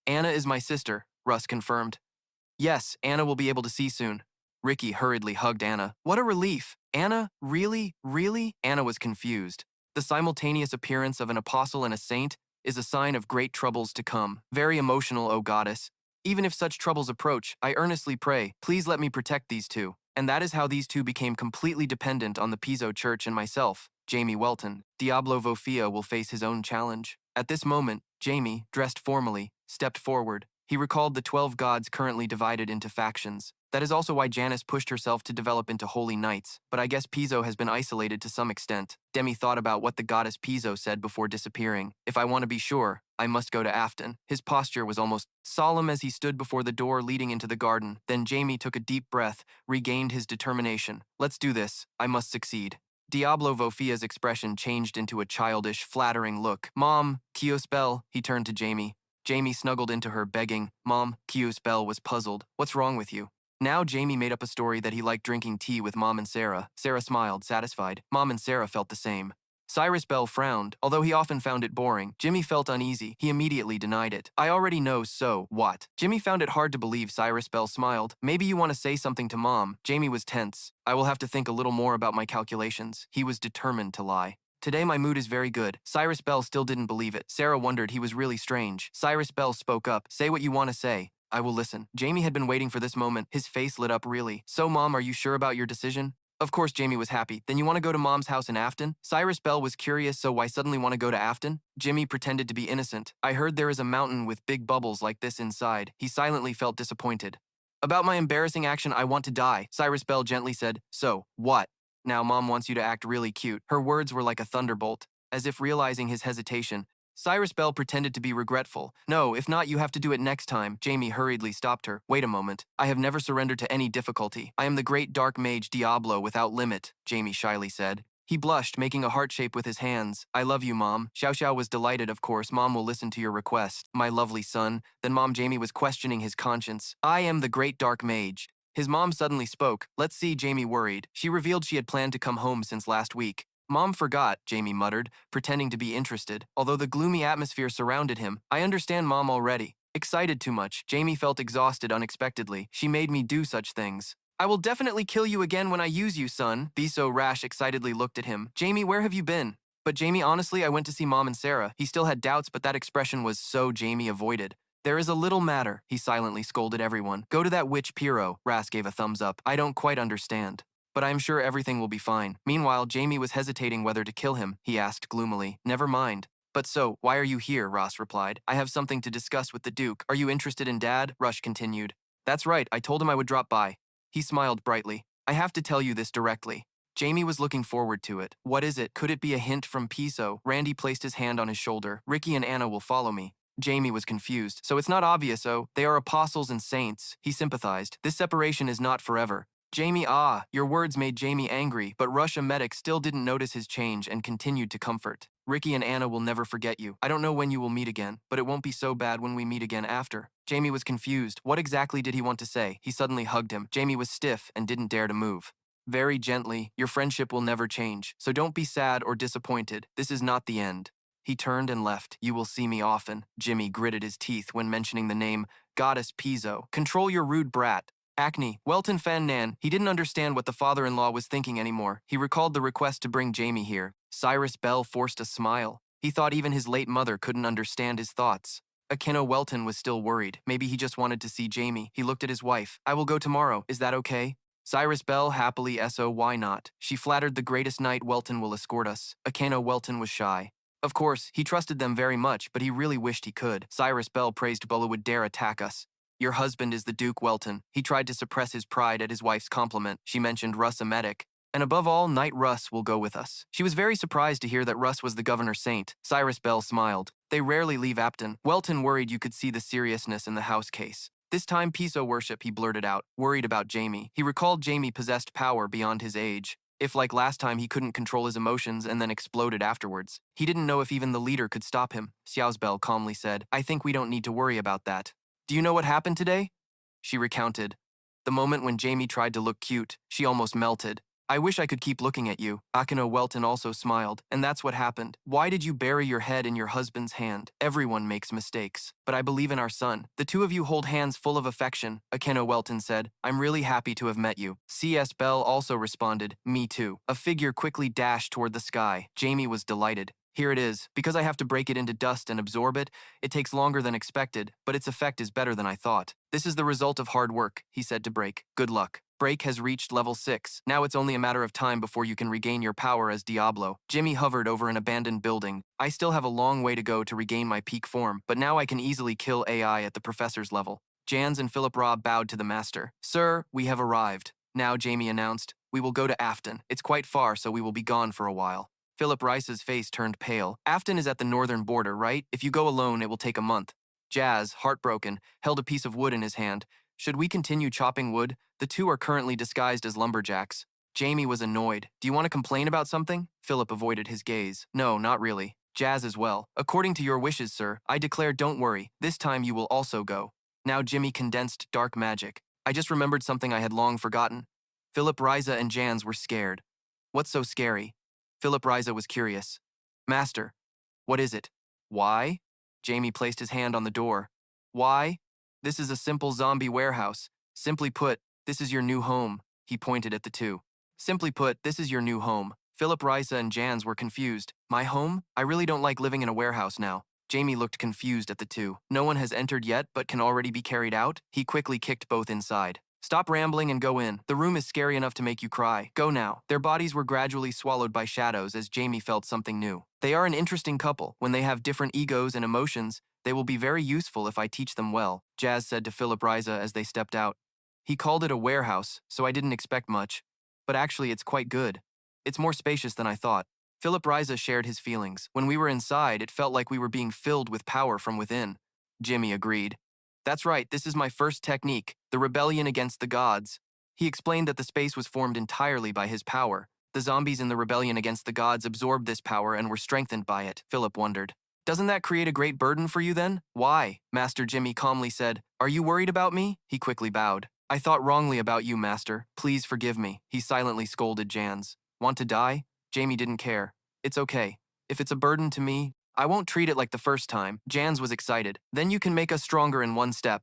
Anna is my sister, Russ confirmed. Yes, Anna will be able to see soon. Ricky hurriedly hugged Anna. What a relief. Anna? Really? Really? Anna was confused. The simultaneous appearance of an apostle and a saint is a sign of great troubles to come. Very emotional, O goddess. Even if such troubles approach, I earnestly pray, please let me protect these two. And that is how these two became completely dependent on the Pizzo Church and myself, Jamie Welton. Diablo Vonber will face his own challenge. At this moment, Jamie, dressed formally, stepped forward. He recalled the 12 gods currently divided into factions. That is also why Janus pushed herself to develop into holy knights, but I guess Pizzo has been isolated to some extent. Demi thought about what the goddess Pizzo said before disappearing. If I want to be sure, I must go to Afton. His posture was almost solemn as he stood before the door leading into the garden. Then Jamie took a deep breath, regained his determination. Let's do this. I must succeed. Diablo Vonber's expression changed into a childish, flattering look. Mom, Kiospel, he turned to Jamie. Jamie snuggled into her, begging. Mom, Kiospel was puzzled. What's wrong with you? Now Jamie made up a story that he liked drinking tea with Mom and Sarah. Sarah smiled, satisfied. Mom and Sarah felt the same. Cyrus Bell frowned. Although he often found it boring, Jimmy felt uneasy. He immediately denied it. I already know, so what? Jimmy found it hard to believe Cyrus Bell smiled. Maybe you want to say something to Mom. Jamie was tense. I will have to think a little more about my calculations. He was determined to lie. Today my mood is very good. Cyrus Bell still didn't believe it. Sarah wondered he was really strange. Cyrus Bell spoke up. Say what you want to say. I will listen. Jamie had been waiting for this moment. His face lit up really. So, Mom, are you sure about your decision? Of course, Jamie was happy. Then you want to go to Mom's house in Afton? Cyrus Bell was curious, so why suddenly want to go to Afton? Jimmy pretended to be innocent. I heard there is a mountain with big bubbles like this inside. He silently felt disappointed. About my embarrassing action, I want to die, Cyrus Bell gently said. So, what? Now Mom wants you to act really cute. Her words were like a thunderbolt. As if realizing his hesitation, Cyrus Bell pretended to be regretful. No, if not, you have to do it next time. Jamie hurriedly stopped her. Wait a moment. I have never surrendered to any difficulty. I am the great dark mage Diablo without limit, Jamie shyly said. He blushed, making a heart shape with his hands. I love you, Mom. Xiao Xiao was delighted, of course. Mom will listen to your request. My lovely son. Then Mom Jamie was questioning his conscience. I am the great dark mage. His mom suddenly spoke. Let's see, Jamie worried. She revealed she had planned to come home since last week. Mom forgot, Jamie muttered, pretending to be interested. Although the gloomy atmosphere surrounded him, I understand Mom already. Excited too much, Jamie felt exhausted unexpectedly. She made me do such things. I will definitely kill you again when I use you, son. Be so rash excitedly looked at him. Jamie, where have you been? But Jamie, honestly, I went to see Mom and Sarah. He still had doubts, but that expression was so Jamie avoided. There is a little matter, he silently scolded everyone. Go to that witch Piro, Ras gave a thumbs up. I don't quite understand. But I'm sure everything will be fine. Meanwhile, Jamie was hesitating whether to kill him, he asked gloomily. Never mind. But so, why are you here, Ross replied. I have something to discuss with the Duke. Are you interested in Dad? Rush continued. That's right, I told him I would drop by. He smiled brightly. I have to tell you this directly. Jamie was looking forward to it. What is it? Could it be a hint from Piso? Randy placed his hand on his shoulder. Ricky and Anna will follow me. Jamie was confused. So it's not obvious, oh? They are apostles and saints. He sympathized. This separation is not forever. Jamie, your words made Jamie angry, but Russia Medic still didn't notice his change and continued to comfort. Ricky and Anna will never forget you. I don't know when you will meet again, but it won't be so bad when we meet again after. Jamie was confused. What exactly did he want to say? He suddenly hugged him. Jamie was stiff and didn't dare to move. Very gently, your friendship will never change, so don't be sad or disappointed. This is not the end. He turned and left. You will see me often. Jimmy gritted his teeth when mentioning the name Goddess Piso. Control your rude brat. Acne. Welton Fan Nan. He didn't understand what the father-in-law was thinking anymore. He recalled the request to bring Jamie here. Cyrus Bell forced a smile. He thought even his late mother couldn't understand his thoughts. Akeno Welton was still worried. Maybe he just wanted to see Jamie. He looked at his wife. I will go tomorrow. Is that okay? Cyrus Bell happily why not? She flattered the greatest knight Welton will escort us. Akeno Welton was shy. Of course, he trusted them very much, but he really wished he could. Cyrus Bell praised Bola would dare attack us. Your husband is the Duke Welton. He tried to suppress his pride at his wife's compliment. She mentioned Russ a medic. And above all, Knight Russ will go with us. She was very surprised to hear that Russ was the governor's saint. Cyrus Bell smiled. They rarely leave Apton. Welton worried you could see the seriousness in the house case. This time Piso worship, he blurted out, worried about Jamie. He recalled Jamie possessed power beyond his age. If like last time he couldn't control his emotions and then exploded afterwards. He didn't know if even the leader could stop him. Xiaosbel calmly said, I think we don't need to worry about that. Do you know what happened today? She recounted. The moment when Jamie tried to look cute, she almost melted. I wish I could keep looking at you. Akeno Welton also smiled, and that's what happened. Why did you bury your head in your husband's hand? Everyone makes mistakes, but I believe in our son. The two of you hold hands full of affection, Akeno Welton said. I'm really happy to have met you. C.S. Bell also responded, me too. A figure quickly dashed toward the sky. Jamie was delighted. Here it is. Because I have to break it into dust and absorb it, it takes longer than expected, but its effect is better than I thought. This is the result of hard work, he said to Break. Good luck. Break has reached level 6. Now it's only a matter of time before you can regain your power as Diablo. Jimmy hovered over an abandoned building. I still have a long way to go to regain my peak form, but now I can easily kill AI at the professor's level. Jans and Philip Robb bowed to the master. Sir, we have arrived. Now, Jamie announced, we will go to Afton. It's quite far, so we will be gone for a while. Philip Rice's face turned pale. Afton is at the northern border, right? If you go alone, it will take a month. Jazz, heartbroken, held a piece of wood in his hand. Should we continue chopping wood? The two are currently disguised as lumberjacks. Jamie was annoyed. Do you want to complain about something? Philip avoided his gaze. No, not really. Jazz as well. According to your wishes, sir, I declare don't worry. This time you will also go. Now Jimmy condensed dark magic. I just remembered something I had long forgotten. Philip, Riza, and Jans were scared. What's so scary? Philip Riza was curious. Master, what is it? Why? Jamie placed his hand on the door. Why? This is a simple zombie warehouse. Simply put, this is your new home. He pointed at the two. Simply put, this is your new home. Philip, Riza, and Jans were confused. My home? I really don't like living in a warehouse now. Jamie looked confused at the two. No one has entered yet, but can already be carried out? He quickly kicked both inside. Stop rambling and go in. The room is scary enough to make you cry. Go now. Their bodies were gradually swallowed by shadows as Jamie felt something new. They are an interesting couple. When they have different egos and emotions, they will be very useful if I teach them well, Jazz said to Philip Riza as they stepped out. He called it a warehouse, so I didn't expect much. But actually, it's quite good. It's more spacious than I thought. Philip Riza shared his feelings. When we were inside, it felt like we were being filled with power from within. Jimmy agreed. That's right, this is my first technique, the rebellion against the gods. He explained that the space was formed entirely by his power. The zombies in the rebellion against the gods absorbed this power and were strengthened by it. Philip wondered. Doesn't that create a great burden for you then? Why? Master Jimmy calmly said. Are you worried about me? He quickly bowed. I thought wrongly about you, Master. Please forgive me. He silently scolded Jans. Want to die? Jamie didn't care. It's okay. If it's a burden to me, I won't treat it like the first time. Jans was excited. Then you can make us stronger in one step.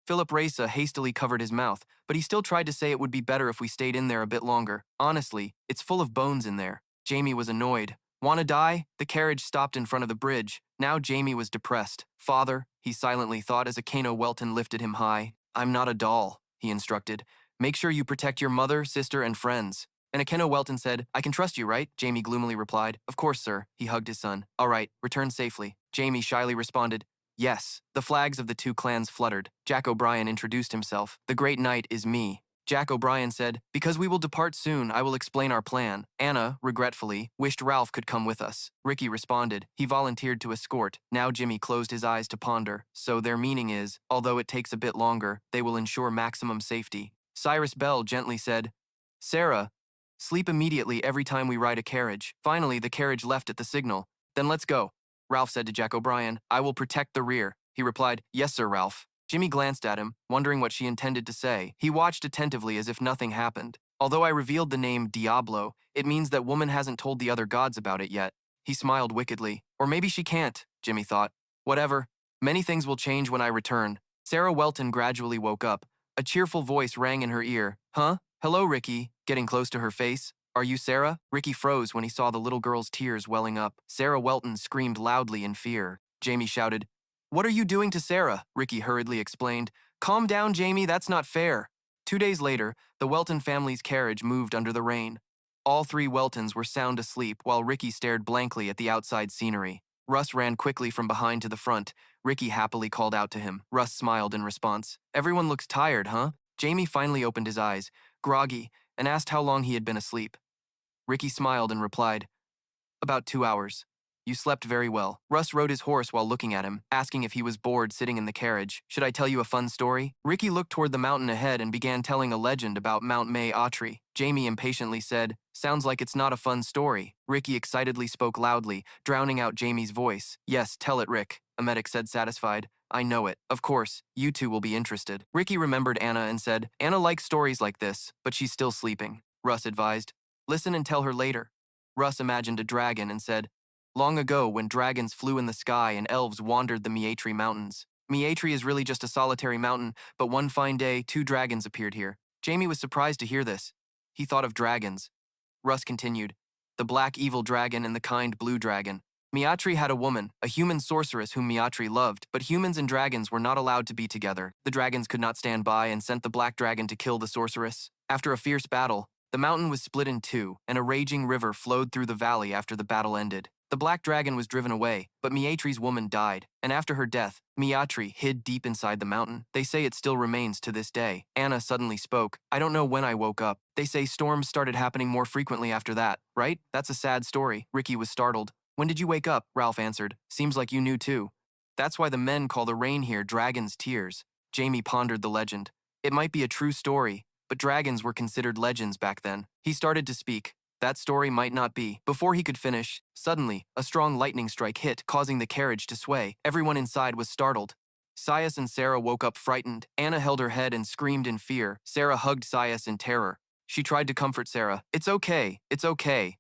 Philip Reza hastily covered his mouth, but he still tried to say it would be better if we stayed in there a bit longer. Honestly, it's full of bones in there. Jamie was annoyed. Wanna die? The carriage stopped in front of the bridge. Now Jamie was depressed. Father, he silently thought as Jamie Welton lifted him high. I'm not a doll, he instructed. Make sure you protect your mother, sister, and friends. And Jamie Welton said, I can trust you, right? Jamie gloomily replied, Of course, sir. He hugged his son. All right, return safely. Jamie shyly responded, Yes. The flags of the two clans fluttered. Jack O'Brien introduced himself. The great knight is me. Jack O'Brien said, Because we will depart soon, I will explain our plan. Anna, regretfully, wished Ralph could come with us. Ricky responded. He volunteered to escort. Now Jimmy closed his eyes to ponder. So their meaning is, although it takes a bit longer, they will ensure maximum safety. Cyrus Bell gently said, Sarah, sleep immediately every time we ride a carriage. Finally, the carriage left at the signal. Then let's go. Ralph said to Jack O'Brien, I will protect the rear. He replied, Yes, sir, Ralph. Jimmy glanced at him, wondering what she intended to say. He watched attentively as if nothing happened. Although I revealed the name Diablo, it means that woman hasn't told the other gods about it yet. He smiled wickedly. Or maybe she can't, Jimmy thought. Whatever. Many things will change when I return. Sarah Welton gradually woke up. A cheerful voice rang in her ear. Huh? Hello, Ricky. Getting close to her face. Are you Sarah? Ricky froze when he saw the little girl's tears welling up. Sarah Welton screamed loudly in fear. Jamie shouted, What are you doing to Sarah? Ricky hurriedly explained. Calm down, Jamie, that's not fair. 2 days later, the Welton family's carriage moved under the rain. All three Weltons were sound asleep while Ricky stared blankly at the outside scenery. Russ ran quickly from behind to the front. Ricky happily called out to him. Russ smiled in response. Everyone looks tired, huh? Jamie finally opened his eyes, groggy, and asked how long he had been asleep. Ricky smiled and replied, About 2 hours. You slept very well. Russ rode his horse while looking at him, asking if he was bored sitting in the carriage. Should I tell you a fun story? Ricky looked toward the mountain ahead and began telling a legend about Mount May Autry. Jamie impatiently said, Sounds like it's not a fun story. Ricky excitedly spoke loudly, drowning out Jamie's voice. Yes, tell it, Rick, a medic said satisfied. I know it. Of course, you two will be interested. Ricky remembered Anna and said, Anna likes stories like this, but she's still sleeping. Russ advised, Listen and tell her later. Russ imagined a dragon and said, Long ago, when dragons flew in the sky and elves wandered the Miatri Mountains. Miatri is really just a solitary mountain, but one fine day, 2 dragons appeared here. Jamie was surprised to hear this. He thought of dragons. Russ continued, the black evil dragon and the kind blue dragon. Miatri had a woman, a human sorceress whom Miatri loved, but humans and dragons were not allowed to be together. The dragons could not stand by and sent the black dragon to kill the sorceress. After a fierce battle, the mountain was split in 2, and a raging river flowed through the valley after the battle ended. The black dragon was driven away, but Miatri's woman died, and after her death, Miatri hid deep inside the mountain. They say it still remains to this day. Anna suddenly spoke. I don't know when I woke up. They say storms started happening more frequently after that, right? That's a sad story. Ricky was startled. When did you wake up? Ralph answered. Seems like you knew too. That's why the men call the rain here dragon's tears. Jamie pondered the legend. It might be a true story, but dragons were considered legends back then. He started to speak. That story might not be. Before he could finish, suddenly, a strong lightning strike hit, causing the carriage to sway. Everyone inside was startled. Sias and Sarah woke up frightened. Anna held her head and screamed in fear. Sarah hugged Sias in terror. She tried to comfort Sarah. It's okay,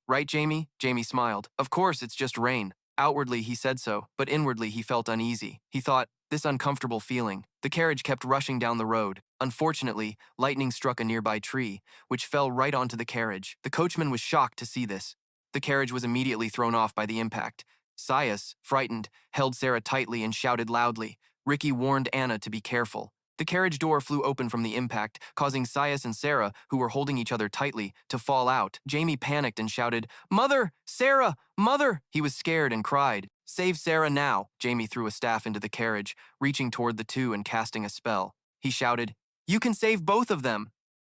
right, Jamie? Jamie smiled. Of course, it's just rain. Outwardly, he said so, but inwardly, he felt uneasy. He thought, this uncomfortable feeling. The carriage kept rushing down the road. Unfortunately, lightning struck a nearby tree, which fell right onto the carriage. The coachman was shocked to see this. The carriage was immediately thrown off by the impact. Sias, frightened, held Sarah tightly and shouted loudly. Ricky warned Anna to be careful. The carriage door flew open from the impact, causing Sias and Sarah, who were holding each other tightly, to fall out. Jamie panicked and shouted, Mother! Sarah! Mother! He was scared and cried. Save Sarah now! Jamie threw a staff into the carriage, reaching toward the two and casting a spell. He shouted, You can save both of them!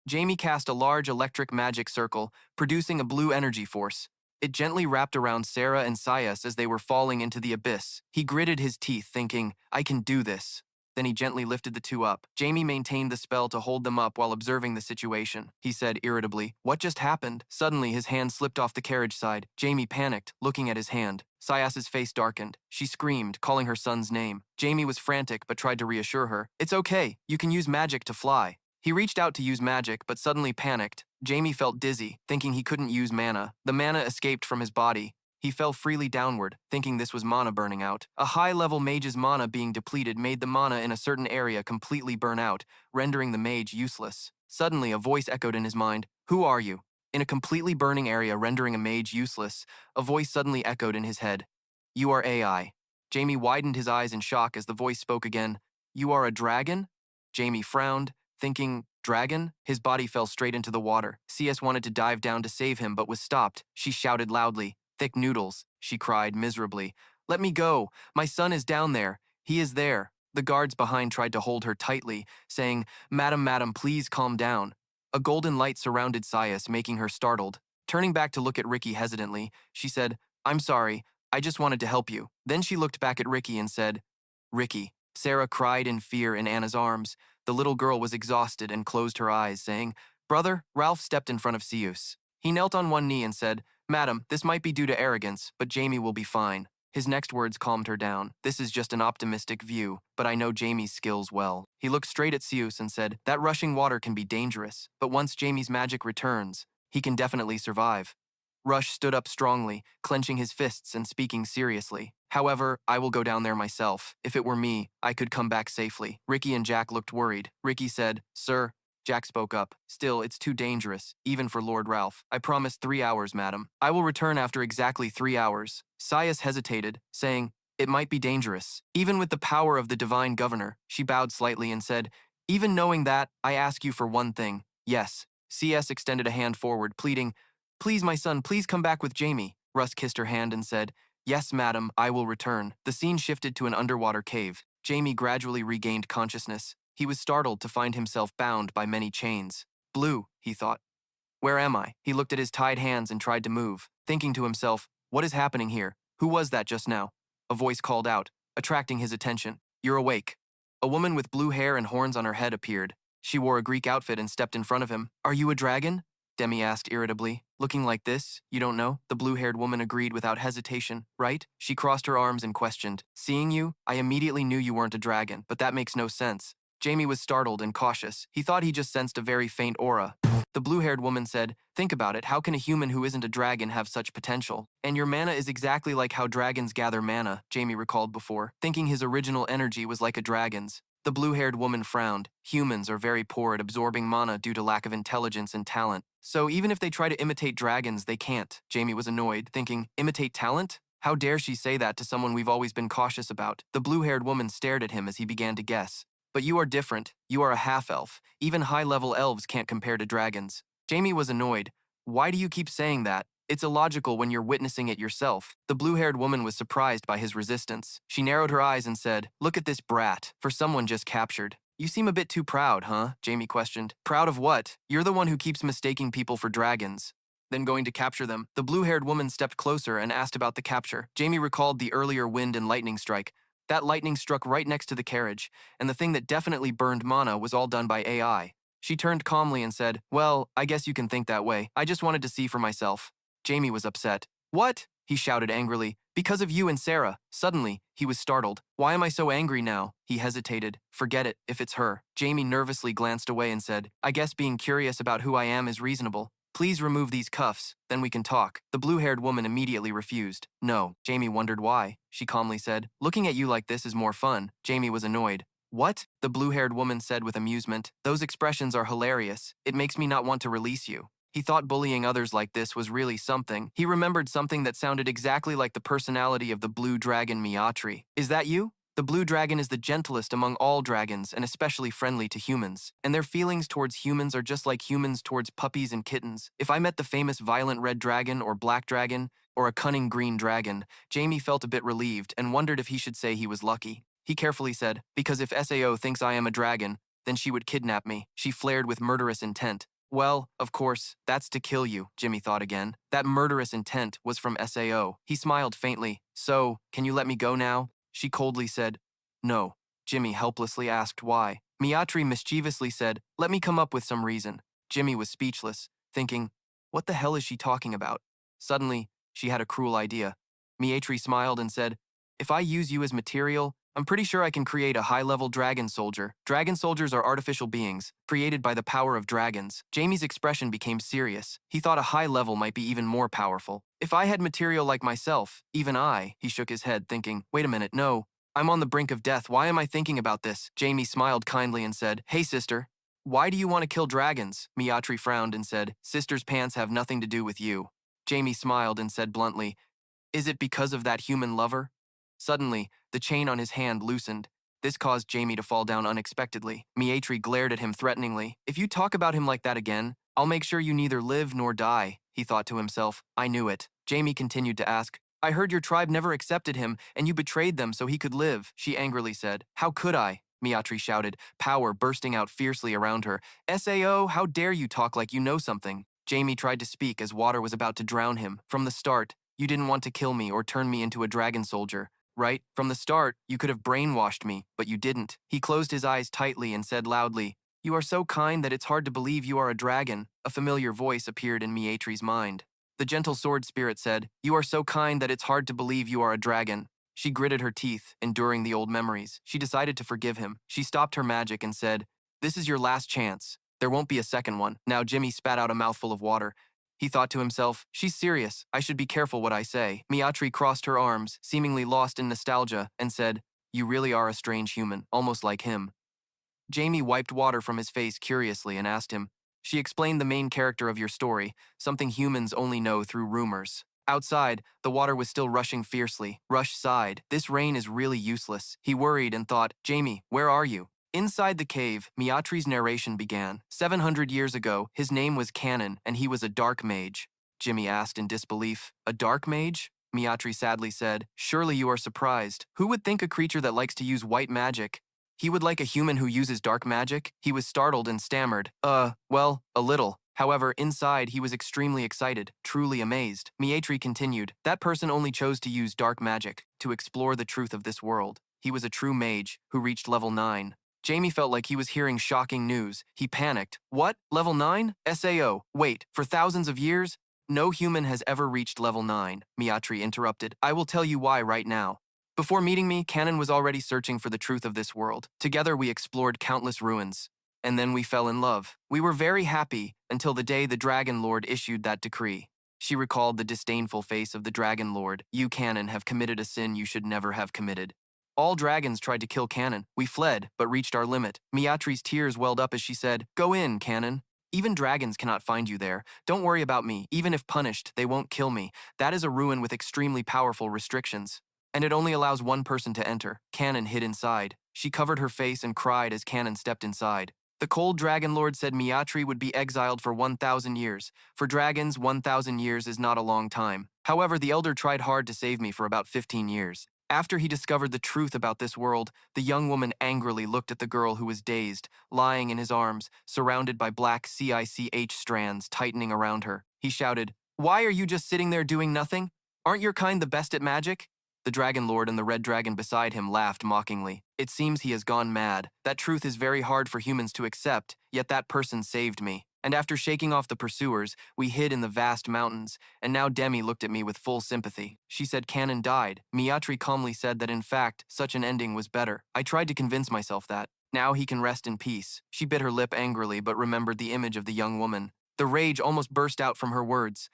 Jamie cast a large electric magic circle, producing a blue energy force. It gently wrapped around Sarah and Sias as they were falling into the abyss. He gritted his teeth, thinking, I can do this. Then he gently lifted the two up. Jamie maintained the spell to hold them up while observing the situation. He said irritably, what just happened? Suddenly, his hand slipped off the carriage side. Jamie panicked, looking at his hand. Sias's face darkened. She screamed, calling her son's name. Jamie was frantic but tried to reassure her. It's okay. You can use magic to fly. He reached out to use magic but suddenly panicked. Jamie felt dizzy, thinking he couldn't use mana. The mana escaped from his body. He fell freely downward, thinking this was mana burning out. A high-level mage's mana being depleted made the mana in a certain area completely burn out, rendering the mage useless. Suddenly, a voice echoed in his mind. Who are you? In a completely burning area rendering a mage useless, a voice suddenly echoed in his head. You are AI. Jamie widened his eyes in shock as the voice spoke again. You are a dragon? Jamie frowned, thinking, dragon? His body fell straight into the water. CS wanted to dive down to save him but was stopped. She shouted loudly. Thick noodles, she cried miserably. Let me go. My son is down there. He is there. The guards behind tried to hold her tightly, saying, Madam, please calm down. A golden light surrounded Sias, making her startled. Turning back to look at Ricky hesitantly, she said, I'm sorry. I just wanted to help you. Then she looked back at Ricky and said, Ricky. Sarah cried in fear in Anna's arms. The little girl was exhausted and closed her eyes, saying, Brother, Ralph stepped in front of Sius. He knelt on one knee and said, Madam, this might be due to arrogance, but Jamie will be fine. His next words calmed her down. This is just an optimistic view, but I know Jamie's skills well. He looked straight at Sius and said, that rushing water can be dangerous, but once Jamie's magic returns, he can definitely survive. Rush stood up strongly, clenching his fists and speaking seriously. However, I will go down there myself. If it were me, I could come back safely. Ricky and Jack looked worried. Ricky said, Sir, Jack spoke up. Still, it's too dangerous, even for Lord Ralph. I promised 3 hours, madam. I will return after exactly 3 hours. Sias hesitated, saying, it might be dangerous. Even with the power of the divine governor, she bowed slightly and said, even knowing that, I ask you for one thing. Yes. CS extended a hand forward, pleading, please, my son, please come back with Jamie. Russ kissed her hand and said, yes, madam, I will return. The scene shifted to an underwater cave. Jamie gradually regained consciousness. He was startled to find himself bound by many chains. Blue, he thought. Where am I? He looked at his tied hands and tried to move, thinking to himself, what is happening here? Who was that just now? A voice called out, attracting his attention. You're awake. A woman with blue hair and horns on her head appeared. She wore a Greek outfit and stepped in front of him. Are you a dragon? Demi asked irritably. Looking like this, you don't know? The blue-haired woman agreed without hesitation, right? She crossed her arms and questioned. Seeing you, I immediately knew you weren't a dragon, but that makes no sense. Jamie was startled and cautious. He thought he just sensed a very faint aura. The blue-haired woman said, think about it, how can a human who isn't a dragon have such potential? And your mana is exactly like how dragons gather mana, Jamie recalled before, thinking his original energy was like a dragon's. The blue-haired woman frowned. Humans are very poor at absorbing mana due to lack of intelligence and talent. So even if they try to imitate dragons, they can't. Jamie was annoyed, thinking, imitate talent? How dare she say that to someone we've always been cautious about? The blue-haired woman stared at him as he began to guess. But you are different. You are a half-elf. Even high-level elves can't compare to dragons. Jamie was annoyed. Why do you keep saying that? It's illogical when you're witnessing it yourself. The blue-haired woman was surprised by his resistance. She narrowed her eyes and said, look at this brat, for someone just captured. You seem a bit too proud, huh? Jamie questioned. Proud of what? You're the one who keeps mistaking people for dragons. Then going to capture them. The blue-haired woman stepped closer and asked about the capture. Jamie recalled the earlier wind and lightning strike. That lightning struck right next to the carriage, and the thing that definitely burned mana was all done by AI. She turned calmly and said, well, I guess you can think that way. I just wanted to see for myself. Jamie was upset. What? He shouted angrily. Because of you and Sarah. Suddenly, he was startled. Why am I so angry now? He hesitated. Forget it, if it's her. Jamie nervously glanced away and said, I guess being curious about who I am is reasonable. Please remove these cuffs, then we can talk. The blue-haired woman immediately refused. No. Jamie wondered why. She calmly said, looking at you like this is more fun. Jamie was annoyed. What? The blue-haired woman said with amusement. Those expressions are hilarious. It makes me not want to release you. He thought bullying others like this was really something. He remembered something that sounded exactly like the personality of the blue dragon Miatri. Is that you? The blue dragon is the gentlest among all dragons and especially friendly to humans. And their feelings towards humans are just like humans towards puppies and kittens. If I met the famous violent red dragon or black dragon or a cunning green dragon, Jamie felt a bit relieved and wondered if he should say he was lucky. He carefully said, because if SAO thinks I am a dragon, then she would kidnap me. She flared with murderous intent. Well, of course, that's to kill you, Jimmy thought again. That murderous intent was from SAO. He smiled faintly. So, can you let me go now? She coldly said, no. Jimmy helplessly asked why. Miatri mischievously said, let me come up with some reason. Jimmy was speechless, thinking, what the hell is she talking about? Suddenly, she had a cruel idea. Miatri smiled and said, if I use you as material, I'm pretty sure I can create a high-level dragon soldier. Dragon soldiers are artificial beings, created by the power of dragons. Jamie's expression became serious. He thought a high level might be even more powerful. If I had material like myself, even I, he shook his head, thinking, wait a minute, no. I'm on the brink of death. Why am I thinking about this? Jamie smiled kindly and said, hey, sister. Why do you want to kill dragons? Miatri frowned and said, sister's pants have nothing to do with you. Jamie smiled and said bluntly, is it because of that human lover? Suddenly, the chain on his hand loosened. This caused Jamie to fall down unexpectedly. Miatri glared at him threateningly. If you talk about him like that again, I'll make sure you neither live nor die, he thought to himself. I knew it. Jamie continued to ask, I heard your tribe never accepted him, and you betrayed them so he could live, she angrily said. How could I? Miatri shouted, power bursting out fiercely around her. SAO, how dare you talk like you know something? Jamie tried to speak as water was about to drown him. From the start, you didn't want to kill me or turn me into a dragon soldier. Right? From the start, you could have brainwashed me, but you didn't. He closed his eyes tightly and said loudly, you are so kind that it's hard to believe you are a dragon. A familiar voice appeared in Miatri's mind. The gentle sword spirit said, you are so kind that it's hard to believe you are a dragon. She gritted her teeth, enduring the old memories. She decided to forgive him. She stopped her magic and said, this is your last chance. There won't be a second one. Now Jimmy spat out a mouthful of water. He thought to himself, she's serious. I should be careful what I say. Miatri crossed her arms, seemingly lost in nostalgia, and said, you really are a strange human, almost like him. Jamie wiped water from his face curiously and asked him, she explained the main character of your story, something humans only know through rumors. Outside, the water was still rushing fiercely. Rush sighed. This rain is really useless. He worried and thought, Jamie, where are you? Inside the cave, Miatri's narration began. 700 years ago, his name was Canon, and he was a dark mage. Jimmy asked in disbelief. A dark mage? Miatri sadly said. Surely you are surprised. Who would think a creature that likes to use white magic? He would like a human who uses dark magic? He was startled and stammered. Well, a little. However, inside, he was extremely excited, truly amazed. Miatri continued, that person only chose to use dark magic, to explore the truth of this world. He was a true mage, who reached level 9. Jamie felt like he was hearing shocking news. He panicked. What? Level 9? SAO. Wait, for thousands of years? No human has ever reached level 9, Miatri interrupted. I will tell you why right now. Before meeting me, Canon was already searching for the truth of this world. Together we explored countless ruins. And then we fell in love. We were very happy until the day the Dragon Lord issued that decree. She recalled the disdainful face of the Dragon Lord. You, Canon, have committed a sin you should never have committed. All dragons tried to kill Canon. We fled, but reached our limit. Miatri's tears welled up as she said, go in, Canon. Even dragons cannot find you there. Don't worry about me. Even if punished, they won't kill me. That is a ruin with extremely powerful restrictions. And it only allows one person to enter. Canon hid inside. She covered her face and cried as Canon stepped inside. The cold dragon lord said Miatri would be exiled for 1,000 years. For dragons, 1,000 years is not a long time. However, the elder tried hard to save me for about 15 years. After he discovered the truth about this world, the young woman angrily looked at the girl who was dazed, lying in his arms, surrounded by black CICH strands tightening around her. He shouted, why are you just sitting there doing nothing? Aren't your kind the best at magic? The Dragon Lord and the Red Dragon beside him laughed mockingly. It seems he has gone mad. That truth is very hard for humans to accept, yet that person saved me. And after shaking off the pursuers, we hid in the vast mountains, and now Demi looked at me with full sympathy. She said Canon died. Miatri calmly said that in fact, such an ending was better. I tried to convince myself that. Now he can rest in peace. She bit her lip angrily but remembered the image of the young woman. The rage almost burst out from her words.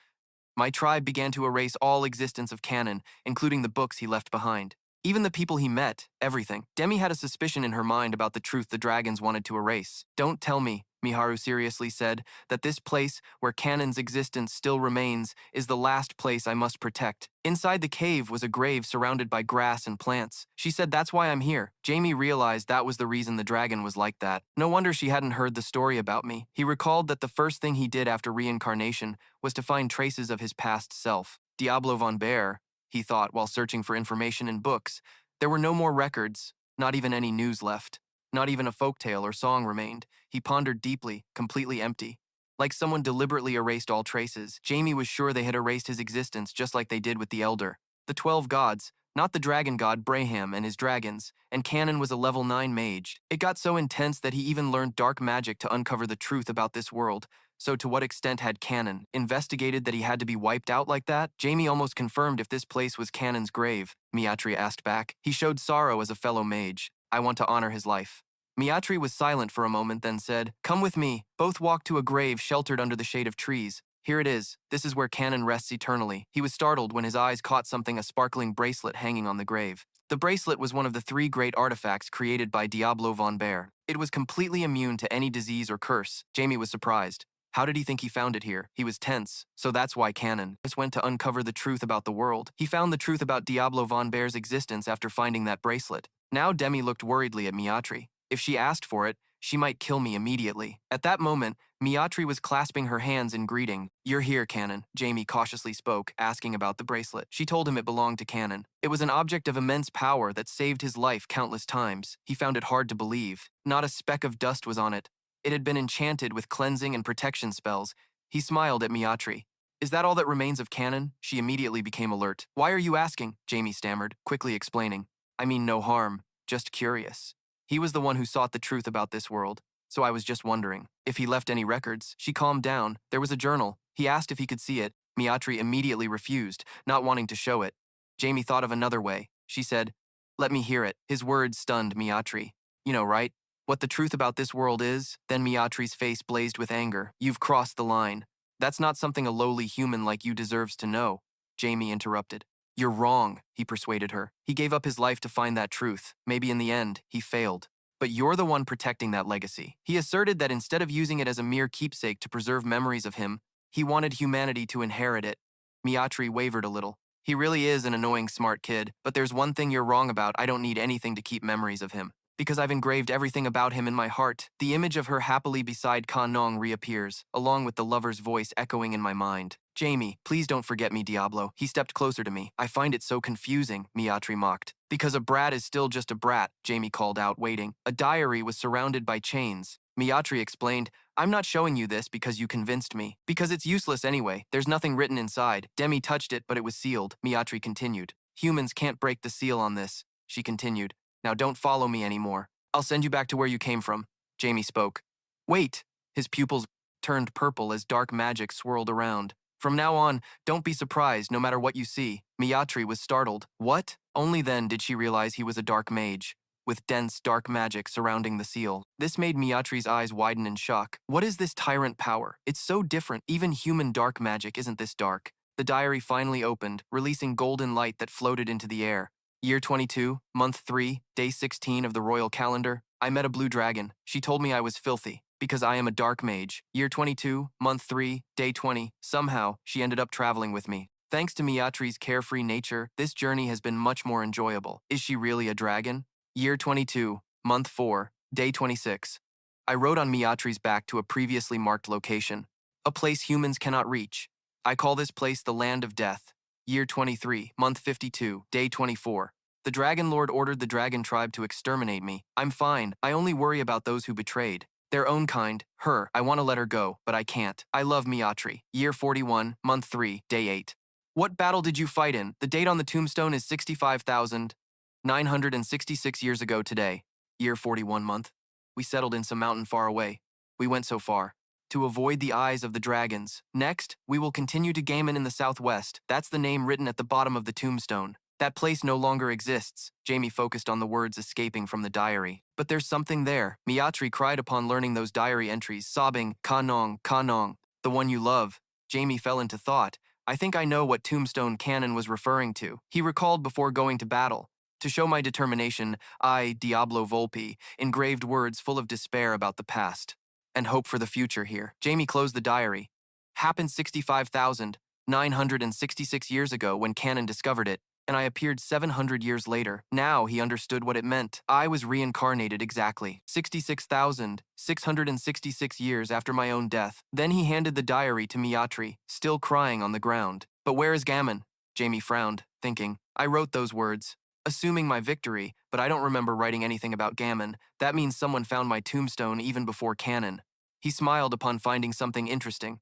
My tribe began to erase all existence of Canon, including the books he left behind. Even the people he met, everything. Demi had a suspicion in her mind about the truth the dragons wanted to erase. Don't tell me, Miharu seriously said, that this place where Canon's existence still remains is the last place I must protect. Inside the cave was a grave surrounded by grass and plants. She said that's why I'm here. Jamie realized that was the reason the dragon was like that. No wonder she hadn't heard the story about me. He recalled that the first thing he did after reincarnation was to find traces of his past self. Diablo Vonber, he thought while searching for information in books. There were no more records, not even any news left. Not even a folktale or song remained. He pondered deeply, completely empty. Like someone deliberately erased all traces. Jamie was sure they had erased his existence just like they did with the Elder. The 12 gods, not the dragon god Braham and his dragons, and Canon was a level 9 mage. It got so intense that he even learned dark magic to uncover the truth about this world. So to what extent had Canon investigated that he had to be wiped out like that? Jamie almost confirmed if this place was Canon's grave, Miatri asked back. He showed sorrow as a fellow mage. I want to honor his life. Miatri was silent for a moment, then said, Come with me. Both walked to a grave sheltered under the shade of trees. Here it is. This is where Canon rests eternally. He was startled when his eyes caught something, a sparkling bracelet hanging on the grave. The bracelet was one of the 3 great artifacts created by Diablo Vonber. It was completely immune to any disease or curse. Jamie was surprised. How did he think he found it here? He was tense, so that's why Canon just went to uncover the truth about the world. He found the truth about Diablo Vonber's existence after finding that bracelet. Now Demi looked worriedly at Miatri. If she asked for it, she might kill me immediately. At that moment, Miatri was clasping her hands in greeting. You're here, Canon, Jamie cautiously spoke, asking about the bracelet. She told him it belonged to Canon. It was an object of immense power that saved his life countless times. He found it hard to believe. Not a speck of dust was on it. It had been enchanted with cleansing and protection spells. He smiled at Miatri. Is that all that remains of Canon? She immediately became alert. Why are you asking? Jamie stammered, quickly explaining. I mean no harm, just curious. He was the one who sought the truth about this world, so I was just wondering. If he left any records, she calmed down. There was a journal. He asked if he could see it. Miatri immediately refused, not wanting to show it. Jamie thought of another way. She said, Let me hear it. His words stunned Miatri. You know, right? What the truth about this world is? Then Miatri's face blazed with anger. You've crossed the line. That's not something a lowly human like you deserves to know. Jamie interrupted. You're wrong, he persuaded her. He gave up his life to find that truth. Maybe in the end, he failed. But you're the one protecting that legacy. He asserted that instead of using it as a mere keepsake to preserve memories of him, he wanted humanity to inherit it. Miatri wavered a little. He really is an annoying smart kid, but there's one thing you're wrong about. I don't need anything to keep memories of him. Because I've engraved everything about him in my heart. The image of her happily beside Kanong reappears, along with the lover's voice echoing in my mind. Jamie, please don't forget me, Diablo. He stepped closer to me. I find it so confusing, Miatri mocked. Because a brat is still just a brat, Jamie called out, waiting. A diary was surrounded by chains. Miatri explained, I'm not showing you this because you convinced me. Because it's useless anyway. There's nothing written inside. Demi touched it, but it was sealed. Miatri continued. Humans can't break the seal on this. She continued. Now don't follow me anymore. I'll send you back to where you came from. Jamie spoke. Wait! His pupils turned purple as dark magic swirled around. From now on, don't be surprised no matter what you see. Miatri was startled. What? Only then did she realize he was a dark mage, with dense dark magic surrounding the seal. This made Miatri's eyes widen in shock. What is this tyrant power? It's so different. Even human dark magic isn't this dark. The diary finally opened, releasing golden light that floated into the air. Year 22, month 3, day 16 of the royal calendar. I met a blue dragon. She told me I was filthy, because I am a dark mage. Year 22, month 3, day 20. Somehow, she ended up traveling with me. Thanks to Miatri's carefree nature, this journey has been much more enjoyable. Is she really a dragon? Year 22, month 4, day 26. I rode on Miatri's back to a previously marked location, a place humans cannot reach. I call this place the Land of Death. Year 23, month 52, day 24. The Dragon Lord ordered the dragon tribe to exterminate me. I'm fine. I only worry about those who betrayed. Their own kind, her. I want to let her go, but I can't. I love Miatri. Year 41, month 3, day 8. What battle did you fight in? The date on the tombstone is 65,966 years ago today. Year 41 month. We settled in some mountain far away. We went so far. To avoid the eyes of the dragons. Next, we will continue to Gaiman in the southwest. That's the name written at the bottom of the tombstone. That place no longer exists. Jamie focused on the words escaping from the diary. But there's something there. Miatri cried upon learning those diary entries, sobbing, Kanong, Kanong, the one you love. Jamie fell into thought. I think I know what tombstone Canon was referring to. He recalled before going to battle. To show my determination, I, Diablo Volpe, engraved words full of despair about the past. And hope for the future here. Jamie closed the diary. Happened 65,966 years ago when Canon discovered it, and I appeared 700 years later. Now he understood what it meant. I was reincarnated exactly 66,666 years after my own death. Then he handed the diary to Miatri, still crying on the ground. But where is Gammon? Jamie frowned, thinking. I wrote those words, assuming my victory, but I don't remember writing anything about Gammon. That means someone found my tombstone even before Canon. He smiled upon finding something interesting.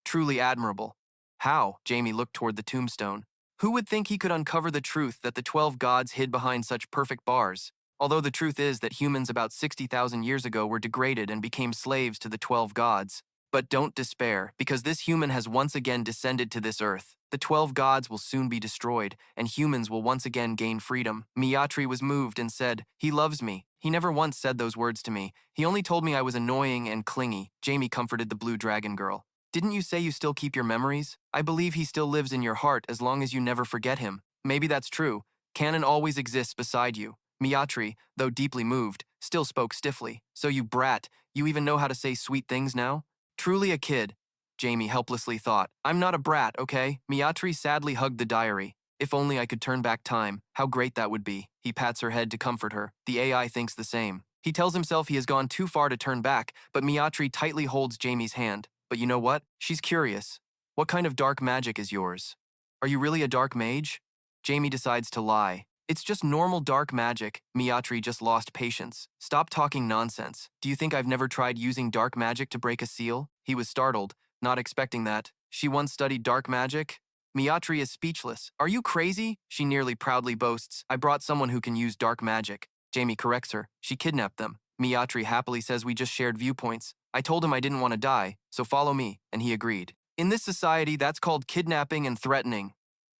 Truly admirable. How? Jamie looked toward the tombstone. Who would think he could uncover the truth that the 12 gods hid behind such perfect bars? Although the truth is that humans about 60,000 years ago were degraded and became slaves to the 12 gods. But don't despair, because this human has once again descended to this earth. The 12 gods will soon be destroyed, and humans will once again gain freedom. Miyatri was moved and said, "He loves me." He never once said those words to me. He only told me I was annoying and clingy. Jamie comforted the blue dragon girl. Didn't you say you still keep your memories? I believe he still lives in your heart as long as you never forget him. Maybe that's true. Canon always exists beside you. Miyatri, though deeply moved, still spoke stiffly. So you brat, you even know how to say sweet things now? Truly a kid, Jamie helplessly thought. I'm not a brat, okay? Miyatri sadly hugged the diary. If only I could turn back time, how great that would be. He pats her head to comfort her. The AI thinks the same. He tells himself he has gone too far to turn back, but Miyatri tightly holds Jamie's hand. But you know what? She's curious. What kind of dark magic is yours? Are you really a dark mage? Jamie decides to lie. It's just normal dark magic. Miyatri just lost patience. Stop talking nonsense. Do you think I've never tried using dark magic to break a seal? He was startled, not expecting that. She once studied dark magic? Miyatri is speechless. Are you crazy? She nearly proudly boasts. I brought someone who can use dark magic. Jamie corrects her. She kidnapped them. Miyatri happily says we just shared viewpoints. I told him I didn't want to die, so follow me, and he agreed. In this society, that's called kidnapping and threatening.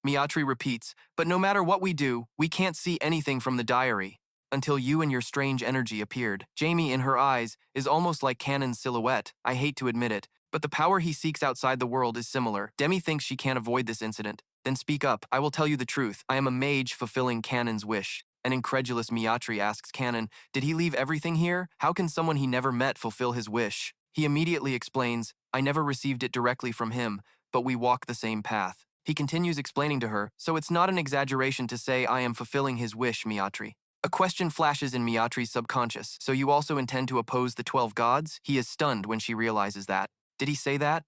Miyatri repeats, but no matter what we do, we can't see anything from the diary. Until you and your strange energy appeared. Jamie, in her eyes, is almost like Canon's silhouette. I hate to admit it, but the power he seeks outside the world is similar. Demi thinks she can't avoid this incident. Then speak up. I will tell you the truth. I am a mage fulfilling Canon's wish. An incredulous Miyatri asks Canon, did he leave everything here? How can someone he never met fulfill his wish? He immediately explains, I never received it directly from him, but we walk the same path. He continues explaining to her, so it's not an exaggeration to say I am fulfilling his wish, Miyatri. A question flashes in Miyatri's subconscious. So you also intend to oppose the 12 gods? He is stunned when she realizes that. Did he say that?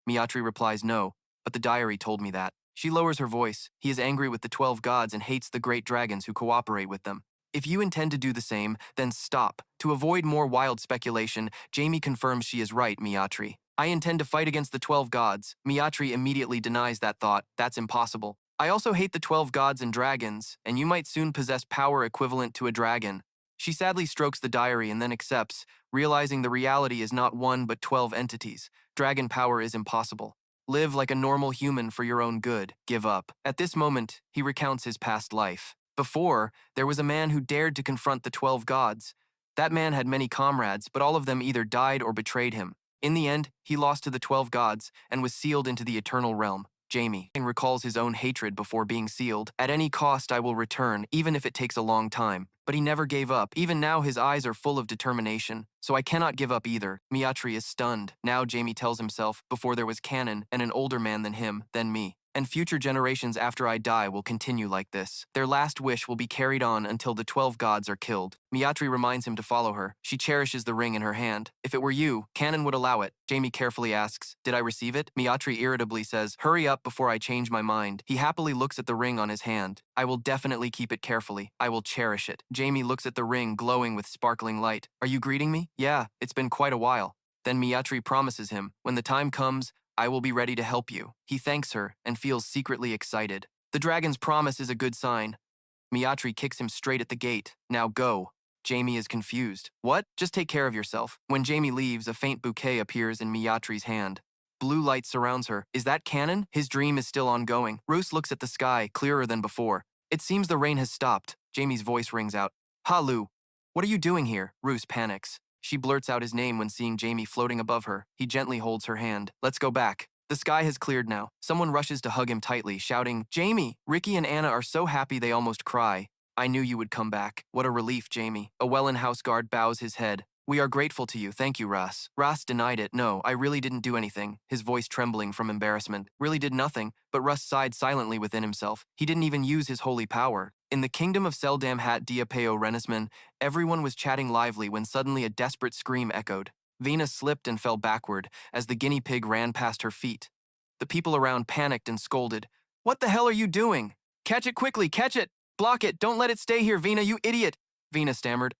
Miyatri replies no, but the diary told me that. She lowers her voice. He is angry with the 12 gods and hates the great dragons who cooperate with them. If you intend to do the same, then stop. To avoid more wild speculation, Jamie confirms she is right, Miyatri. I intend to fight against the 12 gods. Miyatri immediately denies that thought. That's impossible. I also hate the 12 gods and dragons, and you might soon possess power equivalent to a dragon. She sadly strokes the diary and then accepts, realizing the reality is not one but 12 entities. Dragon power is impossible. Live like a normal human for your own good. Give up. At this moment, he recounts his past life. Before, there was a man who dared to confront the 12 gods. That man had many comrades, but all of them either died or betrayed him. In the end, he lost to the 12 gods and was sealed into the eternal realm. Jamie recalls his own hatred before being sealed. At any cost, I will return, even if it takes a long time. But he never gave up. Even now, his eyes are full of determination. So I cannot give up either. Miyatri is stunned. Now Jamie tells himself, before there was Canon and an older man than him, then me. And future generations after I die will continue like this. Their last wish will be carried on until the 12 gods are killed. Miyatri reminds him to follow her. She cherishes the ring in her hand. If it were you, Canon would allow it. Jamie carefully asks, did I receive it? Miyatri irritably says, hurry up before I change my mind. He happily looks at the ring on his hand. I will definitely keep it carefully. I will cherish it. Jamie looks at the ring glowing with sparkling light. Are you greeting me? Yeah, it's been quite a while. Then Miyatri promises him, when the time comes, I will be ready to help you. He thanks her and feels secretly excited. The dragon's promise is a good sign. Miyatri kicks him straight at the gate. Now go. Jamie is confused. What? Just take care of yourself. When Jamie leaves, a faint bouquet appears in Miyatri's hand. Blue light surrounds her. Is that Canon? His dream is still ongoing. Roos looks at the sky, clearer than before. It seems the rain has stopped. Jamie's voice rings out. Halu, what are you doing here? Roos panics. She blurts out his name when seeing Jamie floating above her. He gently holds her hand. Let's go back. The sky has cleared now. Someone rushes to hug him tightly, shouting, Jamie! Ricky and Anna are so happy they almost cry. I knew you would come back. What a relief, Jamie. A Welland house guard bows his head. We are grateful to you. Thank you, Ras. Ras denied it. No, I really didn't do anything. His voice trembling from embarrassment. Really did nothing, but Russ sighed silently within himself. He didn't even use his holy power. In the kingdom of Seldam Hat Diapeo Renisman, everyone was chatting lively when suddenly a desperate scream echoed. Vina slipped and fell backward as the guinea pig ran past her feet. The people around panicked and scolded. What the hell are you doing? Catch it quickly, catch it! Block it, don't let it stay here, Vina, you idiot! Vina stammered.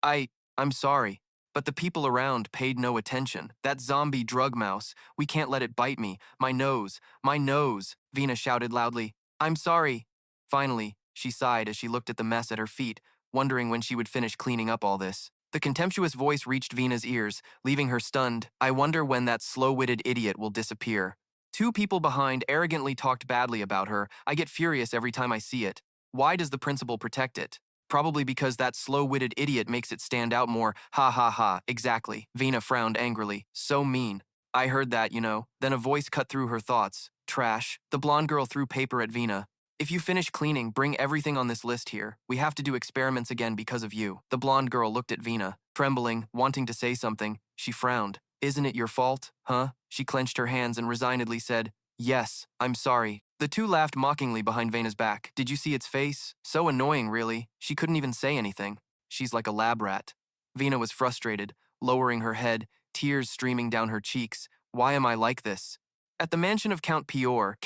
I'm sorry. But the people around paid no attention. That zombie drug mouse, we can't let it bite me. My nose, my nose, Vina shouted loudly. I'm sorry. Finally, she sighed as she looked at the mess at her feet, wondering when she would finish cleaning up all this. The contemptuous voice reached Vina's ears, leaving her stunned. I wonder when that slow-witted idiot will disappear. Two people behind arrogantly talked badly about her. I get furious every time I see it. Why does the principal protect it? Probably because that slow-witted idiot makes it stand out more. Ha ha ha, exactly. Vina frowned angrily. So mean. I heard that, you know. Then a voice cut through her thoughts. Trash. The blonde girl threw paper at Vina. If you finish cleaning, bring everything on this list here. We have to do experiments again because of you. The blonde girl looked at Vina, trembling, wanting to say something. She frowned. Isn't it your fault, huh? She clenched her hands and resignedly said, Yes, I'm sorry. The two laughed mockingly behind Vina's back. Did you see its face? So annoying, really. She couldn't even say anything. She's like a lab rat. Vina was frustrated, lowering her head, tears streaming down her cheeks. Why am I like this? At the mansion of Count Pior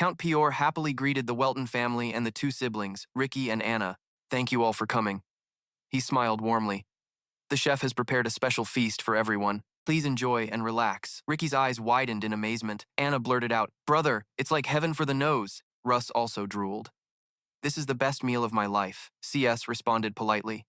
happily greeted the Welton family and the two siblings, Ricky and Anna. Thank you all for coming. He smiled warmly. The chef has prepared a special feast for everyone. Please enjoy and relax. Ricky's eyes widened in amazement. Anna blurted out, Brother, it's like heaven for the nose. Russ also drooled. This is the best meal of my life, CS responded politely.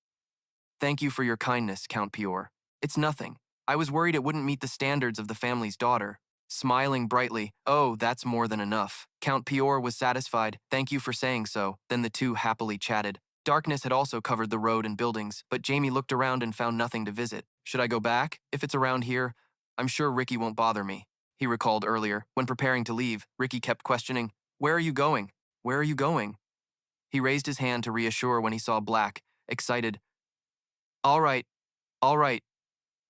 Thank you for your kindness, Count Pior. It's nothing. I was worried it wouldn't meet the standards of the family's daughter. Smiling brightly, oh, that's more than enough. Count Pior was satisfied. Thank you for saying so. Then the two happily chatted. Darkness had also covered the road and buildings, but Jamie looked around and found nothing to visit. Should I go back? If it's around here, I'm sure Ricky won't bother me. He recalled earlier. When preparing to leave, Ricky kept questioning, Where are you going? Where are you going? He raised his hand to reassure when he saw Black, excited. All right.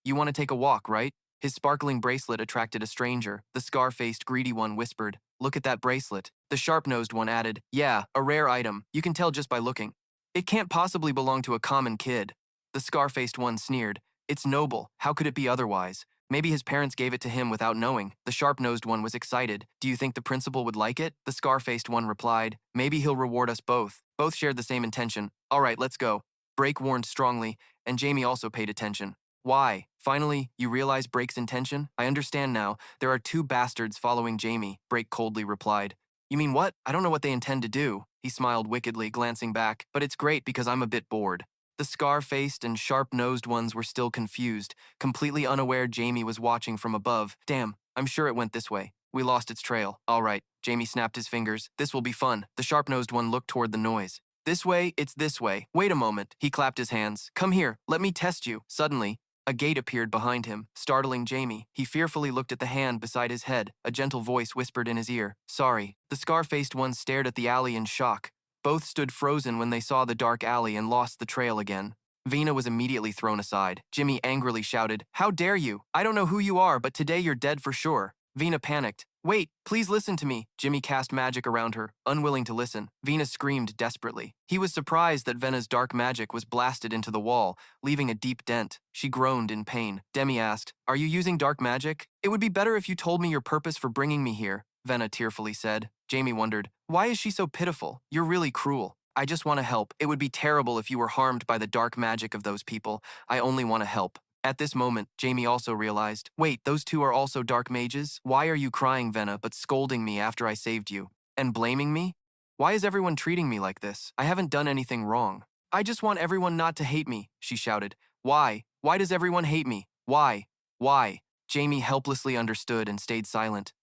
You want to take a walk, right? His sparkling bracelet attracted a stranger. The scar-faced, greedy one whispered, Look at that bracelet. The sharp-nosed one added, Yeah, a rare item. You can tell just by looking. It can't possibly belong to a common kid. The scar-faced one sneered, It's noble. How could it be otherwise? Maybe his parents gave it to him without knowing. The sharp-nosed one was excited. Do you think the principal would like it? The scar-faced one replied, Maybe he'll reward us both. Both shared the same intention. All right, let's go. Brake warned strongly, and Jamie also paid attention. Why? Finally, you realize Brake's intention? I understand now. There are two bastards following Jamie, Brake coldly replied. You mean what? I don't know what they intend to do. He smiled wickedly, glancing back, but it's great because I'm a bit bored. The scar-faced and sharp-nosed ones were still confused, completely unaware Jamie was watching from above. Damn, I'm sure it went this way. We lost its trail. All right, Jamie snapped his fingers. This will be fun. The sharp-nosed one looked toward the noise. This way, it's this way. Wait a moment. He clapped his hands. Come here, let me test you. Suddenly, a gate appeared behind him, startling Jamie. He fearfully looked at the hand beside his head. A gentle voice whispered in his ear, Sorry. The scar-faced one stared at the alley in shock. Both stood frozen when they saw the dark alley and lost the trail again. Vina was immediately thrown aside. Jimmy angrily shouted, How dare you? I don't know who you are, but today you're dead for sure. Vina panicked. Wait, please listen to me. Jimmy cast magic around her, unwilling to listen. Vina screamed desperately. He was surprised that Vena's dark magic was blasted into the wall, leaving a deep dent. She groaned in pain. Demi asked, Are you using dark magic? It would be better if you told me your purpose for bringing me here, Vena tearfully said. Jamie wondered, Why is she so pitiful? You're really cruel. I just want to help. It would be terrible if you were harmed by the dark magic of those people. I only want to help. At this moment, Jamie also realized, Wait, those two are also dark mages? Why are you crying, Vena, but scolding me after I saved you? And blaming me? Why is everyone treating me like this? I haven't done anything wrong. I just want everyone not to hate me, she shouted. Why? Why does everyone hate me? Why? Why? Jamie helplessly understood and stayed silent.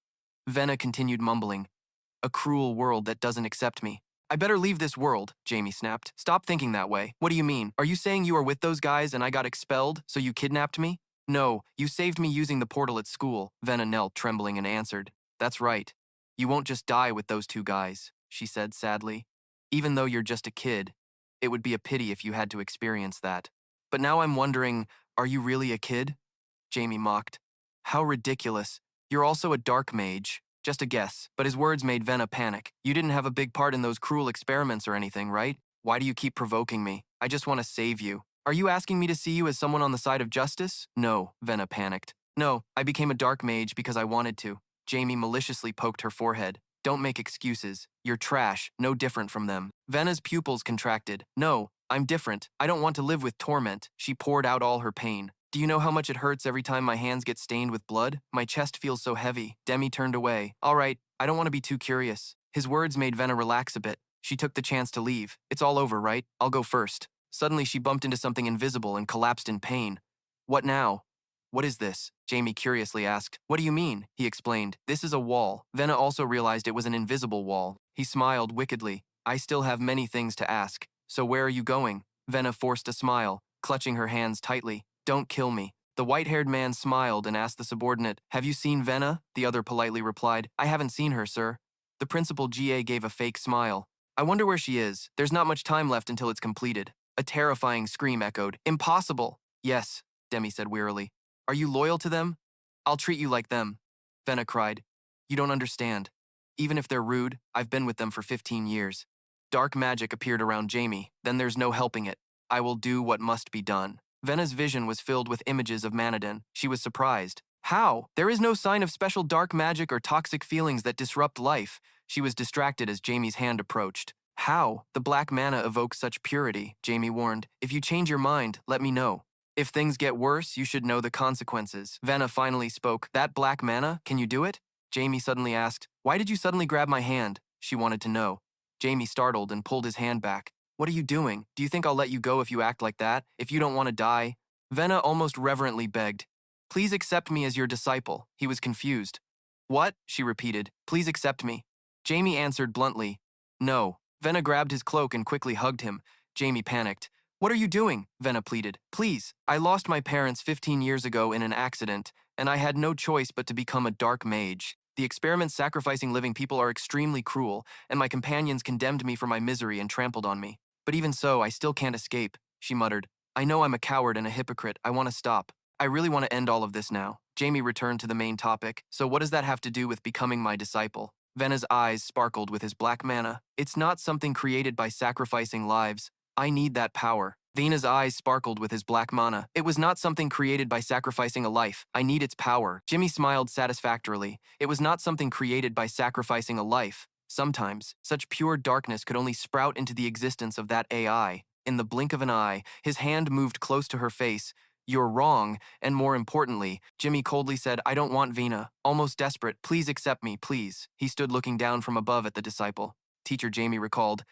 Vena continued mumbling, A cruel world that doesn't accept me. I better leave this world, Jamie snapped. Stop thinking that way. What do you mean? Are you saying you were with those guys and I got expelled, so you kidnapped me? No, you saved me using the portal at school, Vena knelt, trembling, and answered. That's right. You won't just die with those two guys, she said sadly. Even though you're just a kid, it would be a pity if you had to experience that. But now I'm wondering, are you really a kid? Jamie mocked. How ridiculous. You're also a dark mage. Just a guess, but his words made Vena panic. You didn't have a big part in those cruel experiments or anything, right? Why do you keep provoking me? I just want to save you. Are you asking me to see you as someone on the side of justice? No, Vena panicked. No, I became a dark mage because I wanted to. Jamie maliciously poked her forehead. Don't make excuses. You're trash, no different from them. Vena's pupils contracted. No, I'm different. I don't want to live with torment. She poured out all her pain. Do you know how much it hurts every time my hands get stained with blood? My chest feels so heavy. Demi turned away. All right, I don't want to be too curious. His words made Venna relax a bit. She took the chance to leave. It's all over, right? I'll go first. Suddenly, she bumped into something invisible and collapsed in pain. What now? What is this? Jamie curiously asked. What do you mean? He explained. This is a wall. Venna also realized it was an invisible wall. He smiled wickedly. I still have many things to ask. So where are you going? Venna forced a smile, clutching her hands tightly. Don't kill me. The white-haired man smiled and asked the subordinate, Have you seen Venna? The other politely replied, I haven't seen her, sir. The principal GA gave a fake smile. I wonder where she is. There's not much time left until it's completed. A terrifying scream echoed. Impossible! Yes, Demi said wearily. Are you loyal to them? I'll treat you like them. Venna cried. You don't understand. Even if they're rude, I've been with them for 15 years. Dark magic appeared around Jamie, then there's no helping it. I will do what must be done. Venna's vision was filled with images of Manadin. She was surprised. How? There is no sign of special dark magic or toxic feelings that disrupt life. She was distracted as Jamie's hand approached. How? The black mana evokes such purity, Jamie warned. If you change your mind, let me know. If things get worse, you should know the consequences. Venna finally spoke. That black mana, can you do it? Jamie suddenly asked. Why did you suddenly grab my hand? She wanted to know. Jamie startled and pulled his hand back. What are you doing? Do you think I'll let you go if you act like that? If you don't want to die? Venna almost reverently begged. Please accept me as your disciple. He was confused. What? She repeated. Please accept me. Jamie answered bluntly. No. Venna grabbed his cloak and quickly hugged him. Jamie panicked. What are you doing? Venna pleaded. Please. I lost my parents 15 years ago in an accident, and I had no choice but to become a dark mage. The experiments sacrificing living people are extremely cruel, and my companions condemned me for my misery and trampled on me. But even so, I still can't escape, she muttered. I know I'm a coward and a hypocrite. I want to stop. I really want to end all of this now. Jamie returned to the main topic. So what does that have to do with becoming my disciple? Venna's eyes sparkled with his black mana. It's not something created by sacrificing lives. I need that power. Vena's eyes sparkled with his black mana. It was not something created by sacrificing a life. I need its power. Jimmy smiled satisfactorily. It was not something created by sacrificing a life. Sometimes, such pure darkness could only sprout into the existence of that AI. In the blink of an eye, his hand moved close to her face. You're wrong, and more importantly, Jimmy coldly said, I don't want Vena. Almost desperate, please accept me, please. He stood looking down from above at the disciple. Teacher Jamie recalled,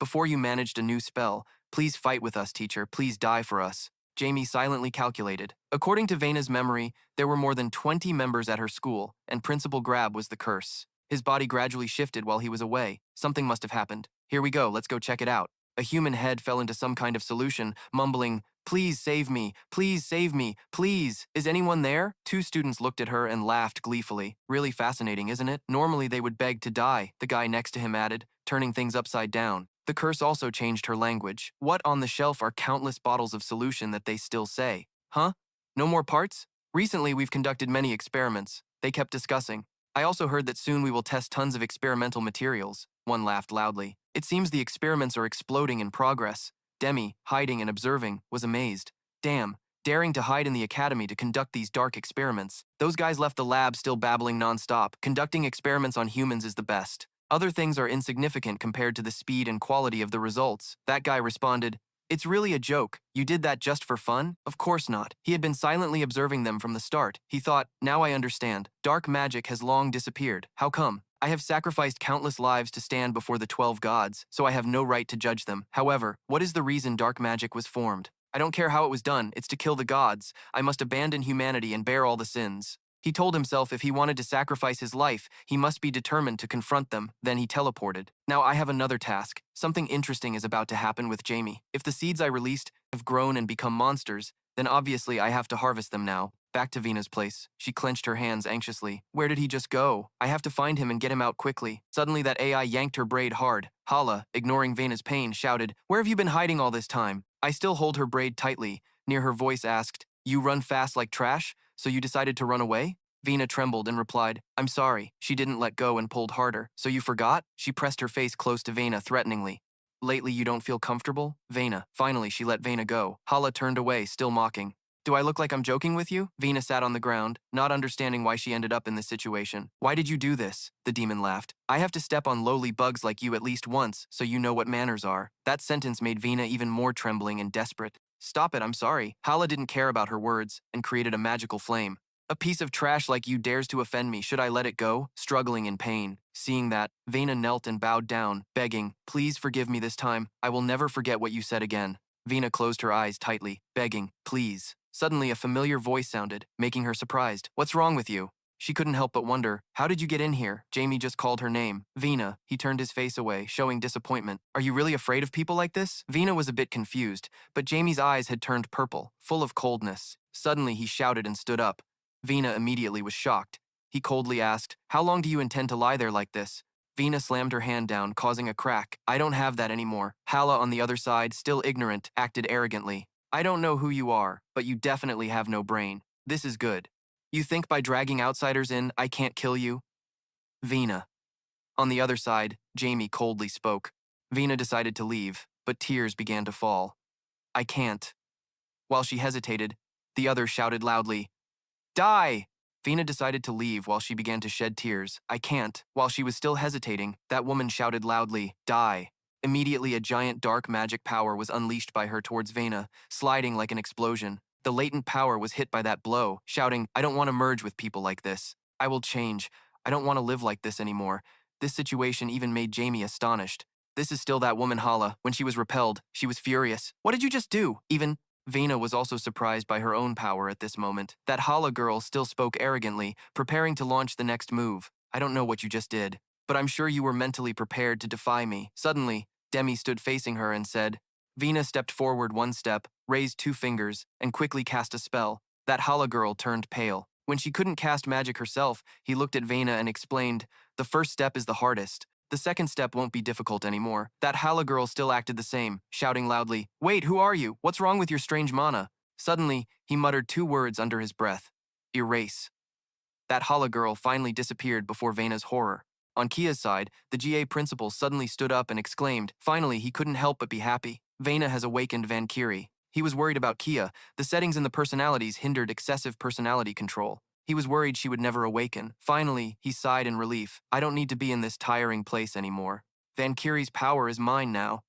Before you managed a new spell, please fight with us, teacher, please die for us. Jamie silently calculated. According to Vena's memory, there were more than 20 members at her school, and Principal Grab was the curse. His body gradually shifted while he was away. Something must have happened. Here we go, let's go check it out. A human head fell into some kind of solution, mumbling, Please save me, please save me, please. Is anyone there? Two students looked at her and laughed gleefully. Really fascinating, isn't it? Normally they would beg to die, the guy next to him added, turning things upside down. The curse also changed her language. What on the shelf are countless bottles of solution that they still say? Huh? No more parts? Recently we've conducted many experiments. They kept discussing. I also heard that soon we will test tons of experimental materials. One laughed loudly. It seems the experiments are exploding in progress. Demi, hiding and observing, was amazed. Damn, daring to hide in the academy to conduct these dark experiments. Those guys left the lab still babbling nonstop. Conducting experiments on humans is the best. Other things are insignificant compared to the speed and quality of the results. That guy responded, It's really a joke. You did that just for fun? Of course not. He had been silently observing them from the start. He thought, now I understand. Dark magic has long disappeared. How come? I have sacrificed countless lives to stand before the 12 gods, so I have no right to judge them. However, what is the reason dark magic was formed? I don't care how it was done, it's to kill the gods. I must abandon humanity and bear all the sins. He told himself if he wanted to sacrifice his life, he must be determined to confront them. Then he teleported. Now I have another task. Something interesting is about to happen with Jamie. If the seeds I released have grown and become monsters, then obviously I have to harvest them now. Back to Vena's place. She clenched her hands anxiously. Where did he just go? I have to find him and get him out quickly. Suddenly that AI yanked her braid hard. Hala, ignoring Vena's pain, shouted, Where have you been hiding all this time? I still hold her braid tightly. Near her voice asked, You run fast like trash? So you decided to run away? Vena trembled and replied, I'm sorry. She didn't let go and pulled harder. So you forgot? She pressed her face close to Vena threateningly. Lately you don't feel comfortable? Vena. Finally she let Vena go. Hala turned away, still mocking. Do I look like I'm joking with you? Vena sat on the ground, not understanding why she ended up in this situation. Why did you do this? The demon laughed. I have to step on lowly bugs like you at least once, so you know what manners are. That sentence made Vena even more trembling and desperate. Stop it, I'm sorry. Hala didn't care about her words and created a magical flame. A piece of trash like you dares to offend me. Should I let it go? Struggling in pain. Seeing that, Vena knelt and bowed down, begging, please forgive me this time. I will never forget what you said again. Vena closed her eyes tightly, begging, please. Suddenly, a familiar voice sounded, making her surprised. What's wrong with you? She couldn't help but wonder, how did you get in here? Jamie just called her name. Vena. He turned his face away, showing disappointment. Are you really afraid of people like this? Vena was a bit confused, but Jamie's eyes had turned purple, full of coldness. Suddenly, he shouted and stood up. Vena immediately was shocked. He coldly asked, how long do you intend to lie there like this? Vena slammed her hand down, causing a crack. I don't have that anymore. Hala, on the other side, still ignorant, acted arrogantly. I don't know who you are, but you definitely have no brain. This is good. You think by dragging outsiders in, I can't kill you? Vena. On the other side, Jamie coldly spoke. Vena decided to leave, but tears began to fall. I can't. While she hesitated, the other shouted loudly, die! Vena decided to leave while she began to shed tears. I can't. While she was still hesitating, that woman shouted loudly, die. Immediately, a giant dark magic power was unleashed by her towards Vena, sliding like an explosion. The latent power was hit by that blow, shouting, I don't want to merge with people like this. I will change. I don't want to live like this anymore. This situation even made Jamie astonished. This is still that woman Hala. When she was repelled, she was furious. What did you just do? Even Vena was also surprised by her own power at this moment. That Hala girl still spoke arrogantly, preparing to launch the next move. I don't know what you just did, but I'm sure you were mentally prepared to defy me. Suddenly, Demi stood facing her and said, Vena stepped forward one step, raised two fingers, and quickly cast a spell. That Hala girl turned pale. When she couldn't cast magic herself, he looked at Vena and explained, the first step is the hardest. The second step won't be difficult anymore. That Hala girl still acted the same, shouting loudly, wait, who are you? What's wrong with your strange mana? Suddenly, he muttered two words under his breath. Erase. That Hala girl finally disappeared before Vena's horror. On Kia's side, the GA principal suddenly stood up and exclaimed, finally, he couldn't help but be happy. Vena has awakened Valkyrie. He was worried about Kia. The settings in the personalities hindered excessive personality control. He was worried she would never awaken. Finally, he sighed in relief. I don't need to be in this tiring place anymore. Valkyrie's power is mine now.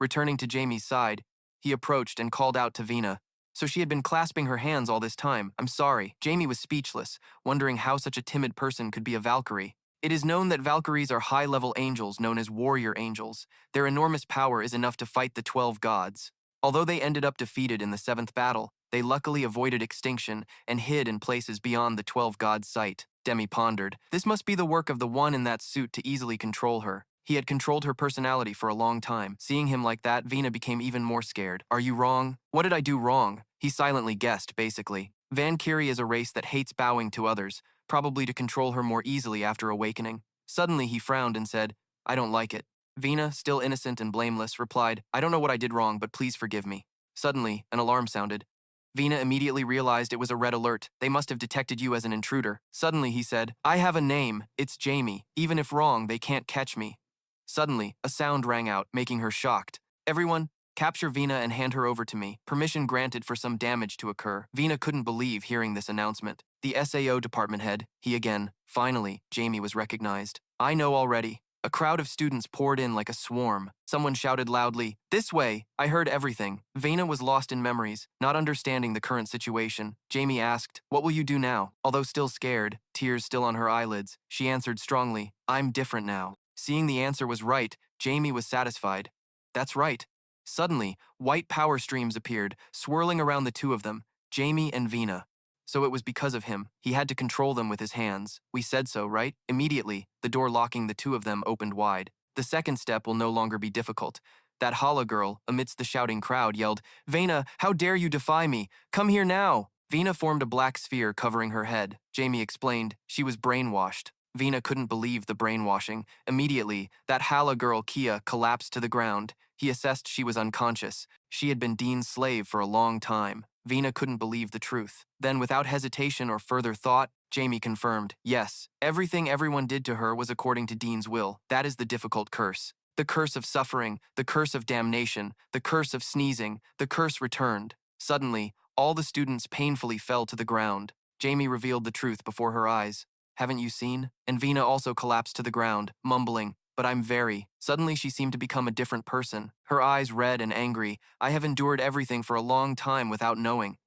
Returning to Jamie's side, he approached and called out to Vena. So she had been clasping her hands all this time. I'm sorry. Jamie was speechless, wondering how such a timid person could be a Valkyrie. It is known that Valkyries are high-level angels known as warrior angels. Their enormous power is enough to fight the 12 gods. Although they ended up defeated in the 7th battle, they luckily avoided extinction and hid in places beyond the 12 gods' sight. Demi pondered. This must be the work of the one in that suit to easily control her. He had controlled her personality for a long time. Seeing him like that, Vena became even more scared. Are you wrong? What did I do wrong? He silently guessed, basically. Valkyrie is a race that hates bowing to others, probably to control her more easily after awakening. Suddenly, he frowned and said, I don't like it. Vena, still innocent and blameless, replied, I don't know what I did wrong, but please forgive me. Suddenly, an alarm sounded. Vena immediately realized it was a red alert. They must have detected you as an intruder. Suddenly, he said, I have a name. It's Jamie. Even if wrong, they can't catch me. Suddenly, a sound rang out, making her shocked. Everyone, capture Vena and hand her over to me. Permission granted for some damage to occur. Vena couldn't believe hearing this announcement. The SAO department head, he again. Finally, Jamie was recognized. I know already. A crowd of students poured in like a swarm. Someone shouted loudly, this way! I heard everything. Vena was lost in memories, not understanding the current situation. Jamie asked, what will you do now? Although still scared, tears still on her eyelids, she answered strongly, I'm different now. Seeing the answer was right, Jamie was satisfied. That's right. Suddenly, white power streams appeared, swirling around the two of them, Jamie and Vena. So it was because of him. He had to control them with his hands. We said so, right? Immediately, the door locking the two of them opened wide. The second step will no longer be difficult. That Hala girl, amidst the shouting crowd, yelled, Vena, how dare you defy me? Come here now! Vena formed a black sphere covering her head. Jamie explained, she was brainwashed. Vena couldn't believe the brainwashing. Immediately, that Hala girl, Kia, collapsed to the ground. He assessed she was unconscious. She had been Dean's slave for a long time. Vena couldn't believe the truth. Then, without hesitation or further thought, Jamie confirmed, yes, everything everyone did to her was according to Dean's will. That is the difficult curse. The curse of suffering, the curse of damnation, the curse of sneezing, the curse returned. Suddenly, all the students painfully fell to the ground. Jamie revealed the truth before her eyes. Haven't you seen? And Vena also collapsed to the ground, mumbling, but I'm very. Suddenly she seemed to become a different person, her eyes red and angry. I have endured everything for a long time without knowing.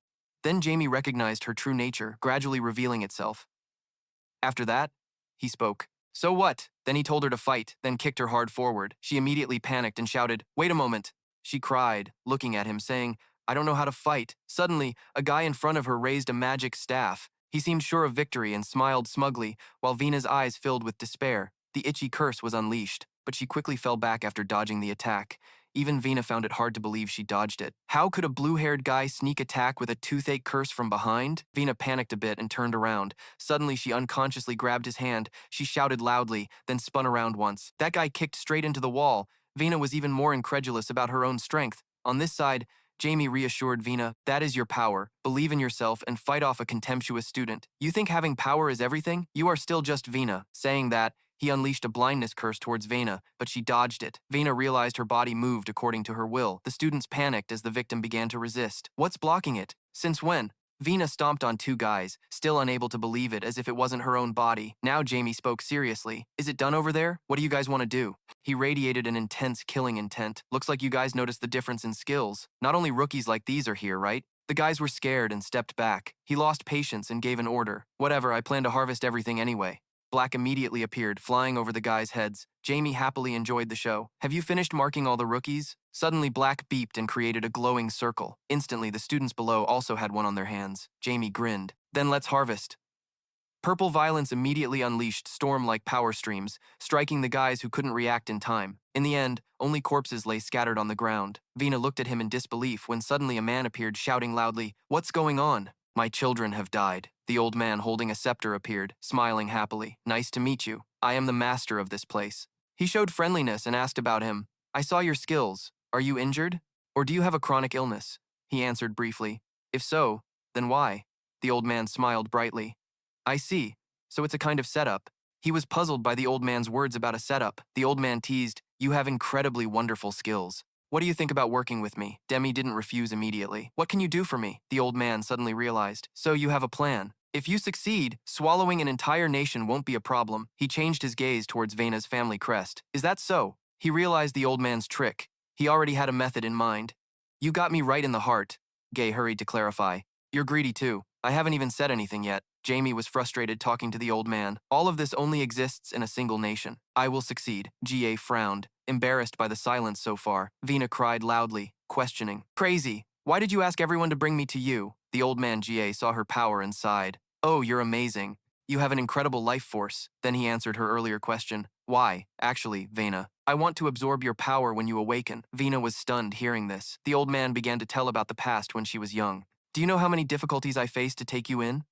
Then Jamie recognized her true nature, gradually revealing itself. After that, he spoke. So what? Then he told her to fight, then kicked her hard forward. She immediately panicked and shouted, "Wait a moment." She cried, looking at him, saying, "I don't know how to fight." Suddenly, a guy in front of her raised a magic staff. He seemed sure of victory and smiled smugly, while Vina's eyes filled with despair. The itchy curse was unleashed, but she quickly fell back after dodging the attack. Even Vina found it hard to believe she dodged it. How could a blue-haired guy sneak attack with a toothache curse from behind? Vina panicked a bit and turned around. Suddenly, she unconsciously grabbed his hand. She shouted loudly, then spun around once. That guy kicked straight into the wall. Vina was even more incredulous about her own strength. On this side, Jamie reassured Vina, "That is your power. Believe in yourself and fight off a contemptuous student. You think having power is everything? You are still just Vina." Saying that, he unleashed a blindness curse towards Vina, but she dodged it. Vina realized her body moved according to her will. The students panicked as the victim began to resist. What's blocking it? Since when? Vina stomped on two guys, still unable to believe it as if it wasn't her own body. Now Jamie spoke seriously. "Is it done over there? What do you guys want to do?" He radiated an intense killing intent. "Looks like you guys noticed the difference in skills. Not only rookies like these are here, right?" The guys were scared and stepped back. He lost patience and gave an order. "Whatever, I plan to harvest everything anyway." Black immediately appeared, flying over the guys' heads. Jamie happily enjoyed the show. "Have you finished marking all the rookies?" Suddenly, Black beeped and created a glowing circle. Instantly, the students below also had one on their hands. Jamie grinned. "Then let's harvest." Purple violence immediately unleashed storm-like power streams, striking the guys who couldn't react in time. In the end, only corpses lay scattered on the ground. Vina looked at him in disbelief when suddenly a man appeared, shouting loudly, "What's going on?" "My children have died." The old man holding a scepter appeared, smiling happily. "Nice to meet you. I am the master of this place." He showed friendliness and asked about him. "I saw your skills. Are you injured? Or do you have a chronic illness?" He answered briefly. "If so, then why?" The old man smiled brightly. "I see. So it's a kind of setup." He was puzzled by the old man's words about a setup. The old man teased, "You have incredibly wonderful skills. What do you think about working with me?" Demi didn't refuse immediately. "What can you do for me?" The old man suddenly realized. "So you have a plan. If you succeed, swallowing an entire nation won't be a problem." He changed his gaze towards Vena's family crest. "Is that so?" He realized the old man's trick. He already had a method in mind. "You got me right in the heart," Gay hurried to clarify. "You're greedy too. I haven't even said anything yet." Jamie was frustrated talking to the old man. "All of this only exists in a single nation. I will succeed." Ga frowned, embarrassed by the silence so far. Vina cried loudly, questioning. "Crazy. Why did you ask everyone to bring me to you?" The old man Ga saw her power and sighed. "Oh, you're amazing. You have an incredible life force." Then he answered her earlier question. "Why? Actually, Vina, I want to absorb your power when you awaken." Vina was stunned hearing this. The old man began to tell about the past when she was young. "Do you know how many difficulties I faced to take you in?"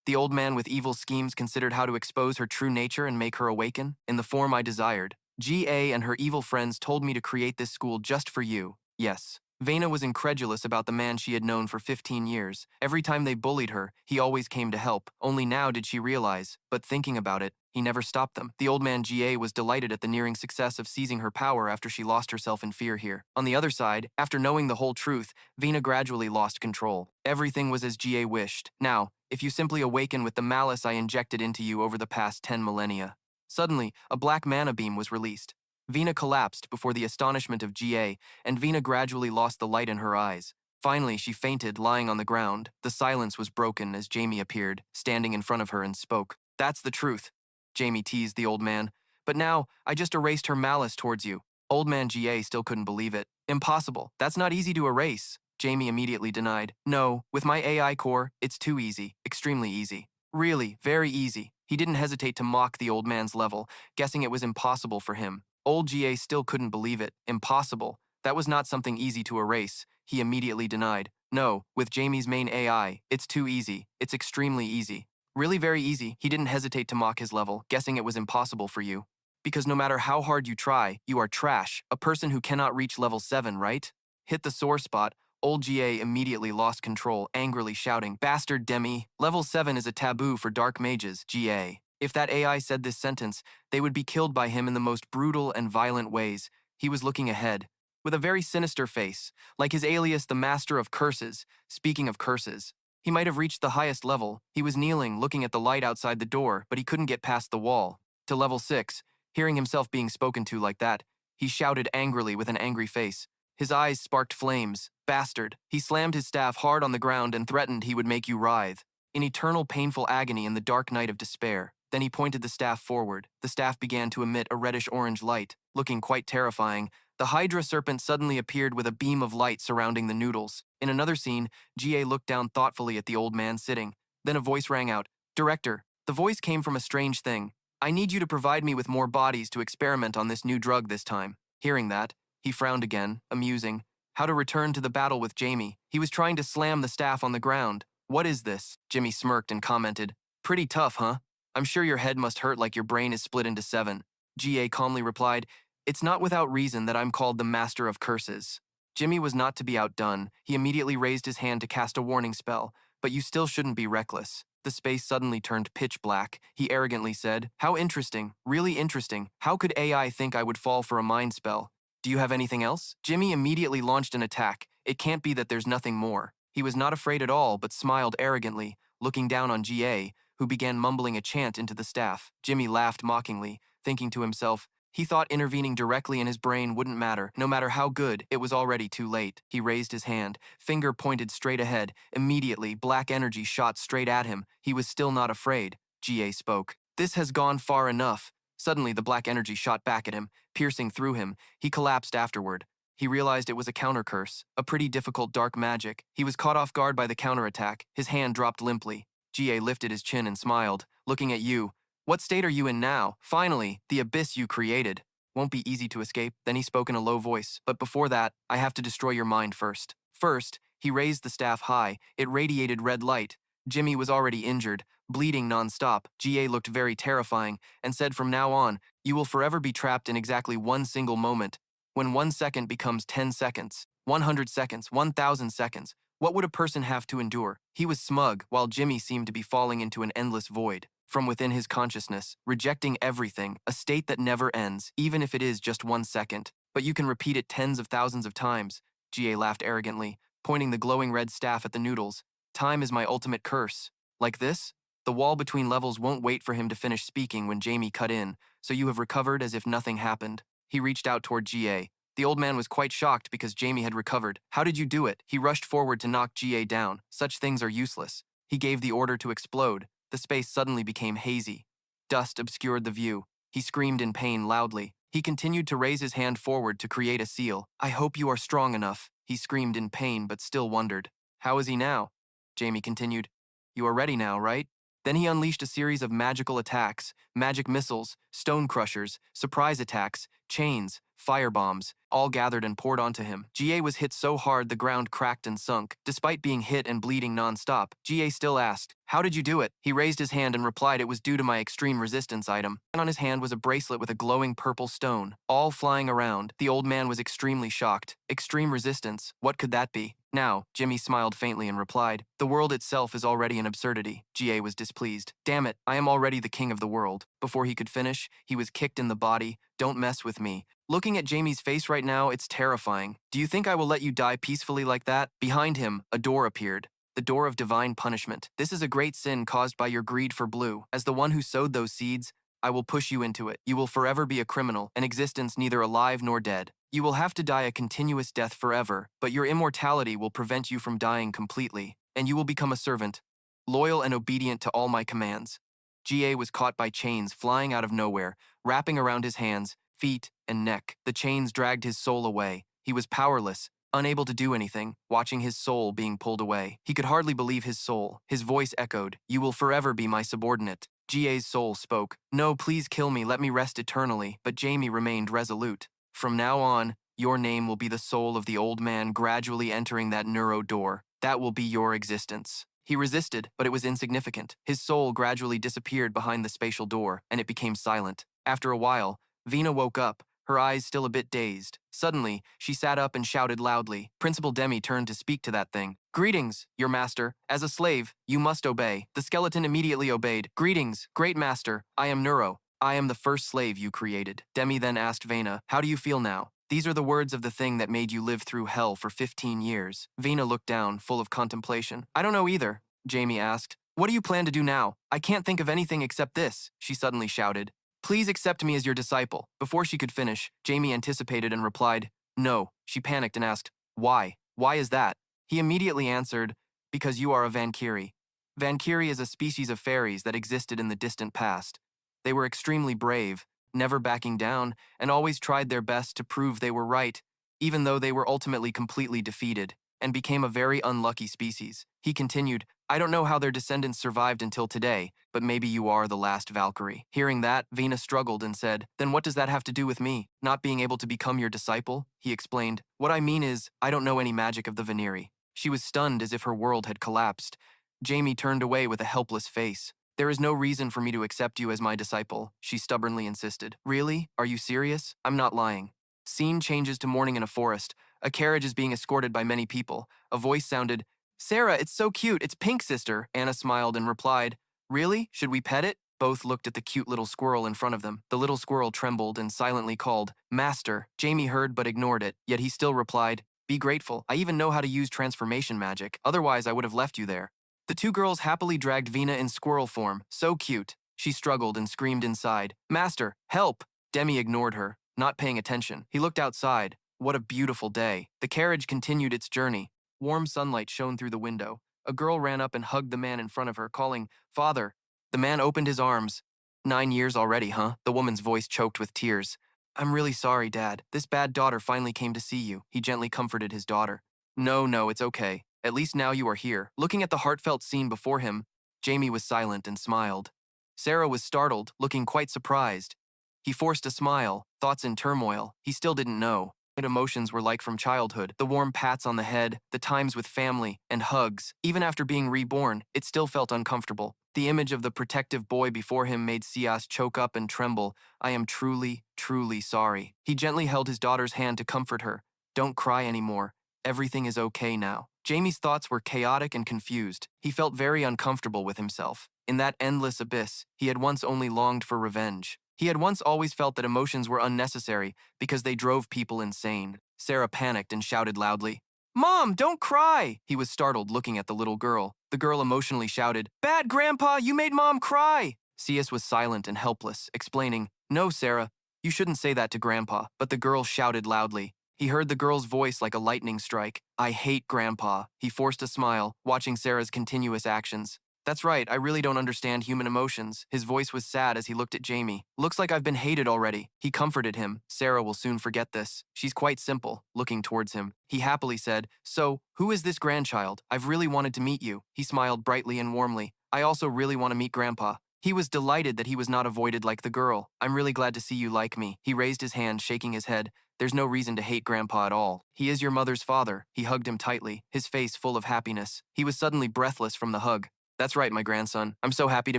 The old man with evil schemes considered how to expose her true nature and make her awaken in the form I desired. Ga and her evil friends told me to create this school just for you. Yes. Vena was incredulous about the man she had known for 15 years. Every time they bullied her, he always came to help. Only now did she realize, but thinking about it, he never stopped them. The old man Ga was delighted at the nearing success of seizing her power after she lost herself in fear here. On the other side, after knowing the whole truth, Vena gradually lost control. Everything was as Ga wished. Now, if you simply awaken with the malice I injected into you over the past 10 millennia. Suddenly, a black mana beam was released. Vena collapsed before the astonishment of Ga, and Vena gradually lost the light in her eyes. Finally, she fainted, lying on the ground. The silence was broken as Jamie appeared, standing in front of her and spoke. "That's the truth," Jamie teased the old man. "But now, I just erased her malice towards you." Old man Ga still couldn't believe it. "Impossible. That's not easy to erase." Jamie immediately denied. "No, with my AI core, it's too easy. Extremely easy. Really, very easy." He didn't hesitate to mock the old man's level, guessing it was impossible for him. Old Ga still couldn't believe it. Impossible. That was not something easy to erase. He immediately denied. "No, with Jamie's main AI, it's too easy. It's extremely easy. Really very easy." He didn't hesitate to mock his level, guessing it was impossible for you. Because no matter how hard you try, you are trash. A person who cannot reach level 7, right? Hit the sore spot. Old Ga immediately lost control, angrily shouting, "Bastard Demi! Level 7 is a taboo for dark mages, Ga. If that AI said this sentence, they would be killed by him in the most brutal and violent ways." He was looking ahead, with a very sinister face, like his alias the Master of Curses. Speaking of curses, he might have reached the highest level. He was kneeling, looking at the light outside the door, but he couldn't get past the wall. To level 6, Hearing himself being spoken to like that, he shouted angrily with an angry face. His eyes sparked flames. Bastard. He slammed his staff hard on the ground and threatened he would make you writhe, in eternal painful agony in the dark night of despair. Then he pointed the staff forward. The staff began to emit a reddish-orange light, looking quite terrifying. The Hydra serpent suddenly appeared with a beam of light surrounding the noodles. In another scene, GA looked down thoughtfully at the old man sitting. Then a voice rang out. Director. The voice came from a strange thing. I need you to provide me with more bodies to experiment on this new drug this time. Hearing that, he frowned again, amusing. How to return to the battle with Jamie. He was trying to slam the staff on the ground. What is this? Jimmy smirked and commented. Pretty tough, huh? I'm sure your head must hurt like your brain is split into 7. GA calmly replied, It's not without reason that I'm called the Master of Curses. Jimmy was not to be outdone. He immediately raised his hand to cast a warning spell, but you still shouldn't be reckless. The space suddenly turned pitch black. He arrogantly said, How interesting, really interesting. How could AI think I would fall for a mind spell? Do you have anything else? Jimmy immediately launched an attack. It can't be that there's nothing more. He was not afraid at all, but smiled arrogantly, looking down on GA, who began mumbling a chant into the staff. Jimmy laughed mockingly, thinking to himself, he thought intervening directly in his brain wouldn't matter. No matter how good, it was already too late. He raised his hand, finger pointed straight ahead. Immediately, black energy shot straight at him. He was still not afraid. GA spoke. This has gone far enough. Suddenly, the black energy shot back at him, piercing through him. He collapsed afterward. He realized it was a counter curse, a pretty difficult dark magic. He was caught off guard by the counterattack. His hand dropped limply. GA lifted his chin and smiled, looking at you. What state are you in now? Finally, the abyss you created. Won't be easy to escape. Then he spoke in a low voice. But before that, I have to destroy your mind first. First, he raised the staff high. It radiated red light. Jimmy was already injured, bleeding non-stop. GA looked very terrifying and said from now on, you will forever be trapped in exactly one single moment. When 1 second becomes 10 seconds, 100 seconds, 1,000 seconds, what would a person have to endure? He was smug, while Jimmy seemed to be falling into an endless void. From within his consciousness, rejecting everything, a state that never ends, even if it is just 1 second. But you can repeat it tens of thousands of times. GA laughed arrogantly, pointing the glowing red staff at the noodles. Time is my ultimate curse. Like this? The wall between levels won't wait for him to finish speaking when Jamie cut in, so you have recovered as if nothing happened. He reached out toward GA. The old man was quite shocked because Jamie had recovered. How did you do it? He rushed forward to knock GA down. Such things are useless. He gave the order to explode. The space suddenly became hazy. Dust obscured the view. He screamed in pain loudly. He continued to raise his hand forward to create a seal. I hope you are strong enough. He screamed in pain but still wondered. How is he now? Jamie continued. You are ready now, right? Then he unleashed a series of magical attacks, magic missiles, stone crushers, surprise attacks, chains, firebombs, all gathered and poured onto him. GA was hit so hard the ground cracked and sunk. Despite being hit and bleeding non-stop, GA still asked, How did you do it? He raised his hand and replied it was due to my extreme resistance item. And on his hand was a bracelet with a glowing purple stone, all flying around. The old man was extremely shocked. Extreme resistance? What could that be? Now, Jimmy smiled faintly and replied, The world itself is already an absurdity. GA was displeased. Damn it, I am already the king of the world. Before he could finish, he was kicked in the body. Don't mess with me. Looking at Jamie's face right now, it's terrifying. Do you think I will let you die peacefully like that? Behind him, a door appeared. The door of divine punishment. This is a great sin caused by your greed for blue. As the one who sowed those seeds, I will push you into it. You will forever be a criminal, an existence neither alive nor dead. You will have to die a continuous death forever, but your immortality will prevent you from dying completely, and you will become a servant, loyal and obedient to all my commands. GA was caught by chains flying out of nowhere, wrapping around his hands, feet, and neck. The chains dragged his soul away. He was powerless, unable to do anything, watching his soul being pulled away. He could hardly believe his soul. His voice echoed, You will forever be my subordinate. GA's soul spoke, No, please kill me, let me rest eternally, but Jamie remained resolute. From now on, your name will be the soul of the old man gradually entering that neuro door. That will be your existence. He resisted, but it was insignificant. His soul gradually disappeared behind the spatial door, and it became silent. After a while, Vina woke up, her eyes still a bit dazed. Suddenly, she sat up and shouted loudly. Principal Demi turned to speak to that thing. Greetings, your master. As a slave, you must obey. The skeleton immediately obeyed. Greetings, great master. I am Neuro. I am the first slave you created. Demi then asked Vena, How do you feel now? These are the words of the thing that made you live through hell for 15 years. Vena looked down, full of contemplation. I don't know either, Jamie asked. What do you plan to do now? I can't think of anything except this, she suddenly shouted. Please accept me as your disciple. Before she could finish, Jamie anticipated and replied, no. She panicked and asked, why? Why is that? He immediately answered, because you are a Valkyrie. Valkyrie is a species of fairies that existed in the distant past. They were extremely brave, never backing down, and always tried their best to prove they were right, even though they were ultimately completely defeated, and became a very unlucky species. He continued, I don't know how their descendants survived until today, but maybe you are the last Valkyrie. Hearing that, Vina struggled and said, then what does that have to do with me? Not being able to become your disciple? He explained, what I mean is, I don't know any magic of the Vaniri. She was stunned as if her world had collapsed. Jamie turned away with a helpless face. There is no reason for me to accept you as my disciple, she stubbornly insisted. Really? Are you serious? I'm not lying. Scene changes to morning in a forest. A carriage is being escorted by many people. A voice sounded, Sarah, it's so cute, it's Pink Sister. Anna smiled and replied, really? Should we pet it? Both looked at the cute little squirrel in front of them. The little squirrel trembled and silently called, Master. Jamie heard but ignored it, yet he still replied, be grateful. I even know how to use transformation magic, otherwise I would have left you there. The two girls happily dragged Vina in squirrel form. So cute. She struggled and screamed inside, Master, help! Demi ignored her, not paying attention. He looked outside. What a beautiful day. The carriage continued its journey. Warm sunlight shone through the window. A girl ran up and hugged the man in front of her, calling, Father. The man opened his arms. 9 years already, huh? The woman's voice choked with tears. I'm really sorry, Dad. This bad daughter finally came to see you. He gently comforted his daughter. No, it's okay. At least now you are here. Looking at the heartfelt scene before him, Jamie was silent and smiled. Sarah was startled, looking quite surprised. He forced a smile, thoughts in turmoil. He still didn't know what emotions were like from childhood. The warm pats on the head, the times with family, and hugs. Even after being reborn, it still felt uncomfortable. The image of the protective boy before him made Sias choke up and tremble. I am truly, truly sorry. He gently held his daughter's hand to comfort her. Don't cry anymore. Everything is okay now. Jamie's thoughts were chaotic and confused. He felt very uncomfortable with himself. In that endless abyss, he had once only longed for revenge. He had once always felt that emotions were unnecessary because they drove people insane. Sarah panicked and shouted loudly, Mom, don't cry! He was startled looking at the little girl. The girl emotionally shouted, Bad Grandpa, you made Mom cry! Sias was silent and helpless, explaining, No, Sarah, you shouldn't say that to Grandpa. But the girl shouted loudly. He heard the girl's voice like a lightning strike. I hate Grandpa. He forced a smile, watching Sarah's continuous actions. That's right, I really don't understand human emotions. His voice was sad as he looked at Jamie. Looks like I've been hated already. He comforted him. Sarah will soon forget this. She's quite simple, looking towards him. He happily said, So, who is this grandchild? I've really wanted to meet you. He smiled brightly and warmly. I also really want to meet Grandpa. He was delighted that he was not avoided like the girl. I'm really glad to see you like me. He raised his hand, shaking his head. There's no reason to hate Grandpa at all. He is your mother's father. He hugged him tightly, his face full of happiness. He was suddenly breathless from the hug. That's right, my grandson. I'm so happy to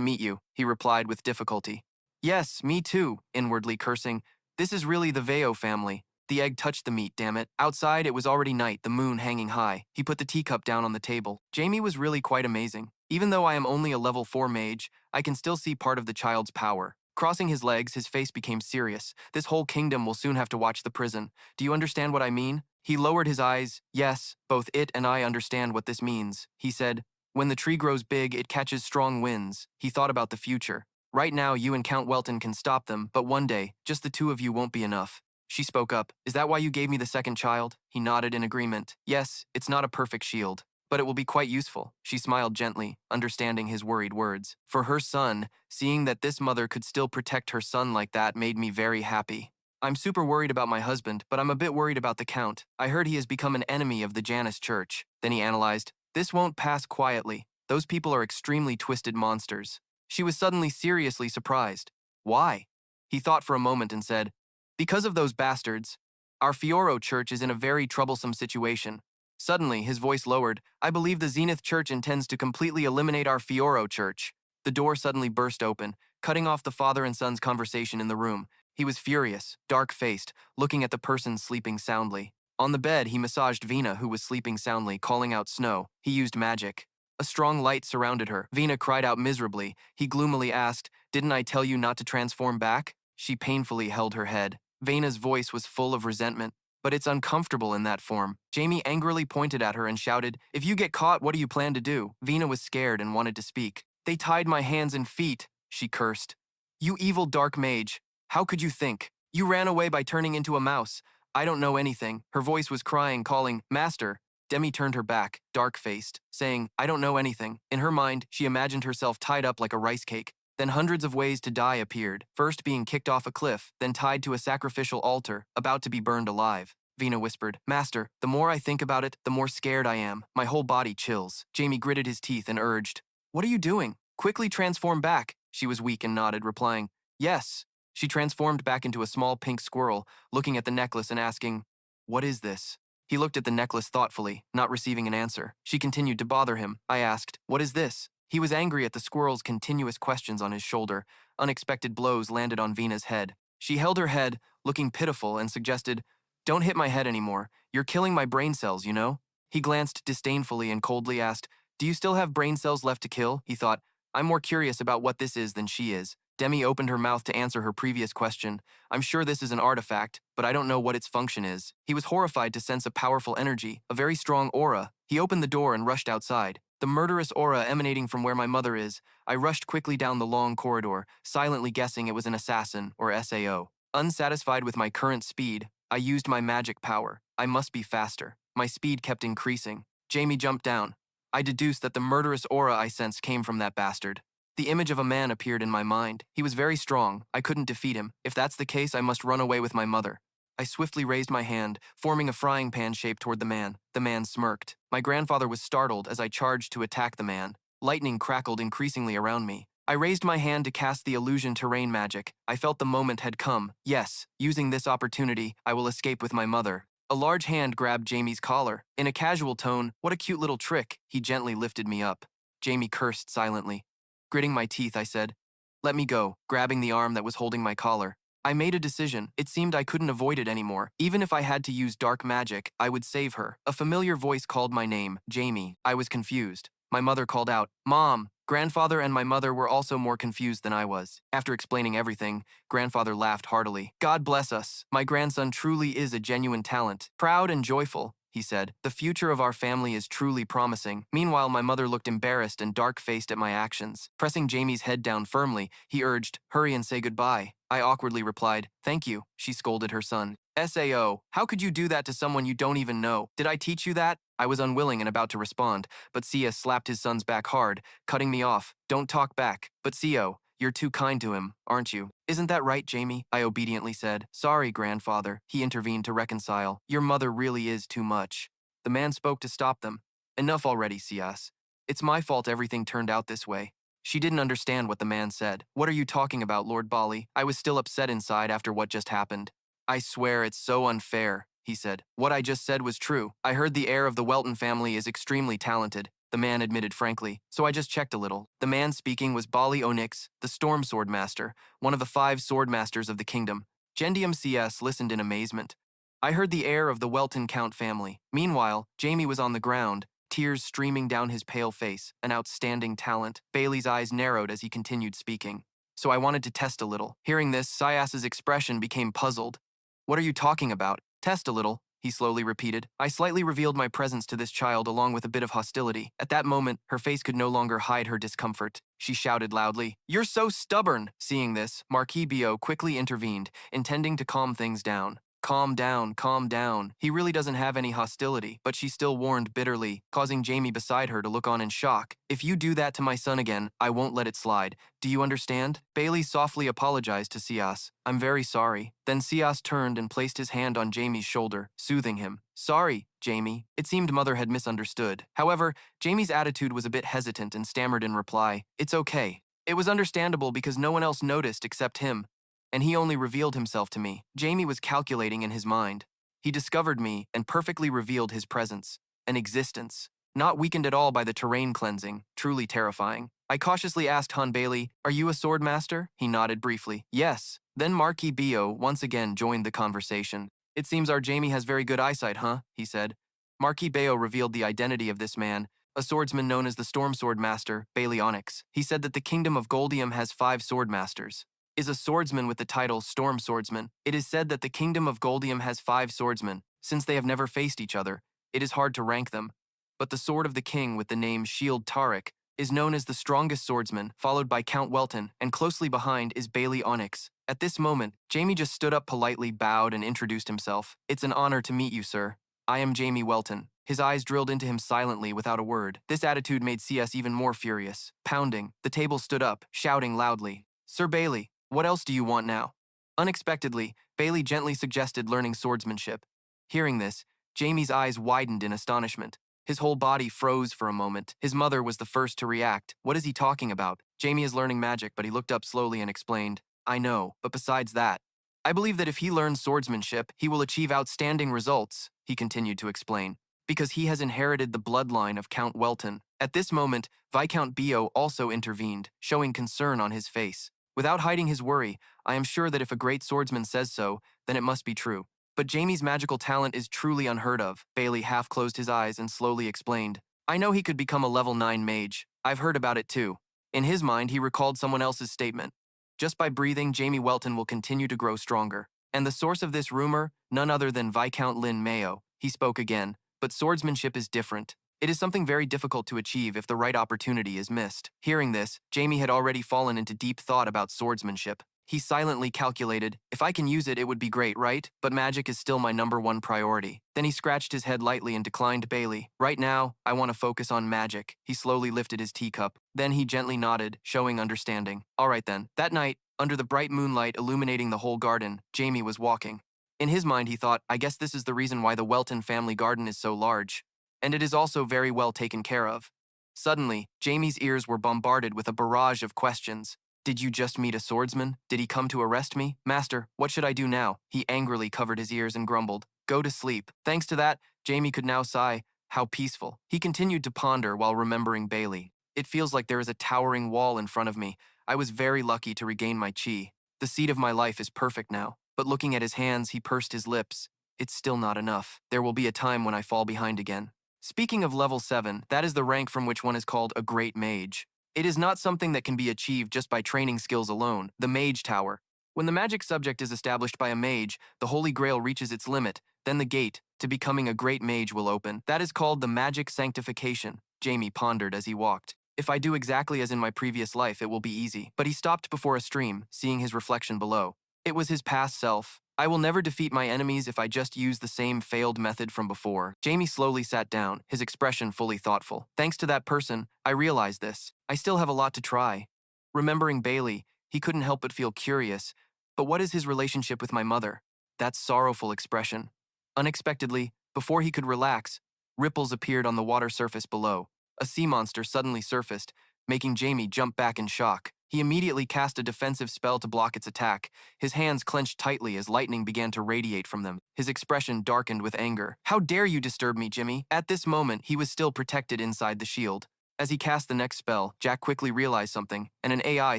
meet you, he replied with difficulty. Yes, me too, inwardly cursing. This is really the Veo family. The egg touched the meat, damn it. Outside, it was already night, the moon hanging high. He put the teacup down on the table. Jamie was really quite amazing. Even though I am only a level 4 mage, I can still see part of the child's power. Crossing his legs, his face became serious. This whole kingdom will soon have to watch the prison. Do you understand what I mean? He lowered his eyes. Yes, both it and I understand what this means. He said, when the tree grows big, it catches strong winds. He thought about the future. Right now, you and Count Welton can stop them, but one day, just the two of you won't be enough. She spoke up. Is that why you gave me the second child? He nodded in agreement. Yes, it's not a perfect shield, but it will be quite useful. She smiled gently, understanding his worried words. For her son, seeing that this mother could still protect her son like that made me very happy. I'm super worried about my husband, but I'm a bit worried about the Count. I heard he has become an enemy of the Janus Church. Then he analyzed. This won't pass quietly. Those people are extremely twisted monsters. She was suddenly seriously surprised. Why? He thought for a moment and said, Because of those bastards. Our Fioro Church is in a very troublesome situation. Suddenly, his voice lowered. I believe the Zenith Church intends to completely eliminate our Fioro Church. The door suddenly burst open, cutting off the father and son's conversation in the room. He was furious, dark-faced, looking at the person sleeping soundly. On the bed, he massaged Vina, who was sleeping soundly, calling out Snow. He used magic. A strong light surrounded her. Vina cried out miserably. He gloomily asked, Didn't I tell you not to transform back? She painfully held her head. Vina's voice was full of resentment. But it's uncomfortable in that form. Jamie angrily pointed at her and shouted, If you get caught, what do you plan to do? Vina was scared and wanted to speak. They tied my hands and feet, she cursed. You evil dark mage. How could you think? You ran away by turning into a mouse. I don't know anything. Her voice was crying, calling, Master. Demi turned her back, dark-faced, saying, I don't know anything. In her mind, she imagined herself tied up like a rice cake. Then hundreds of ways to die appeared, first being kicked off a cliff, then tied to a sacrificial altar, about to be burned alive. Vina whispered, Master, the more I think about it, the more scared I am. My whole body chills. Jamie gritted his teeth and urged, What are you doing? Quickly transform back. She was weak and nodded, replying, Yes. She transformed back into a small pink squirrel, looking at the necklace and asking, What is this? He looked at the necklace thoughtfully, not receiving an answer. She continued to bother him. I asked, What is this? He was angry at the squirrel's continuous questions on his shoulder. Unexpected blows landed on Vina's head. She held her head, looking pitiful, and suggested, Don't hit my head anymore. You're killing my brain cells, you know? He glanced disdainfully and coldly asked, Do you still have brain cells left to kill? He thought, I'm more curious about what this is than she is. Demi opened her mouth to answer her previous question. I'm sure this is an artifact, but I don't know what its function is. He was horrified to sense a powerful energy, a very strong aura. He opened the door and rushed outside. The murderous aura emanating from where my mother is. I rushed quickly down the long corridor, silently guessing it was an assassin, or SAO. Unsatisfied with my current speed, I used my magic power. I must be faster. My speed kept increasing. Jamie jumped down. I deduced that the murderous aura I sensed came from that bastard. The image of a man appeared in my mind. He was very strong. I couldn't defeat him. If that's the case, I must run away with my mother. I swiftly raised my hand, forming a frying pan shape toward the man. The man smirked. My grandfather was startled as I charged to attack the man. Lightning crackled increasingly around me. I raised my hand to cast the illusion terrain magic. I felt the moment had come. Yes, using this opportunity, I will escape with my mother. A large hand grabbed Jamie's collar. In a casual tone, what a cute little trick. He gently lifted me up. Jamie cursed silently. Gritting my teeth, I said, Let me go, grabbing the arm that was holding my collar. I made a decision. It seemed I couldn't avoid it anymore. Even if I had to use dark magic, I would save her. A familiar voice called my name, Jamie. I was confused. My mother called out, Mom! Grandfather and my mother were also more confused than I was. After explaining everything, Grandfather laughed heartily. God bless us. My grandson truly is a genuine talent. Proud and joyful, he said. The future of our family is truly promising. Meanwhile, my mother looked embarrassed and dark-faced at my actions. Pressing Jamie's head down firmly, he urged, Hurry and say goodbye. I awkwardly replied, Thank you, she scolded her son. SAO, how could you do that to someone you don't even know? Did I teach you that? I was unwilling and about to respond, but Sia slapped his son's back hard, cutting me off. Don't talk back. But Sio, you're too kind to him, aren't you? Isn't that right, Jamie? I obediently said. Sorry, grandfather, he intervened to reconcile. Your mother really is too much. The man spoke to stop them. Enough already, Sias. It's my fault everything turned out this way. She didn't understand what the man said. What are you talking about, Lord Bali? I was still upset inside after what just happened. I swear it's so unfair, he said. What I just said was true. I heard the heir of the Welton family is extremely talented, the man admitted frankly, so I just checked a little. The man speaking was Bali Onyx, the Storm Sword Master, one of the 5 sword masters of the kingdom. Gendium CS listened in amazement. I heard the heir of the Welton Count family. Meanwhile, Jamie was on the ground, tears streaming down his pale face, an outstanding talent. Bailey's eyes narrowed as he continued speaking. So I wanted to test a little. Hearing this, Sias's expression became puzzled. What are you talking about? Test a little, he slowly repeated. I slightly revealed my presence to this child along with a bit of hostility. At that moment, her face could no longer hide her discomfort. She shouted loudly, You're so stubborn! Seeing this, Marquis Bio quickly intervened, intending to calm things down. Calm down, calm down. He really doesn't have any hostility, but she still warned bitterly, causing Jamie beside her to look on in shock. If you do that to my son again, I won't let it slide. Do you understand? Bailey softly apologized to Sias. I'm very sorry. Then Sias turned and placed his hand on Jamie's shoulder, soothing him. Sorry, Jamie. It seemed Mother had misunderstood. However, Jamie's attitude was a bit hesitant and stammered in reply. It's okay. It was understandable because no one else noticed except him. And he only revealed himself to me. Jamie was calculating in his mind. He discovered me and perfectly revealed his presence, an existence, not weakened at all by the terrain cleansing, truly terrifying. I cautiously asked Han Bailey, Are you a sword master? He nodded briefly. Yes. Then Marquis Bio once again joined the conversation. It seems our Jamie has very good eyesight, huh? He said. Marquis Bio revealed the identity of this man, a swordsman known as the Storm Sword Master, Bailey Onyx. He said that the kingdom of Goldium has 5 sword masters. Is a swordsman with the title Storm Swordsman. It is said that the kingdom of Goldium has 5 swordsmen. Since they have never faced each other, it is hard to rank them. But the sword of the king with the name Shield Tariq is known as the strongest swordsman, followed by Count Welton, and closely behind is Bailey Onyx. At this moment, Jamie just stood up politely, bowed, and introduced himself. "It's an honor to meet you, sir. I am Jamie Welton." His eyes drilled into him silently without a word. This attitude made CS even more furious. Pounding, the table stood up, shouting loudly, "Sir Bailey, what else do you want now?" Unexpectedly, Bailey gently suggested learning swordsmanship. Hearing this, Jamie's eyes widened in astonishment. His whole body froze for a moment. His mother was the first to react. "What is he talking about?" "Jamie is learning magic," but he looked up slowly and explained, "I know, but besides that, I believe that if he learns swordsmanship, he will achieve outstanding results," he continued to explain, "because he has inherited the bloodline of Count Welton." At this moment, Viscount Bio also intervened, showing concern on his face. Without hiding his worry, "I am sure that if a great swordsman says so, then it must be true. But Jamie's magical talent is truly unheard of." Bailey half closed his eyes and slowly explained, "I know he could become a level 9 mage. I've heard about it too." In his mind, he recalled someone else's statement. "Just by breathing, Jamie Welton will continue to grow stronger." And the source of this rumor, none other than Viscount Lin Mayo. He spoke again, "But swordsmanship is different. It is something very difficult to achieve if the right opportunity is missed." Hearing this, Jamie had already fallen into deep thought about swordsmanship. He silently calculated, "If I can use it, it would be great, right? But magic is still my #1 priority." Then he scratched his head lightly and declined Bailey. "Right now, I want to focus on magic." He slowly lifted his teacup. Then he gently nodded, showing understanding. "All right then." That night, under the bright moonlight illuminating the whole garden, Jamie was walking. In his mind, he thought, "I guess this is the reason why the Welton family garden is so large. And it is also very well taken care of." Suddenly, Jamie's ears were bombarded with a barrage of questions. "Did you just meet a swordsman? Did he come to arrest me? Master, what should I do now?" He angrily covered his ears and grumbled, "Go to sleep." Thanks to that, Jamie could now sigh, "How peaceful." He continued to ponder while remembering Bailey. "It feels like there is a towering wall in front of me. I was very lucky to regain my chi. The seed of my life is perfect now." But looking at his hands, he pursed his lips. "It's still not enough. There will be a time when I fall behind again." Speaking of level 7, that is the rank from which one is called a great mage. It is not something that can be achieved just by training skills alone. The Mage Tower. When the magic subject is established by a mage, the Holy Grail reaches its limit, then the gate to becoming a great mage will open. That is called the magic sanctification, Jamie pondered as he walked. "If I do exactly as in my previous life, it will be easy." But he stopped before a stream, seeing his reflection below. It was his past self. "I will never defeat my enemies if I just use the same failed method from before." Jamie slowly sat down, his expression fully thoughtful. "Thanks to that person, I realized this. I still have a lot to try." Remembering Bailey, he couldn't help but feel curious. But what is his relationship with my mother? That sorrowful expression. Unexpectedly, before he could relax, ripples appeared on the water surface below. A sea monster suddenly surfaced, making Jamie jump back in shock. He immediately cast a defensive spell to block its attack. His hands clenched tightly as lightning began to radiate from them. His expression darkened with anger. "How dare you disturb me, Jimmy?" At this moment, he was still protected inside the shield. As he cast the next spell, Jack quickly realized something, and an AI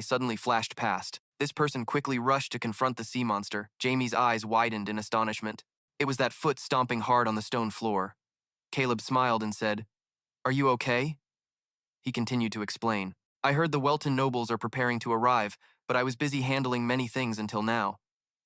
suddenly flashed past. This person quickly rushed to confront the sea monster. Jamie's eyes widened in astonishment. It was that foot stomping hard on the stone floor. Caleb smiled and said, "Are you okay?" He continued to explain. "I heard the Welton nobles are preparing to arrive, but I was busy handling many things until now."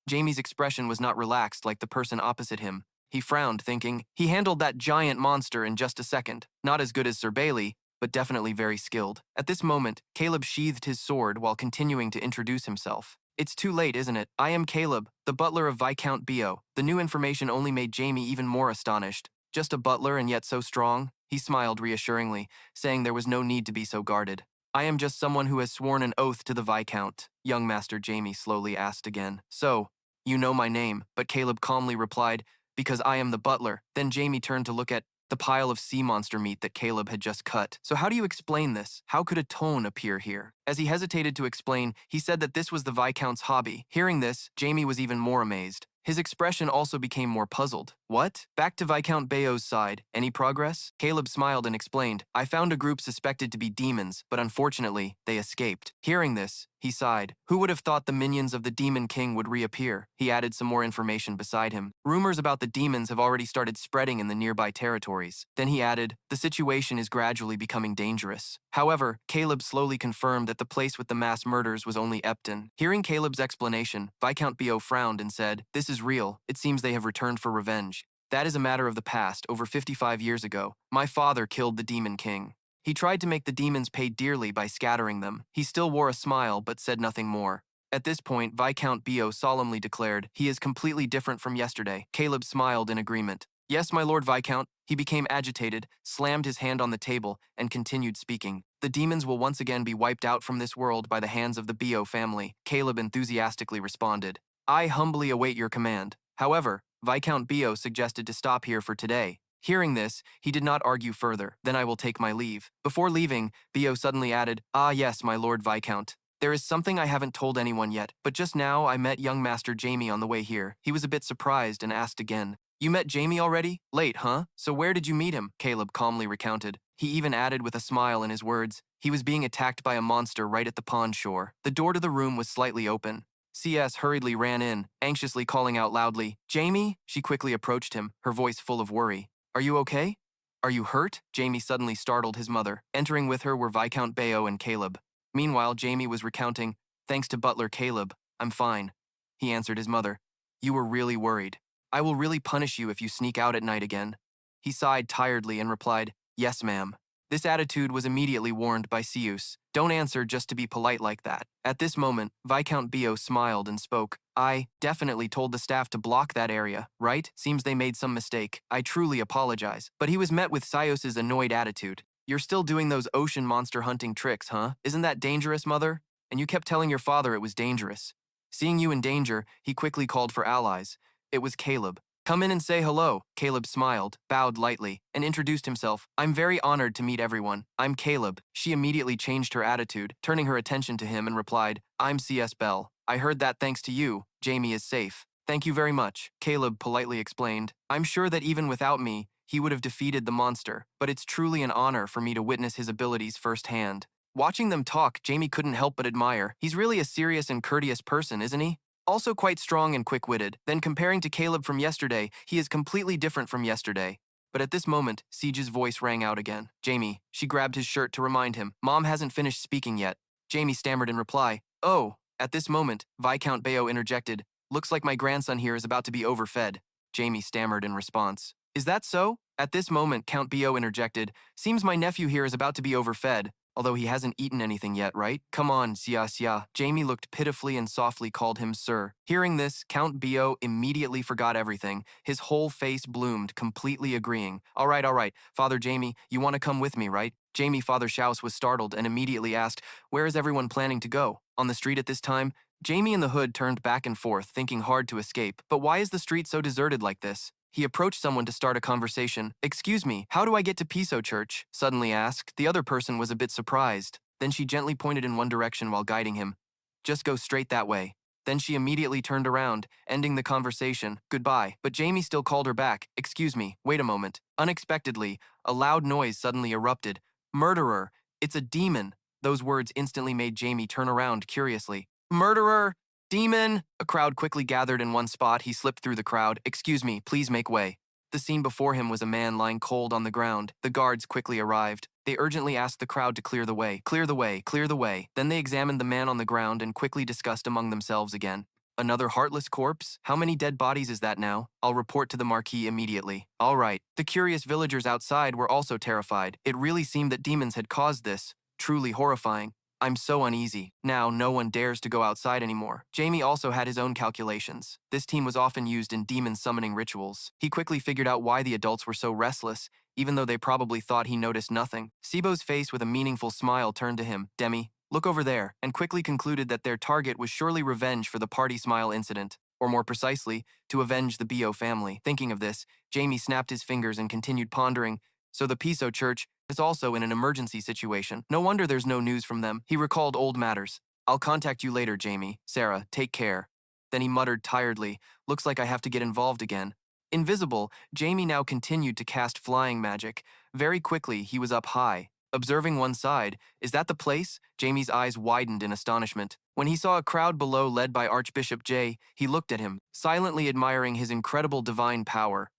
Jamie's expression was not relaxed like the person opposite him. He frowned, thinking, he handled that giant monster in just a second. Not as good as Sir Bailey, but definitely very skilled. At this moment, Caleb sheathed his sword while continuing to introduce himself. "It's too late, isn't it? I am Caleb, the butler of Viscount Bio." The new information only made Jamie even more astonished. "Just a butler and yet so strong?" He smiled reassuringly, saying there was no need to be so guarded. "I am just someone who has sworn an oath to the Viscount," young Master Jamie slowly asked again. "So, you know my name," but Caleb calmly replied, "Because I am the butler." Then Jamie turned to look at the pile of sea monster meat that Caleb had just cut. "So how do you explain this? How could a tone appear here?" As he hesitated to explain, he said that this was the Viscount's hobby. Hearing this, Jamie was even more amazed. His expression also became more puzzled. "What?" Back to Viscount Bayo's side. "Any progress?" Caleb smiled and explained, "I found a group suspected to be demons, but unfortunately, they escaped." Hearing this, he sighed. "Who would have thought the minions of the Demon King would reappear?" He added some more information beside him. "Rumors about the demons have already started spreading in the nearby territories." Then he added, "The situation is gradually becoming dangerous." However, Caleb slowly confirmed that the place with the mass murders was only Epton. Hearing Caleb's explanation, Viscount Bio frowned and said, "This is real. It seems they have returned for revenge. That is a matter of the past, over 55 years ago. My father killed the Demon King." He tried to make the demons pay dearly by scattering them. He still wore a smile but said nothing more. At this point, Viscount Bio solemnly declared, "He is completely different from yesterday." Caleb smiled in agreement. "Yes, my lord Viscount." He became agitated, slammed his hand on the table, and continued speaking. "The demons will once again be wiped out from this world by the hands of the Bio family," Caleb enthusiastically responded. "I humbly await your command." However, Viscount Bio suggested to stop here for today. Hearing this, he did not argue further. "Then I will take my leave." Before leaving, Bio suddenly added, "Ah yes, my lord Viscount. There is something I haven't told anyone yet, but just now I met young Master Jamie on the way here." He was a bit surprised and asked again, "You met Jamie already? Late, huh? So where did you meet him?" Caleb calmly recounted. He even added with a smile in his words, "He was being attacked by a monster right at the pond shore." The door to the room was slightly open. CS hurriedly ran in, anxiously calling out loudly, "Jamie?" She quickly approached him, her voice full of worry. "Are you okay? Are you hurt?" Jamie suddenly startled his mother. Entering with her were Viscount Bayo and Caleb. Meanwhile, Jamie was recounting, "Thanks to butler Caleb, I'm fine." He answered his mother, "You were really worried. I will really punish you if you sneak out at night again." He sighed tiredly and replied, "Yes, ma'am." This attitude was immediately warned by Sius. "Don't answer just to be polite like that." At this moment, Viscount Bio smiled and spoke, "I definitely told the staff to block that area, right? Seems they made some mistake. I truly apologize." But he was met with Sios's annoyed attitude. "You're still doing those ocean monster hunting tricks, huh? Isn't that dangerous, mother? And you kept telling your father it was dangerous." Seeing you in danger, he quickly called for allies. It was Caleb. "Come in and say hello." Caleb smiled, bowed lightly, and introduced himself. "I'm very honored to meet everyone. I'm Caleb." She immediately changed her attitude, turning her attention to him and replied, "I'm CS Bell. I heard that thanks to you, Jamie is safe." "Thank you very much," Caleb politely explained. "I'm sure that even without me, he would have defeated the monster, but it's truly an honor for me to witness his abilities firsthand." Watching them talk, Jamie couldn't help but admire. He's really a serious and courteous person, isn't he? Also quite strong and quick-witted. Then comparing to Caleb from yesterday, he is completely different from yesterday. But at this moment, Siege's voice rang out again. "Jamie." She grabbed his shirt to remind him. "Mom hasn't finished speaking yet." Jamie stammered in reply, "Oh." At this moment, Viscount Bayo interjected, "Looks like my grandson here is about to be overfed." Jamie stammered in response, "Is that so?" At this moment, Count Bio interjected, "Seems my nephew here is about to be overfed. Although he hasn't eaten anything yet, right? Come on, Sia. Jamie looked pitifully and softly called him sir. Hearing this, Count Bio immediately forgot everything. His whole face bloomed, completely agreeing. All right. Father Jamie, you want to come with me, right?" Jamie Father Schaus was startled and immediately asked, "Where is everyone planning to go? On the street at this time?" Jamie in the hood turned back and forth, thinking hard to escape. But why is the street so deserted like this? He approached someone to start a conversation. "Excuse me, how do I get to Piso Church?" suddenly asked. The other person was a bit surprised. Then she gently pointed in one direction while guiding him. "Just go straight that way." Then she immediately turned around, ending the conversation. "Goodbye." But Jamie still called her back. "Excuse me, wait a moment." Unexpectedly, a loud noise suddenly erupted. "Murderer! It's a demon!" Those words instantly made Jamie turn around curiously. "Murderer! Demon!" A crowd quickly gathered in one spot. He slipped through the crowd. "Excuse me, please make way." The scene before him was a man lying cold on the ground. The guards quickly arrived. They urgently asked the crowd to clear the way. "Clear the way, clear the way." Then they examined the man on the ground and quickly discussed among themselves again. "Another heartless corpse? How many dead bodies is that now? I'll report to the Marquis immediately." "All right." The curious villagers outside were also terrified. It really seemed that demons had caused this. Truly horrifying. "I'm so uneasy. Now no one dares to go outside anymore." Jamie also had his own calculations. This team was often used in demon summoning rituals. He quickly figured out why the adults were so restless, even though they probably thought he noticed nothing. Sibo's face with a meaningful smile turned to him. "Demi, look over there," and quickly concluded that their target was surely revenge for the party smile incident, or more precisely, to avenge the Bio family. Thinking of this, Jamie snapped his fingers and continued pondering. So the Piso Church is also in an emergency situation. No wonder there's no news from them. He recalled old matters. "I'll contact you later, Jamie. Sarah, take care." Then he muttered tiredly, "Looks like I have to get involved again." Invisible, Jamie now continued to cast flying magic. Very quickly, he was up high. Observing one side, "Is that the place?" Jamie's eyes widened in astonishment. When he saw a crowd below led by Archbishop J, he looked at him, silently admiring his incredible divine power.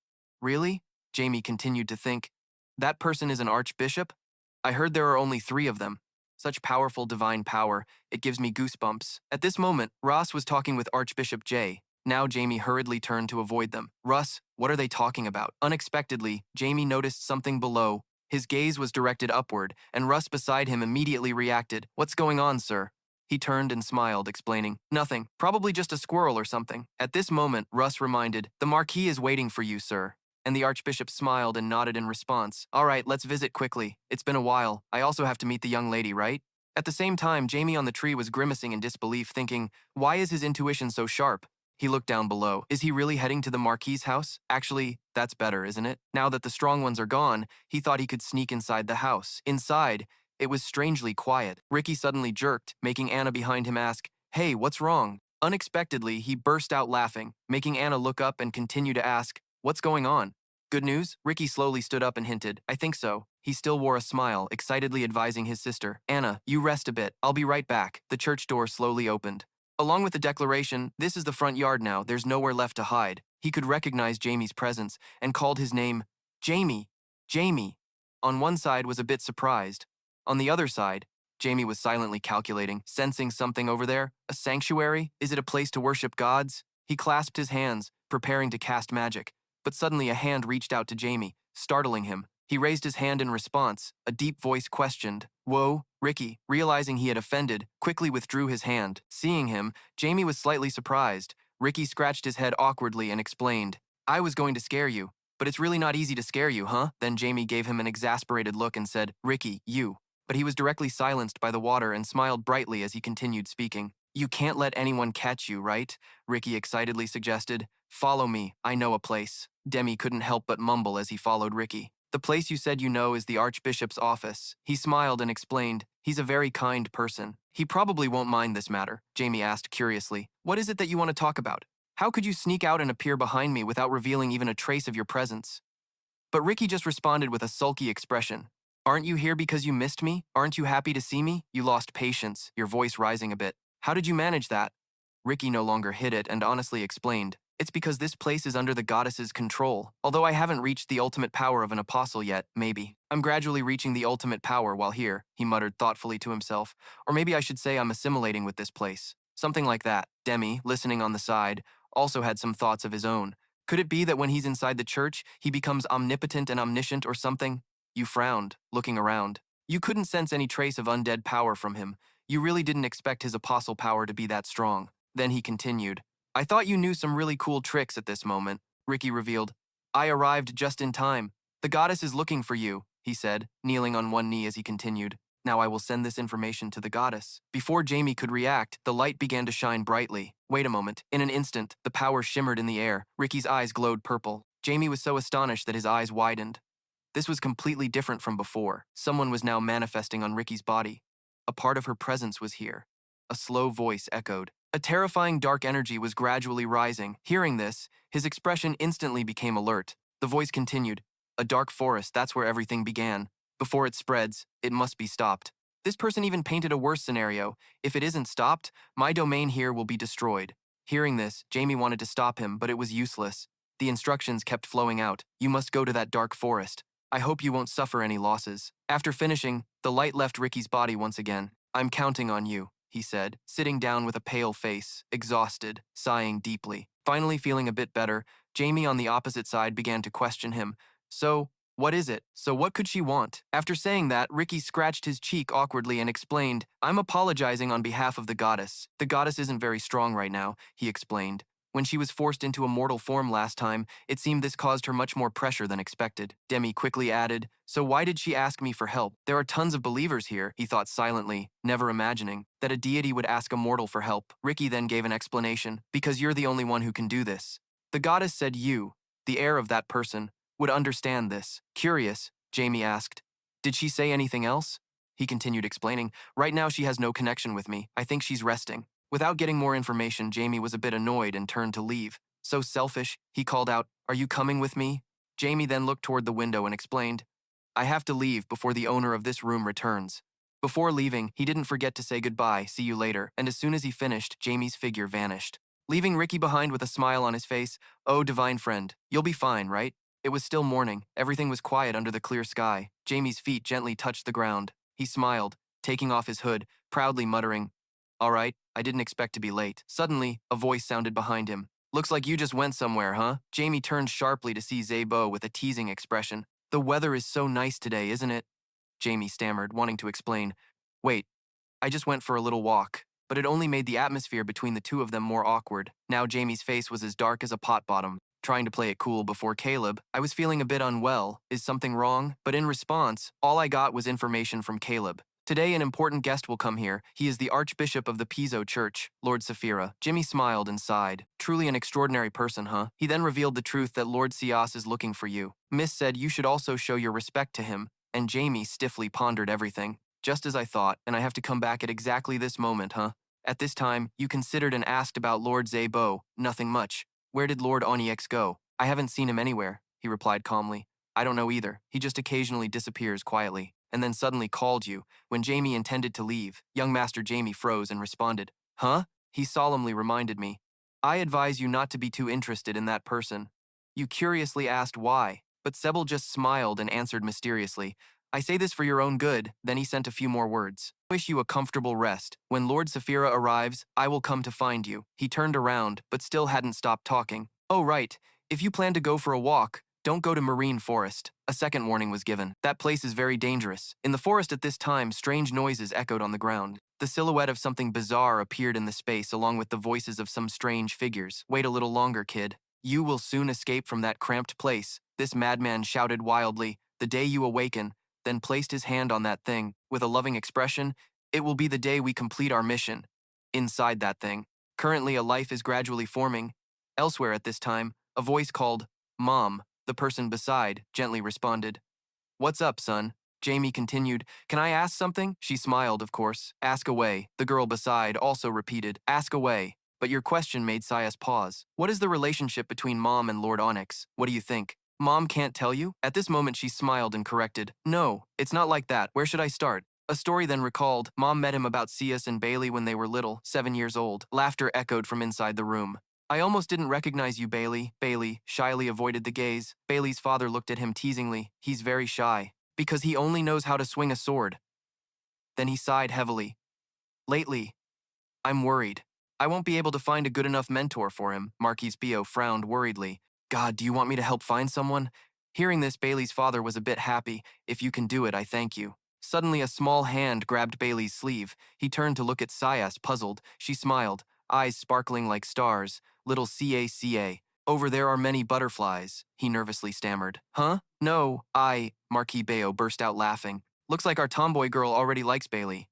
"Really?" Jamie continued to think. "That person is an archbishop? I heard there are only 3 of them. Such powerful divine power, it gives me goosebumps." At this moment, Ross was talking with Archbishop J. Now Jamie hurriedly turned to avoid them. "Russ, what are they talking about?" Unexpectedly, Jamie noticed something below. His gaze was directed upward, and Russ beside him immediately reacted. "What's going on, sir?" He turned and smiled, explaining, "Nothing, probably just a squirrel or something." At this moment, Russ reminded, "The Marquis is waiting for you, sir." And the Archbishop smiled and nodded in response. "All right, let's visit quickly. It's been a while. I also have to meet the young lady, right?" At the same time, Jamie on the tree was grimacing in disbelief, thinking, why is his intuition so sharp? He looked down below. Is he really heading to the Marquis's house? Actually, that's better, isn't it? Now that the strong ones are gone, he thought he could sneak inside the house. Inside, it was strangely quiet. Ricky suddenly jerked, making Anna behind him ask, "Hey, what's wrong?" Unexpectedly, he burst out laughing, making Anna look up and continue to ask, "What's going on?" "Good news?" Ricky slowly stood up and hinted, "I think so." He still wore a smile, excitedly advising his sister, "Anna, you rest a bit. I'll be right back." The church door slowly opened. Along with the declaration, "This is the front yard now, there's nowhere left to hide," he could recognize Jamie's presence and called his name, "Jamie, Jamie." On one side was a bit surprised. On the other side, Jamie was silently calculating, sensing something over there. A sanctuary? Is it a place to worship gods? He clasped his hands, preparing to cast magic. But suddenly a hand reached out to Jamie, startling him. He raised his hand in response. A deep voice questioned, "Whoa?" Ricky, realizing he had offended, quickly withdrew his hand. Seeing him, Jamie was slightly surprised. Ricky scratched his head awkwardly and explained, "I was going to scare you, but it's really not easy to scare you, huh?" Then Jamie gave him an exasperated look and said, "Ricky, you." But he was directly silenced by the water and smiled brightly as he continued speaking. "You can't let anyone catch you, right?" Ricky excitedly suggested. "Follow me, I know a place." Demi couldn't help but mumble as he followed Ricky. "The place you said you know is the Archbishop's office." He smiled and explained, "He's a very kind person. He probably won't mind this matter." Jamie asked curiously, "What is it that you want to talk about? How could you sneak out and appear behind me without revealing even a trace of your presence?" But Ricky just responded with a sulky expression. "Aren't you here because you missed me? Aren't you happy to see me? You lost patience," your voice rising a bit. "How did you manage that?" Ricky no longer hid it and honestly explained, "It's because this place is under the goddess's control. Although I haven't reached the ultimate power of an apostle yet, maybe. I'm gradually reaching the ultimate power while here," he muttered thoughtfully to himself. "Or maybe I should say I'm assimilating with this place." Something like that. Demi, listening on the side, also had some thoughts of his own. Could it be that when he's inside the church, he becomes omnipotent and omniscient or something? You frowned, looking around. You couldn't sense any trace of undead power from him. You really didn't expect his apostle power to be that strong. Then he continued, "I thought you knew some really cool tricks at this moment." Ricky revealed, "I arrived just in time. The goddess is looking for you," he said, kneeling on one knee as he continued. "Now I will send this information to the goddess." Before Jamie could react, the light began to shine brightly. Wait a moment. In an instant, the power shimmered in the air. Ricky's eyes glowed purple. Jamie was so astonished that his eyes widened. This was completely different from before. Someone was now manifesting on Ricky's body. A part of her presence was here. A slow voice echoed. A terrifying dark energy was gradually rising. Hearing this, his expression instantly became alert. The voice continued, "A dark forest, that's where everything began. Before it spreads, it must be stopped." This person even painted a worse scenario. "If it isn't stopped, my domain here will be destroyed." Hearing this, Jamie wanted to stop him, but it was useless. The instructions kept flowing out. "You must go to that dark forest. I hope you won't suffer any losses." After finishing, the light left Ricky's body once again. "I'm counting on you," he said, sitting down with a pale face, exhausted, sighing deeply. Finally feeling a bit better, Jamie on the opposite side began to question him. "So, what is it? So what could she want?" After saying that, Ricky scratched his cheek awkwardly and explained, "I'm apologizing on behalf of the goddess. The goddess isn't very strong right now," he explained. "When she was forced into a mortal form last time, it seemed this caused her much more pressure than expected." Demi quickly added, "So why did she ask me for help? There are tons of believers here," he thought silently, never imagining that a deity would ask a mortal for help. Ricky then gave an explanation, "Because you're the only one who can do this. The goddess said you, the heir of that person, would understand this." Curious, Jamie asked, "Did she say anything else?" He continued explaining, "Right now she has no connection with me. I think she's resting." Without getting more information, Jamie was a bit annoyed and turned to leave. "So selfish," he called out, "Are you coming with me?" Jamie then looked toward the window and explained, "I have to leave before the owner of this room returns." Before leaving, he didn't forget to say goodbye, "See you later," and as soon as he finished, Jamie's figure vanished. Leaving Ricky behind with a smile on his face, "Oh, divine friend, you'll be fine, right?" It was still morning. Everything was quiet under the clear sky. Jamie's feet gently touched the ground. He smiled, taking off his hood, proudly muttering, "All right, I didn't expect to be late." Suddenly, a voice sounded behind him. "Looks like you just went somewhere, huh?" Jamie turned sharply to see Zabo with a teasing expression. The weather is so nice today, isn't it? Jamie stammered, wanting to explain. Wait, I just went for a little walk. But it only made the atmosphere between the two of them more awkward. Now Jamie's face was as dark as a pot bottom. Trying to play it cool before Caleb, I was feeling a bit unwell. Is something wrong? But in response, all I got was information from Caleb. Today an important guest will come here. He is the Archbishop of the Pizzo Church, Lord Saphira. Jimmy smiled and sighed. Truly an extraordinary person, huh? He then revealed the truth that Lord Sias is looking for you. Miss said you should also show your respect to him, and Jamie stiffly pondered everything. Just as I thought, and I have to come back at exactly this moment, huh? At this time, you considered and asked about Lord Zabo. Nothing much. Where did Lord Onyx go? I haven't seen him anywhere, he replied calmly. I don't know either. He just occasionally disappears quietly, and then suddenly called you. When Jamie intended to leave, young Master Jamie froze and responded, Huh? He solemnly reminded me. I advise you not to be too interested in that person. You curiously asked why, but Sebel just smiled and answered mysteriously, I say this for your own good. Then he sent a few more words. Wish you a comfortable rest. When Lord Saphira arrives, I will come to find you. He turned around, but still hadn't stopped talking. Oh right, if you plan to go for a walk, don't go to Marine Forest. A second warning was given. That place is very dangerous. In the forest at this time, strange noises echoed on the ground. The silhouette of something bizarre appeared in the space along with the voices of some strange figures. Wait a little longer, kid. You will soon escape from that cramped place. This madman shouted wildly. The day you awaken, then placed his hand on that thing, with a loving expression, it will be the day we complete our mission. Inside that thing, currently a life is gradually forming. Elsewhere at this time, a voice called, Mom, the person beside, gently responded. What's up, son? Jamie continued, Can I ask something? She smiled, of course. Ask away. The girl beside also repeated, Ask away. But your question made Sias pause. What is the relationship between Mom and Lord Onyx? What do you think? Mom can't tell you? At this moment she smiled and corrected. No, it's not like that. Where should I start? A story then recalled, Mom met him about Sias and Bailey when they were little, 7 years old. Laughter echoed from inside the room. I almost didn't recognize you, Bailey. Bailey shyly avoided the gaze. Bailey's father looked at him teasingly. He's very shy. Because he only knows how to swing a sword. Then he sighed heavily. Lately, I'm worried. I won't be able to find a good enough mentor for him. Marquis Bio frowned worriedly. God, do you want me to help find someone? Hearing this, Bailey's father was a bit happy. If you can do it, I thank you. Suddenly, a small hand grabbed Bailey's sleeve. He turned to look at Sias, puzzled. She smiled, eyes sparkling like stars. Little CACA. Over there are many butterflies, he nervously stammered. Huh? No, Marquis Bayo burst out laughing. Looks like our tomboy girl already likes Bailey.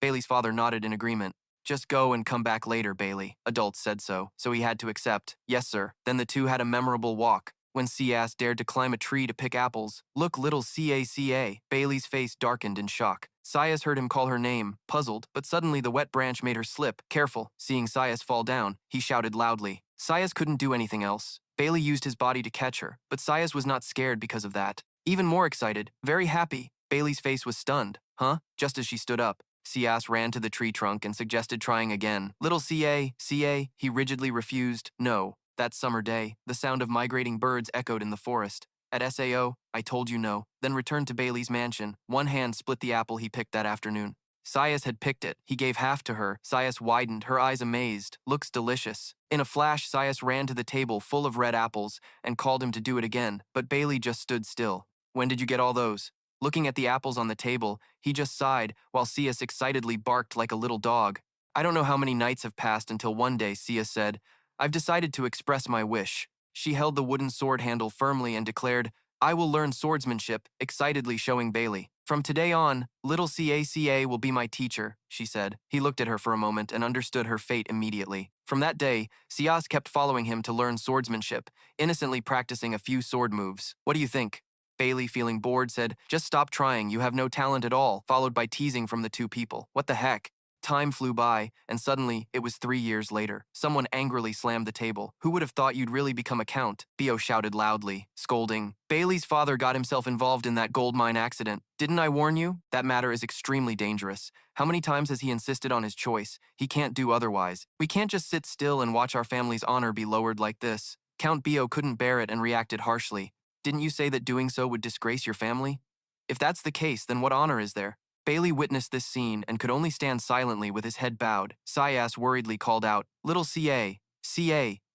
Bailey's father nodded in agreement. Just go and come back later, Bailey. Adults said so he had to accept. Yes, sir. Then the two had a memorable walk. When Sias dared to climb a tree to pick apples. Look, little CACA. Bailey's face darkened in shock. Sias heard him call her name, puzzled, but suddenly the wet branch made her slip. Careful. Seeing Sias fall down, he shouted loudly. Sias couldn't do anything else. Bailey used his body to catch her, but Sias was not scared because of that. Even more excited, very happy, Bailey's face was stunned. Huh? Just as she stood up, Sias ran to the tree trunk and suggested trying again. Little CA, he rigidly refused. No. That summer day, the sound of migrating birds echoed in the forest. At SAO, I told you no, then returned to Bailey's mansion. One hand split the apple he picked that afternoon. Sias had picked it. He gave half to her. Sias widened, her eyes amazed. Looks delicious. In a flash, Sias ran to the table full of red apples and called him to do it again, but Bailey just stood still. When did you get all those? Looking at the apples on the table, he just sighed while Sias excitedly barked like a little dog. I don't know how many nights have passed until one day Sias said, I've decided to express my wish. She held the wooden sword handle firmly and declared, I will learn swordsmanship, excitedly showing Bailey. From today on, little CACA will be my teacher, she said. He looked at her for a moment and understood her fate immediately. From that day, Sias kept following him to learn swordsmanship, innocently practicing a few sword moves. What do you think? Bailey, feeling bored, said, Just stop trying, you have no talent at all, followed by teasing from the two people. What the heck? Time flew by, and suddenly, it was 3 years later. Someone angrily slammed the table. Who would have thought you'd really become a count? Bio shouted loudly, scolding. Bailey's father got himself involved in that gold mine accident. Didn't I warn you? That matter is extremely dangerous. How many times has he insisted on his choice? He can't do otherwise. We can't just sit still and watch our family's honor be lowered like this. Count Bio couldn't bear it and reacted harshly. Didn't you say that doing so would disgrace your family? If that's the case, then what honor is there? Bailey witnessed this scene and could only stand silently with his head bowed. Sias worriedly called out, Little CA,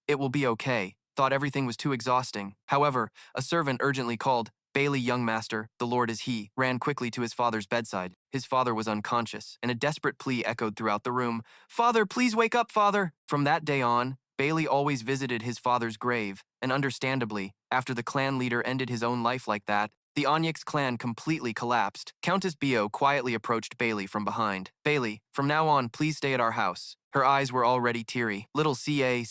it will be okay. Thought everything was too exhausting. However, a servant urgently called, Bailey, young master, the Lord is he, ran quickly to his father's bedside. His father was unconscious, and a desperate plea echoed throughout the room. Father, please wake up, father! From that day on, Bailey always visited his father's grave, and understandably, after the clan leader ended his own life like that, the Onyx clan completely collapsed. Countess Bio quietly approached Bailey from behind. Bailey, from now on, please stay at our house. Her eyes were already teary. Little CA,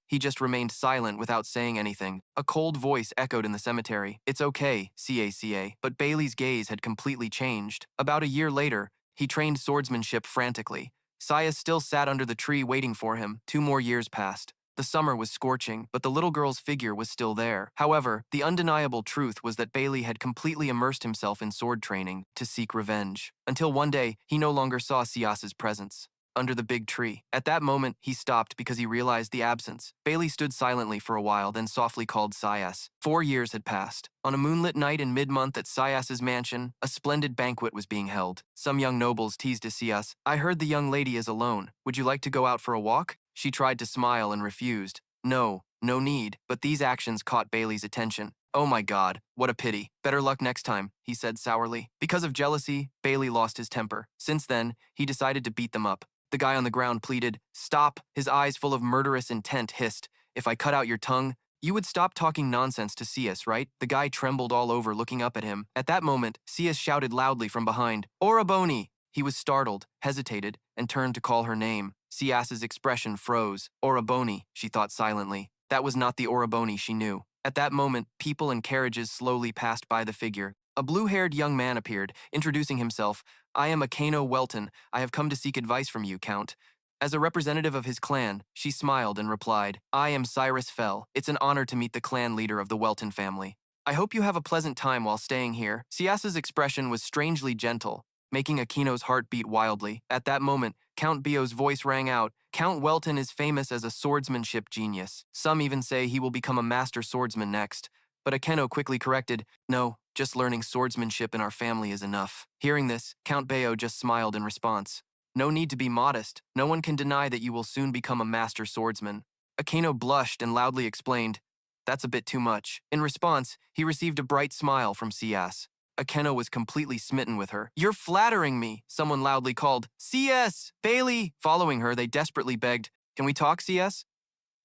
he just remained silent without saying anything. A cold voice echoed in the cemetery. It's okay, CA. But Bailey's gaze had completely changed. About a year later, he trained swordsmanship frantically. Sias still sat under the tree waiting for him. 2 more years passed. The summer was scorching, but the little girl's figure was still there. However, the undeniable truth was that Bailey had completely immersed himself in sword training to seek revenge. Until one day, he no longer saw Sias's presence under the big tree. At that moment, he stopped because he realized the absence. Bailey stood silently for a while, then softly called Sias. 4 years had passed. On a moonlit night in mid-month at Sias's mansion, a splendid banquet was being held. Some young nobles teased to Sias, "I heard the young lady is alone. Would you like to go out for a walk?" She tried to smile and refused. No need. But these actions caught Bailey's attention. Oh my god, what a pity. Better luck next time, he said sourly. Because of jealousy, Bailey lost his temper. Since then, he decided to beat them up. The guy on the ground pleaded, "Stop." His eyes full of murderous intent hissed, "If I cut out your tongue, you would stop talking nonsense to Sias, right?" The guy trembled all over, looking up at him. At that moment, Sias shouted loudly from behind, "Oraboni!" He was startled, hesitated, and turned to call her name. Sias's expression froze. Oraboni, she thought silently. That was not the Oraboni she knew. At that moment, people and carriages slowly passed by the figure. A blue-haired young man appeared, introducing himself. "I am Jamie Welton. I have come to seek advice from you, Count." As a representative of his clan, she smiled and replied, "I am Cyrus Fell. It's an honor to meet the clan leader of the Welton family. I hope you have a pleasant time while staying here." Sias's expression was strangely gentle, making Akino's heart beat wildly. At that moment, Count Bio's voice rang out. "Count Welton is famous as a swordsmanship genius. Some even say he will become a master swordsman next." But Akeno quickly corrected, "No, just learning swordsmanship in our family is enough." Hearing this, Count Bayo just smiled in response. "No need to be modest. No one can deny that you will soon become a master swordsman." Akeno blushed and loudly explained, "That's a bit too much." In response, he received a bright smile from Sias. Akeno was completely smitten with her. "You're flattering me," someone loudly called. "CS! Bailey!" Following her, they desperately begged, "Can we talk, CS?"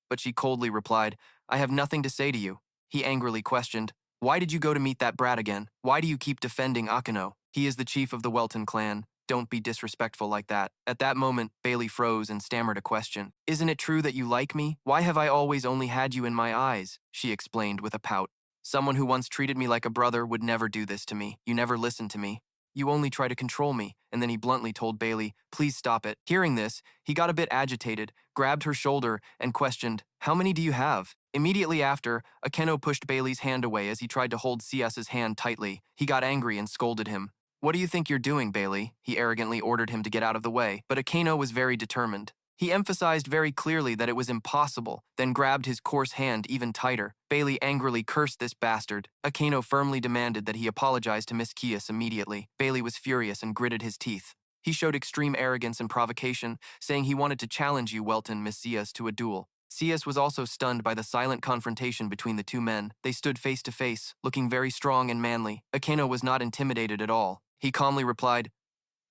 But she coldly replied, "I have nothing to say to you." He angrily questioned, "Why did you go to meet that brat again? Why do you keep defending Akeno? He is the chief of the Welton clan. Don't be disrespectful like that." At that moment, Bailey froze and stammered a question. "Isn't it true that you like me? Why have I always only had you in my eyes?" She explained with a pout. "Someone who once treated me like a brother would never do this to me. You never listened to me. You only try to control me." And then he bluntly told Bailey, "Please stop it." Hearing this, he got a bit agitated, grabbed her shoulder, and questioned, "How many do you have?" Immediately after, Akeno pushed Bailey's hand away as he tried to hold CS's hand tightly. He got angry and scolded him. "What do you think you're doing, Bailey?" He arrogantly ordered him to get out of the way, but Akeno was very determined. He emphasized very clearly that it was impossible, then grabbed his coarse hand even tighter. Bailey angrily cursed this bastard. Akeno firmly demanded that he apologize to Miss Kias immediately. Bailey was furious and gritted his teeth. He showed extreme arrogance and provocation, saying he wanted to challenge you, Welton, Miss Cias, to a duel. Cias was also stunned by the silent confrontation between the two men. They stood face to face, looking very strong and manly. Akeno was not intimidated at all. He calmly replied,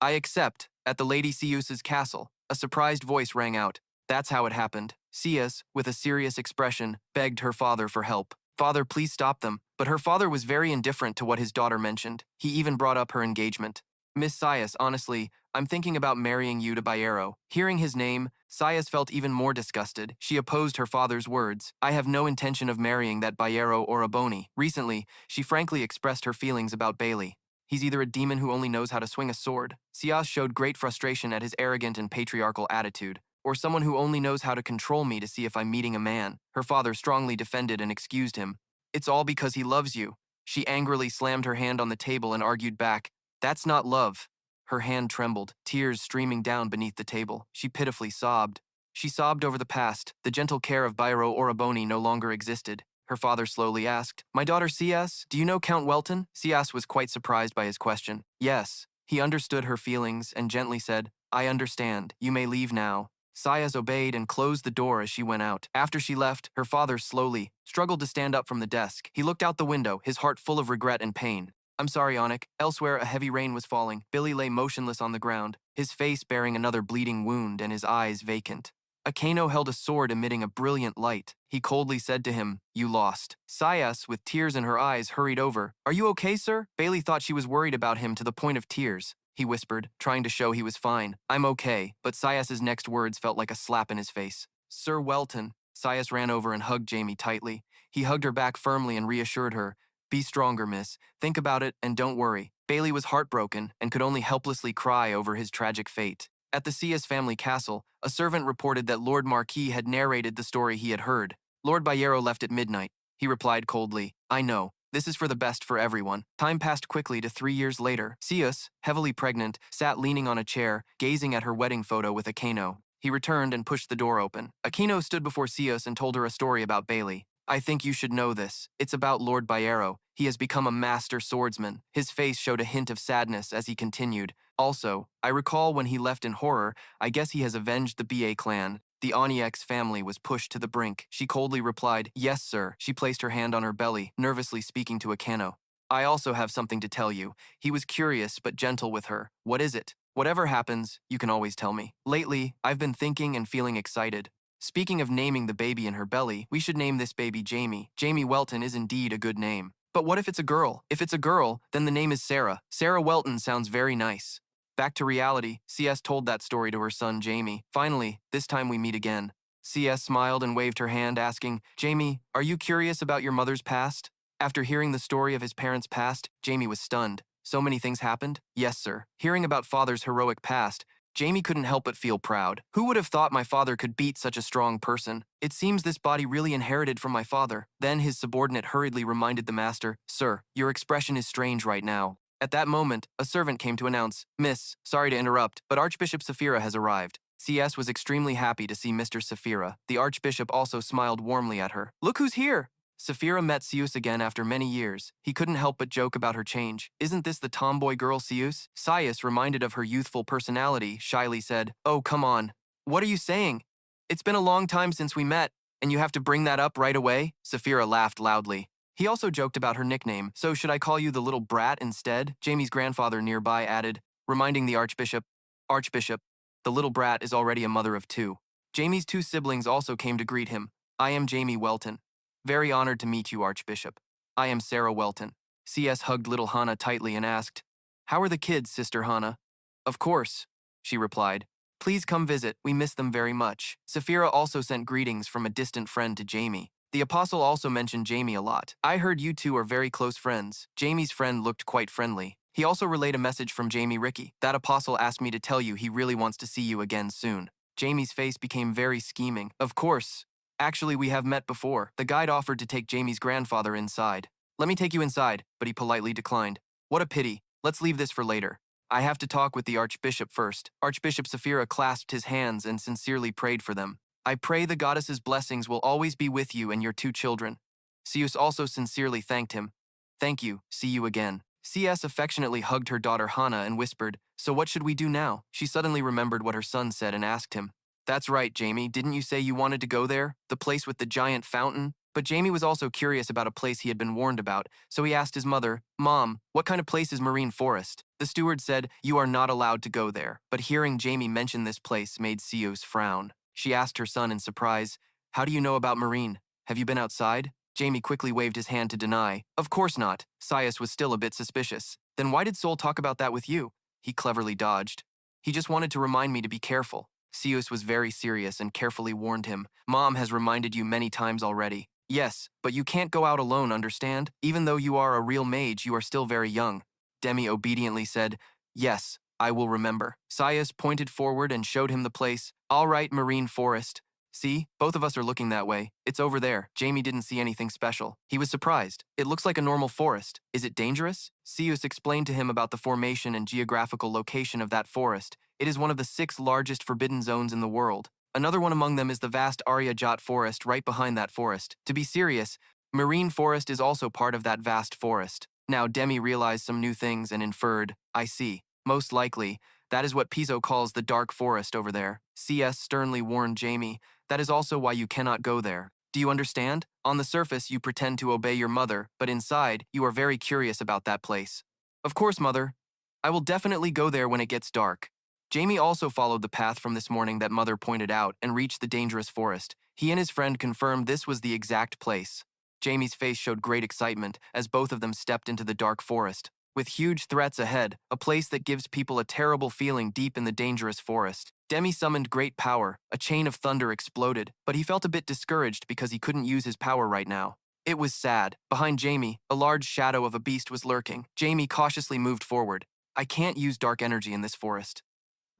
"I accept, at the Lady Cius's castle." A surprised voice rang out. That's how it happened. Cias, with a serious expression, begged her father for help. "Father, please stop them." But her father was very indifferent to what his daughter mentioned. He even brought up her engagement. "Miss Cias, honestly, I'm thinking about marrying you to Bayero." Hearing his name, Cias felt even more disgusted. She opposed her father's words. "I have no intention of marrying that Bayero or Aboni." Recently, she frankly expressed her feelings about Bailey. He's either a demon who only knows how to swing a sword. Cias showed great frustration at his arrogant and patriarchal attitude, or someone who only knows how to control me to see if I'm meeting a man. Her father strongly defended and excused him. "It's all because he loves you." She angrily slammed her hand on the table and argued back, "That's not love." Her hand trembled, tears streaming down beneath the table. She pitifully sobbed. She sobbed over the past. The gentle care of Bayero Oraboni no longer existed. Her father slowly asked, "My daughter Cias, do you know Count Welton?" Cias was quite surprised by his question. Yes. He understood her feelings and gently said, "I understand. You may leave now." Sayas obeyed and closed the door as she went out. After she left, her father slowly struggled to stand up from the desk. He looked out the window, his heart full of regret and pain. I'm sorry, Onik. Elsewhere, a heavy rain was falling. Billy lay motionless on the ground, his face bearing another bleeding wound and his eyes vacant. Akeno held a sword emitting a brilliant light. He coldly said to him, "You lost." Sayas, with tears in her eyes, hurried over. "Are you okay, sir?" Bailey thought she was worried about him to the point of tears. He whispered, trying to show he was fine. "I'm okay," but Sayas's next words felt like a slap in his face. "Sir Welton." Sayas ran over and hugged Jamie tightly. He hugged her back firmly and reassured her, "Be stronger, miss. Think about it and don't worry." Bailey was heartbroken and could only helplessly cry over his tragic fate. At the Sias family castle, a servant reported that Lord Marquis had narrated the story he had heard. Lord Bayero left at midnight. He replied coldly, "I know. This is for the best for everyone." Time passed quickly to 3 years later. Sias, heavily pregnant, sat leaning on a chair, gazing at her wedding photo with Akeno. He returned and pushed the door open. Akeno stood before Sias and told her a story about Bailey. "I think you should know this. It's about Lord Bayero. He has become a master swordsman." His face showed a hint of sadness as he continued. "Also, I recall when he left in horror, I guess he has avenged the BA clan. The Onyx family was pushed to the brink." She coldly replied, "Yes, sir." She placed her hand on her belly, nervously speaking to Akeno. "I also have something to tell you." He was curious but gentle with her. "What is it?" "Whatever happens, you can always tell me. Lately, I've been thinking and feeling excited. Speaking of naming the baby in her belly, we should name this baby Jamie. Jamie Welton is indeed a good name. But what if it's a girl? If it's a girl, then the name is Sarah. Sarah Welton sounds very nice." Back to reality, CS told that story to her son Jamie. "Finally, this time we meet again." CS smiled and waved her hand, asking, "Jamie, are you curious about your mother's past?" After hearing the story of his parents' past, Jamie was stunned. "So many things happened?" "Yes, sir." Hearing about father's heroic past, Jamie couldn't help but feel proud. "Who would have thought my father could beat such a strong person? It seems this body really inherited from my father." Then his subordinate hurriedly reminded the master, "Sir, your expression is strange right now." At that moment, a servant came to announce, "Miss, sorry to interrupt, but Archbishop Saphira has arrived." CS was extremely happy to see Mr. Saphira. The Archbishop also smiled warmly at her. "Look who's here!" Saphira met Sius again after many years. He couldn't help but joke about her change. "Isn't this the tomboy girl Sius?" Sius, reminded of her youthful personality, shyly said, "Oh, come on. What are you saying? It's been a long time since we met, and you have to bring that up right away?" Saphira laughed loudly. He also joked about her nickname. "So should I call you the little brat instead?" Jamie's grandfather nearby added, reminding the Archbishop, "Archbishop, the little brat is already a mother of 2. Jamie's 2 siblings also came to greet him. "I am Jamie Welton. Very honored to meet you, Archbishop. I am Sarah Welton." CS hugged little Hana tightly and asked, "How are the kids, Sister Hana?" "Of course," she replied. "Please come visit. We miss them very much." Saphira also sent greetings from a distant friend to Jamie. The apostle also mentioned Jamie a lot. "I heard you two are very close friends." Jamie's friend looked quite friendly. He also relayed a message from Jamie Ricky. "That apostle asked me to tell you he really wants to see you again soon." Jamie's face became very scheming. "Of course. Actually, we have met before." The guide offered to take Jamie's grandfather inside. "Let me take you inside," but he politely declined. "What a pity. Let's leave this for later. I have to talk with the Archbishop first." Archbishop Saphira clasped his hands and sincerely prayed for them. "I pray the goddess's blessings will always be with you and your 2 children." Sius also sincerely thanked him. "Thank you. See you again." CS affectionately hugged her daughter Hana and whispered, "So what should we do now?" She suddenly remembered what her son said and asked him, "That's right, Jamie. Didn't you say you wanted to go there? The place with the giant fountain?" But Jamie was also curious about a place he had been warned about, so he asked his mother, "Mom, what kind of place is Marine Forest?" The steward said, "You are not allowed to go there." But hearing Jamie mention this place made Sius frown. She asked her son in surprise, "How do you know about Marine? Have you been outside?" Jamie quickly waved his hand to deny. "Of course not." Sius was still a bit suspicious. "Then why did Sol talk about that with you?" He cleverly dodged. "He just wanted to remind me to be careful." Sius was very serious and carefully warned him. "Mom has reminded you many times already." "Yes, but you can't go out alone, understand? Even though you are a real mage, you are still very young." Demi obediently said, "Yes, I will remember." Sius pointed forward and showed him the place. "All right, Marine Forest. See, both of us are looking that way. It's over there." Jamie didn't see anything special. He was surprised. "It looks like a normal forest. Is it dangerous?" Sius explained to him about the formation and geographical location of that forest. It is one of the 6 largest forbidden zones in the world. Another one among them is the vast Arya Jat forest right behind that forest. To be serious, Marine Forest is also part of that vast forest. Now Demi realized some new things and inferred, "I see. Most likely, That is what Piso calls the dark forest over there. CS sternly warned Jamie. That is also why you cannot go there. Do you understand? On the surface, you pretend to obey your mother, but inside, you are very curious about that place. Of course, mother. I will definitely go there when it gets dark. Jamie also followed the path from this morning that mother pointed out and reached the dangerous forest. He and his friend confirmed this was the exact place. Jamie's face showed great excitement as both of them stepped into the dark forest. With huge threats ahead, a place that gives people a terrible feeling deep in the dangerous forest. Demi summoned great power, a chain of thunder exploded, but he felt a bit discouraged because he couldn't use his power right now. It was sad. Behind Jamie, a large shadow of a beast was lurking. Jamie cautiously moved forward. I can't use dark energy in this forest.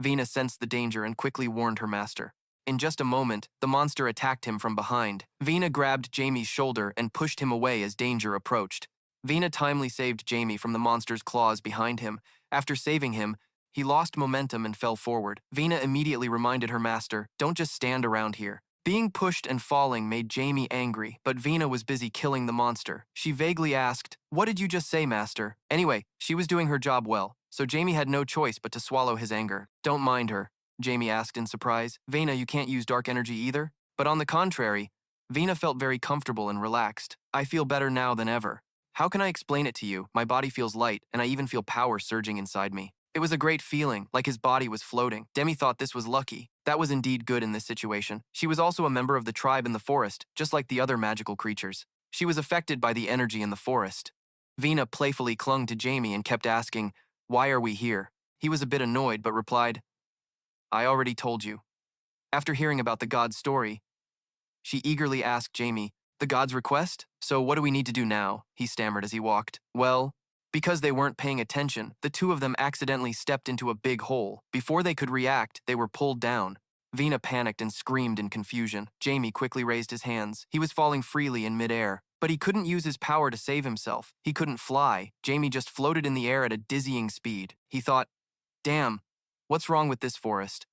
Vina sensed the danger and quickly warned her master. In just a moment, the monster attacked him from behind. Vina grabbed Jamie's shoulder and pushed him away as danger approached. Vina timely saved Jamie from the monster's claws behind him. After saving him, he lost momentum and fell forward. Vina immediately reminded her master, don't just stand around here. Being pushed and falling made Jamie angry, but Vina was busy killing the monster. She vaguely asked, what did you just say, master? Anyway, she was doing her job well, so Jamie had no choice but to swallow his anger. Don't mind her, Jamie asked in surprise. Vina, you can't use dark energy either? But on the contrary, Vina felt very comfortable and relaxed. I feel better now than ever. How can I explain it to you? My body feels light, and I even feel power surging inside me. It was a great feeling, like his body was floating. Demi thought this was lucky. That was indeed good in this situation. She was also a member of the tribe in the forest, just like the other magical creatures. She was affected by the energy in the forest. Vina playfully clung to Jamie and kept asking, why are we here? He was a bit annoyed, but replied, I already told you. After hearing about the god's story, she eagerly asked Jamie, the god's request? So what do we need to do now? He stammered as he walked. Well, because they weren't paying attention, the two of them accidentally stepped into a big hole. Before they could react, they were pulled down. Vina panicked and screamed in confusion. Jamie quickly raised his hands. He was falling freely in midair, but he couldn't use his power to save himself. He couldn't fly. Jamie just floated in the air at a dizzying speed. He thought, damn, what's wrong with this forest?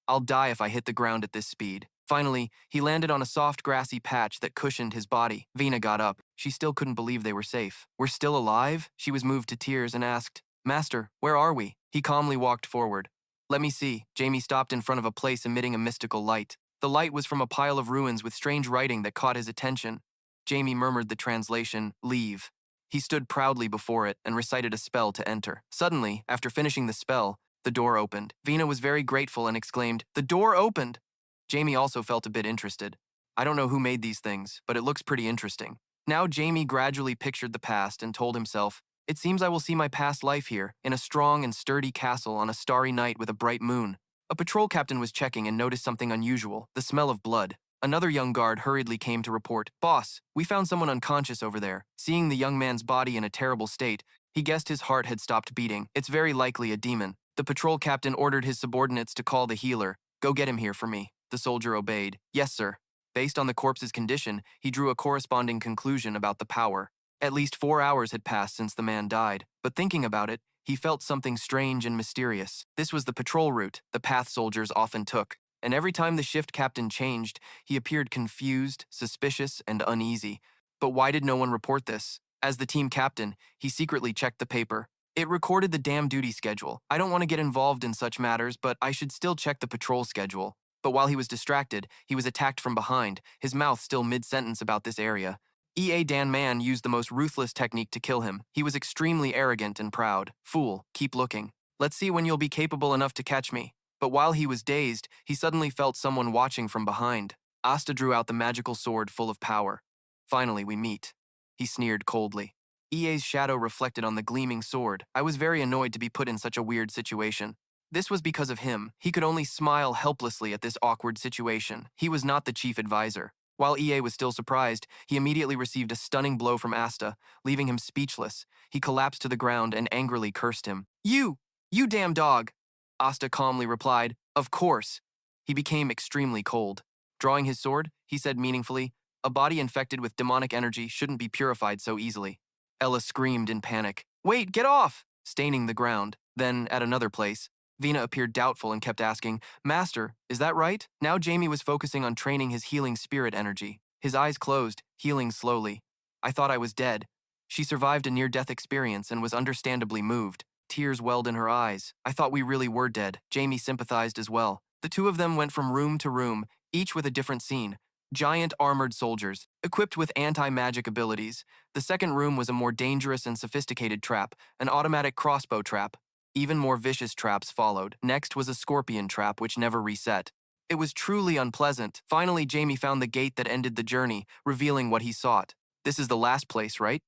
I'll die if I hit the ground at this speed. Finally, he landed on a soft grassy patch that cushioned his body. Vina got up. She still couldn't believe they were safe. We're still alive? She was moved to tears and asked, Master, where are we? He calmly walked forward. Let me see. Jamie stopped in front of a place emitting a mystical light. The light was from a pile of ruins with strange writing that caught his attention. Jamie murmured the translation, leave. He stood proudly before it and recited a spell to enter. Suddenly, after finishing the spell, the door opened. Vina was very grateful and exclaimed, the door opened! Jamie also felt a bit interested. I don't know who made these things, but it looks pretty interesting. Now Jamie gradually pictured the past and told himself, it seems I will see my past life here, in a strong and sturdy castle on a starry night with a bright moon. A patrol captain was checking and noticed something unusual, the smell of blood. Another young guard hurriedly came to report, Boss, we found someone unconscious over there. Seeing the young man's body in a terrible state, he guessed his heart had stopped beating. It's very likely a demon. The patrol captain ordered his subordinates to call the healer. Go get him here for me. The soldier obeyed. Yes, sir. Based on the corpse's condition, he drew a corresponding conclusion about the power. At least 4 hours had passed since the man died, but thinking about it, he felt something strange and mysterious. This was the patrol route the path soldiers often took, and every time the shift captain changed, he appeared confused, suspicious, and uneasy. But why did no one report this? As the team captain, he secretly checked the paper. It recorded the damn duty schedule. I don't want to get involved in such matters, but I should still check the patrol schedule. But while he was distracted, he was attacked from behind, his mouth still mid-sentence about this area. E.A. Dan Mann used the most ruthless technique to kill him. He was extremely arrogant and proud. Fool, keep looking. Let's see when you'll be capable enough to catch me. But while he was dazed, he suddenly felt someone watching from behind. Asta drew out the magical sword full of power. Finally, we meet. He sneered coldly. E.A.'s shadow reflected on the gleaming sword. I was very annoyed to be put in such a weird situation. This was because of him. He could only smile helplessly at this awkward situation. He was not the chief advisor. While EA was still surprised, he immediately received a stunning blow from Asta, leaving him speechless. He collapsed to the ground and angrily cursed him. You damn dog! Asta calmly replied, of course. He became extremely cold. Drawing his sword, he said meaningfully, a body infected with demonic energy shouldn't be purified so easily. Ella screamed in panic. Wait, get off! Staining the ground. Then, at another place, Vina appeared doubtful and kept asking, Master, is that right? Now Jamie was focusing on training his healing spirit energy. His eyes closed, healing slowly. I thought I was dead. She survived a near-death experience and was understandably moved. Tears welled in her eyes. I thought we really were dead. Jamie sympathized as well. The two of them went from room to room, each with a different scene. Giant armored soldiers, equipped with anti-magic abilities. The second room was a more dangerous and sophisticated trap, an automatic crossbow trap. Even more vicious traps followed. Next was a scorpion trap which never reset. It was truly unpleasant. Finally, Jamie found the gate that ended the journey, revealing what he sought. This is the last place, right?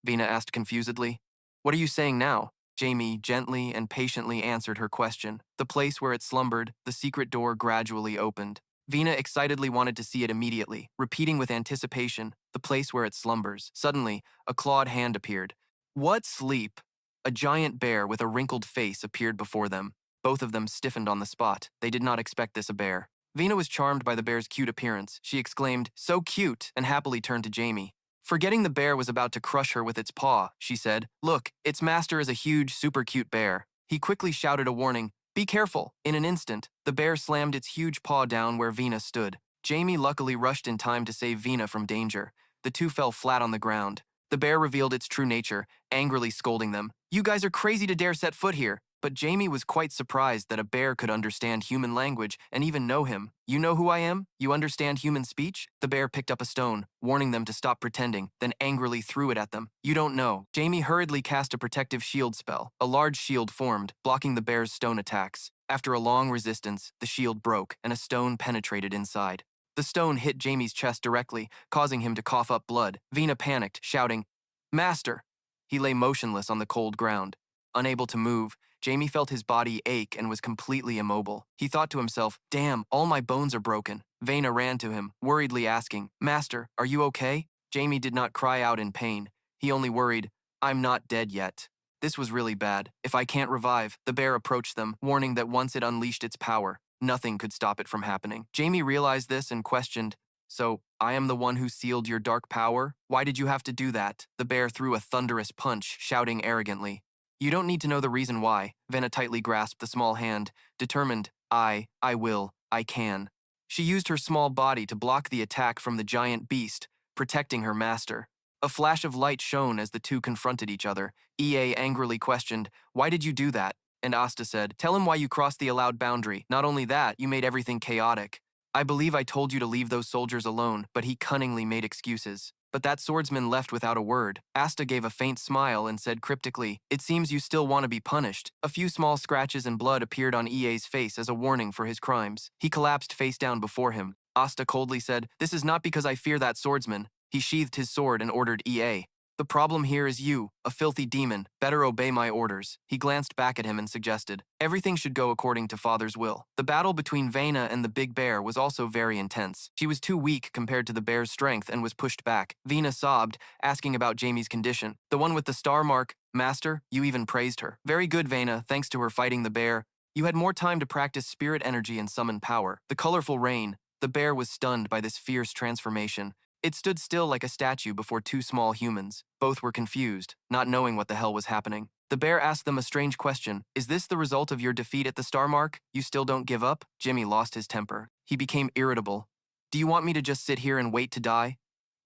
Vina asked confusedly. What are you saying now? Jamie gently and patiently answered her question. The place where it slumbered, the secret door gradually opened. Vina excitedly wanted to see it immediately, repeating with anticipation, the place where it slumbers. Suddenly, a clawed hand appeared. What sleep? A giant bear with a wrinkled face appeared before them. Both of them stiffened on the spot. They did not expect this a bear. Vina was charmed by the bear's cute appearance. She exclaimed, "So cute," and happily turned to Jamie. Forgetting the bear was about to crush her with its paw, she said, "Look, its master is a huge, super cute bear." He quickly shouted a warning, "Be careful!" In an instant, the bear slammed its huge paw down where Vina stood. Jamie luckily rushed in time to save Vina from danger. The two fell flat on the ground. The bear revealed its true nature, angrily scolding them. "You guys are crazy to dare set foot here." But Jamie was quite surprised that a bear could understand human language and even know him. "You know who I am? You understand human speech?" The bear picked up a stone, warning them to stop pretending, then angrily threw it at them. "You don't know." Jamie hurriedly cast a protective shield spell. A large shield formed, blocking the bear's stone attacks. After a long resistance, the shield broke, and a stone penetrated inside. The stone hit Jamie's chest directly, causing him to cough up blood. Vina panicked, shouting, "Master!" He lay motionless on the cold ground. Unable to move, Jamie felt his body ache and was completely immobile. He thought to himself, "Damn, all my bones are broken." Vena ran to him, worriedly asking, "Master, are you okay?" Jamie did not cry out in pain. He only worried, "I'm not dead yet." This was really bad. If I can't revive, the bear approached them, warning that once it unleashed its power, nothing could stop it from happening. Jamie realized this and questioned, "So, I am the one who sealed your dark power? Why did you have to do that?" The bear threw a thunderous punch, shouting arrogantly, "You don't need to know the reason why." Vena tightly grasped the small hand, determined, I will, I can. She used her small body to block the attack from the giant beast, protecting her master. A flash of light shone as the two confronted each other. EA angrily questioned, "Why did you do that?" And Asta said, "Tell him why you crossed the allowed boundary. Not only that, you made everything chaotic. I believe I told you to leave those soldiers alone, but he cunningly made excuses." But that swordsman left without a word. Asta gave a faint smile and said cryptically, "It seems you still want to be punished." A few small scratches and blood appeared on EA's face as a warning for his crimes. He collapsed face down before him. Asta coldly said, "This is not because I fear that swordsman." He sheathed his sword and ordered EA. "The problem here is you, a filthy demon. Better obey my orders." He glanced back at him and suggested, "Everything should go according to Father's will." The battle between Vena and the big bear was also very intense. She was too weak compared to the bear's strength and was pushed back. Vena sobbed, asking about Jamie's condition. "The one with the star mark, Master, you even praised her." "Very good, Vena, thanks to her fighting the bear. You had more time to practice spirit energy and summon power." The colorful rain. The bear was stunned by this fierce transformation. It stood still like a statue before two small humans. Both were confused, not knowing what the hell was happening. The bear asked them a strange question. "Is this the result of your defeat at the Star Mark? You still don't give up?" Jimmy lost his temper. He became irritable. "Do you want me to just sit here and wait to die?"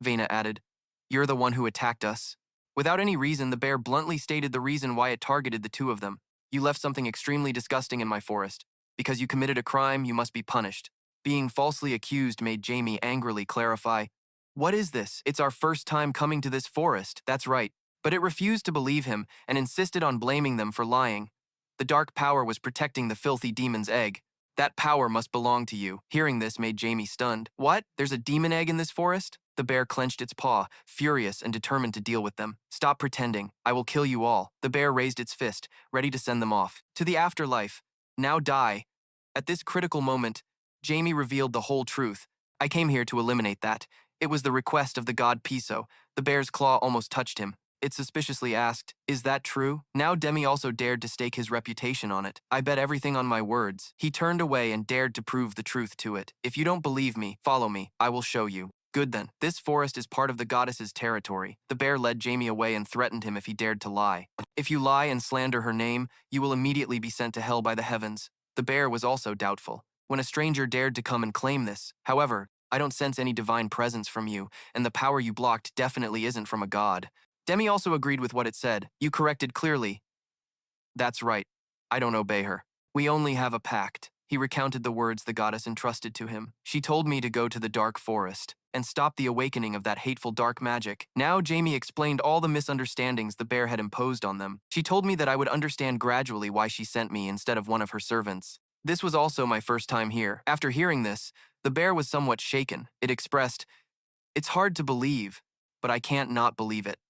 Vena added, "You're the one who attacked us." Without any reason, the bear bluntly stated the reason why it targeted the two of them. "You left something extremely disgusting in my forest. Because you committed a crime, you must be punished." Being falsely accused made Jamie angrily clarify, "What is this? It's our first time coming to this forest." "That's right." But it refused to believe him and insisted on blaming them for lying. The dark power was protecting the filthy demon's egg. "That power must belong to you." Hearing this made Jamie stunned. "What? There's a demon egg in this forest?" The bear clenched its paw, furious and determined to deal with them. "Stop pretending. I will kill you all." The bear raised its fist, ready to send them off. "To the afterlife. Now die." At this critical moment, Jamie revealed the whole truth. "I came here to eliminate that. It was the request of the god Piso." The bear's claw almost touched him. It suspiciously asked, "Is that true?" Now Demi also dared to stake his reputation on it. "I bet everything on my words." He turned away and dared to prove the truth to it. "If you don't believe me, follow me. I will show you." "Good then. This forest is part of the goddess's territory." The bear led Jamie away and threatened him if he dared to lie. "If you lie and slander her name, you will immediately be sent to hell by the heavens." The bear was also doubtful. "When a stranger dared to come and claim this. However, I don't sense any divine presence from you, and the power you blocked definitely isn't from a god." Demi also agreed with what it said. "You corrected clearly." That's right. I don't obey her. We only have a pact. He recounted the words the goddess entrusted to him. She told me to go to the dark forest and stop the awakening of that hateful dark magic. Now Jamie explained all the misunderstandings the bear had imposed on them. She told me that I would understand gradually why she sent me instead of one of her servants. This was also my first time here. After hearing this, the bear was somewhat shaken. It expressed, "It's hard to believe, but I can't not believe it."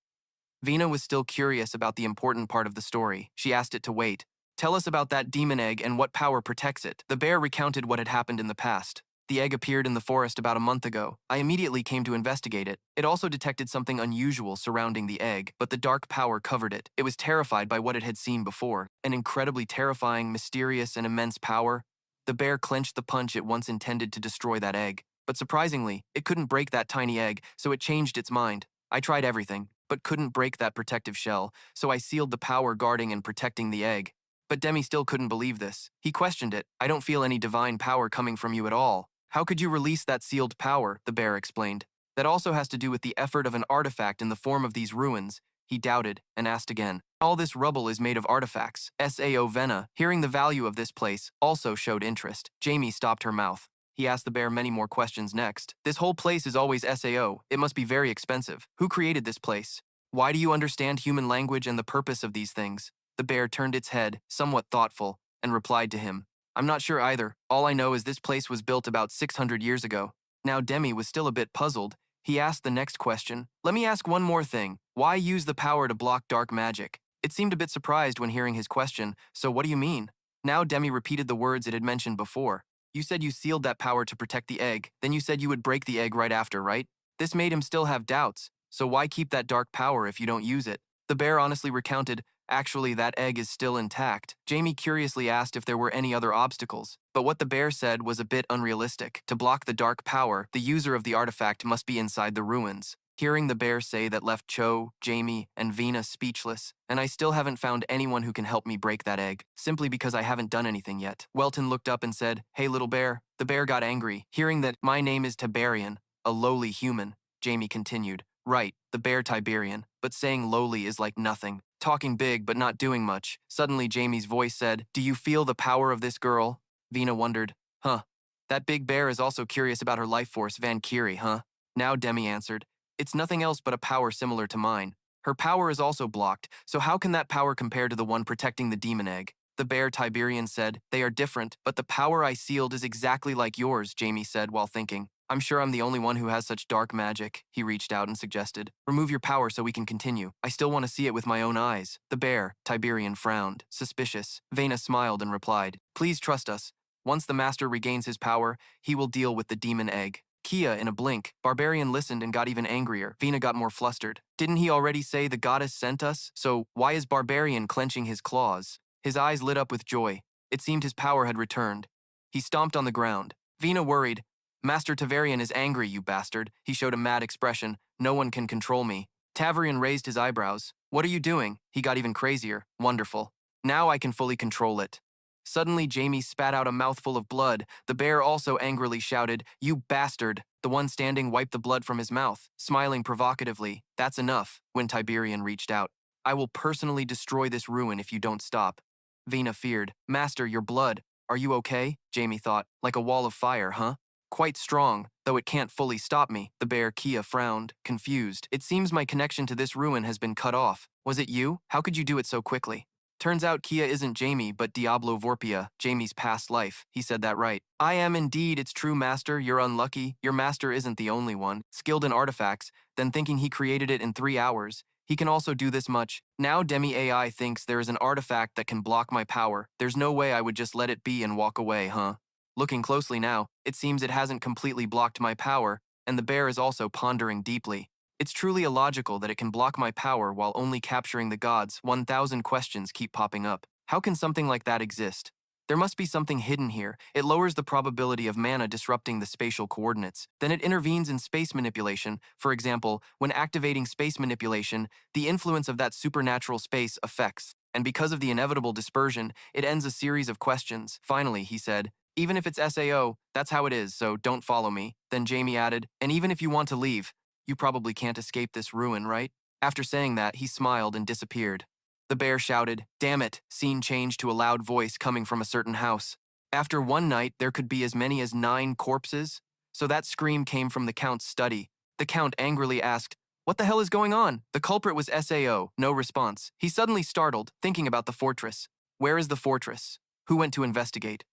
Vina was still curious about the important part of the story. She asked it to wait. Tell us about that demon egg and what power protects it. The bear recounted what had happened in the past. The egg appeared in the forest about a month ago. I immediately came to investigate it. It also detected something unusual surrounding the egg, but the dark power covered it. It was terrified by what it had seen before. An incredibly terrifying, mysterious, and immense power. The bear clenched the punch it once intended to destroy that egg. But surprisingly, it couldn't break that tiny egg, so it changed its mind. I tried everything, but couldn't break that protective shell, so I sealed the power guarding and protecting the egg. But Demi still couldn't believe this. He questioned it. I don't feel any divine power coming from you at all. How could you release that sealed power? The bear explained. That also has to do with the effort of an artifact in the form of these ruins. He doubted and asked again. All this rubble is made of artifacts. Sao Vena, hearing the value of this place, also showed interest. Jamie stopped her mouth. He asked the bear many more questions next. This whole place is always Sao. It must be very expensive. Who created this place? Why do you understand human language and the purpose of these things? The bear turned its head, somewhat thoughtful, and replied to him. I'm not sure either. All I know is this place was built about 600 years ago. Now Demi was still a bit puzzled. He asked the next question. Let me ask one more thing. Why use the power to block dark magic? It seemed a bit surprised when hearing his question. So what do you mean? Now Demi repeated the words it had mentioned before. You said you sealed that power to protect the egg. Then you said you would break the egg right after, right? This made him still have doubts. So why keep that dark power if you don't use it? The bear honestly recounted, actually, that egg is still intact. Jamie curiously asked if there were any other obstacles, but what the bear said was a bit unrealistic. To block the dark power, the user of the artifact must be inside the ruins. Hearing the bear say that left Cho, Jamie, and Vina speechless, and I still haven't found anyone who can help me break that egg, simply because I haven't done anything yet. Welton looked up and said, Hey little bear. The bear got angry. Hearing that, my name is Tiberian, a lowly human, Jamie continued. Right, the bear Tiberian, but saying lowly is like nothing. Talking big but not doing much. Suddenly Jamie's voice said, Do you feel the power of this girl? Vina wondered, Huh. That big bear is also curious about her life force, Valkyrie, huh? Now Demi answered, It's nothing else but a power similar to mine. Her power is also blocked, so how can that power compare to the one protecting the demon egg? The bear Tiberian said, They are different, but the power I sealed is exactly like yours, Jamie said while thinking. I'm sure I'm the only one who has such dark magic, he reached out and suggested. Remove your power so we can continue. I still want to see it with my own eyes. The bear, Tiberian, frowned, suspicious. Vena smiled and replied, Please trust us. Once the master regains his power, he will deal with the demon egg. Kia in a blink. Barbarian listened and got even angrier. Vena got more flustered. Didn't he already say the goddess sent us? So why is Barbarian clenching his claws? His eyes lit up with joy. It seemed his power had returned. He stomped on the ground. Vena worried. Master Tavarian is angry, you bastard. He showed a mad expression. No one can control me. Tavarian raised his eyebrows. What are you doing? He got even crazier. Wonderful. Now I can fully control it. Suddenly, Jamie spat out a mouthful of blood. The bear also angrily shouted, You bastard! The one standing wiped the blood from his mouth, smiling provocatively. That's enough, when Tiberian reached out. I will personally destroy this ruin if you don't stop. Vena feared. Master, your blood. Are you okay? Jamie thought. Like a wall of fire, huh? Quite strong, though it can't fully stop me. The bear Kia frowned, confused. It seems my connection to this ruin has been cut off. Was it you? How could you do it so quickly? Turns out Kia isn't Jamie, but Diablo Vorpia, Jamie's past life. He said that right. I am indeed its true master. You're unlucky. Your master isn't the only one. Skilled in artifacts, then thinking he created it in 3 hours. He can also do this much. Now Demi AI thinks there is an artifact that can block my power. There's no way I would just let it be and walk away, huh? Looking closely now, it seems it hasn't completely blocked my power, and the bear is also pondering deeply. It's truly illogical that it can block my power while only capturing the gods. 1,000 questions keep popping up. How can something like that exist? There must be something hidden here. It lowers the probability of mana disrupting the spatial coordinates. Then it intervenes in space manipulation. For example, when activating space manipulation, the influence of that supernatural space affects. And because of the inevitable dispersion, it ends a series of questions. Finally, he said, Even if it's SAO, that's how it is, so don't follow me. Then Jamie added, And even if you want to leave, you probably can't escape this ruin, right? After saying that, he smiled and disappeared. The bear shouted. Damn it! Scene changed to a loud voice coming from a certain house. After one night, there could be as many as 9 corpses? So that scream came from the Count's study. The Count angrily asked, "What the hell is going on?" The culprit was Sao, no response. He suddenly startled, thinking about the fortress. Where is the fortress? Who went to investigate?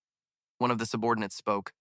One of the subordinates spoke.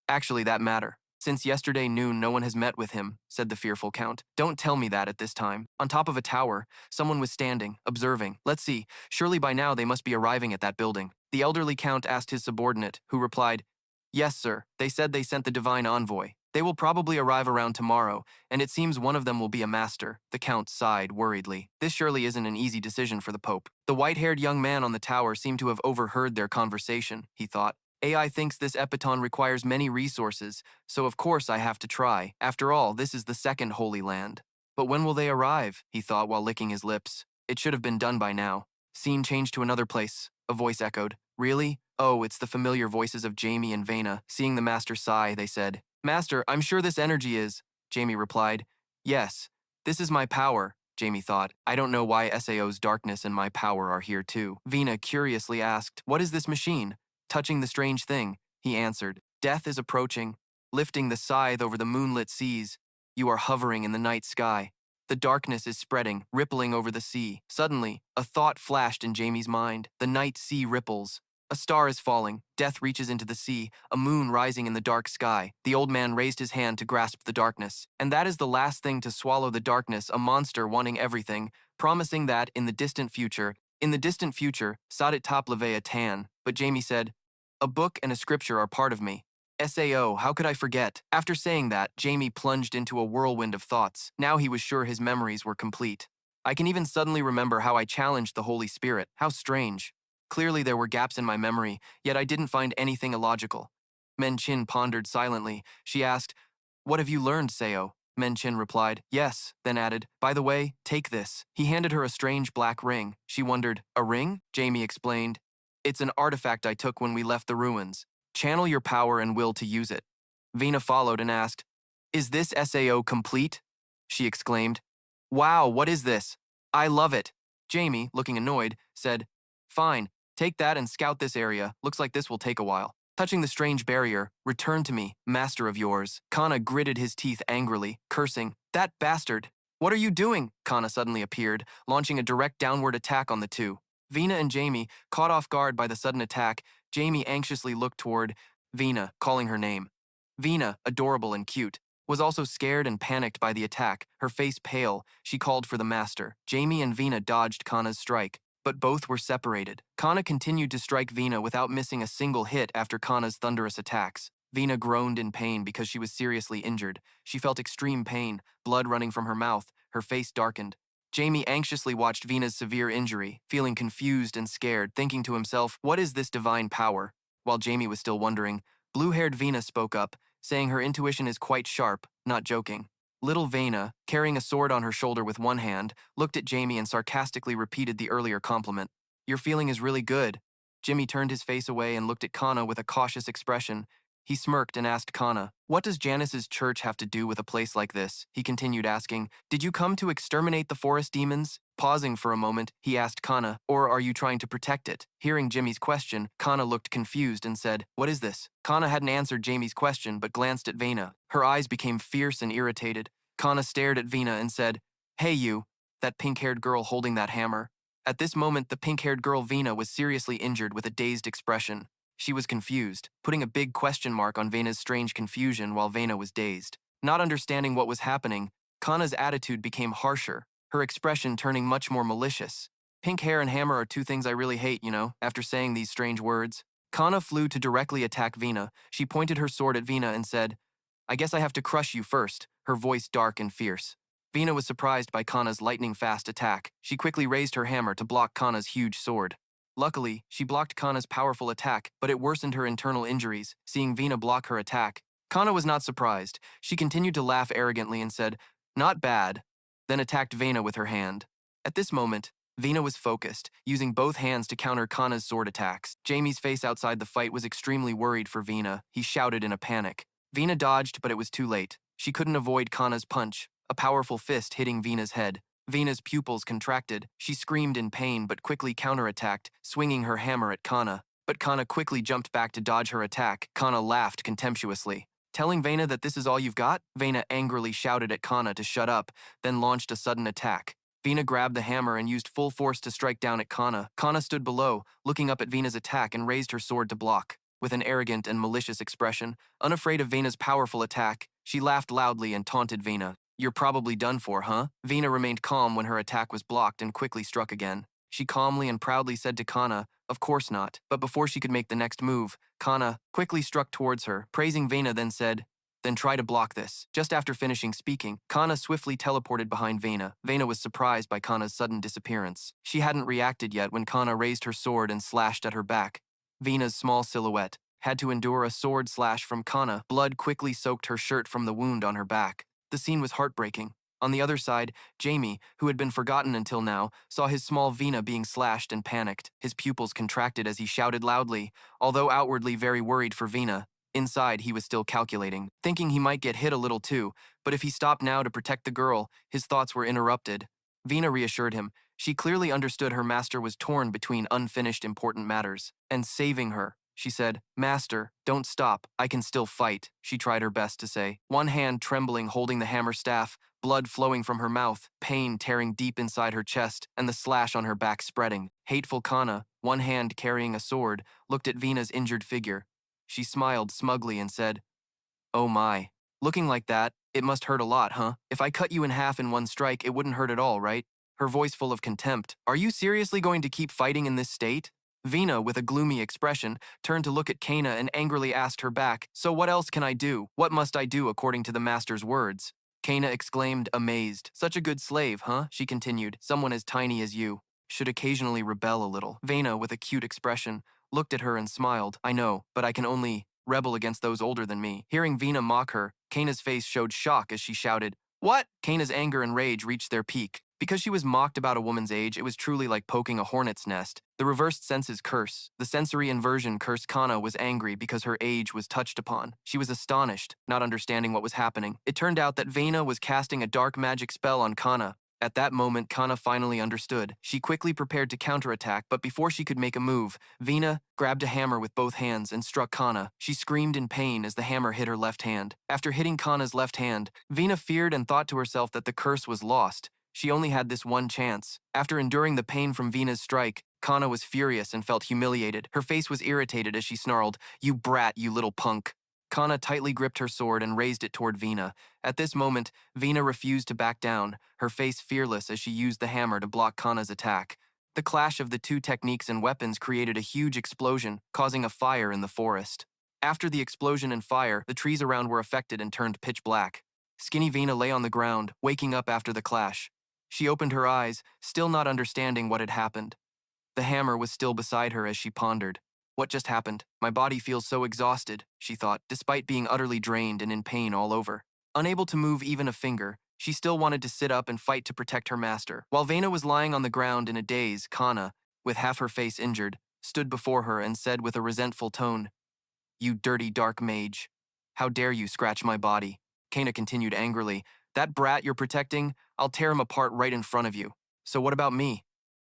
Actually, that matter. Since yesterday noon, no one has met with him, said the fearful Count. Don't tell me that at this time. On top of a tower, someone was standing, observing. Let's see, surely by now they must be arriving at that building. The elderly Count asked his subordinate, who replied, Yes, sir. They said they sent the divine envoy. They will probably arrive around tomorrow, and it seems one of them will be a master. The Count sighed worriedly. This surely isn't an easy decision for the Pope. The white-haired young man on the tower seemed to have overheard their conversation, he thought. AI thinks this epiton requires many resources, so of course I have to try. After all, this is the second Holy Land. But when will they arrive? He thought while licking his lips. It should have been done by now. Scene changed to another place. A voice echoed. Really? Oh, it's the familiar voices of Jamie and Vena. Seeing the master sigh, they said, Master, I'm sure this energy is. Jamie replied, Yes, this is my power. Jamie thought, I don't know why Sao's darkness and my power are here too. Vena curiously asked, What is this machine? Touching the strange thing, he answered, Death is approaching, lifting the scythe over the moonlit seas. You are hovering in the night sky. The darkness is spreading, rippling over the sea. Suddenly, a thought flashed in Jamie's mind. The night sea ripples. A star is falling. Death reaches into the sea, a moon rising in the dark sky. The old man raised his hand to grasp the darkness. And that is the last thing to swallow the darkness, a monster wanting everything, promising that in the distant future, Sadat top leve a tan. But Jamie said, A book and a scripture are part of me. Sao, how could I forget? After saying that, Jamie plunged into a whirlwind of thoughts. Now he was sure his memories were complete. I can even suddenly remember how I challenged the Holy Spirit. How strange. Clearly there were gaps in my memory, yet I didn't find anything illogical. Men Chin pondered silently. She asked, What have you learned, Sao? Men Chin replied, Yes, then added, By the way, take this. He handed her a strange black ring. She wondered, A ring? Jamie explained, It's an artifact I took when we left the ruins. Channel your power and will to use it. Vena followed and asked, Is this Sao complete? She exclaimed, Wow, what is this? I love it. Jamie, looking annoyed, said, Fine, take that and scout this area. Looks like this will take a while. Touching the strange barrier, Return to me, master of yours. Kana gritted his teeth angrily, cursing, That bastard! What are you doing? Kana suddenly appeared, launching a direct downward attack on the two. Vena and Jamie, caught off guard by the sudden attack, Jamie anxiously looked toward Vena, calling her name. Vena, adorable and cute, was also scared and panicked by the attack. Her face pale, she called for the master. Jamie and Vena dodged Kana's strike, but both were separated. Kana continued to strike Vena without missing a single hit after Kana's thunderous attacks. Vena groaned in pain because she was seriously injured. She felt extreme pain, blood running from her mouth, her face darkened. Jamie anxiously watched Vena's severe injury, feeling confused and scared, thinking to himself, What is this divine power? While Jamie was still wondering, blue-haired Vena spoke up, saying her intuition is quite sharp, not joking. Little Vena, carrying a sword on her shoulder with one hand, looked at Jamie and sarcastically repeated the earlier compliment. Your feeling is really good. Jimmy turned his face away and looked at Kana with a cautious expression. He smirked and asked Kana, What does Janice's church have to do with a place like this? He continued asking, Did you come to exterminate the forest demons? Pausing for a moment, he asked Kana, Or are you trying to protect it? Hearing Jimmy's question, Kana looked confused and said, What is this? Kana hadn't answered Jamie's question but glanced at Vena. Her eyes became fierce and irritated. Kana stared at Vena and said, Hey you, that pink-haired girl holding that hammer. At this moment, the pink-haired girl Vena was seriously injured with a dazed expression. She was confused, putting a big question mark on Vena's strange confusion while Vena was dazed. Not understanding what was happening, Kana's attitude became harsher, her expression turning much more malicious. Pink hair and hammer are two things I really hate, after saying these strange words. Kana flew to directly attack Vena. She pointed her sword at Vena and said, I guess I have to crush you first, her voice dark and fierce. Vena was surprised by Kana's lightning-fast attack. She quickly raised her hammer to block Kana's huge sword. Luckily, she blocked Kana's powerful attack, but it worsened her internal injuries, seeing Vena block her attack. Kana was not surprised. She continued to laugh arrogantly and said, Not bad, then attacked Vena with her hand. At this moment, Vena was focused, using both hands to counter Kana's sword attacks. Jamie's face outside the fight was extremely worried for Vena. He shouted in a panic. Vena dodged, but it was too late. She couldn't avoid Kana's punch, a powerful fist hitting Vena's head. Vena's pupils contracted. She screamed in pain but quickly counterattacked, swinging her hammer at Kana. But Kana quickly jumped back to dodge her attack. Kana laughed contemptuously. Telling Vena that this is all you've got? Vena angrily shouted at Kana to shut up, then launched a sudden attack. Vena grabbed the hammer and used full force to strike down at Kana. Kana stood below, looking up at Vena's attack and raised her sword to block. With an arrogant and malicious expression, unafraid of Vena's powerful attack, she laughed loudly and taunted Vena. You're probably done for, huh? Vena remained calm when her attack was blocked and quickly struck again. She calmly and proudly said to Kana, of course not. But before she could make the next move, Kana quickly struck towards her, praising Vena, then said, then try to block this. Just after finishing speaking, Kana swiftly teleported behind Vena. Vena was surprised by Kana's sudden disappearance. She hadn't reacted yet when Kana raised her sword and slashed at her back. Vena's small silhouette had to endure a sword slash from Kana. Blood quickly soaked her shirt from the wound on her back. The scene was heartbreaking. On the other side, Jamie, who had been forgotten until now, saw his small Vena being slashed and panicked. His pupils contracted as he shouted loudly, although outwardly very worried for Vena. Inside, he was still calculating, thinking he might get hit a little too, but if he stopped now to protect the girl, his thoughts were interrupted. Vena reassured him. She clearly understood her master was torn between unfinished important matters and saving her. She said, Master, don't stop. I can still fight, she tried her best to say. One hand trembling holding the hammer staff, blood flowing from her mouth, pain tearing deep inside her chest, and the slash on her back spreading. Hateful Kana, one hand carrying a sword, looked at Vena's injured figure. She smiled smugly and said, oh my. Looking like that, it must hurt a lot, huh? If I cut you in half in one strike, it wouldn't hurt at all, right? Her voice full of contempt. Are you seriously going to keep fighting in this state? Vena, with a gloomy expression, turned to look at Kana and angrily asked her back, so what else can I do? What must I do according to the master's words? Kana exclaimed, amazed. Such a good slave, huh? She continued. Someone as tiny as you should occasionally rebel a little. Vena, with a cute expression, looked at her and smiled. I know, but I can only rebel against those older than me. Hearing Vena mock her, Kana's face showed shock as she shouted, what? Kana's anger and rage reached their peak. Because she was mocked about a woman's age, it was truly like poking a hornet's nest. The reversed senses curse. The sensory inversion curse. Kana was angry because her age was touched upon. She was astonished, not understanding what was happening. It turned out that Vena was casting a dark magic spell on Kana. At that moment, Kana finally understood. She quickly prepared to counterattack, but before she could make a move, Vena grabbed a hammer with both hands and struck Kana. She screamed in pain as the hammer hit her left hand. After hitting Kana's left hand, Vena feared and thought to herself that the curse was lost. She only had this one chance. After enduring the pain from Vena's strike, Kana was furious and felt humiliated. Her face was irritated as she snarled, you brat, you little punk. Kana tightly gripped her sword and raised it toward Vena. At this moment, Vena refused to back down, her face fearless as she used the hammer to block Kana's attack. The clash of the two techniques and weapons created a huge explosion, causing a fire in the forest. After the explosion and fire, the trees around were affected and turned pitch black. Skinny Vena lay on the ground, waking up after the clash. She opened her eyes, still not understanding what had happened. The hammer was still beside her as she pondered. What just happened? My body feels so exhausted, she thought, despite being utterly drained and in pain all over. Unable to move even a finger, she still wanted to sit up and fight to protect her master. While Vena was lying on the ground in a daze, Kana, with half her face injured, stood before her and said with a resentful tone, you dirty dark mage. How dare you scratch my body? Kana continued angrily, that brat you're protecting, I'll tear him apart right in front of you. So what about me?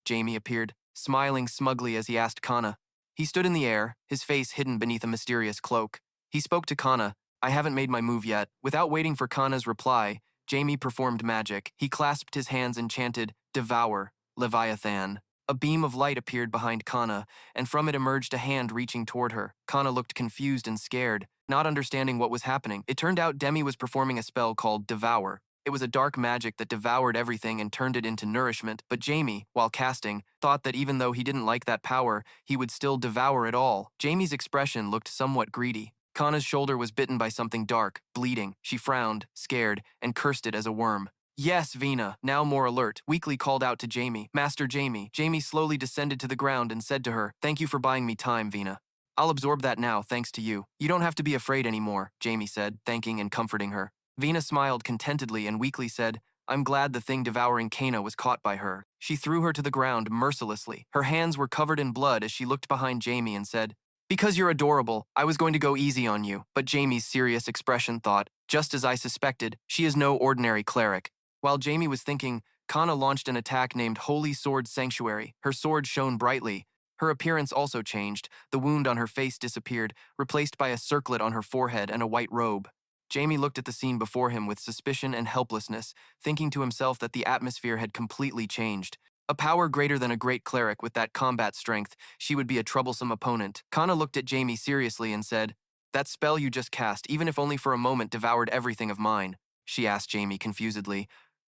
Jamie appeared, smiling smugly as he asked Kana. He stood in the air, his face hidden beneath a mysterious cloak. He spoke to Kana. I haven't made my move yet. Without waiting for Kana's reply, Jamie performed magic. He clasped his hands and chanted, Devour, Leviathan. A beam of light appeared behind Kana, and from it emerged a hand reaching toward her. Kana looked confused and scared, not understanding what was happening. It turned out Demi was performing a spell called Devour. It was a dark magic that devoured everything and turned it into nourishment, but Jamie, while casting, thought that even though he didn't like that power, he would still devour it all. Jamie's expression looked somewhat greedy. Kana's shoulder was bitten by something dark, bleeding. She frowned, scared, and cursed it as a worm. Yes, Vena, now more alert, weakly called out to Jamie. Master Jamie. Jamie slowly descended to the ground and said to her, thank you for buying me time, Vena. I'll absorb that now, thanks to you. You don't have to be afraid anymore, Jamie said, thanking and comforting her. Vena smiled contentedly and weakly said, I'm glad the thing devouring Kana was caught by her. She threw her to the ground mercilessly. Her hands were covered in blood as she looked behind Jamie and said, because you're adorable, I was going to go easy on you. But Jamie's serious expression thought, just as I suspected, she is no ordinary cleric. While Jamie was thinking, Kana launched an attack named Holy Sword Sanctuary. Her sword shone brightly. Her appearance also changed. The wound on her face disappeared, replaced by a circlet on her forehead and a white robe. Jamie looked at the scene before him with suspicion and helplessness, thinking to himself that the atmosphere had completely changed. A power greater than a great cleric with that combat strength, she would be a troublesome opponent. Kana looked at Jamie seriously and said, "That spell you just cast, even if only for a moment, devoured everything of mine." She asked Jamie confusedly,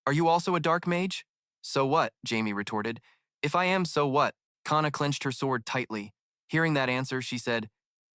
"Are you also a dark mage?" "So what?" Jamie retorted. "If I am, so what?" Kana clenched her sword tightly. Hearing that answer, she said,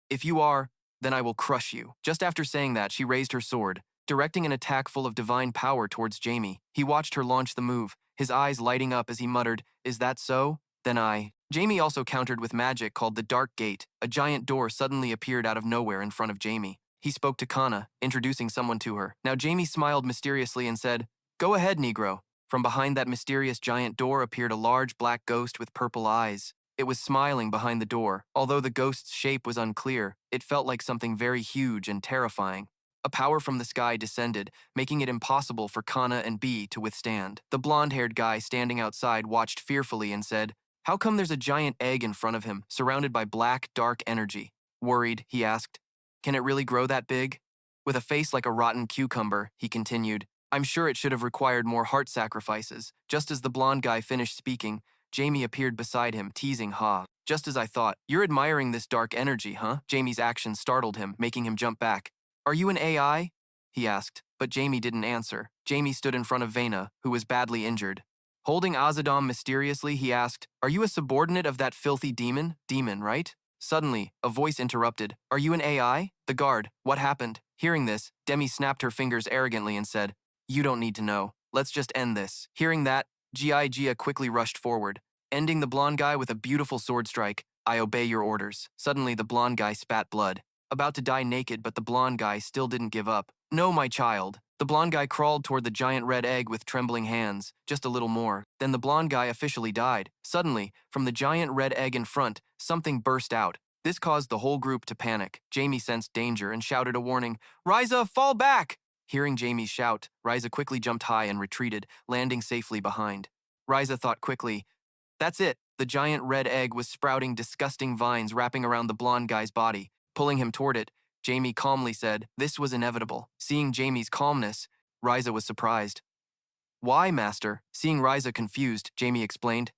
"If you are, then I will crush you." Just after saying that, she raised her sword, directing an attack full of divine power towards Jamie. He watched her launch the move, his eyes lighting up as he muttered, "Is that so? Then I..." Jamie also countered with magic called the Dark Gate. A giant door suddenly appeared out of nowhere in front of Jamie. He spoke to Kana, introducing someone to her. Now Jamie smiled mysteriously and said, "Go ahead, Negro." From behind that mysterious giant door appeared a large black ghost with purple eyes. It was smiling behind the door. Although the ghost's shape was unclear, it felt like something very huge and terrifying. A power from the sky descended, making it impossible for Kana and B to withstand. The blonde-haired guy standing outside watched fearfully and said, "How come there's a giant egg in front of him, surrounded by black, dark energy?" Worried, he asked, "Can it really grow that big?" With a face like a rotten cucumber, he continued, "I'm sure it should have required more heart sacrifices." Just as the blonde guy finished speaking, Jamie appeared beside him, teasing Ha. "Just as I thought. You're admiring this dark energy, huh?" Jamie's action startled him, making him jump back. "Are you an AI?" he asked, but Jamie didn't answer. Jamie stood in front of Vena, who was badly injured. Holding Azadam mysteriously, he asked, "Are you a subordinate of that filthy demon? Demon, right?" Suddenly, a voice interrupted, "Are you an AI?" The guard, "What happened?" Hearing this, Demi snapped her fingers arrogantly and said, "You don't need to know. Let's just end this." Hearing that, Gia quickly rushed forward, ending the blonde guy with a beautiful sword strike. "I obey your orders." Suddenly, the blonde guy spat blood, about to die naked, but the blonde guy still didn't give up. "No, my child." The blonde guy crawled toward the giant red egg with trembling hands, just a little more. Then the blonde guy officially died. Suddenly, from the giant red egg in front, something burst out. This caused the whole group to panic. Jamie sensed danger and shouted a warning, "Ryza, fall back!" Hearing Jamie's shout, Ryza quickly jumped high and retreated, landing safely behind. Ryza thought quickly, "That's it." The giant red egg was sprouting disgusting vines wrapping around the blonde guy's body. Pulling him toward it, Jamie calmly said, "This was inevitable." Seeing Jamie's calmness, Ryza was surprised. "Why, Master?" Seeing Ryza confused, Jamie explained,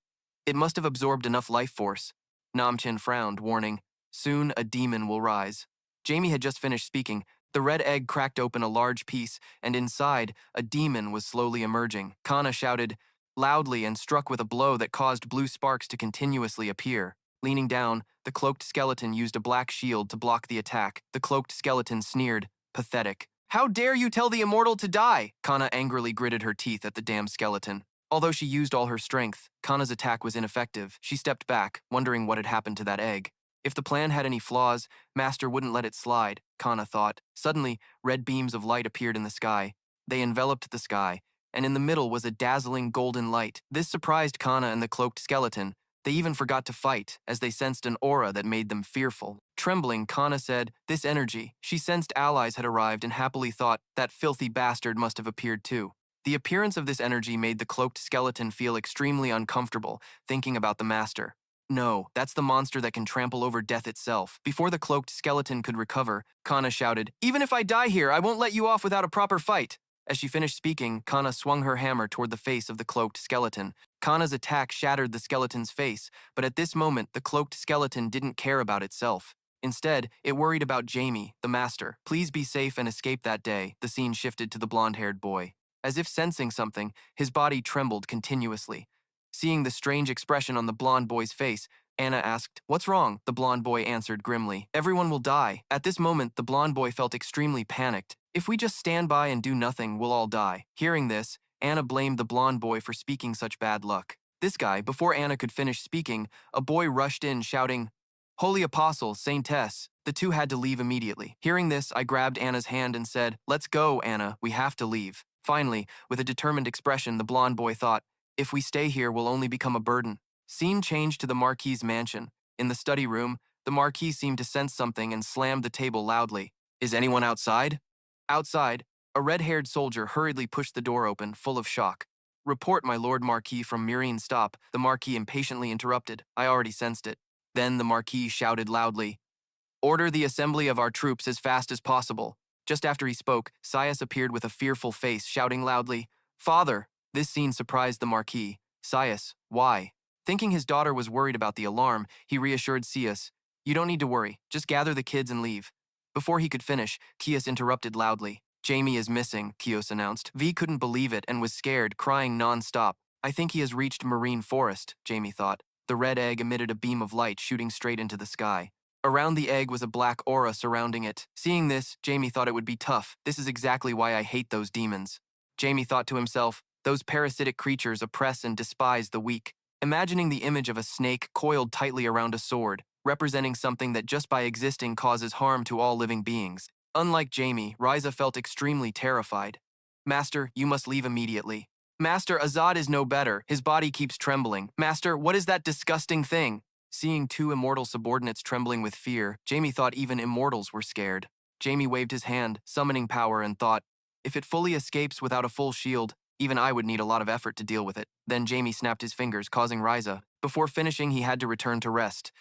"It must have absorbed enough life force." Namchin frowned, warning, "Soon a demon will rise." Jamie had just finished speaking. The red egg cracked open a large piece, and inside, a demon was slowly emerging. Kana shouted loudly and struck with a blow that caused blue sparks to continuously appear. Leaning down, the cloaked skeleton used a black shield to block the attack. The cloaked skeleton sneered, "Pathetic. How dare you tell the immortal to die?" Kana angrily gritted her teeth at the damned skeleton. Although she used all her strength, Kana's attack was ineffective. She stepped back, wondering what had happened to that egg. If the plan had any flaws, Master wouldn't let it slide, Kana thought. Suddenly, red beams of light appeared in the sky. They enveloped the sky, and in the middle was a dazzling golden light. This surprised Kana and the cloaked skeleton. They even forgot to fight, as they sensed an aura that made them fearful. Trembling, Kana said, "This energy." She sensed allies had arrived and happily thought, "That filthy bastard must have appeared too." The appearance of this energy made the cloaked skeleton feel extremely uncomfortable, thinking about the Master. "No, that's the monster that can trample over death itself." Before the cloaked skeleton could recover, Kana shouted, "Even if I die here, I won't let you off without a proper fight." As she finished speaking, Kana swung her hammer toward the face of the cloaked skeleton. Kana's attack shattered the skeleton's face, but at this moment, the cloaked skeleton didn't care about itself. Instead, it worried about Jamie, the Master. "Please be safe and escape that day." The scene shifted to the blonde-haired boy. As if sensing something, his body trembled continuously. Seeing the strange expression on the blonde boy's face, Anna asked, "What's wrong?" The blonde boy answered grimly, "Everyone will die." At this moment, the blonde boy felt extremely panicked. "If we just stand by and do nothing, we'll all die." Hearing this, Anna blamed the blonde boy for speaking such bad luck. This guy, before Anna could finish speaking, a boy rushed in shouting, "Holy Apostle, Saintess." The two had to leave immediately. Hearing this, I grabbed Anna's hand and said, "Let's go, Anna, we have to leave." Finally, with a determined expression, the blonde boy thought, "If we stay here, we'll only become a burden." Scene changed to the Marquis's mansion. In the study room, the Marquis seemed to sense something and slammed the table loudly. "Is anyone outside?" Outside, a red-haired soldier hurriedly pushed the door open, full of shock. Report, my lord Marquis from Mirian. Stop, the Marquis impatiently interrupted. I already sensed it. Then the Marquis shouted loudly, order the assembly of our troops as fast as possible. Just after he spoke, Sias appeared with a fearful face, shouting loudly, Father! This scene surprised the Marquis. Sias, why? Thinking his daughter was worried about the alarm, he reassured Sias, you don't need to worry, just gather the kids and leave. Before he could finish, Kios interrupted loudly. Jamie is missing, Kios announced. V couldn't believe it and was scared, crying non-stop. I think he has reached Marine Forest, Jamie thought. The red egg emitted a beam of light shooting straight into the sky. Around the egg was a black aura surrounding it. Seeing this, Jamie thought it would be tough. This is exactly why I hate those demons. Jamie thought to himself, those parasitic creatures oppress and despise the weak. Imagining the image of a snake coiled tightly around a sword, representing something that just by existing causes harm to all living beings. Unlike Jamie, Ryza felt extremely terrified. Master, you must leave immediately. Master, Azad is no better. His body keeps trembling. Master, what is that disgusting thing? Seeing two immortal subordinates trembling with fear, Jamie thought even immortals were scared. Jamie waved his hand, summoning power, and thought, if it fully escapes without a full shield, even I would need a lot of effort to deal with it. Then Jamie snapped his fingers, causing Ryza. Before finishing, he had to return to rest.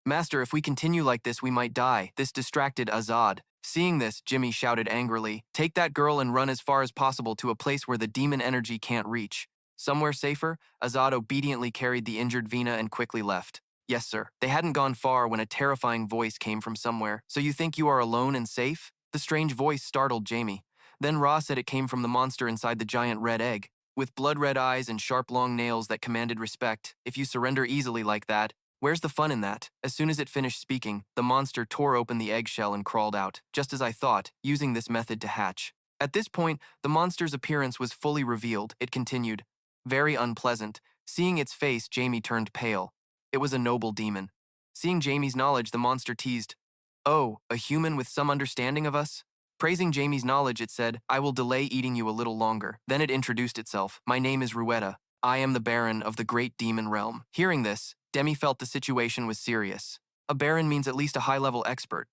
Master, if we continue like this, we might die. This distracted Azad. Seeing this, Jimmy shouted angrily, take that girl and run as far as possible to a place where the demon energy can't reach. Somewhere safer, Azad obediently carried the injured Vina and quickly left. Yes, sir. They hadn't gone far when a terrifying voice came from somewhere. So you think you are alone and safe? The strange voice startled Jamie. Then Ra said it came from the monster inside the giant red egg. With blood-red eyes and sharp long nails that commanded respect, if you surrender easily like that, where's the fun in that? As soon as it finished speaking, the monster tore open the eggshell and crawled out, just as I thought, using this method to hatch. At this point, the monster's appearance was fully revealed. It continued, very unpleasant. Seeing its face, Jamie turned pale. It was a noble demon. Seeing Jamie's knowledge, the monster teased, oh, a human with some understanding of us? Praising Jamie's knowledge, it said, I will delay eating you a little longer. Then it introduced itself. My name is Ruetta. I am the Baron of the Great Demon Realm. Hearing this, Demi felt the situation was serious. A Baron means at least a high-level expert.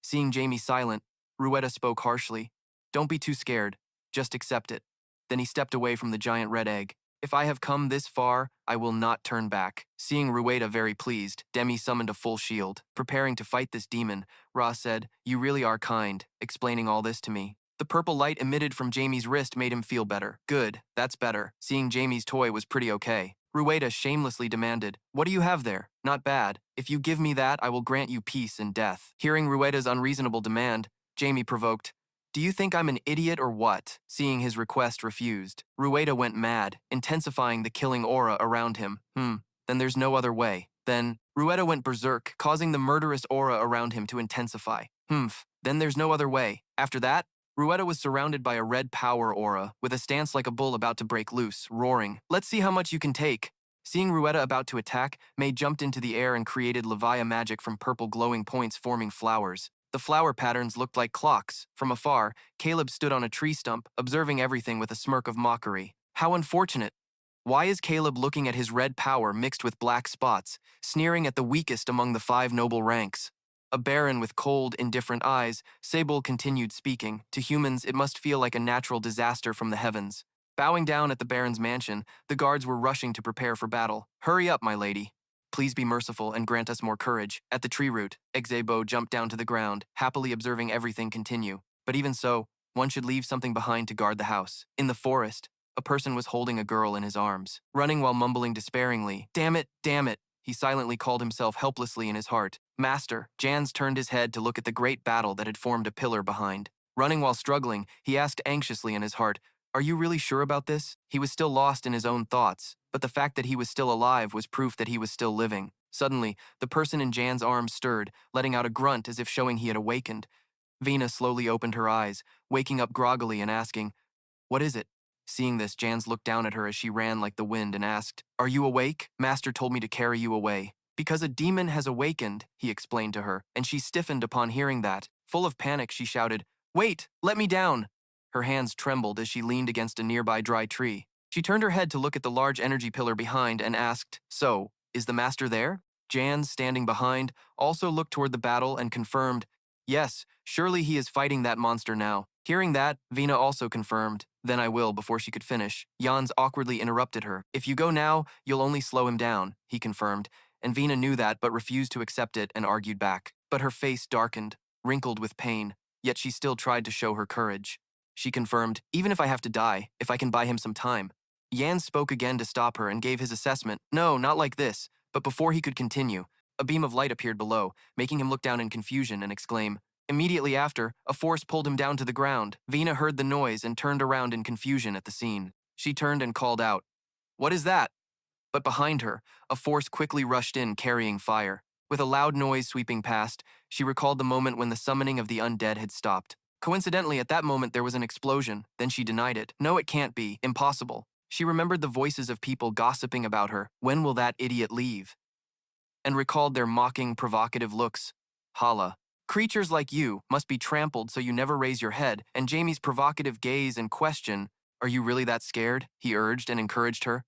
Seeing Jamie silent, Ruetta spoke harshly. Don't be too scared. Just accept it. Then he stepped away from the giant red egg. If I have come this far, I will not turn back. Seeing Ruetta very pleased, Demi summoned a full shield. Preparing to fight this demon, Ra said, you really are kind, explaining all this to me. The purple light emitted from Jamie's wrist made him feel better. Good, that's better. Seeing Jamie's toy was pretty okay. Ruetta shamelessly demanded, what do you have there? Not bad. If you give me that, I will grant you peace and death. Hearing Ruetta's unreasonable demand, Jamie provoked, do you think I'm an idiot or what? Seeing his request refused, Ruetta went mad, intensifying the killing aura around him. Then there's no other way. Then, Ruetta went berserk, causing the murderous aura around him to intensify. Then there's no other way. After that, Ruetta was surrounded by a red power aura, with a stance like a bull about to break loose, roaring, let's see how much you can take. Seeing Ruetta about to attack, May jumped into the air and created Levia magic from purple glowing points forming flowers. The flower patterns looked like clocks. From afar, Caleb stood on a tree stump, observing everything with a smirk of mockery. How unfortunate. Why is Caleb looking at his red power mixed with black spots, sneering at the weakest among the 5 noble ranks? A baron with cold, indifferent eyes, Sable continued speaking. To humans, it must feel like a natural disaster from the heavens. Bowing down at the baron's mansion, the guards were rushing to prepare for battle. Hurry up, my lady. Please be merciful and grant us more courage. At the tree root, Exebo jumped down to the ground, happily observing everything continue. But even so, one should leave something behind to guard the house. In the forest, a person was holding a girl in his arms, running while mumbling despairingly, damn it, damn it. He silently called himself helplessly in his heart. Master, Jans turned his head to look at the great battle that had formed a pillar behind. Running while struggling, he asked anxiously in his heart, are you really sure about this? He was still lost in his own thoughts, but the fact that he was still alive was proof that he was still living. Suddenly, the person in Jan's arms stirred, letting out a grunt as if showing he had awakened. Vina slowly opened her eyes, waking up groggily and asking, what is it? Seeing this, Jans looked down at her as she ran like the wind and asked, are you awake? Master told me to carry you away. Because a demon has awakened, he explained to her, and she stiffened upon hearing that. Full of panic, she shouted, wait, let me down. Her hands trembled as she leaned against a nearby dry tree. She turned her head to look at the large energy pillar behind and asked, so, is the master there? Jan, standing behind, also looked toward the battle and confirmed, yes, surely he is fighting that monster now. Hearing that, Vina also confirmed, Then I will, before she could finish. Jans awkwardly interrupted her. If you go now, you'll only slow him down, he confirmed, and Vina knew that but refused to accept it and argued back. But her face darkened, wrinkled with pain, yet she still tried to show her courage. She confirmed, even if I have to die, if I can buy him some time. Jans spoke again to stop her and gave his assessment. No, not like this. But before he could continue, a beam of light appeared below, making him look down in confusion and exclaim. Immediately after, a force pulled him down to the ground. Vina heard the noise and turned around in confusion at the scene. She turned and called out, "What is that?" But behind her, a force quickly rushed in carrying fire. With a loud noise sweeping past, she recalled the moment when the summoning of the undead had stopped. Coincidentally, at that moment there was an explosion, then she denied it. No, it can't be. Impossible. She remembered the voices of people gossiping about her. When will that idiot leave? And recalled their mocking, provocative looks. Hala. Creatures like you must be trampled so you never raise your head, and Jamie's provocative gaze and question, "Are you really that scared?" he urged and encouraged her.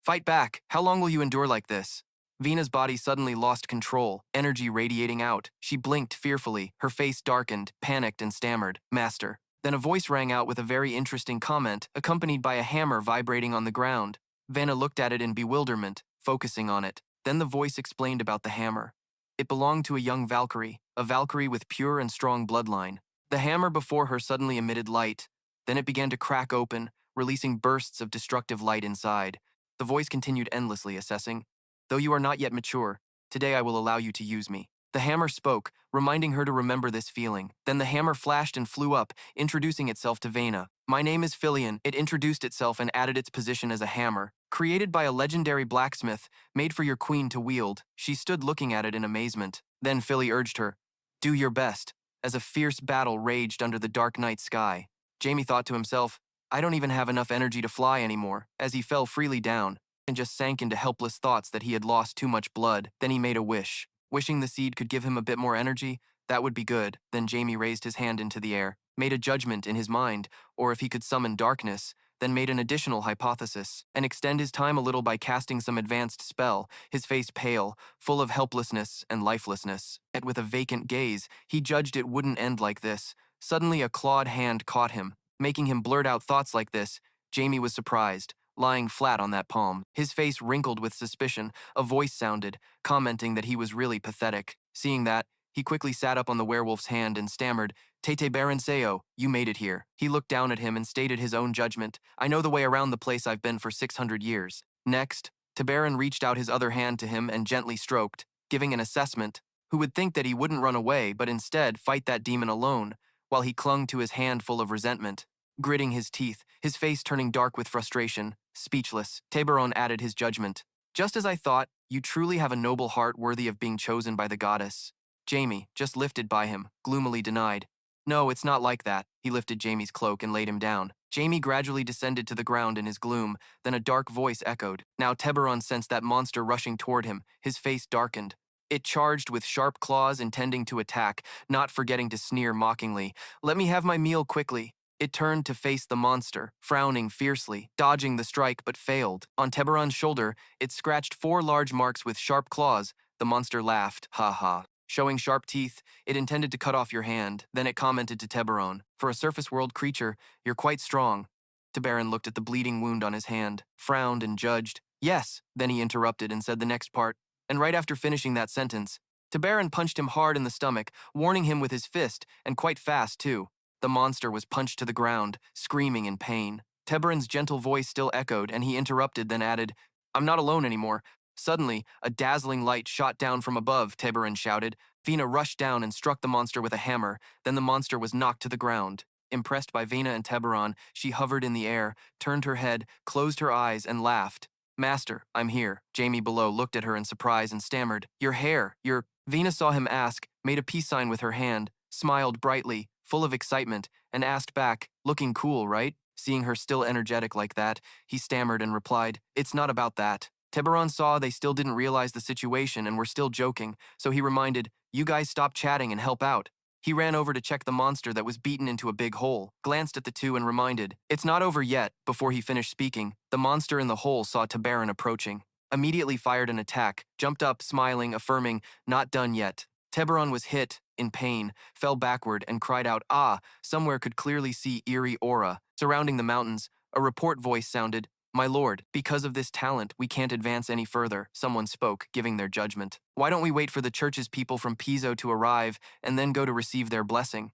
"Fight back. How long will you endure like this?" Vina's body suddenly lost control, energy radiating out. She blinked fearfully, her face darkened, panicked, and stammered, "Master." Then a voice rang out with a very interesting comment, accompanied by a hammer vibrating on the ground. Vanna looked at it in bewilderment, focusing on it. Then the voice explained about the hammer. It belonged to a young Valkyrie, a Valkyrie with pure and strong bloodline. The hammer before her suddenly emitted light. Then it began to crack open, releasing bursts of destructive light inside. The voice continued endlessly, assessing, "Though you are not yet mature, today I will allow you to use me." The hammer spoke, reminding her to remember this feeling. Then the hammer flashed and flew up, introducing itself to Vena. "My name is Filion." It introduced itself and added its position as a hammer, created by a legendary blacksmith, made for your queen to wield. She stood looking at it in amazement. Then Philly urged her, "Do your best," as a fierce battle raged under the dark night sky. Jamie thought to himself, "I don't even have enough energy to fly anymore," as he fell freely down and just sank into helpless thoughts that he had lost too much blood. Then he made a wish. Wishing the seed could give him a bit more energy, that would be good. Then Jamie raised his hand into the air, made a judgment in his mind, or if he could summon darkness, then made an additional hypothesis, and extend his time a little by casting some advanced spell, his face pale, full of helplessness and lifelessness. Yet with a vacant gaze, he judged it wouldn't end like this. Suddenly a clawed hand caught him, making him blurt out thoughts like this. Jamie was surprised, lying flat on that palm. His face wrinkled with suspicion. A voice sounded, commenting that he was really pathetic. Seeing that, he quickly sat up on the werewolf's hand and stammered, "Tete Baranseo, you made it here." He looked down at him and stated his own judgment. "I know the way around the place I've been for 600 years. Next, Tabaran reached out his other hand to him and gently stroked, giving an assessment. Who would think that he wouldn't run away, but instead fight that demon alone, while he clung to his hand full of resentment. Gritting his teeth, his face turning dark with frustration, speechless, Tabaron added his judgment. "Just as I thought, you truly have a noble heart worthy of being chosen by the goddess." Jamie, just lifted by him, gloomily denied. "No, it's not like that." He lifted Jamie's cloak and laid him down. Jamie gradually descended to the ground in his gloom, then a dark voice echoed. Now Teberon sensed that monster rushing toward him, his face darkened. It charged with sharp claws intending to attack, not forgetting to sneer mockingly. "Let me have my meal quickly." It turned to face the monster, frowning fiercely, dodging the strike but failed. On Teberon's shoulder, it scratched 4 large marks with sharp claws. The monster laughed, "Ha ha." Showing sharp teeth, it intended to cut off your hand. Then it commented to Teberon, "For a surface world creature, you're quite strong." Teberon looked at the bleeding wound on his hand, frowned and judged. "Yes." Then he interrupted and said the next part. And right after finishing that sentence, Teberon punched him hard in the stomach, warning him with his fist, and quite fast too. The monster was punched to the ground, screaming in pain. Teberon's gentle voice still echoed, and he interrupted, then added, "I'm not alone anymore." Suddenly, a dazzling light shot down from above, Teberon shouted. Vina rushed down and struck the monster with a hammer. Then the monster was knocked to the ground. Impressed by Vina and Teberon, she hovered in the air, turned her head, closed her eyes, and laughed. "Master, I'm here." Jamie below looked at her in surprise and stammered, "Your hair, your—" Vina saw him ask, made a peace sign with her hand, smiled brightly, full of excitement, and asked back, "Looking cool, right?" Seeing her still energetic like that, he stammered and replied, "It's not about that." Teberon saw they still didn't realize the situation and were still joking, so he reminded, "You guys stop chatting and help out." He ran over to check the monster that was beaten into a big hole, glanced at the two and reminded, "It's not over yet." Before he finished speaking, the monster in the hole saw Teberon approaching, immediately fired an attack, jumped up smiling, affirming, "Not done yet." Teberon was hit, in pain, fell backward, and cried out, "Ah!" Somewhere could clearly see eerie aura. Surrounding the mountains, a report voice sounded, "My lord, because of this talent, we can't advance any further," someone spoke, giving their judgment. "Why don't we wait for the church's people from Pizzo to arrive and then go to receive their blessing?"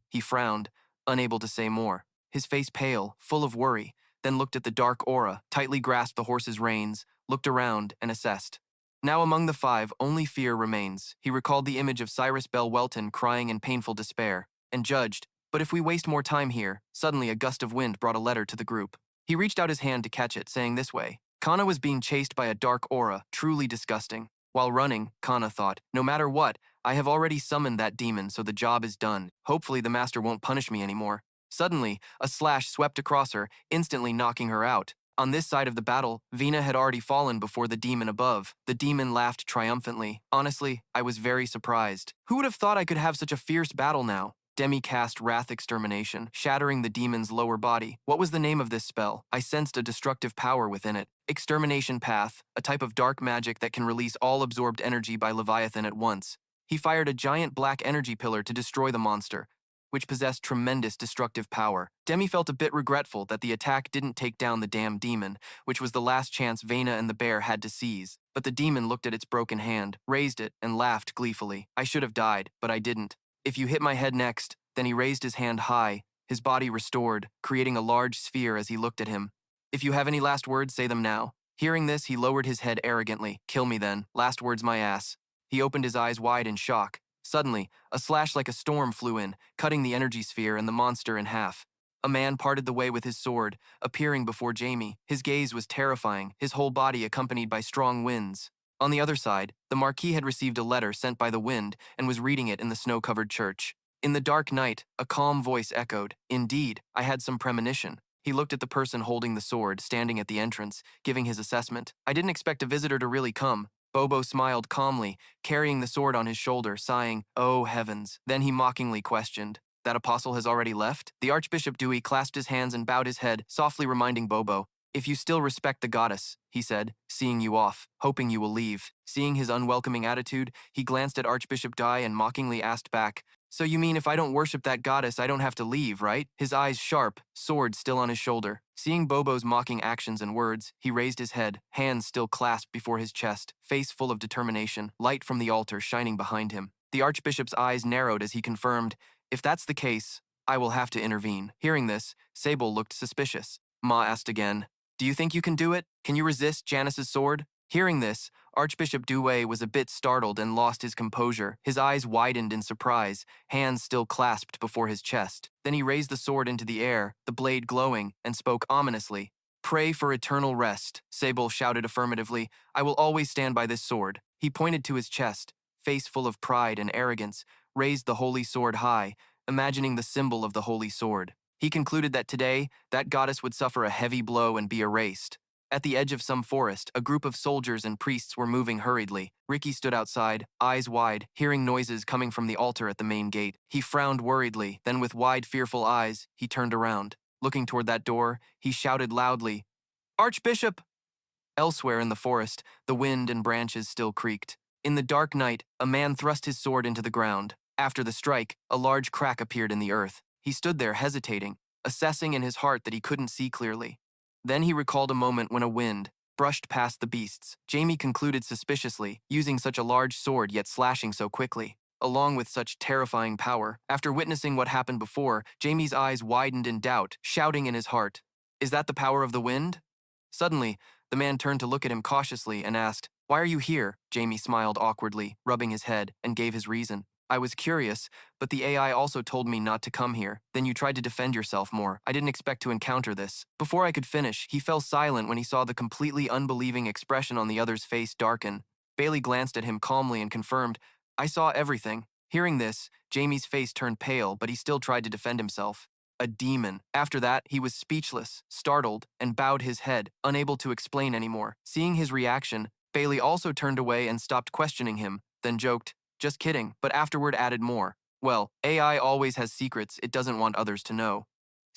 He frowned, unable to say more. His face pale, full of worry, then looked at the dark aura, tightly grasped the horse's reins, looked around, and assessed. Now among the five, only fear remains. He recalled the image of Cyrus Bell Welton crying in painful despair, and judged, but if we waste more time here, suddenly a gust of wind brought a letter to the group. He reached out his hand to catch it, saying this way, "Kana was being chased by a dark aura, truly disgusting. While running, Kana thought, no matter what, I have already summoned that demon, so the job is done. Hopefully the master won't punish me anymore." Suddenly, a slash swept across her, instantly knocking her out. On this side of the battle, Vina had already fallen before the demon above. The demon laughed triumphantly. "Honestly, I was very surprised. Who would have thought I could have such a fierce battle now?" Demi cast Wrath Extermination, shattering the demon's lower body. What was the name of this spell? I sensed a destructive power within it. Extermination Path, a type of dark magic that can release all absorbed energy by Leviathan at once. He fired a giant black energy pillar to destroy the monster, which possessed tremendous destructive power. Demi felt a bit regretful that the attack didn't take down the damn demon, which was the last chance Vena and the bear had to seize. But the demon looked at its broken hand, raised it, and laughed gleefully. "I should have died, but I didn't. If you hit my head next," then he raised his hand high, his body restored, creating a large sphere as he looked at him. "If you have any last words, say them now." Hearing this, he lowered his head arrogantly. "Kill me then. Last words, my ass." He opened his eyes wide in shock. Suddenly, a slash like a storm flew in, cutting the energy sphere and the monster in half. A man parted the way with his sword, appearing before Jamie. His gaze was terrifying, his whole body accompanied by strong winds. On the other side, the Marquis had received a letter sent by the wind and was reading it in the snow-covered church. In the dark night, a calm voice echoed, "Indeed, I had some premonition." He looked at the person holding the sword, standing at the entrance, giving his assessment. "I didn't expect a visitor to really come." Bobo smiled calmly, carrying the sword on his shoulder, sighing, "Oh heavens." Then he mockingly questioned, "That apostle has already left?" The Archbishop Dewey clasped his hands and bowed his head, softly reminding Bobo, "If you still respect the goddess," he said, "seeing you off, hoping you will leave." Seeing his unwelcoming attitude, he glanced at Archbishop Dai and mockingly asked back, "So you mean if I don't worship that goddess, I don't have to leave, right?" His eyes sharp, sword still on his shoulder. Seeing Bobo's mocking actions and words, he raised his head, hands still clasped before his chest, face full of determination, light from the altar shining behind him. The Archbishop's eyes narrowed as he confirmed, "If that's the case, I will have to intervene." Hearing this, Sable looked suspicious. Ma asked again, "Do you think you can do it? Can you resist Janice's sword?" Hearing this, Archbishop Dewey was a bit startled and lost his composure. His eyes widened in surprise, hands still clasped before his chest. Then he raised the sword into the air, the blade glowing, and spoke ominously. "Pray for eternal rest," Sable shouted affirmatively. "I will always stand by this sword." He pointed to his chest, face full of pride and arrogance, raised the holy sword high, imagining the symbol of the holy sword. He concluded that today, that goddess would suffer a heavy blow and be erased. At the edge of some forest, a group of soldiers and priests were moving hurriedly. Ricky stood outside, eyes wide, hearing noises coming from the altar at the main gate. He frowned worriedly, then with wide, fearful eyes, he turned around. Looking toward that door, he shouted loudly, "Archbishop!" Elsewhere in the forest, the wind and branches still creaked. In the dark night, a man thrust his sword into the ground. After the strike, a large crack appeared in the earth. He stood there hesitating, assessing in his heart that he couldn't see clearly. Then he recalled a moment when a wind brushed past the beasts. Jamie concluded suspiciously, using such a large sword yet slashing so quickly, along with such terrifying power. After witnessing what happened before, Jamie's eyes widened in doubt, shouting in his heart, "Is that the power of the wind?" Suddenly, the man turned to look at him cautiously and asked, "Why are you here?" Jamie smiled awkwardly, rubbing his head, and gave his reason. "I was curious, but the AI also told me not to come here. Then you tried to defend yourself more. I didn't expect to encounter this." Before I could finish, he fell silent when he saw the completely unbelieving expression on the other's face darken. Bailey glanced at him calmly and confirmed, "I saw everything." Hearing this, Jamie's face turned pale, but he still tried to defend himself. A demon. After that, he was speechless, startled, and bowed his head, unable to explain anymore. Seeing his reaction, Bailey also turned away and stopped questioning him, then joked, "Just kidding," but afterward added more. "Well, AI always has secrets it doesn't want others to know."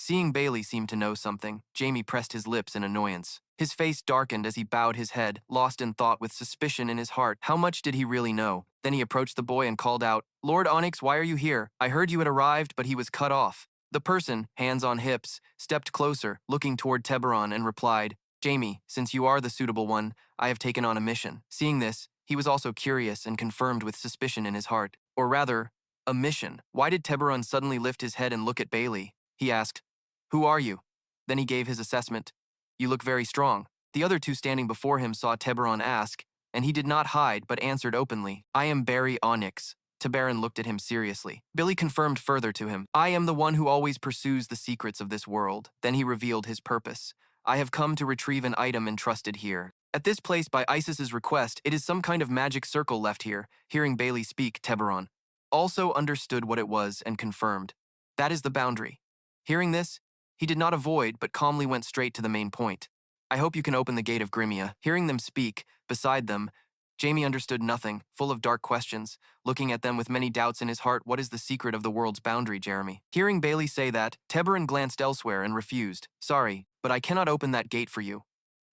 Seeing Bailey seem to know something, Jamie pressed his lips in annoyance. His face darkened as he bowed his head, lost in thought with suspicion in his heart. How much did he really know? Then he approached the boy and called out, "Lord Onyx, why are you here? I heard you had arrived, but he was cut off." The person, hands on hips, stepped closer, looking toward Teberon, and replied, "Jamie, since you are the suitable one, I have taken on a mission." Seeing this, he was also curious and confirmed with suspicion in his heart. Or rather, a mission. Why did Teberon suddenly lift his head and look at Bailey? He asked, "Who are you?" Then he gave his assessment. "You look very strong." The other two standing before him saw Teberon ask, and he did not hide but answered openly, "I am Barry Onyx." Teberon looked at him seriously. Billy confirmed further to him, "I am the one who always pursues the secrets of this world." Then he revealed his purpose. "I have come to retrieve an item entrusted here. At this place by Isis's request, it is some kind of magic circle left here." Hearing Bailey speak, Teberon also understood what it was and confirmed, "That is the boundary." Hearing this, he did not avoid but calmly went straight to the main point. "I hope you can open the gate of Grimia." Hearing them speak, beside them, Jamie understood nothing, full of dark questions, looking at them with many doubts in his heart. What is the secret of the world's boundary, Jeremy? Hearing Bailey say that, Teberon glanced elsewhere and refused. "Sorry, but I cannot open that gate for you.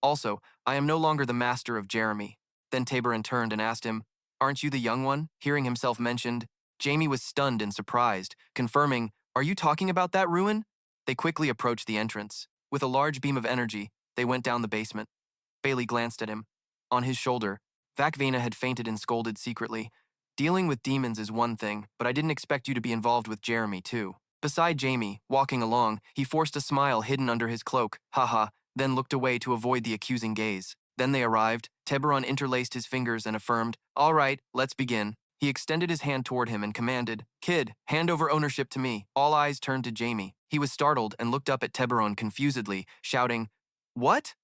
Also, I am no longer the master of Jeremy." Then Teberon turned and asked him, "Aren't you the young one?" Hearing himself mentioned, Jamie was stunned and surprised, confirming, "Are you talking about that ruin?" They quickly approached the entrance. With a large beam of energy, they went down the basement. Bailey glanced at him. On his shoulder, Vakvena had fainted and scolded secretly. "Dealing with demons is one thing, but I didn't expect you to be involved with Jeremy, too." Beside Jamie, walking along, he forced a smile hidden under his cloak, haha, then looked away to avoid the accusing gaze. Then they arrived. Teberon interlaced his fingers and affirmed, "All right, let's begin." He extended his hand toward him and commanded, "Kid, hand over ownership to me." All eyes turned to Jamie. He was startled and looked up at Teberon confusedly, shouting, "What?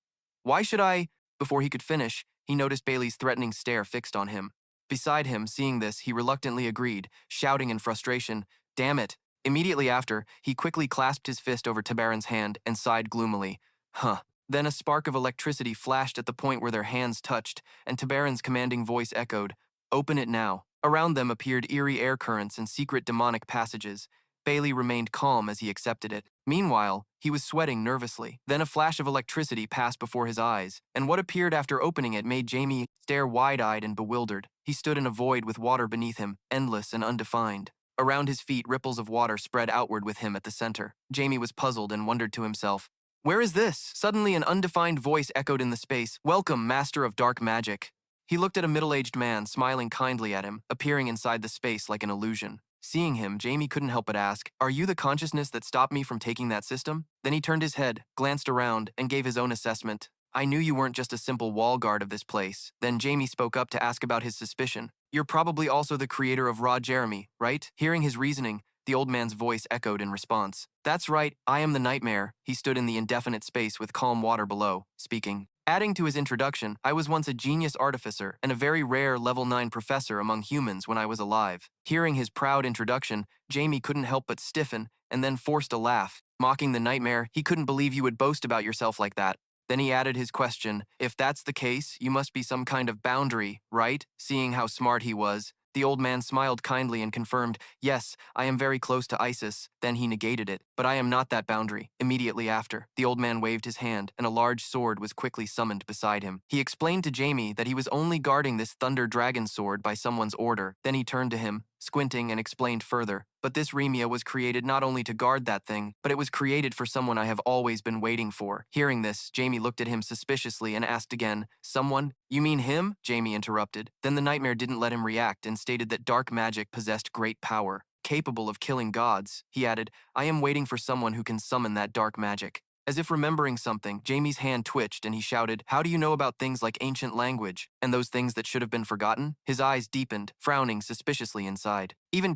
Why should I?" Before he could finish, he noticed Bailey's threatening stare fixed on him. Beside him, seeing this, he reluctantly agreed, shouting in frustration, "Damn it." Immediately after, he quickly clasped his fist over Teberon's hand and sighed gloomily, "Huh." Then a spark of electricity flashed at the point where their hands touched, and Teberon's commanding voice echoed, "Open it now." Around them appeared eerie air currents and secret demonic passages. Bailey remained calm as he accepted it. Meanwhile, he was sweating nervously. Then a flash of electricity passed before his eyes, and what appeared after opening it made Jamie stare wide-eyed and bewildered. He stood in a void with water beneath him, endless and undefined. Around his feet, ripples of water spread outward with him at the center. Jamie was puzzled and wondered to himself, "Where is this?" Suddenly an undefined voice echoed in the space, "Welcome, master of dark magic." He looked at a middle-aged man, smiling kindly at him, appearing inside the space like an illusion. Seeing him, Jamie couldn't help but ask, "Are you the consciousness that stopped me from taking that system?" Then he turned his head, glanced around, and gave his own assessment. "I knew you weren't just a simple wall guard of this place." Then Jamie spoke up to ask about his suspicion. "You're probably also the creator of Raw Jeremy, right?" Hearing his reasoning, the old man's voice echoed in response. "That's right, I am the nightmare." He stood in the indefinite space with calm water below, speaking. Adding to his introduction, "I was once a genius artificer and a very rare level 9 professor among humans when I was alive." Hearing his proud introduction, Jamie couldn't help but stiffen and then forced a laugh. Mocking the nightmare, "He couldn't believe you would boast about yourself like that." Then he added his question, "If that's the case, you must be some kind of boundary, right?" Seeing how smart he was, the old man smiled kindly and confirmed, "Yes, I am very close to Isis." Then he negated it, "But I am not that boundary." Immediately after, the old man waved his hand, and a large sword was quickly summoned beside him. He explained to Jamie that he was only guarding this thunder dragon sword by someone's order. Then he turned to him, squinting, and explained further, "But this Remia was created not only to guard that thing, but it was created for someone I have always been waiting for." Hearing this, Jamie looked at him suspiciously and asked again, "Someone? You mean him?" Jamie interrupted. Then the nightmare didn't let him react and stated that dark magic possessed great power, capable of killing gods. He added, "I am waiting for someone who can summon that dark magic." As if remembering something, Jamie's hand twitched and he shouted, "How do you know about things like ancient language, and those things that should have been forgotten?" His eyes deepened, frowning suspiciously inside. "Even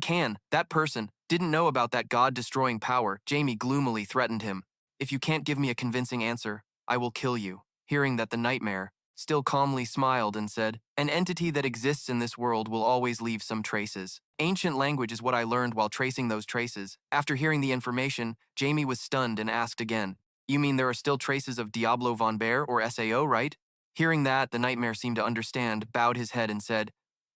that person, didn't know about that god-destroying power." Jamie gloomily threatened him, "If you can't give me a convincing answer, I will kill you." Hearing that, the nightmare still calmly smiled and said, "An entity that exists in this world will always leave some traces. Ancient language is what I learned while tracing those traces." After hearing the information, Jamie was stunned and asked again, "You mean there are still traces of Diablo Vonber or SAO, right?" Hearing that, the nightmare seemed to understand, bowed his head and said,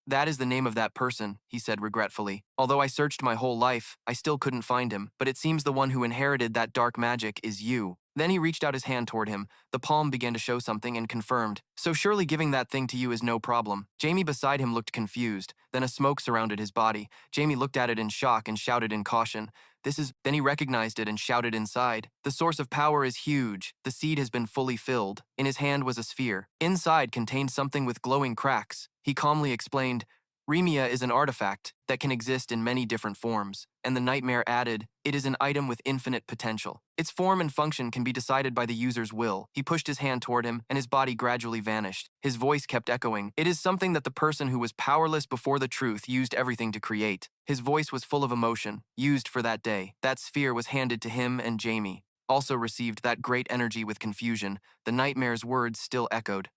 That is the name of that person, he said regretfully. Although I searched my whole life, I still couldn't find him, but it seems the one who inherited that dark magic is you. Then he reached out his hand toward him. The palm began to show something and confirmed. So surely giving that thing to you is no problem. Jamie beside him looked confused. Then a smoke surrounded his body. Jamie looked at it in shock and shouted in caution. Then he recognized it and shouted inside. The source of power is huge. The seed has been fully filled. In his hand was a sphere. Inside contained something with glowing cracks. He calmly explained, Remia is an artifact that can exist in many different forms, and the nightmare added, it is an item with infinite potential. Its form and function can be decided by the user's will. He pushed his hand toward him, and his body gradually vanished. His voice kept echoing. It is something that the person who was powerless before the truth used everything to create. His voice was full of emotion, used for that day. That sphere was handed to him and Jamie. Also received that great energy with confusion. The nightmare's words still echoed.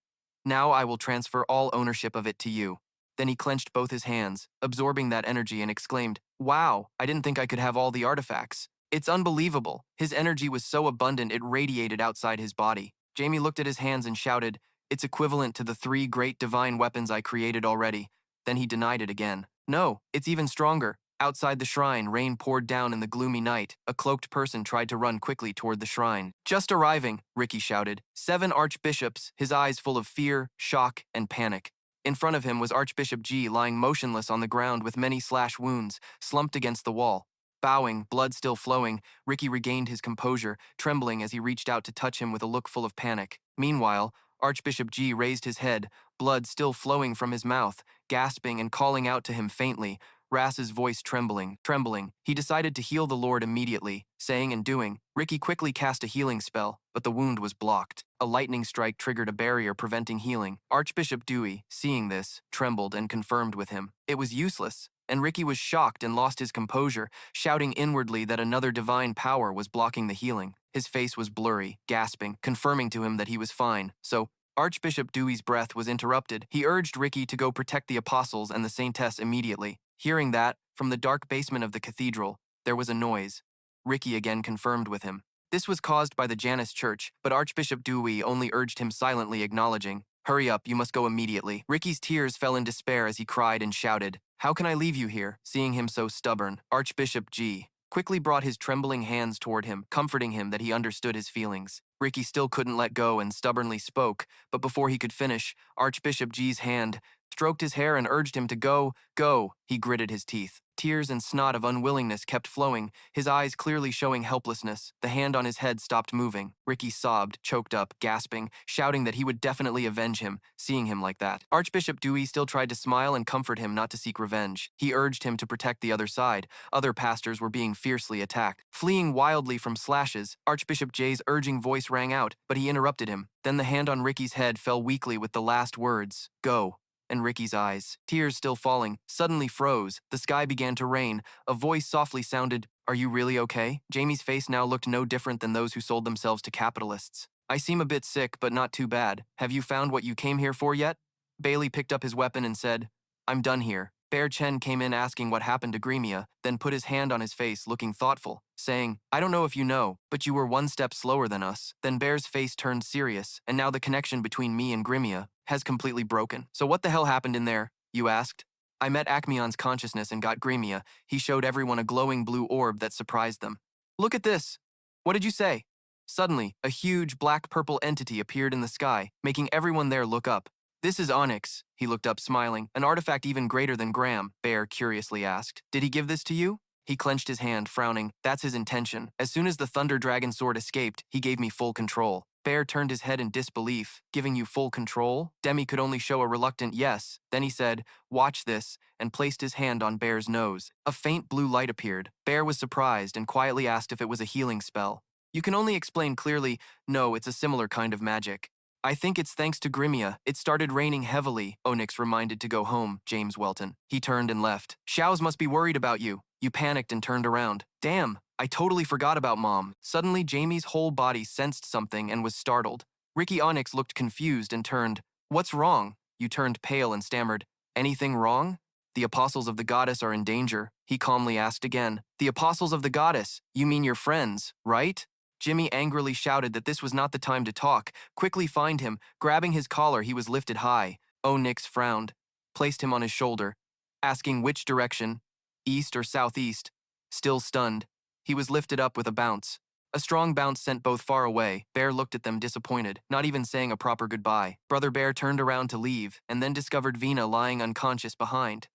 Now I will transfer all ownership of it to you. Then he clenched both his hands, absorbing that energy, and exclaimed, Wow, I didn't think I could have all the artifacts. It's unbelievable. His energy was so abundant it radiated outside his body. Jamie looked at his hands and shouted, It's equivalent to the 3 great divine weapons I created already. Then he denied it again. No, it's even stronger. Outside the shrine, rain poured down in the gloomy night. A cloaked person tried to run quickly toward the shrine. Just arriving, Ricky shouted. 7 archbishops, his eyes full of fear, shock, and panic. In front of him was Archbishop G lying motionless on the ground with many slash wounds, slumped against the wall. Bowing, blood still flowing, Ricky regained his composure, trembling as he reached out to touch him with a look full of panic. Meanwhile, Archbishop G raised his head, blood still flowing from his mouth, gasping and calling out to him faintly, Rass's voice trembling. He decided to heal the Lord immediately. Saying and doing, Ricky quickly cast a healing spell, but the wound was blocked. A lightning strike triggered a barrier preventing healing. Archbishop Dewey, seeing this, trembled and confirmed with him. It was useless, and Ricky was shocked and lost his composure, shouting inwardly that another divine power was blocking the healing. His face was blurry, gasping, confirming to him that he was fine. So, Archbishop Dewey's breath was interrupted. He urged Ricky to go protect the apostles and the saintess immediately. Hearing that, from the dark basement of the cathedral, there was a noise. Ricky again confirmed with him. This was caused by the Janus Church, but Archbishop Dewey only urged him silently, acknowledging, Hurry up, you must go immediately. Ricky's tears fell in despair as he cried and shouted, How can I leave you here? Seeing him so stubborn, Archbishop G quickly brought his trembling hands toward him, comforting him that he understood his feelings. Ricky still couldn't let go and stubbornly spoke, but before he could finish, Archbishop G's hand stroked his hair and urged him to go. He gritted his teeth. Tears and snot of unwillingness kept flowing, his eyes clearly showing helplessness. The hand on his head stopped moving. Ricky sobbed, choked up, gasping, shouting that he would definitely avenge him, seeing him like that. Archbishop Dewey still tried to smile and comfort him not to seek revenge. He urged him to protect the other side. Other pastors were being fiercely attacked. Fleeing wildly from slashes, Archbishop J's urging voice rang out, but he interrupted him. Then the hand on Ricky's head fell weakly with the last words, Go. And Ricky's eyes, tears still falling, suddenly froze. The sky began to rain. A voice softly sounded, Are you really okay? Jamie's face now looked no different than those who sold themselves to capitalists. I seem a bit sick, but not too bad. Have you found what you came here for yet? Bailey picked up his weapon and said, I'm done here. Bear Chen came in asking what happened to Gremia, then put his hand on his face looking thoughtful, saying, I don't know if you know, but you were 1 step slower than us. Then Bear's face turned serious, and now the connection between me and Gremia has completely broken. So what the hell happened in there? You asked. I met Acmeon's consciousness and got Gremia. He showed everyone a glowing blue orb that surprised them. Look at this. What did you say? Suddenly, a huge black-purple entity appeared in the sky, making everyone there look up. This is Onyx. He looked up smiling. An artifact even greater than Graham, Bear curiously asked. Did he give this to you? He clenched his hand, frowning. That's his intention. As soon as the Thunder Dragon sword escaped, he gave me full control. Bear turned his head in disbelief. Giving you full control? Demi could only show a reluctant yes. Then he said, Watch this, and placed his hand on Bear's nose. A faint blue light appeared. Bear was surprised and quietly asked if it was a healing spell. You can only explain clearly, no, it's a similar kind of magic. I think it's thanks to Gremia. It started raining heavily, Onyx reminded to go home, James Welton. He turned and left. Shao's must be worried about you. You panicked and turned around. Damn, I totally forgot about Mom. Suddenly, Jamie's whole body sensed something and was startled. Ricky Onyx looked confused and turned. What's wrong? You turned pale and stammered. Anything wrong? The apostles of the goddess are in danger, he calmly asked again. The apostles of the goddess? You mean your friends, right? Jimmy angrily shouted that this was not the time to talk. Quickly find him. Grabbing his collar, he was lifted high. Onyx frowned. placed him on his shoulder, asking which direction, east or southeast. Still stunned, he was lifted up with a bounce. A strong bounce sent both far away. Bear looked at them disappointed, not even saying a proper goodbye. Brother Bear turned around to leave, and then discovered Vina lying unconscious behind.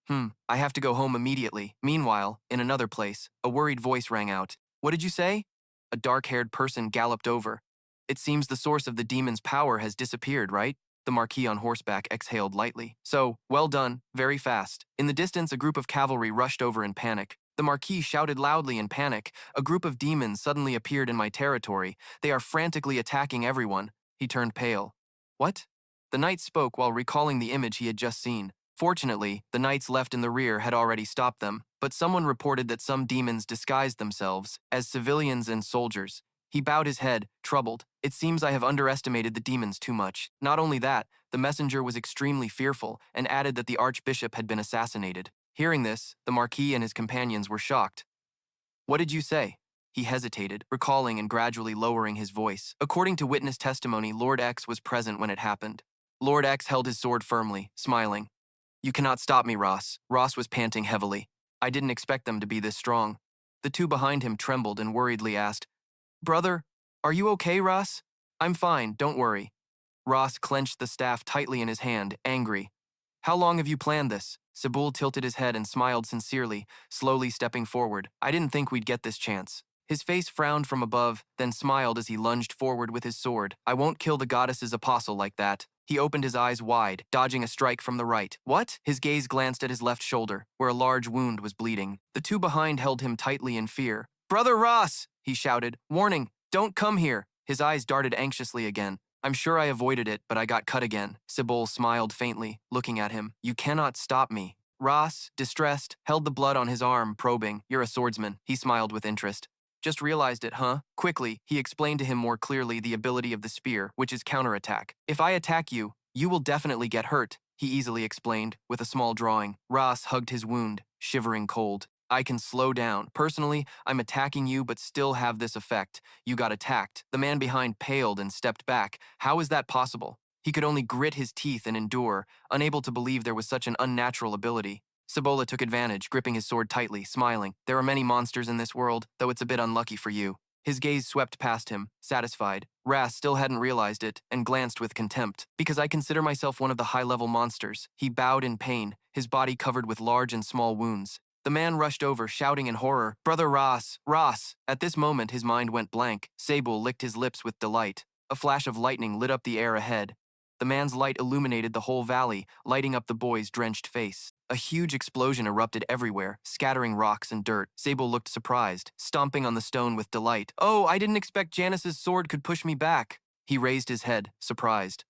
I have to go home immediately. Meanwhile, in another place, a worried voice rang out. What did you say? A dark-haired person galloped over. It seems the source of the demon's power has disappeared, right? The Marquis on horseback exhaled lightly. So, well done, very fast. In the distance, a group of cavalry rushed over in panic. The Marquis shouted loudly in panic. A group of demons suddenly appeared in my territory. They are frantically attacking everyone. He turned pale. What? The knight spoke while recalling the image he had just seen. Fortunately, the knights left in the rear had already stopped them, but someone reported that some demons disguised themselves as civilians and soldiers. He bowed his head, troubled. It seems I have underestimated the demons too much. Not only that, the messenger was extremely fearful and added that the archbishop had been assassinated. Hearing this, the Marquis and his companions were shocked. What did you say? He hesitated, recalling and gradually lowering his voice. According to witness testimony, Lord X was present when it happened. Lord X held his sword firmly, smiling. You cannot stop me, Ross. Ross was panting heavily. I didn't expect them to be this strong. The two behind him trembled and worriedly asked, Brother, are you okay, Ross? I'm fine, don't worry. Ross clenched the staff tightly in his hand, angry. How long have you planned this? Sabul tilted his head and smiled sincerely, slowly stepping forward. I didn't think we'd get this chance. His face frowned from above, then smiled as he lunged forward with his sword. I won't kill the goddess's apostle like that. He opened his eyes wide, dodging a strike from the right. What? His gaze glanced at his left shoulder, where a large wound was bleeding. The two behind held him tightly in fear. Brother Ross! He shouted. Warning, don't come here. His eyes darted anxiously again. I'm sure I avoided it, but I got cut again. Sabul smiled faintly, looking at him. You cannot stop me. Ross, distressed, held the blood on his arm, probing. You're a swordsman. He smiled with interest. Just realized it, huh? Quickly, he explained to him more clearly the ability of the spear, which is counterattack. If I attack you, you will definitely get hurt, he easily explained, with a small drawing. Ross hugged his wound, shivering cold. I can slow down. Personally, I'm attacking you but still have this effect. You got attacked. The man behind paled and stepped back. How is that possible? He could only grit his teeth and endure, unable to believe there was such an unnatural ability. Sabola took advantage, gripping his sword tightly, smiling. There are many monsters in this world, though it's a bit unlucky for you. His gaze swept past him, satisfied. Ras still hadn't realized it, and glanced with contempt. Because I consider myself one of the high-level monsters. He bowed in pain, his body covered with large and small wounds. The man rushed over, shouting in horror, Brother Ross, Ross! At this moment, his mind went blank. Sabul licked his lips with delight. A flash of lightning lit up the air ahead. The man's light illuminated the whole valley, lighting up the boy's drenched face. A huge explosion erupted everywhere, scattering rocks and dirt. Sabul looked surprised, stomping on the stone with delight. Oh, I didn't expect Janice's sword could push me back. He raised his head, surprised.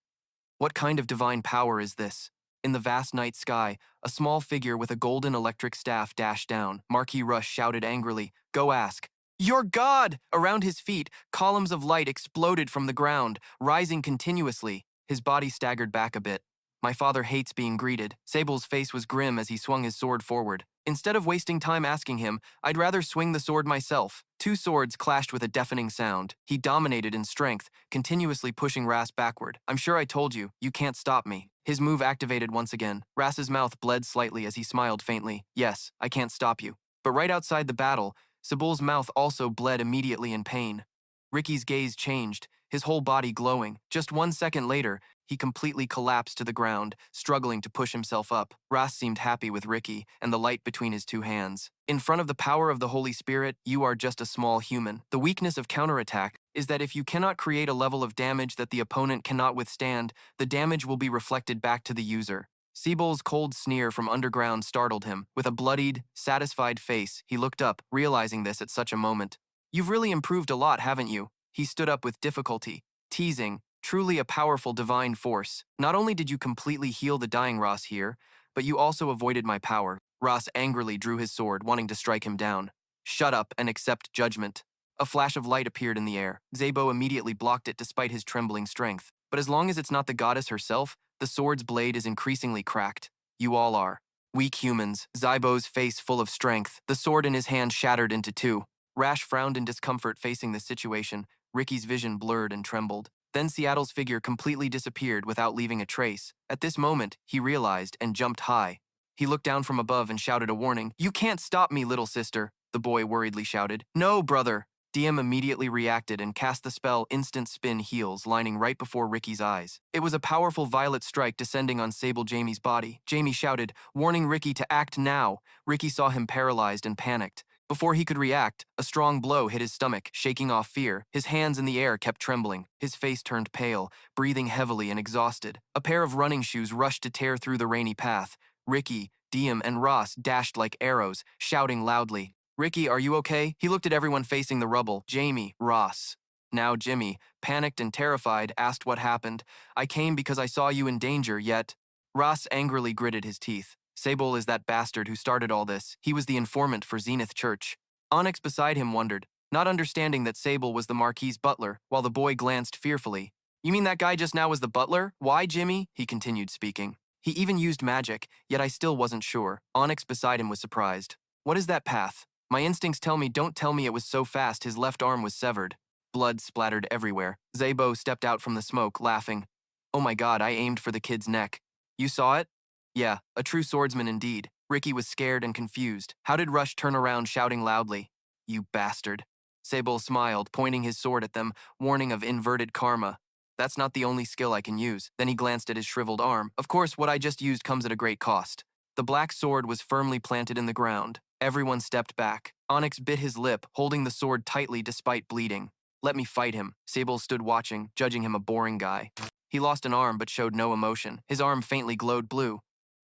What kind of divine power is this? In the vast night sky, a small figure with a golden electric staff dashed down. Marquis Rush shouted angrily, Go ask. Your God! Around his feet, columns of light exploded from the ground, rising continuously. His body staggered back a bit. My father hates being greeted. Sabul's face was grim as he swung his sword forward. Instead of wasting time asking him, I'd rather swing the sword myself. Two swords clashed with a deafening sound. He dominated in strength, continuously pushing Ras backward. I'm sure I told you, you can't stop me. His move activated once again. Ras's mouth bled slightly as he smiled faintly. Yes, I can't stop you. But right outside the battle, Sabul's mouth also bled immediately in pain. Ricky's gaze changed, his whole body glowing. Just 1 second later, he completely collapsed to the ground, struggling to push himself up. Ras seemed happy with Ricky and the light between his two hands. In front of the power of the Holy Spirit, you are just a small human. The weakness of counterattack is that if you cannot create a level of damage that the opponent cannot withstand, the damage will be reflected back to the user. Sebul's cold sneer from underground startled him. With a bloodied, satisfied face, he looked up, realizing this at such a moment. You've really improved a lot, haven't you? He stood up with difficulty, teasing, truly a powerful divine force. Not only did you completely heal the dying Ross here, but you also avoided my power. Ross angrily drew his sword, wanting to strike him down. Shut up and accept judgment. A flash of light appeared in the air. Zabo immediately blocked it despite his trembling strength. But as long as it's not the goddess herself, the sword's blade is increasingly cracked. You all are. Weak humans. Zybo's face full of strength. The sword in his hand shattered into two. Rash frowned in discomfort facing this situation. Ricky's vision blurred and trembled. Then Seattle's figure completely disappeared without leaving a trace. At this moment, he realized and jumped high. He looked down from above and shouted a warning. "You can't stop me, little sister," the boy worriedly shouted. "No, brother." DM immediately reacted and cast the spell Instant Spin Heals, lining right before Ricky's eyes. It was a powerful violet strike descending on Sable Jamie's body. Jamie shouted, warning Ricky to act now. Ricky saw him paralyzed and panicked. Before he could react, a strong blow hit his stomach, shaking off fear. His hands in the air kept trembling. His face turned pale, breathing heavily and exhausted. A pair of running shoes rushed to tear through the rainy path. Ricky, Diem, and Ross dashed like arrows, shouting loudly. "Ricky, are you okay?" He looked at everyone facing the rubble. Jamie, Ross. Now Jimmy, panicked and terrified, asked what happened. "I came because I saw you in danger, yet..." Ross angrily gritted his teeth. Sable is that bastard who started all this. He was the informant for Zenith Church. Onyx beside him wondered, not understanding that Sable was the Marquis's butler, while the boy glanced fearfully. "You mean that guy just now was the butler? Why, Jimmy?" He continued speaking. "He even used magic, yet I still wasn't sure." Onyx beside him was surprised. "What is that path?" "My instincts tell me, don't tell me it was so fast his left arm was severed." Blood splattered everywhere. Zabo stepped out from the smoke, laughing. "Oh my god, I aimed for the kid's neck." "You saw it?" "Yeah, a true swordsman indeed." Ricky was scared and confused. How did Rush turn around shouting loudly, "You bastard." Sable smiled, pointing his sword at them, warning of inverted karma. "That's not the only skill I can use." Then he glanced at his shriveled arm. "Of course, what I just used comes at a great cost." The black sword was firmly planted in the ground. Everyone stepped back. Onyx bit his lip, holding the sword tightly despite bleeding. "Let me fight him." Sable stood watching, judging him a boring guy. He lost an arm but showed no emotion. His arm faintly glowed blue.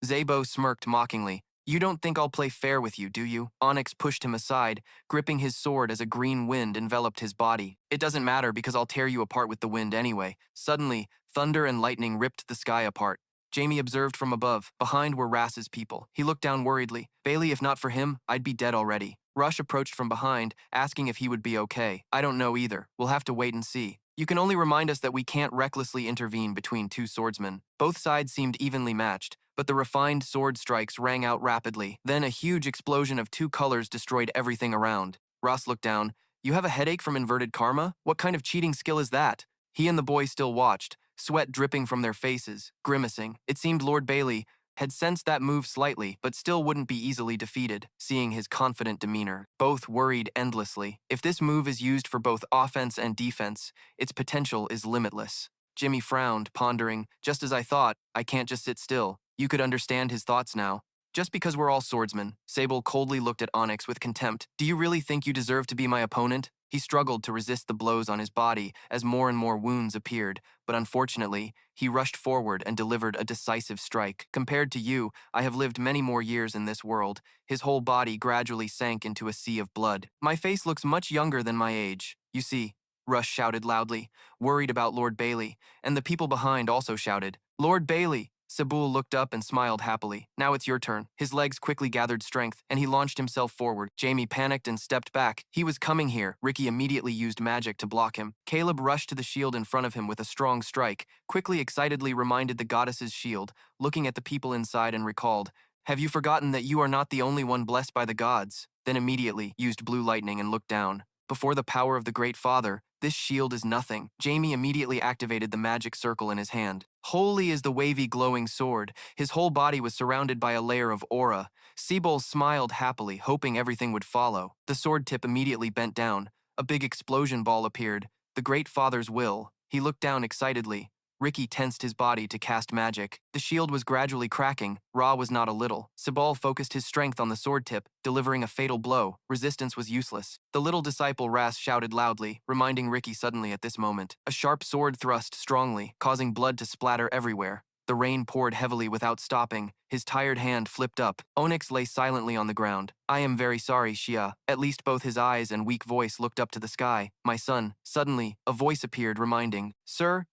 Zabo smirked mockingly. "You don't think I'll play fair with you, do you?" Onyx pushed him aside, gripping his sword as a green wind enveloped his body. "It doesn't matter because I'll tear you apart with the wind anyway." Suddenly, thunder and lightning ripped the sky apart. Jamie observed from above. Behind were Rass's people. He looked down worriedly. "Bailey, if not for him, I'd be dead already." Rush approached from behind, asking if he would be okay. "I don't know either. We'll have to wait and see. You can only remind us that we can't recklessly intervene between two swordsmen." Both sides seemed evenly matched, but the refined sword strikes rang out rapidly. Then a huge explosion of two colors destroyed everything around. Ross looked down. "You have a headache from inverted karma? What kind of cheating skill is that?" He and the boy still watched, sweat dripping from their faces, grimacing. It seemed Lord Bailey had sensed that move slightly, but still wouldn't be easily defeated, seeing his confident demeanor. Both worried endlessly. If this move is used for both offense and defense, its potential is limitless. Jimmy frowned, pondering, "Just as I thought, I can't just sit still." You could understand his thoughts now. "Just because we're all swordsmen." Sable coldly looked at Onyx with contempt. "Do you really think you deserve to be my opponent?" He struggled to resist the blows on his body as more and more wounds appeared, but unfortunately, he rushed forward and delivered a decisive strike. "Compared to you, I have lived many more years in this world." His whole body gradually sank into a sea of blood. "My face looks much younger than my age. You see," Rush shouted loudly, worried about Lord Bailey, and the people behind also shouted, "Lord Bailey!" Sabul looked up and smiled happily. "Now it's your turn." His legs quickly gathered strength, and he launched himself forward. Jamie panicked and stepped back. He was coming here. Ricky immediately used magic to block him. Caleb rushed to the shield in front of him with a strong strike, quickly excitedly reminded the goddess's shield, looking at the people inside and recalled, "Have you forgotten that you are not the only one blessed by the gods?" Then immediately used blue lightning and looked down. Before the power of the Great Father, this shield is nothing. Jamie immediately activated the magic circle in his hand. Holy is the wavy glowing sword. His whole body was surrounded by a layer of aura. Sebol smiled happily, hoping everything would follow. The sword tip immediately bent down. A big explosion ball appeared. The Great Father's will. He looked down excitedly. Ricky tensed his body to cast magic. The shield was gradually cracking. Ra was not a little. Sebal focused his strength on the sword tip, delivering a fatal blow. Resistance was useless. The little disciple Ras shouted loudly, reminding Ricky suddenly at this moment. A sharp sword thrust strongly, causing blood to splatter everywhere. The rain poured heavily without stopping. His tired hand flipped up. Onyx lay silently on the ground. "I am very sorry, Shia." At least both his eyes and weak voice looked up to the sky. "My son." Suddenly, a voice appeared, reminding, "Sir,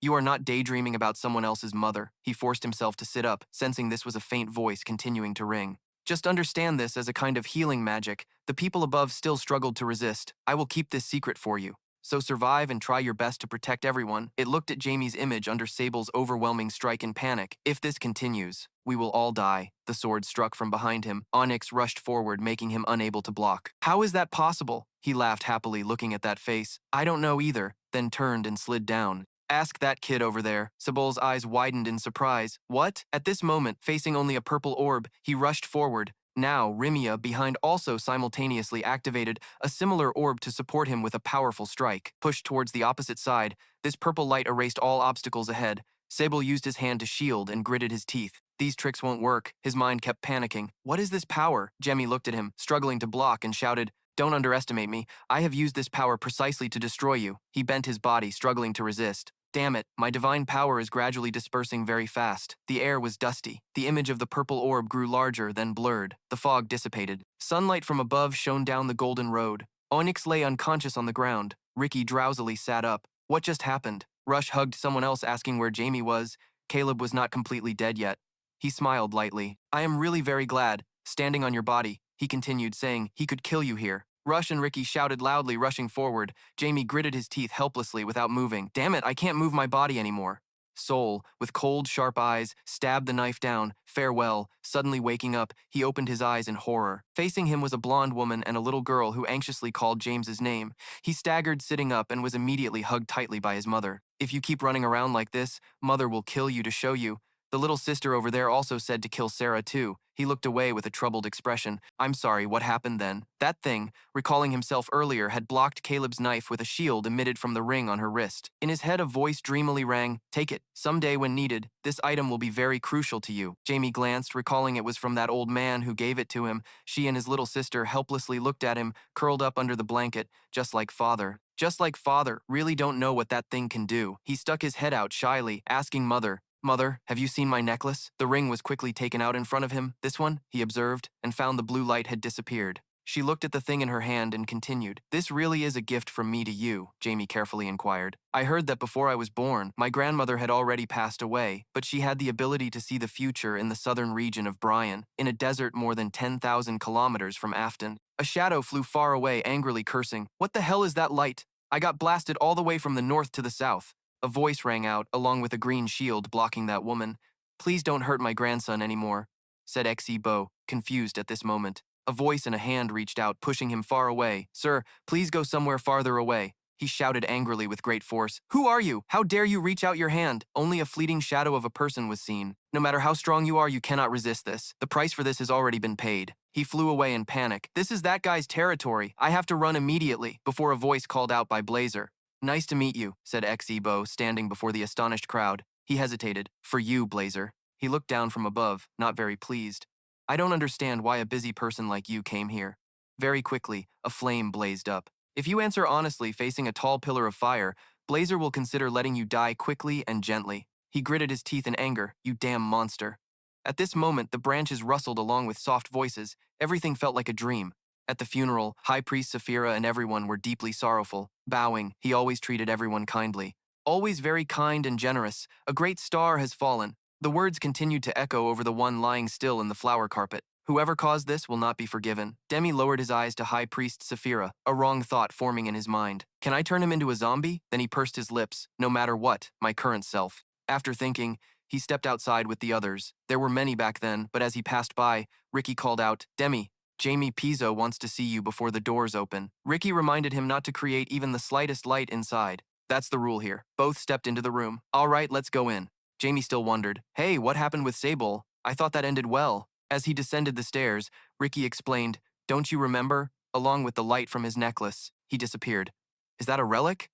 you are not daydreaming about someone else's mother." He forced himself to sit up, sensing this was a faint voice continuing to ring. "Just understand this as a kind of healing magic. The people above still struggled to resist. I will keep this secret for you. So survive and try your best to protect everyone." It looked at Jamie's image under Sable's overwhelming strike in panic. "If this continues, we will all die." The sword struck from behind him. Onyx rushed forward, making him unable to block. "How is that possible?" He laughed happily, looking at that face. "I don't know either," then turned and slid down. Ask that kid over there. Sebul's eyes widened in surprise. What? At this moment, facing only a purple orb, he rushed forward. Now, Rimia behind also simultaneously activated a similar orb to support him with a powerful strike. Pushed towards the opposite side, this purple light erased all obstacles ahead. Sebul used his hand to shield and gritted his teeth. These tricks won't work. His mind kept panicking. What is this power? Jamie looked at him, struggling to block, and shouted, "Don't underestimate me. I have used this power precisely to destroy you." He bent his body, struggling to resist. Damn it, my divine power is gradually dispersing very fast. The air was dusty. The image of the purple orb grew larger, then blurred. The fog dissipated. Sunlight from above shone down the golden road. Onyx lay unconscious on the ground. Ricky drowsily sat up. What just happened? Rush hugged someone else, asking where Jamie was. Caleb was not completely dead yet. He smiled lightly. I am really very glad. Standing on your body, he continued, saying he could kill you here. Rush and Ricky shouted loudly, rushing forward. Jamie gritted his teeth helplessly without moving. Damn it, I can't move my body anymore. Soul, with cold, sharp eyes, stabbed the knife down. Farewell. Suddenly waking up, he opened his eyes in horror. Facing him was a blonde woman and a little girl who anxiously called James's name. He staggered, sitting up, and was immediately hugged tightly by his mother. If you keep running around like this, Mother will kill you to show you. The little sister over there also said to kill Sarah too. He looked away with a troubled expression. I'm sorry, what happened then? That thing, recalling himself earlier, had blocked Caleb's knife with a shield emitted from the ring on her wrist. In his head a voice dreamily rang, take it. Someday when needed, this item will be very crucial to you. Jamie glanced, recalling it was from that old man who gave it to him. She and his little sister helplessly looked at him, curled up under the blanket, just like father. Just like father, really don't know what that thing can do. He stuck his head out shyly, asking Mother, Mother, have you seen my necklace? The ring was quickly taken out in front of him. This one, he observed, and found the blue light had disappeared. She looked at the thing in her hand and continued. This really is a gift from me to you, Jamie carefully inquired. I heard that before I was born, my grandmother had already passed away, but she had the ability to see the future in the southern region of Bryan, in a desert more than 10,000 kilometers from Afton. A shadow flew far away, angrily cursing. What the hell is that light? I got blasted all the way from the north to the south. A voice rang out, along with a green shield blocking that woman. Please don't hurt my grandson anymore, said Bo, confused at this moment. A voice and a hand reached out, pushing him far away. Sir, please go somewhere farther away. He shouted angrily with great force. Who are you? How dare you reach out your hand? Only a fleeting shadow of a person was seen. No matter how strong you are, you cannot resist this. The price for this has already been paid. He flew away in panic. This is that guy's territory. I have to run immediately, before a voice called out by Blazer. Nice to meet you, said Bo, standing before the astonished crowd. He hesitated. For you, Blazer. He looked down from above, not very pleased. I don't understand why a busy person like you came here. Very quickly, a flame blazed up. If you answer honestly, facing a tall pillar of fire, Blazer will consider letting you die quickly and gently. He gritted his teeth in anger. You damn monster. At this moment, the branches rustled along with soft voices. Everything felt like a dream. At the funeral, High Priest Saphira and everyone were deeply sorrowful. Bowing, he always treated everyone kindly. Always very kind and generous. A great star has fallen. The words continued to echo over the one lying still in the flower carpet. Whoever caused this will not be forgiven. Demi lowered his eyes to High Priest Saphira, a wrong thought forming in his mind. Can I turn him into a zombie? Then he pursed his lips. No matter what, my current self. After thinking, he stepped outside with the others. There were many back then, but as he passed by, Ricky called out, Demi, Jamie Pizzo wants to see you before the doors open. Ricky reminded him not to create even the slightest light inside. That's the rule here. Both stepped into the room. All right, let's go in. Jamie still wondered. Hey, what happened with Sebul? I thought that ended well. As he descended the stairs, Ricky explained, Don't you remember? Along with the light from his necklace, he disappeared. Is that a relic?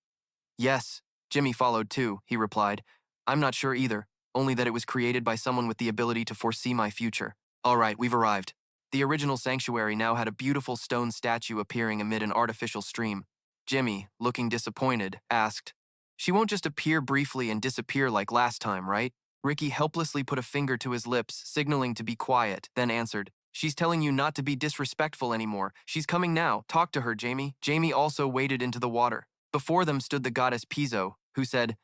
Yes. Jimmy followed too, he replied. I'm not sure either, only that it was created by someone with the ability to foresee my future. All right, we've arrived. The original sanctuary now had a beautiful stone statue appearing amid an artificial stream. Jimmy, looking disappointed, asked, She won't just appear briefly and disappear like last time, right? Ricky helplessly put a finger to his lips, signaling to be quiet, then answered, She's telling you not to be disrespectful anymore. She's coming now. Talk to her, Jamie. Jamie also waded into the water. Before them stood the goddess Pizzo, who said,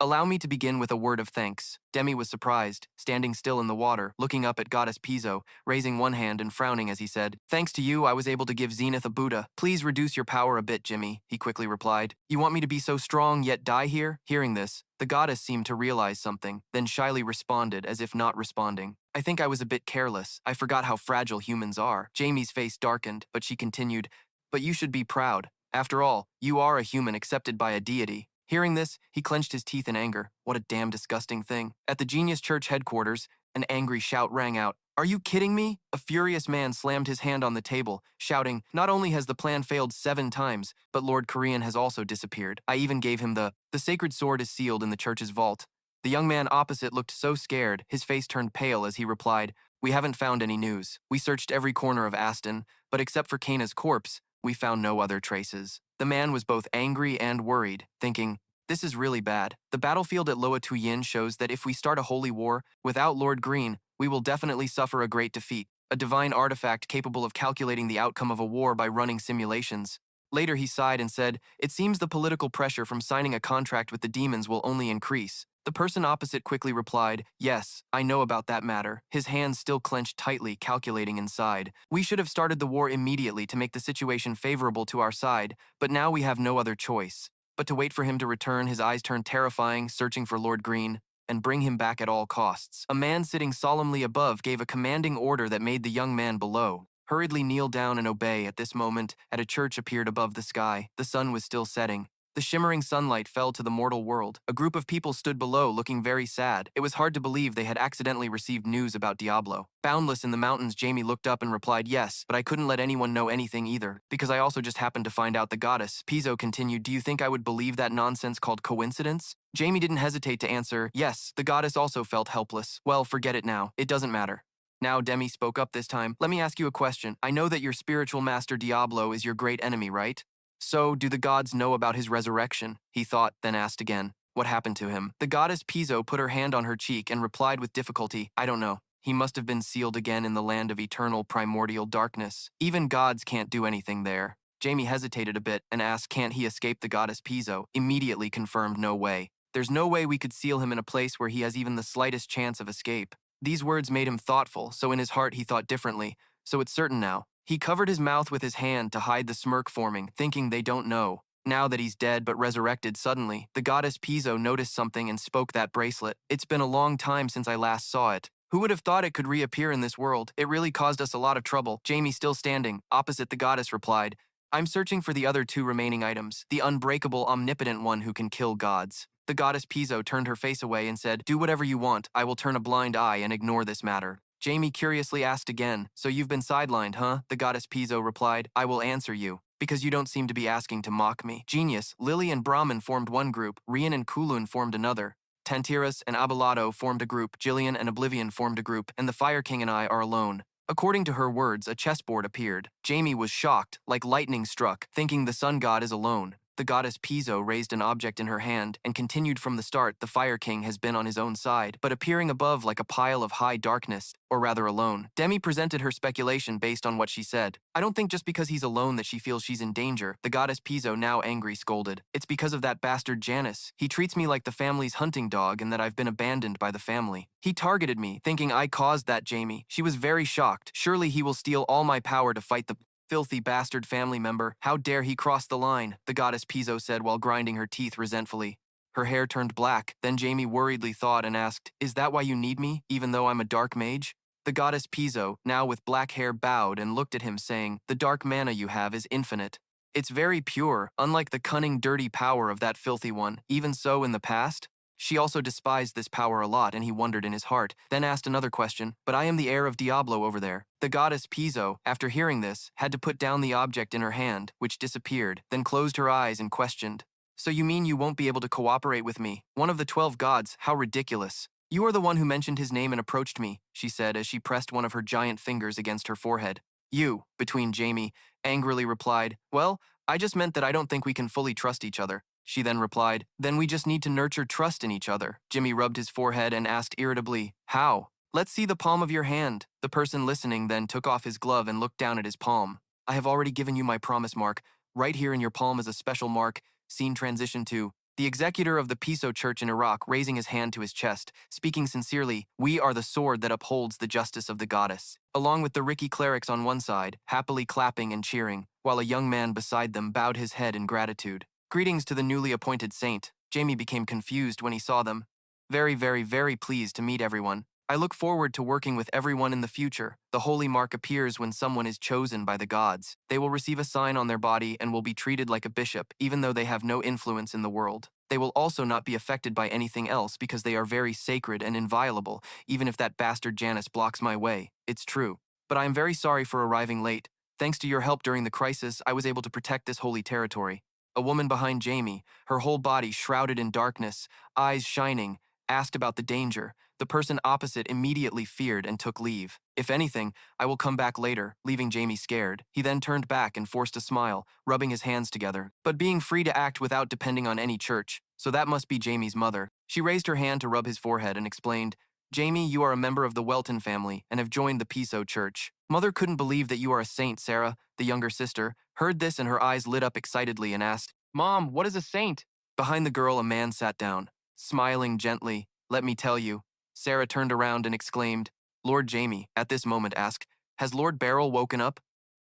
Allow me to begin with a word of thanks. Demi was surprised, standing still in the water, looking up at Goddess Pizzo, raising one hand and frowning as he said, Thanks to you, I was able to give Zenith a Buddha. Please reduce your power a bit, Jimmy, he quickly replied. You want me to be so strong yet die here? Hearing this, the goddess seemed to realize something, then shyly responded as if not responding. I think I was a bit careless. I forgot how fragile humans are. Jamie's face darkened, but she continued, But you should be proud. After all, you are a human accepted by a deity. Hearing this, he clenched his teeth in anger. What a damn disgusting thing. At the Genius Church headquarters, an angry shout rang out. Are you kidding me? A furious man slammed his hand on the table, shouting, not only has the plan failed 7 times, but Lord Korean has also disappeared. I even gave him the sacred sword is sealed in the church's vault. The young man opposite looked so scared, his face turned pale as he replied, we haven't found any news. We searched every corner of Aston, but except for Kana's corpse, we found no other traces. The man was both angry and worried, thinking, this is really bad. The battlefield at Loa Tuyin shows that if we start a holy war without Lord Green, we will definitely suffer a great defeat, a divine artifact capable of calculating the outcome of a war by running simulations. Later he sighed and said, it seems the political pressure from signing a contract with the demons will only increase. The person opposite quickly replied, yes, I know about that matter. His hands still clenched tightly, calculating inside. We should have started the war immediately to make the situation favorable to our side, but now we have no other choice. But to wait for him to return, his eyes turned terrifying, searching for Lord Green, and bring him back at all costs. A man sitting solemnly above gave a commanding order that made the young man below hurriedly kneel down and obey. At this moment, a church appeared above the sky. The sun was still setting. The shimmering sunlight fell to the mortal world. A group of people stood below, looking very sad. It was hard to believe they had accidentally received news about Diablo. Boundless in the mountains, Jamie looked up and replied, yes, but I couldn't let anyone know anything either, because I also just happened to find out the goddess. Pizzo continued, do you think I would believe that nonsense called coincidence? Jamie didn't hesitate to answer, yes, the goddess also felt helpless. Well, forget it now. It doesn't matter. Now Demi spoke up this time. Let me ask you a question. I know that your spiritual master Diablo is your great enemy, right? So, do the gods know about his resurrection? He thought, then asked again, what happened to him? The goddess Pizzo put her hand on her cheek and replied with difficulty, I don't know. He must have been sealed again in the land of eternal primordial darkness. Even gods can't do anything there. Jamie hesitated a bit and asked, can't he escape? The goddess Pizzo immediately confirmed, no way. There's no way we could seal him in a place where he has even the slightest chance of escape. These words made him thoughtful, so in his heart he thought differently. So it's certain now. He covered his mouth with his hand to hide the smirk forming, thinking they don't know. Now that he's dead but resurrected suddenly, the goddess Pizzo noticed something and spoke, that bracelet. It's been a long time since I last saw it. Who would have thought it could reappear in this world? It really caused us a lot of trouble. Jamie, still standing, opposite the goddess, replied, I'm searching for the other 2 remaining items, the unbreakable, omnipotent one who can kill gods. The goddess Pizzo turned her face away and said, do whatever you want, I will turn a blind eye and ignore this matter. Jamie curiously asked again, so you've been sidelined, huh? The goddess Pizzo replied, I will answer you, because you don't seem to be asking to mock me. Genius, Lily and Brahman formed one group, Rian and Kulun formed another. Tantiras and Abalado formed a group, Jillian and Oblivion formed a group, and the Fire King and I are alone. According to her words, a chessboard appeared. Jamie was shocked, like lightning struck, thinking the sun god is alone. The goddess Pizzo raised an object in her hand and continued from the start. The Fire King has been on his own side, but appearing above like a pile of high darkness, or rather alone. Demi presented her speculation based on what she said. I don't think just because he's alone that she feels she's in danger. The goddess Pizzo, now angry, scolded. It's because of that bastard Janus. He treats me like the family's hunting dog and that I've been abandoned by the family. He targeted me, thinking I caused that. Jamie. She was very shocked. Surely he will steal all my power to fight the filthy bastard family member. How dare he cross the line? The goddess Pizzo said while grinding her teeth resentfully. Her hair turned black. Then Jamie worriedly thought and asked, is that why you need me, even though I'm a dark mage? The goddess Pizzo, now with black hair, bowed and looked at him saying, the dark mana you have is infinite. It's very pure, unlike the cunning, dirty power of that filthy one. Even so, in the past, she also despised this power a lot, and he wondered in his heart, then asked another question, but I am the heir of Diablo over there. The goddess Pizzo, after hearing this, had to put down the object in her hand, which disappeared, then closed her eyes and questioned. So you mean you won't be able to cooperate with me? One of the 12 gods, how ridiculous. You are the one who mentioned his name and approached me, she said as she pressed one of her giant fingers against her forehead. You, between Jamie, angrily replied, well, I just meant that I don't think we can fully trust each other. She then replied, then we just need to nurture trust in each other. Jimmy rubbed his forehead and asked irritably, how? Let's see the palm of your hand. The person listening then took off his glove and looked down at his palm. I have already given you my promise mark. Right here in your palm is a special mark. Scene transition to the executor of the Pizzo Church in Iraq raising his hand to his chest, speaking sincerely, we are the sword that upholds the justice of the goddess. Along with the Ricky clerics on one side, happily clapping and cheering, while a young man beside them bowed his head in gratitude. Greetings to the newly appointed saint. Jamie became confused when he saw them. Very, very, very pleased to meet everyone. I look forward to working with everyone in the future. The holy mark appears when someone is chosen by the gods. They will receive a sign on their body and will be treated like a bishop, even though they have no influence in the world. They will also not be affected by anything else because they are very sacred and inviolable, even if that bastard Janus blocks my way. It's true. But I am very sorry for arriving late. Thanks to your help during the crisis, I was able to protect this holy territory. A woman behind Jamie, her whole body shrouded in darkness, eyes shining, asked about the danger. The person opposite immediately feared and took leave. If anything, I will come back later, leaving Jamie scared. He then turned back and forced a smile, rubbing his hands together, but being free to act without depending on any church. So that must be Jamie's mother. She raised her hand to rub his forehead and explained, Jamie, you are a member of the Welton family and have joined the Piso Church. Mother couldn't believe that you are a saint. Sarah, the younger sister, heard this and her eyes lit up excitedly and asked, Mom, what is a saint? Behind the girl, a man sat down, smiling gently. Let me tell you. Sarah turned around and exclaimed, Lord Jamie, at this moment asked, Has Lord Beryl woken up?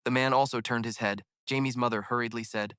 The man also turned his head. Jamie's mother hurriedly said,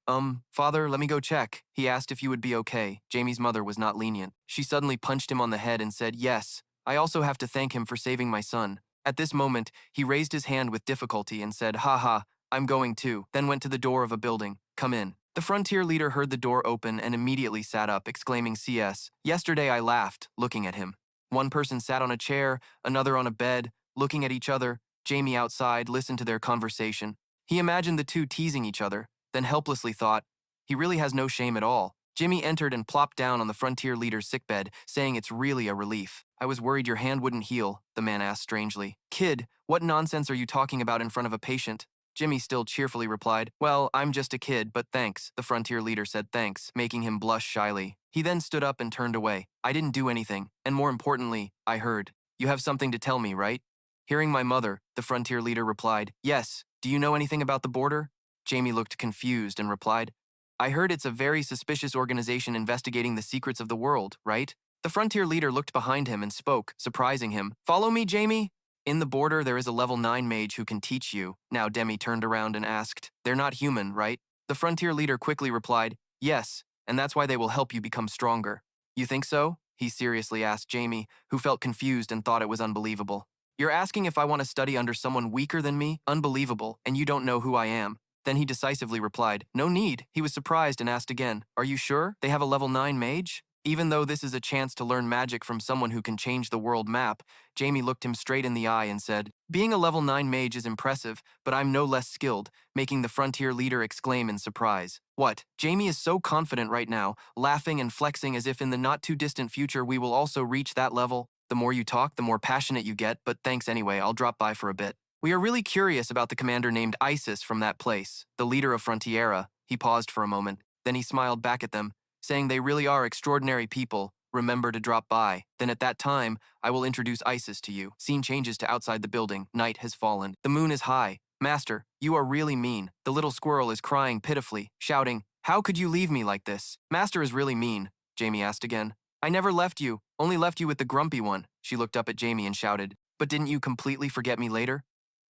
Father, let me go check. He asked if you would be okay. Jamie's mother was not lenient. She suddenly punched him on the head and said, Yes, I also have to thank him for saving my son. At this moment, he raised his hand with difficulty and said, Ha ha, I'm going too, then went to the door of a building. Come in. The frontier leader heard the door open and immediately sat up, exclaiming, CS. Yesterday I laughed, looking at him. One person sat on a chair, another on a bed, looking at each other. Jamie outside listened to their conversation. He imagined the two teasing each other, then helplessly thought, he really has no shame at all. Jimmy entered and plopped down on the frontier leader's sickbed, saying it's really a relief. I was worried your hand wouldn't heal, the man asked strangely. Kid, what nonsense are you talking about in front of a patient? Jimmy still cheerfully replied, Well, I'm just a kid, but thanks. The frontier leader said thanks, making him blush shyly. He then stood up and turned away. I didn't do anything, and more importantly, I heard. You have something to tell me, right? Hearing my mother, the frontier leader replied, Yes. Do you know anything about the border? Jamie looked confused and replied, I heard it's a very suspicious organization investigating the secrets of the world, right? The frontier leader looked behind him and spoke, surprising him. Follow me, Jamie? In the border, there is a level 9 mage who can teach you. Now Demi turned around and asked, They're not human, right? The frontier leader quickly replied, Yes, and that's why they will help you become stronger. You think so? He seriously asked Jamie, who felt confused and thought it was unbelievable. You're asking if I want to study under someone weaker than me? Unbelievable, and you don't know who I am. Then he decisively replied, No need. He was surprised and asked again, Are you sure? They have a level 9 mage? Even though this is a chance to learn magic from someone who can change the world map, Jamie looked him straight in the eye and said, Being a level 9 mage is impressive, but I'm no less skilled, making the frontier leader exclaim in surprise. What? Jamie is so confident right now, laughing and flexing as if in the not-too-distant future we will also reach that level. The more you talk, the more passionate you get, but thanks anyway, I'll drop by for a bit. We are really curious about the commander named Isis from that place, the leader of Frontiera. He paused for a moment, then he smiled back at them, saying they really are extraordinary people. Remember to drop by. Then at that time, I will introduce Isis to you. Scene changes to outside the building. Night has fallen. The moon is high. Master, you are really mean. The little squirrel is crying pitifully, shouting, How could you leave me like this? Master is really mean, Jamie asked again. I never left you, only left you with the grumpy one. She looked up at Jamie and shouted, But didn't you completely forget me later?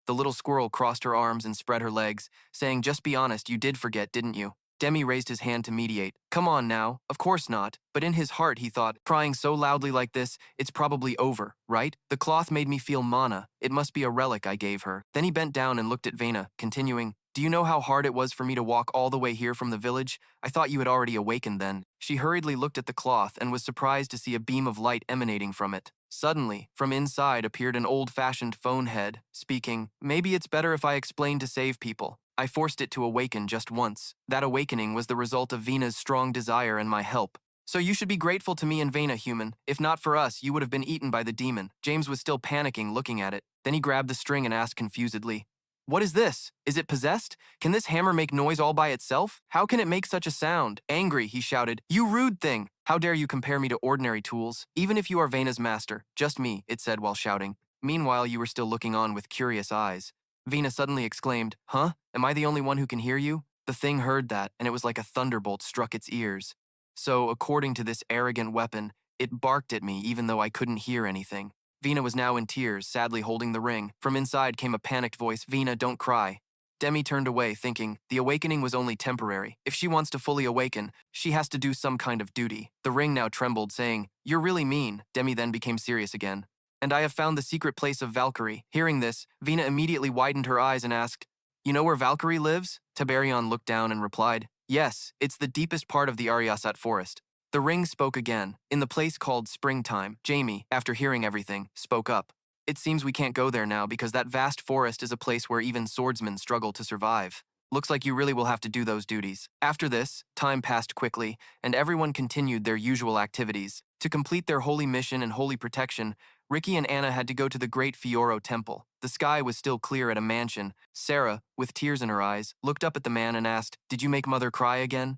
The little squirrel crossed her arms and spread her legs, saying, Just be honest, you did forget, didn't you? Demi raised his hand to mediate. Come on now, of course not. But in his heart he thought, crying so loudly like this, it's probably over, right? The cloth made me feel mana. It must be a relic I gave her. Then he bent down and looked at Vena, continuing, Do you know how hard it was for me to walk all the way here from the village? I thought you had already awakened then. She hurriedly looked at the cloth and was surprised to see a beam of light emanating from it. Suddenly, from inside appeared an old-fashioned phone head, speaking, Maybe it's better if I explain to save people. I forced it to awaken just once. That awakening was the result of Vena's strong desire and my help. So you should be grateful to me and Vena, human. If not for us, you would have been eaten by the demon. James was still panicking, looking at it. Then he grabbed the string and asked confusedly, What is this? Is it possessed? Can this hammer make noise all by itself? How can it make such a sound? Angry, he shouted, You rude thing! How dare you compare me to ordinary tools? Even if you are Vena's master. Just me, it said while shouting. Meanwhile, you were still looking on with curious eyes. Vena suddenly exclaimed, Huh? Am I the only one who can hear you? The thing heard that, and it was like a thunderbolt struck its ears. So, according to this arrogant weapon, it barked at me even though I couldn't hear anything. Vena was now in tears, sadly holding the ring. From inside came a panicked voice, Vena, don't cry. Demi turned away, thinking, the awakening was only temporary. If she wants to fully awaken, she has to do some kind of duty. The ring now trembled, saying, You're really mean. Demi then became serious again. And I have found the secret place of Valkyrie. Hearing this, Vina immediately widened her eyes and asked, You know where Valkyrie lives? Tiberion looked down and replied, Yes, it's the deepest part of the Ariasat forest. The ring spoke again. In the place called Springtime, Jamie, after hearing everything, spoke up. It seems we can't go there now because that vast forest is a place where even swordsmen struggle to survive. Looks like you really will have to do those duties. After this, time passed quickly, and everyone continued their usual activities. To complete their holy mission and holy protection, Ricky and Anna had to go to the great Fioro temple. The sky was still clear at a mansion. Sarah, with tears in her eyes, looked up at the man and asked, Did you make Mother cry again?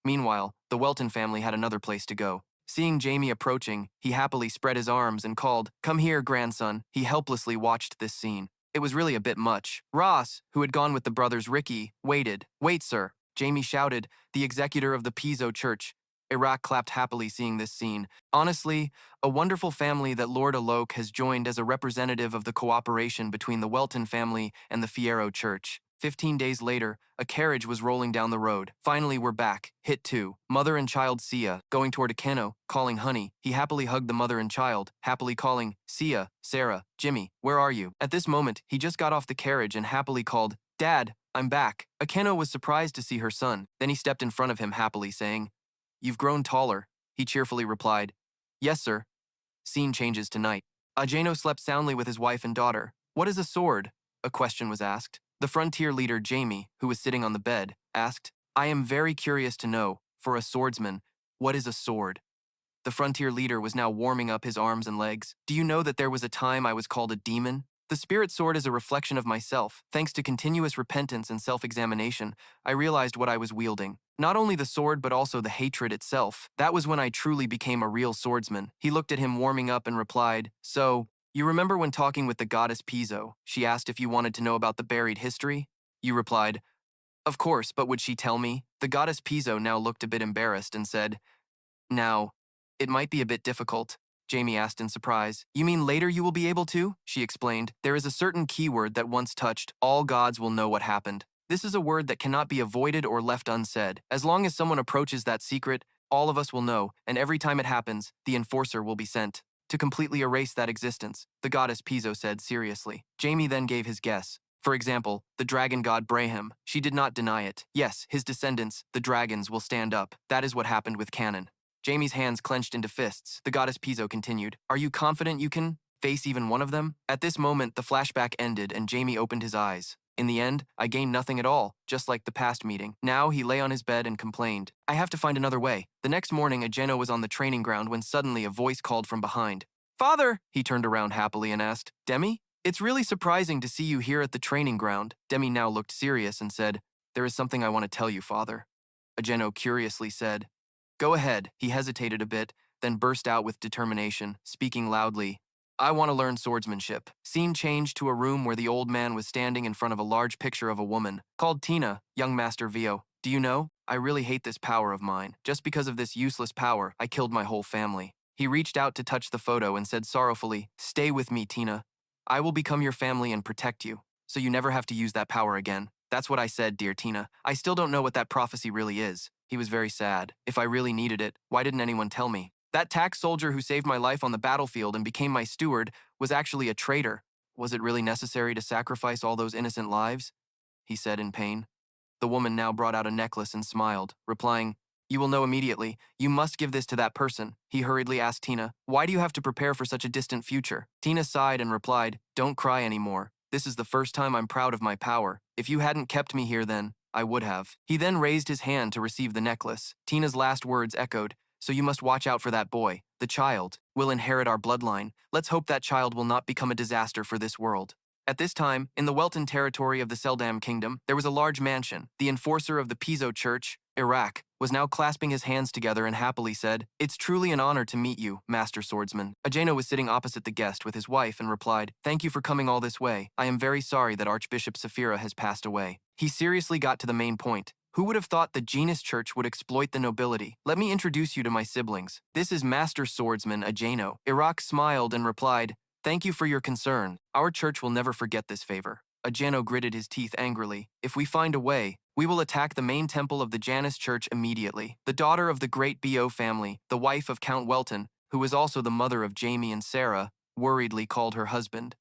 Meanwhile, the Welton family had another place to go. Seeing Jamie approaching, he happily spread his arms and called, Come here, grandson. He helplessly watched this scene. It was really a bit much. Ross, who had gone with the brothers Ricky, waited. Wait, sir, Jamie shouted, the executor of the Piso church. Iraq clapped happily seeing this scene. Honestly, a wonderful family that Lord Alok has joined as a representative of the cooperation between the Welton family and the Fiero church. 15 days later, a carriage was rolling down the road. Finally, we're back. Hit 2. Mother and child Sia, going toward Akeno, calling honey. He happily hugged the mother and child, happily calling, Sia, Sarah, Jimmy, where are you? At this moment, he just got off the carriage and happily called, Dad, I'm back. Akeno was surprised to see her son. Then he stepped in front of him happily saying, You've grown taller. He cheerfully replied, Yes, sir. Scene changes to night. Ajano slept soundly with his wife and daughter. What is a sword? A question was asked. The frontier leader, Jamie, who was sitting on the bed, asked, I am very curious to know, for a swordsman, what is a sword? The frontier leader was now warming up his arms and legs. Do you know that there was a time I was called a demon? The spirit sword is a reflection of myself. Thanks to continuous repentance and self-examination, I realized what I was wielding. Not only the sword, but also the hatred itself. That was when I truly became a real swordsman. He looked at him warming up and replied, So, you remember when talking with the goddess Piso, she asked if you wanted to know about the buried history? You replied, Of course, but would she tell me? The goddess Piso now looked a bit embarrassed and said, Now, it might be a bit difficult. Jamie asked in surprise. You mean later you will be able to? She explained. There is a certain keyword that once touched, all gods will know what happened. This is a word that cannot be avoided or left unsaid. As long as someone approaches that secret, all of us will know, and every time it happens, the enforcer will be sent to completely erase that existence, the goddess Piso said seriously. Jamie then gave his guess. For example, the dragon god Brahim. She did not deny it. Yes, his descendants, the dragons, will stand up. That is what happened with Canon. Jamie's hands clenched into fists. The goddess Piso continued, Are you confident you can face even one of them? At this moment, the flashback ended and Jamie opened his eyes. In the end, I gained nothing at all, just like the past meeting. Now he lay on his bed and complained, I have to find another way. The next morning, Ajeno was on the training ground when suddenly a voice called from behind. Father! He turned around happily and asked, Demi? It's really surprising to see you here at the training ground. Demi now looked serious and said, There is something I want to tell you, Father. Ajeno curiously said, Go ahead. He hesitated a bit, then burst out with determination, speaking loudly, I want to learn swordsmanship. Scene changed to a room where the old man was standing in front of a large picture of a woman, called Tina, young Master Vio. Do you know, I really hate this power of mine. Just because of this useless power, I killed my whole family. He reached out to touch the photo and said sorrowfully, Stay with me, Tina. I will become your family and protect you, so you never have to use that power again. That's what I said, dear Tina. I still don't know what that prophecy really is. He was very sad. If I really needed it, why didn't anyone tell me? That tax soldier who saved my life on the battlefield and became my steward was actually a traitor. Was it really necessary to sacrifice all those innocent lives? He said in pain. The woman now brought out a necklace and smiled, replying, You will know immediately. You must give this to that person. He hurriedly asked Tina, Why do you have to prepare for such a distant future? Tina sighed and replied, Don't cry anymore. This is the first time I'm proud of my power. If you hadn't kept me here then, I would have. He then raised his hand to receive the necklace. Tina's last words echoed, So you must watch out for that boy. The child will inherit our bloodline. Let's hope that child will not become a disaster for this world. At this time, in the Welton territory of the Seldam Kingdom, there was a large mansion. The enforcer of the Piso Church, Iraq, was now clasping his hands together and happily said, It's truly an honor to meet you, Master Swordsman. Ajeno was sitting opposite the guest with his wife and replied, Thank you for coming all this way. I am very sorry that Archbishop Saphira has passed away. He seriously got to the main point. Who would have thought the Genus Church would exploit the nobility? Let me introduce you to my siblings. This is Master Swordsman Ajeno. Iraq smiled and replied, Thank you for your concern. Our church will never forget this favor. Ajeno gritted his teeth angrily. If we find a way, we will attack the main temple of the Janus Church immediately. The daughter of the great B.O. family, the wife of Count Welton, who was also the mother of Jamie and Sarah, worriedly called her husband.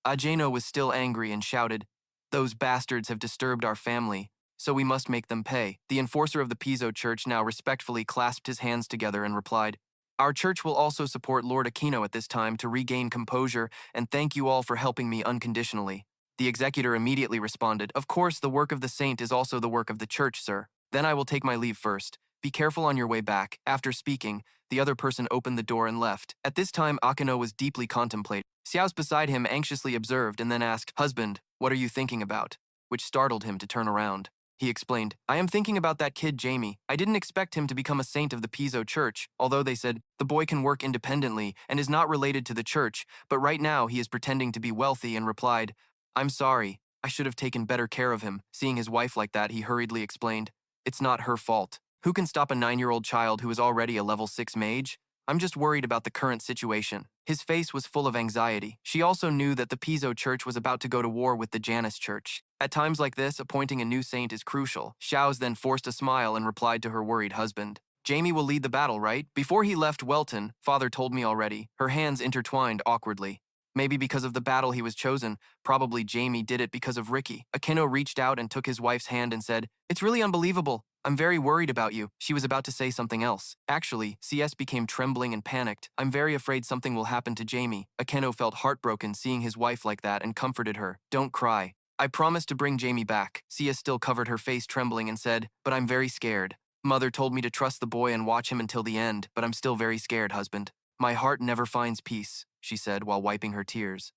Ajano was still angry and shouted, "Those bastards have disturbed our family, so we must make them pay." The enforcer of the Piso church now respectfully clasped his hands together and replied, "Our church will also support Lord Aquino at this time to regain composure, and thank you all for helping me unconditionally." The executor immediately responded, "Of course, the work of the saint is also the work of the church, sir. Then I will take my leave first. Be careful on your way back." After speaking, the other person opened the door and left. At this time, Akino was deeply contemplating. Xiao's beside him anxiously observed and then asked, "Husband, what are you thinking about?" Which startled him to turn around. He explained, "I am thinking about that kid Jamie. I didn't expect him to become a saint of the Piso church, although they said the boy can work independently and is not related to the church, but right now he is pretending to be wealthy," and replied, "I'm sorry. I should have taken better care of him." Seeing his wife like that, he hurriedly explained, "It's not her fault. Who can stop a 9-year-old child who is already a level 6 mage? I'm just worried about the current situation." His face was full of anxiety. She also knew that the Piso church was about to go to war with the Janus church. At times like this, appointing a new saint is crucial. Xiao's then forced a smile and replied to her worried husband, "Jamie will lead the battle, right?" Before he left Welton, father told me already. Her hands intertwined awkwardly. Maybe because of the battle he was chosen, probably Jamie did it because of Ricky. Akeno reached out and took his wife's hand and said, "It's really unbelievable. I'm very worried about you." She was about to say something else. Actually, CS became trembling and panicked. "I'm very afraid something will happen to Jamie." Akeno felt heartbroken seeing his wife like that and comforted her. "Don't cry. I promised to bring Jamie back." Sia still covered her face trembling and said, "But I'm very scared. Mother told me to trust the boy and watch him until the end, but I'm still very scared, husband. My heart never finds peace," she said while wiping her tears.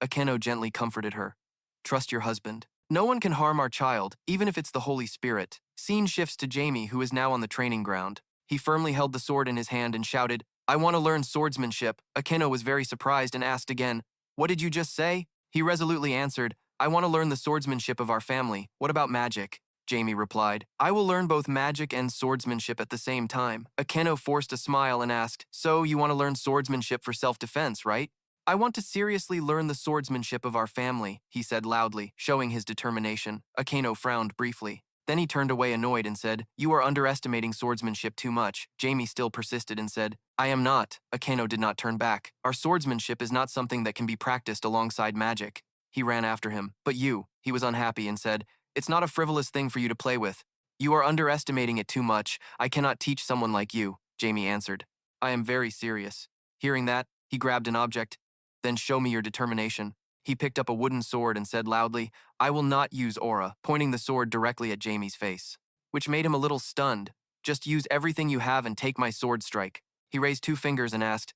Akeno gently comforted her. "Trust your husband. No one can harm our child, even if it's the Holy Spirit." Scene shifts to Jamie, who is now on the training ground. He firmly held the sword in his hand and shouted, "I want to learn swordsmanship." Akeno was very surprised and asked again, "What did you just say?" He resolutely answered, "I want to learn the swordsmanship of our family. What about magic?" Jamie replied, "I will learn both magic and swordsmanship at the same time." Akeno forced a smile and asked, "So you want to learn swordsmanship for self-defense, right?" "I want to seriously learn the swordsmanship of our family," he said loudly, showing his determination. Akeno frowned briefly. Then he turned away annoyed and said, "You are underestimating swordsmanship too much." Jamie still persisted and said, "I am not." Akeno did not turn back. "Our swordsmanship is not something that can be practiced alongside magic." He ran after him. "But you," he was unhappy and said, "it's not a frivolous thing for you to play with. You are underestimating it too much. I cannot teach someone like you," Jamie answered. "I am very serious." Hearing that, he grabbed an object. "Then show me your determination." He picked up a wooden sword and said loudly, "I will not use aura," pointing the sword directly at Jamie's face, which made him a little stunned. "Just use everything you have and take my sword strike." He raised 2 fingers and asked,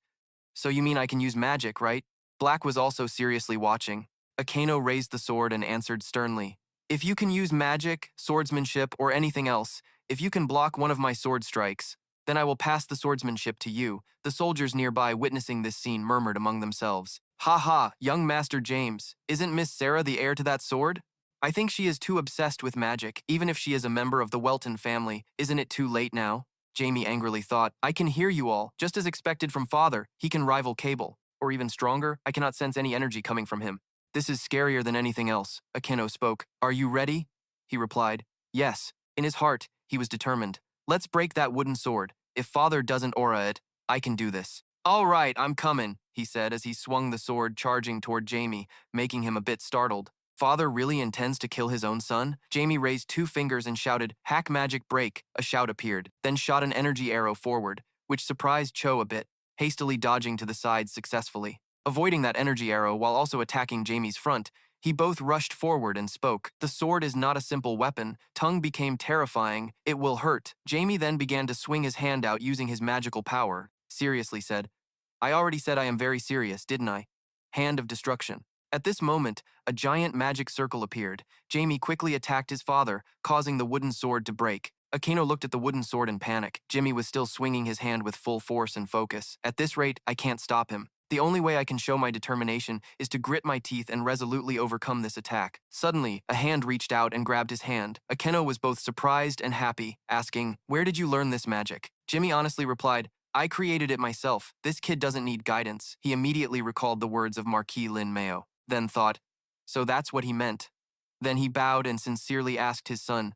"So you mean I can use magic, right?" Black was also seriously watching. Akeno raised the sword and answered sternly, "If you can use magic, swordsmanship, or anything else, if you can block one of my sword strikes, then I will pass the swordsmanship to you." The soldiers nearby witnessing this scene murmured among themselves, "Ha ha, young Master James, isn't Miss Sarah the heir to that sword? I think she is too obsessed with magic, even if she is a member of the Welton family. Isn't it too late now?" Jamie angrily thought, "I can hear you all, just as expected from father. He can rival Cable. Or even stronger, I cannot sense any energy coming from him. This is scarier than anything else." Akeno spoke. "Are you ready?" He replied, "Yes." In his heart, he was determined. "Let's break that wooden sword. If father doesn't aura it, I can do this." "All right, I'm coming," he said as he swung the sword charging toward Jamie, making him a bit startled. Father really intends to kill his own son? Jamie raised 2 fingers and shouted, "Hack magic break." A shout appeared, then shot an energy arrow forward, which surprised Cho a bit, hastily dodging to the sides successfully. Avoiding that energy arrow while also attacking Jamie's front, he both rushed forward and spoke. "The sword is not a simple weapon." Tongue became terrifying. "It will hurt." Jamie then began to swing his hand out using his magical power. Seriously said, "I already said I am very serious, didn't I?" Hand of destruction. At this moment, a giant magic circle appeared. Jamie quickly attacked his father, causing the wooden sword to break. Akeno looked at the wooden sword in panic. Jimmy was still swinging his hand with full force and focus. "At this rate, I can't stop him. The only way I can show my determination is to grit my teeth and resolutely overcome this attack." Suddenly, a hand reached out and grabbed his hand. Akeno was both surprised and happy, asking, "Where did you learn this magic?" Jimmy honestly replied, "I created it myself. This kid doesn't need guidance." He immediately recalled the words of Marquis Lin Mayo, then thought, so that's what he meant. Then he bowed and sincerely asked his son,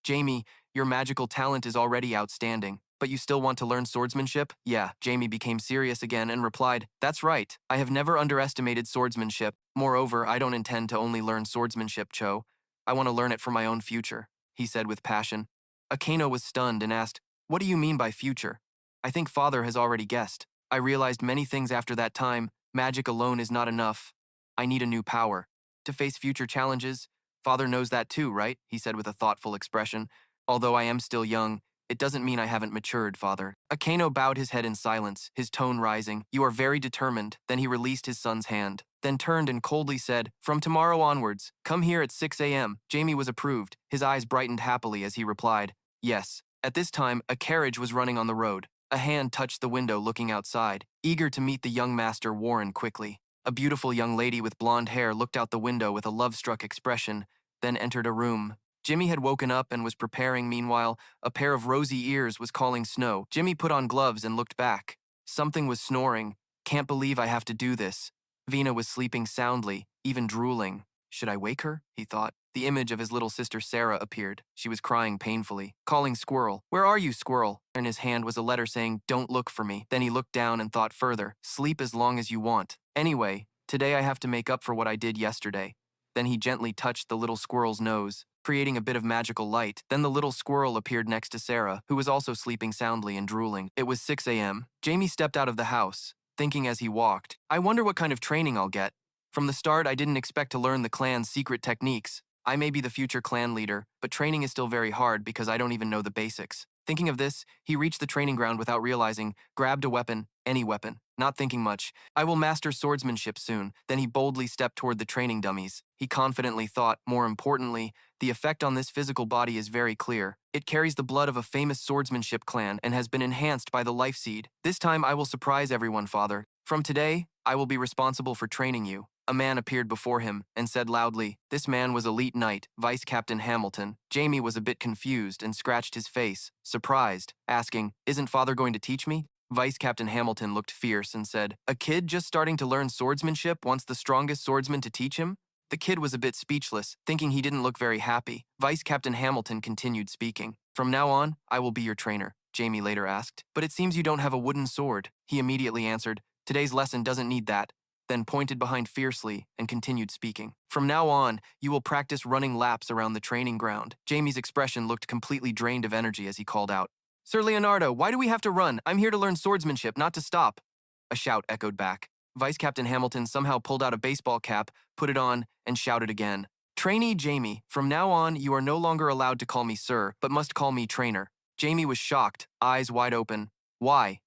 "Jamie, your magical talent is already outstanding. But you still want to learn swordsmanship? Yeah, Jamie became serious again and replied, that's right. I have never underestimated swordsmanship. Moreover, I don't intend to only learn swordsmanship, Cho. I want to learn it for my own future, he said with passion. Akeno was stunned and asked, what do you mean by future? I think father has already guessed. I realized many things after that time. Magic alone is not enough. I need a new power. To face future challenges, father knows that too, right? He said with a thoughtful expression. Although I am still young, it doesn't mean I haven't matured, father. Akeno bowed his head in silence, his tone rising. You are very determined. Then he released his son's hand, then turned and coldly said, from tomorrow onwards, come here at 6 a.m. Jamie was approved. His eyes brightened happily as he replied, yes. At this time, a carriage was running on the road. A hand touched the window looking outside, eager to meet the young master Warren quickly. A beautiful young lady with blonde hair looked out the window with a love-struck expression, then entered a room. Jimmy had woken up and was preparing. Meanwhile, a pair of rosy ears was calling Snow. Jimmy put on gloves and looked back. Something was snoring. Can't believe I have to do this. Vina was sleeping soundly, even drooling. Should I wake her? He thought. The image of his little sister Sarah appeared. She was crying painfully, calling Squirrel. Where are you, Squirrel? In his hand was a letter saying, don't look for me. Then he looked down and thought further. Sleep as long as you want. Anyway, today I have to make up for what I did yesterday. Then he gently touched the little squirrel's nose, creating a bit of magical light. Then the little squirrel appeared next to Sarah, who was also sleeping soundly and drooling. It was 6 a.m. Jamie stepped out of the house, thinking as he walked, I wonder what kind of training I'll get. From the start, I didn't expect to learn the clan's secret techniques. I may be the future clan leader, but training is still very hard because I don't even know the basics. Thinking of this, he reached the training ground without realizing, grabbed a weapon, any weapon. Not thinking much, I will master swordsmanship soon. Then he boldly stepped toward the training dummies. He confidently thought, more importantly, the effect on this physical body is very clear. It carries the blood of a famous swordsmanship clan and has been enhanced by the life seed. This time I will surprise everyone, father. From today, I will be responsible for training you. A man appeared before him and said loudly, this man was Elite Knight, Vice Captain Hamilton. Jamie was a bit confused and scratched his face, surprised, asking, isn't father going to teach me? Vice Captain Hamilton looked fierce and said, a kid just starting to learn swordsmanship wants the strongest swordsman to teach him? The kid was a bit speechless, thinking he didn't look very happy. Vice Captain Hamilton continued speaking. From now on, I will be your trainer, Jamie later asked. But it seems you don't have a wooden sword. He immediately answered, today's lesson doesn't need that. Then pointed behind fiercely and continued speaking. From now on, you will practice running laps around the training ground. Jamie's expression looked completely drained of energy as he called out, Sir Leonardo, why do we have to run? I'm here to learn swordsmanship, not to stop. A shout echoed back. Vice Captain Hamilton somehow pulled out a baseball cap, put it on, and shouted again. Trainee Jamie, from now on, you are no longer allowed to call me sir, but must call me trainer. Jamie was shocked, eyes wide open. Why?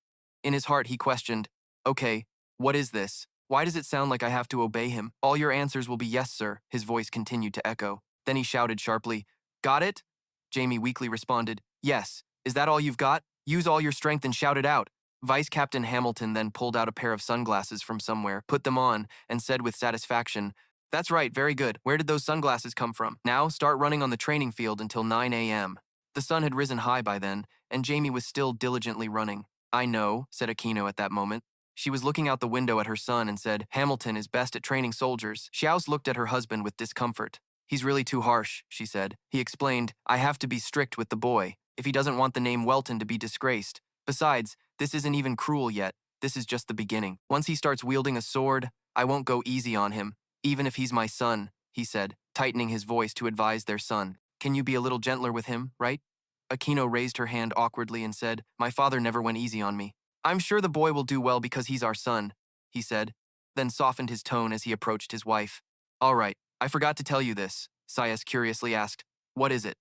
In his heart, he questioned, okay, what is this? Why does it sound like I have to obey him? All your answers will be yes, sir, his voice continued to echo. Then he shouted sharply, got it? Jamie weakly responded, yes. Is that all you've got? Use all your strength and shout it out. Vice Captain Hamilton then pulled out a pair of sunglasses from somewhere, put them on, and said with satisfaction, that's right, very good. Where did those sunglasses come from? Now start running on the training field until 9 a.m. The sun had risen high by then, and Jamie was still diligently running. I know, said Akino at that moment. She was looking out the window at her son and said, Hamilton is best at training soldiers. Xiaos looked at her husband with discomfort. He's really too harsh, she said. He explained, I have to be strict with the boy, if he doesn't want the name Welton to be disgraced. Besides, this isn't even cruel yet. This is just the beginning. Once he starts wielding a sword, I won't go easy on him, even if he's my son, he said, tightening his voice to advise their son. Can you be a little gentler with him, right? Akino raised her hand awkwardly and said, my father never went easy on me. I'm sure the boy will do well because he's our son, he said, then softened his tone as he approached his wife. All right, I forgot to tell you this, Sayas curiously asked. What is it?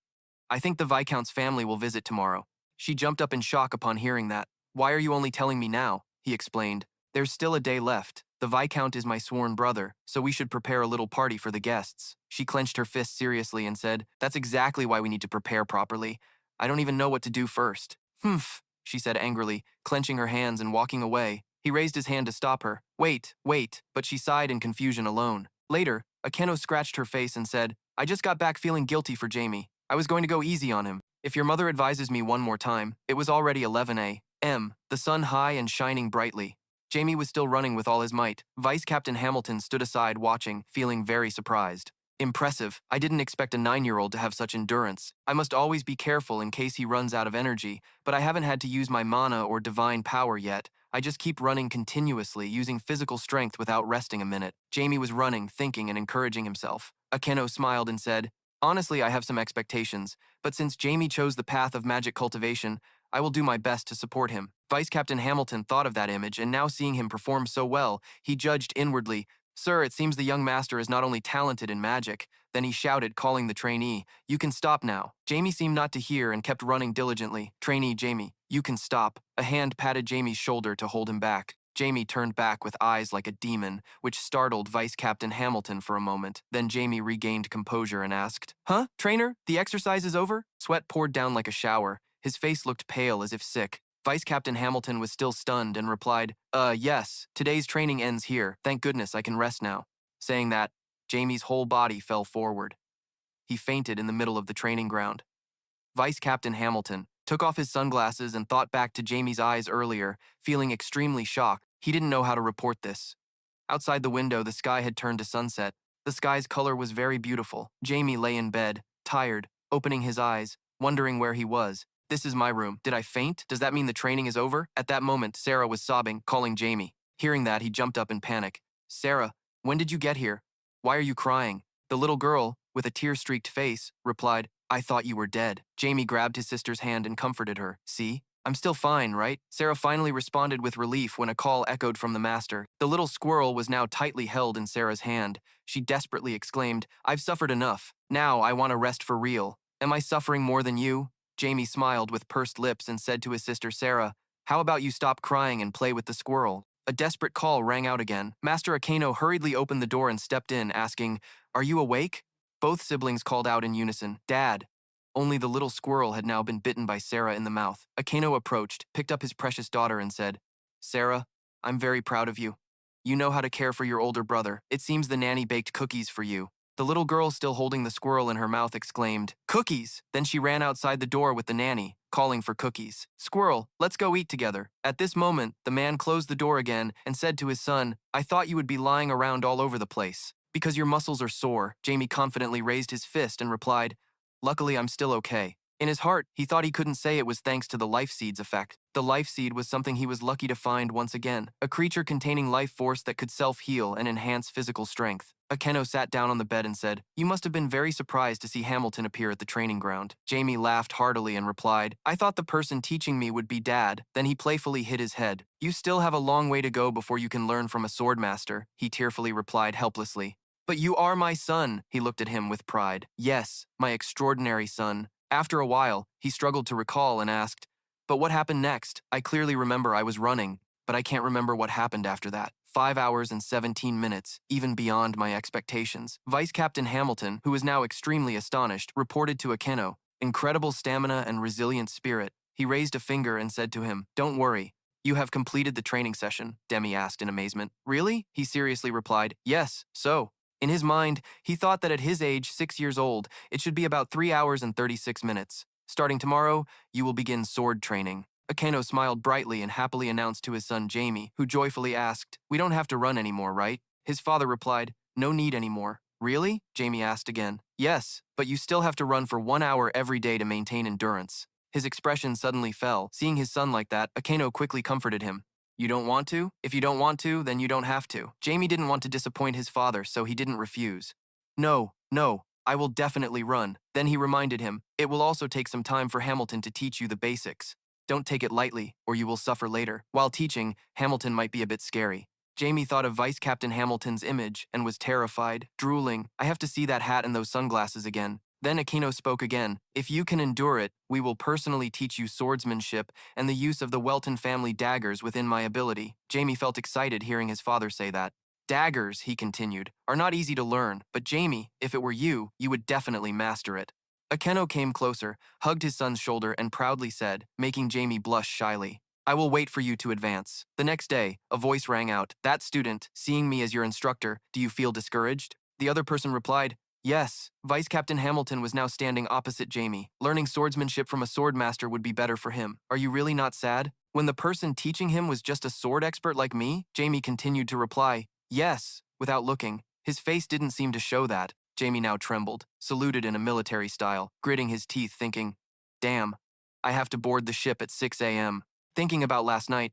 I think the Viscount's family will visit tomorrow. She jumped up in shock upon hearing that. Why are you only telling me now? He explained. There's still a day left. The Viscount is my sworn brother, so we should prepare a little party for the guests. She clenched her fist seriously and said, that's exactly why we need to prepare properly. I don't even know what to do first. Humph, she said angrily, clenching her hands and walking away. He raised his hand to stop her. Wait, but she sighed in confusion alone. Later, Akeno scratched her face and said, I just got back feeling guilty for Jamie. I was going to go easy on him. If your mother advises me one more time, it was already 11 a.m., the sun high and shining brightly. Jamie was still running with all his might. Vice Captain Hamilton stood aside watching, feeling very surprised. Impressive. I didn't expect a 9-year-old to have such endurance. I must always be careful in case he runs out of energy, but I haven't had to use my mana or divine power yet. I just keep running continuously, using physical strength without resting a minute. Jamie was running, thinking, and encouraging himself. Akeno smiled and said, "Honestly, I have some expectations, but since Jamie chose the path of magic cultivation, I will do my best to support him." Vice Captain Hamilton thought of that image, and now seeing him perform so well, he judged inwardly, "Sir, it seems the young master is not only talented in magic." Then he shouted, calling the trainee, "You can stop now." Jamie seemed not to hear and kept running diligently. "Trainee Jamie, you can stop." A hand patted Jamie's shoulder to hold him back. Jamie turned back with eyes like a demon, which startled Vice Captain Hamilton for a moment. Then Jamie regained composure and asked, "Huh, trainer? The exercise is over?" Sweat poured down like a shower. His face looked pale as if sick. Vice Captain Hamilton was still stunned and replied, Yes, today's training ends here. Thank goodness I can rest now." Saying that, Jamie's whole body fell forward. He fainted in the middle of the training ground. Vice Captain Hamilton took off his sunglasses and thought back to Jamie's eyes earlier, feeling extremely shocked. He didn't know how to report this. Outside the window, the sky had turned to sunset. The sky's color was very beautiful. Jamie lay in bed, tired, opening his eyes, wondering where he was. "This is my room. Did I faint? Does that mean the training is over?" At that moment, Sarah was sobbing, calling Jamie. Hearing that, he jumped up in panic. "Sarah, when did you get here? Why are you crying?" The little girl, with a tear-streaked face, replied, "I thought you were dead." Jamie grabbed his sister's hand and comforted her. "See? I'm still fine, right?" Sarah finally responded with relief when a call echoed from the master. The little squirrel was now tightly held in Sarah's hand. She desperately exclaimed, "I've suffered enough. Now I want to rest for real." "Am I suffering more than you?" Jamie smiled with pursed lips and said to his sister Sarah, "How about you stop crying and play with the squirrel?" A desperate call rang out again. Master Akeno hurriedly opened the door and stepped in, asking, "Are you awake?" Both siblings called out in unison, "Dad." Only the little squirrel had now been bitten by Sarah in the mouth. Akeno approached, picked up his precious daughter and said, "Sarah, I'm very proud of you. You know how to care for your older brother. It seems the nanny baked cookies for you." The little girl, still holding the squirrel in her mouth, exclaimed, "Cookies!" Then she ran outside the door with the nanny, calling for cookies. "Squirrel, let's go eat together." At this moment, the man closed the door again and said to his son, "I thought you would be lying around all over the place." "Because your muscles are sore," Jamie confidently raised his fist and replied, "Luckily, I'm still okay." In his heart, he thought he couldn't say it was thanks to the life seed's effect. The life seed was something he was lucky to find once again, a creature containing life force that could self-heal and enhance physical strength. Akeno sat down on the bed and said, "You must have been very surprised to see Hamilton appear at the training ground." Jamie laughed heartily and replied, "I thought the person teaching me would be Dad." Then he playfully hit his head. "You still have a long way to go before you can learn from a sword master," he tearfully replied helplessly. "But you are my son," he looked at him with pride. "Yes, my extraordinary son." After a while, he struggled to recall and asked, "But what happened next? I clearly remember I was running, but I can't remember what happened after that." 5 hours and 17 minutes, even beyond my expectations. Vice Captain Hamilton, who was now extremely astonished, reported to Akeno, "Incredible stamina and resilient spirit." He raised a finger and said to him, "Don't worry. You have completed the training session," Demi asked in amazement. "Really?" He seriously replied, "Yes, so." In his mind, he thought that at his age, 6 years old, it should be about 3 hours and 36 minutes. "Starting tomorrow, you will begin sword training." Akeno smiled brightly and happily announced to his son Jamie, who joyfully asked, "We don't have to run anymore, right?" His father replied, "No need anymore." "Really?" Jamie asked again. "Yes, but you still have to run for 1 hour every day to maintain endurance." His expression suddenly fell. Seeing his son like that, Akeno quickly comforted him. "You don't want to? If you don't want to, then you don't have to." Jamie didn't want to disappoint his father, so he didn't refuse. No, I will definitely run." Then he reminded him, "It will also take some time for Hamilton to teach you the basics. Don't take it lightly, or you will suffer later." While teaching, Hamilton might be a bit scary. Jamie thought of Vice Captain Hamilton's image and was terrified, drooling. "I have to see that hat and those sunglasses again." Then Akeno spoke again. "If you can endure it, we will personally teach you swordsmanship and the use of the Welton family daggers within my ability." Jamie felt excited hearing his father say that. "Daggers," he continued, "are not easy to learn, but Jamie, if it were you, you would definitely master it." Akeno came closer, hugged his son's shoulder, and proudly said, making Jamie blush shyly, "I will wait for you to advance." The next day, a voice rang out, "That student, seeing me as your instructor, do you feel discouraged?" The other person replied, "Yes." Vice Captain Hamilton was now standing opposite Jamie. Learning swordsmanship from a sword master would be better for him. "Are you really not sad? When the person teaching him was just a sword expert like me?" Jamie continued to reply, "Yes," without looking. His face didn't seem to show that. Jamie now trembled, saluted in a military style, gritting his teeth thinking, damn, I have to board the ship at 6 a.m. Thinking about last night,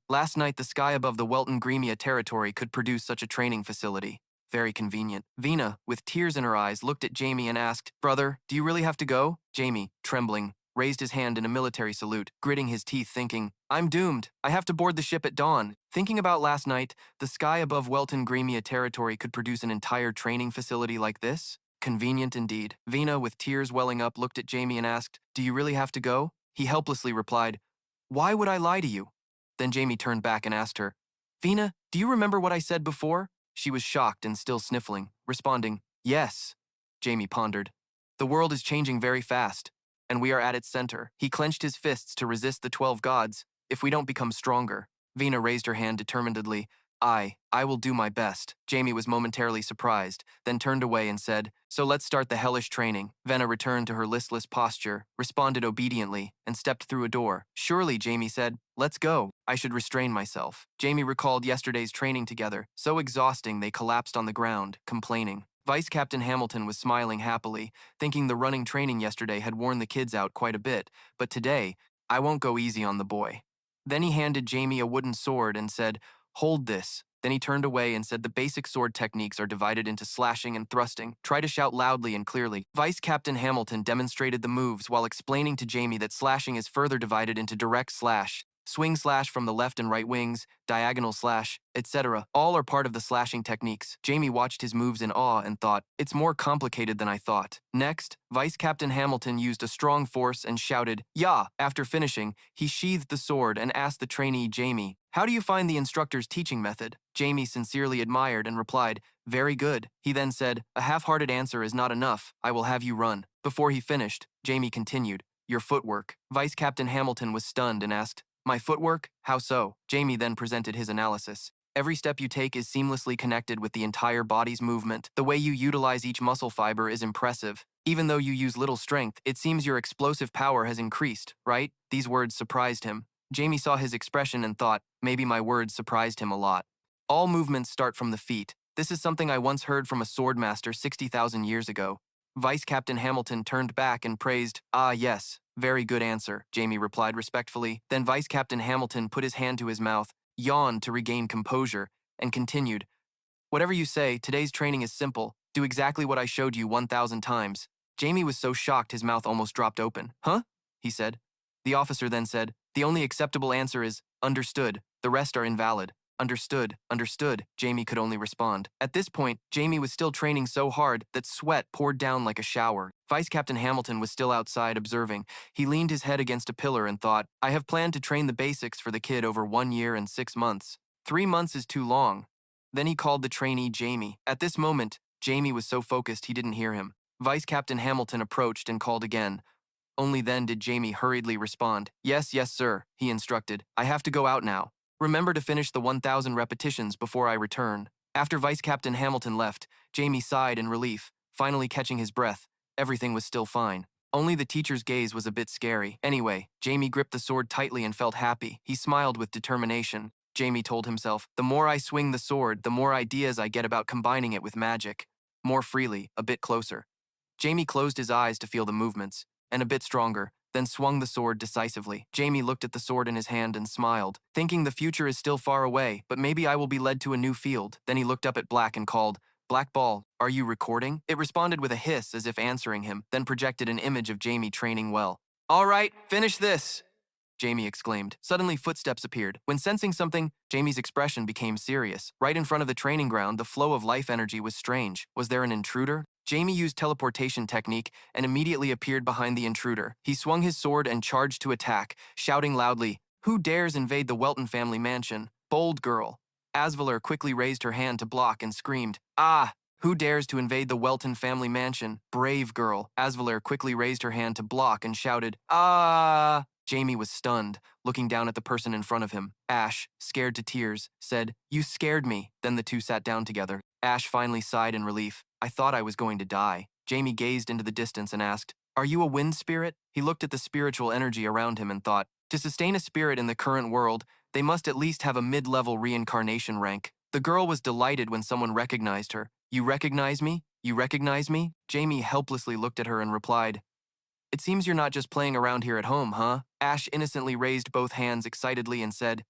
the sky above the Welton Gremia territory could produce such a training facility. Very convenient. Vina, with tears in her eyes, looked at Jamie and asked, brother, do you really have to go? Jamie, trembling, raised his hand in a military salute, gritting his teeth thinking, I'm doomed. I have to board the ship at dawn. Thinking about last night, the sky above Welton Gremia territory could produce an entire training facility like this? Convenient indeed. Vina, with tears welling up, looked at Jamie and asked, do you really have to go? He helplessly replied, why would I lie to you? Then Jamie turned back and asked her, Vina, do you remember what I said before? She was shocked and still sniffling, responding, yes. Jamie pondered. The world is changing very fast, and we are at its center. He clenched his fists to resist the 12 gods. If we don't become stronger. Vina raised her hand determinedly. I will do my best. Jamie was momentarily surprised, then turned away and said, so let's start the hellish training. Vena returned to her listless posture, responded obediently, and stepped through a door. Surely, Jamie said, let's go. I should restrain myself. Jamie recalled yesterday's training together, so exhausting they collapsed on the ground, complaining. Vice Captain Hamilton was smiling happily, thinking the running training yesterday had worn the kids out quite a bit, but today, I won't go easy on the boy. Then he handed Jamie a wooden sword and said, hold this. Then he turned away and said the basic sword techniques are divided into slashing and thrusting. Try to shout loudly and clearly. Vice Captain Hamilton demonstrated the moves while explaining to Jamie that slashing is further divided into direct slash, swing slash from the left and right wings, diagonal slash, etc. All are part of the slashing techniques. Jamie watched his moves in awe and thought, it's more complicated than I thought. Next, Vice Captain Hamilton used a strong force and shouted, "Yah!" After finishing, he sheathed the sword and asked the trainee Jamie, how do you find the instructor's teaching method? Jamie sincerely admired and replied, very good. He then said, a half-hearted answer is not enough. I will have you run. Before he finished, Jamie continued, your footwork. Vice Captain Hamilton was stunned and asked, my footwork? How so? Jamie then presented his analysis. Every step you take is seamlessly connected with the entire body's movement. The way you utilize each muscle fiber is impressive. Even though you use little strength, it seems your explosive power has increased, right? These words surprised him. Jamie saw his expression and thought, maybe my words surprised him a lot. All movements start from the feet. This is something I once heard from a swordmaster 60,000 years ago. Vice Captain Hamilton turned back and praised, ah yes, very good answer, Jamie replied respectfully. Then Vice Captain Hamilton put his hand to his mouth, yawned to regain composure, and continued, whatever you say, today's training is simple. Do exactly what I showed you 1,000 times. Jamie was so shocked his mouth almost dropped open. Huh? He said. The officer then said, the only acceptable answer is, understood. The rest are invalid. Understood, understood, Jamie could only respond. At this point, Jamie was still training so hard that sweat poured down like a shower. Vice Captain Hamilton was still outside observing. He leaned his head against a pillar and thought, I have planned to train the basics for the kid over 1 year and 6 months. 3 months is too long. Then he called the trainee Jamie. At this moment, Jamie was so focused he didn't hear him. Vice Captain Hamilton approached and called again. Only then did Jamie hurriedly respond. Yes, yes, sir, he instructed. I have to go out now. Remember to finish the 1,000 repetitions before I return. After Vice Captain Hamilton left, Jamie sighed in relief, finally catching his breath. Everything was still fine. Only the teacher's gaze was a bit scary. Anyway, Jamie gripped the sword tightly and felt happy. He smiled with determination. Jamie told himself, the more I swing the sword, the more ideas I get about combining it with magic. More freely, a bit closer. Jamie closed his eyes to feel the movements, and a bit stronger, then swung the sword decisively. Jamie looked at the sword in his hand and smiled, thinking the future is still far away, but maybe I will be led to a new field. Then he looked up at Black and called, Black Ball, are you recording? It responded with a hiss as if answering him, then projected an image of Jamie training well. All right, finish this, Jamie exclaimed. Suddenly, footsteps appeared. When sensing something, Jamie's expression became serious. Right in front of the training ground, the flow of life energy was strange. Was there an intruder? Jamie used teleportation technique and immediately appeared behind the intruder. He swung his sword and charged to attack, shouting loudly, who dares invade the Welton family mansion? Bold girl. Asvaler quickly raised her hand to block and screamed, ah! Who dares to invade the Welton family mansion? Brave girl. Asvaler quickly raised her hand to block and shouted, ah! Jamie was stunned, looking down at the person in front of him. Ash, scared to tears, said, you scared me. Then the two sat down together. Ash finally sighed in relief. I thought I was going to die. Jamie gazed into the distance and asked, are you a wind spirit? He looked at the spiritual energy around him and thought, to sustain a spirit in the current world, they must at least have a mid-level reincarnation rank. The girl was delighted when someone recognized her. You recognize me? You recognize me? Jamie helplessly looked at her and replied, It seems you're not just playing around here at home, huh? Ash innocently raised both hands excitedly and said,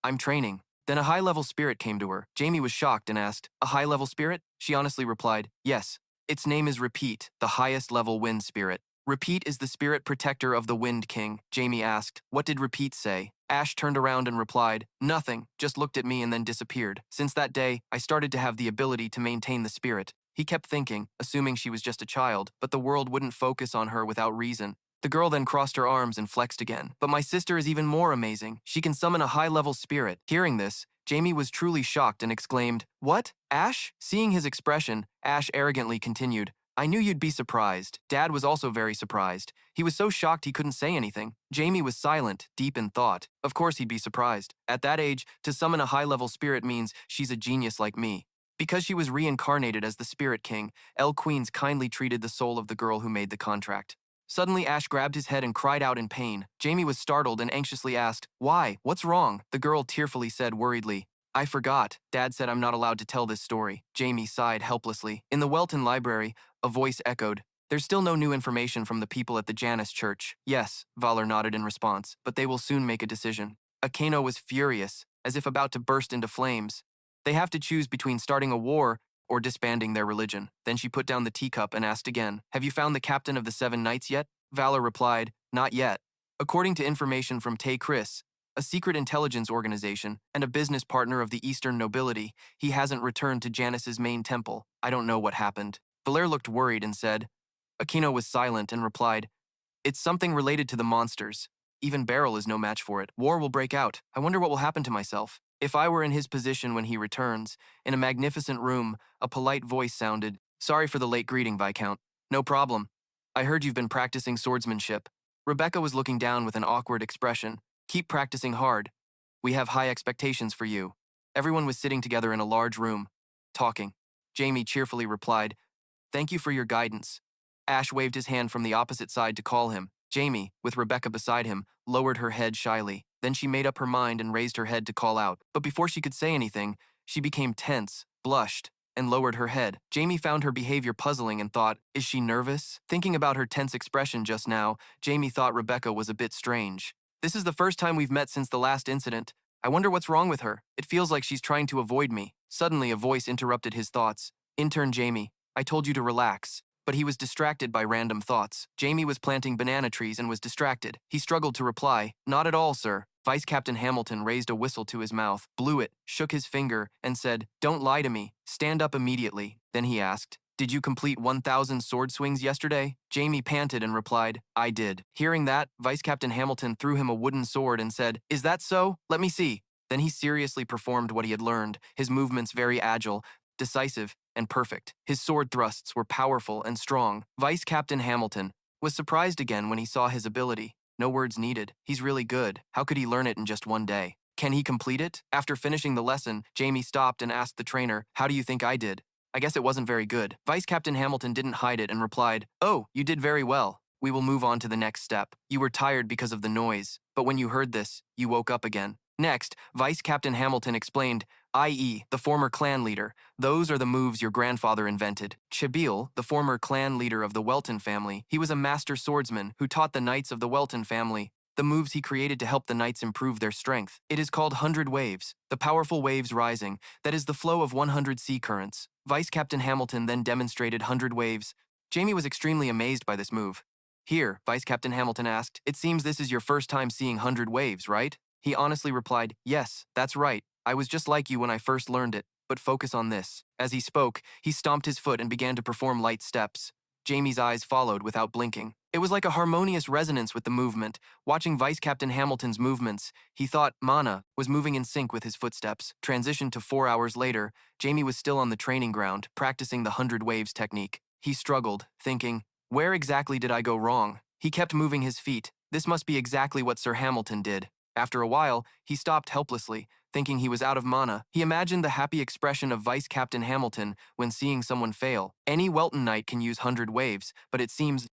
I'm training. Then a high-level spirit came to her. Jamie was shocked and asked, A high-level spirit? She honestly replied, Yes. Its name is Repeat, the highest-level wind spirit. Repeat is the spirit protector of the Wind King. Jamie asked, What did Repeat say? Ash turned around and replied, Nothing, just looked at me and then disappeared. Since that day, I started to have the ability to maintain the spirit. He kept thinking, assuming she was just a child, but the world wouldn't focus on her without reason. The girl then crossed her arms and flexed again. But my sister is even more amazing. She can summon a high-level spirit. Hearing this, Jamie was truly shocked and exclaimed, What? Ash? Seeing his expression, Ash arrogantly continued, I knew you'd be surprised. Dad was also very surprised. He was so shocked he couldn't say anything. Jamie was silent, deep in thought. Of course he'd be surprised. At that age, to summon a high-level spirit means she's a genius like me. Because she was reincarnated as the Spirit King, El Queens kindly treated the soul of the girl who made the contract. Suddenly, Ash grabbed his head and cried out in pain. Jamie was startled and anxiously asked, Why? What's wrong? The girl tearfully said worriedly, I forgot. Dad said I'm not allowed to tell this story. Jamie sighed helplessly. In the Welton library, a voice echoed, There's still no new information from the people at the Janus Church. Yes, Valor nodded in response, but they will soon make a decision. Akeno was furious, as if about to burst into flames. They have to choose between starting a war or disbanding their religion. Then she put down the teacup and asked again, Have you found the captain of the 7 Knights yet? Valor replied, Not yet. According to information from Tay Chris, a secret intelligence organization and a business partner of the Eastern nobility, he hasn't returned to Janus's main temple. I don't know what happened. Valere looked worried and said, Aquino was silent and replied, It's something related to the monsters. Even Beryl is no match for it. War will break out. I wonder what will happen to myself. If I were in his position when he returns, in a magnificent room, a polite voice sounded, Sorry for the late greeting, Viscount. No problem. I heard you've been practicing swordsmanship. Rebecca was looking down with an awkward expression. Keep practicing hard. We have high expectations for you. Everyone was sitting together in a large room, talking. Jamie cheerfully replied, Thank you for your guidance. Ash waved his hand from the opposite side to call him. Jamie, with Rebecca beside him, lowered her head shyly. Then she made up her mind and raised her head to call out. But before she could say anything, she became tense, blushed, and lowered her head. Jamie found her behavior puzzling and thought, Is she nervous? Thinking about her tense expression just now, Jamie thought Rebecca was a bit strange. This is the first time we've met since the last incident. I wonder what's wrong with her. It feels like she's trying to avoid me. Suddenly, a voice interrupted his thoughts. Intern Jamie, I told you to relax. But he was distracted by random thoughts. Jamie was planting banana trees and was distracted. He struggled to reply, Not at all, sir. Vice Captain Hamilton raised a whistle to his mouth, blew it, shook his finger, and said, Don't lie to me. Stand up immediately. Then he asked, Did you complete 1,000 sword swings yesterday? Jamie panted and replied, I did. Hearing that, Vice Captain Hamilton threw him a wooden sword and said, Is that so? Let me see. Then he seriously performed what he had learned, his movements very agile, decisive, and perfect. His sword thrusts were powerful and strong. Vice Captain Hamilton was surprised again when he saw his ability. No words needed. He's really good. How could he learn it in just one day? Can he complete it? After finishing the lesson, Jamie stopped and asked the trainer, How do you think I did? I guess it wasn't very good. Vice Captain Hamilton didn't hide it and replied, Oh, you did very well. We will move on to the next step. You were tired because of the noise, but when you heard this, you woke up again. Next, Vice Captain Hamilton explained, i.e., the former clan leader. Those are the moves your grandfather invented. Chabil, the former clan leader of the Welton family, he was a master swordsman who taught the knights of the Welton family the moves he created to help the knights improve their strength. It is called 100 waves, the powerful waves rising, that is the flow of 100 sea currents. Vice Captain Hamilton then demonstrated 100 waves. Jamie was extremely amazed by this move. Here, Vice Captain Hamilton asked, It seems this is your first time seeing 100 waves, right? He honestly replied, Yes, that's right. I was just like you when I first learned it, but focus on this. As he spoke, he stomped his foot and began to perform light steps. Jamie's eyes followed without blinking. It was like a harmonious resonance with the movement. Watching Vice Captain Hamilton's movements, he thought Mana was moving in sync with his footsteps. Transitioned to 4 hours later, Jamie was still on the training ground, practicing the 100 waves technique. He struggled, thinking, Where exactly did I go wrong? He kept moving his feet. This must be exactly what Sir Hamilton did. After a while, he stopped helplessly, thinking he was out of mana. He imagined the happy expression of Vice Captain Hamilton when seeing someone fail. Any Welton knight can use 100 waves, but it seems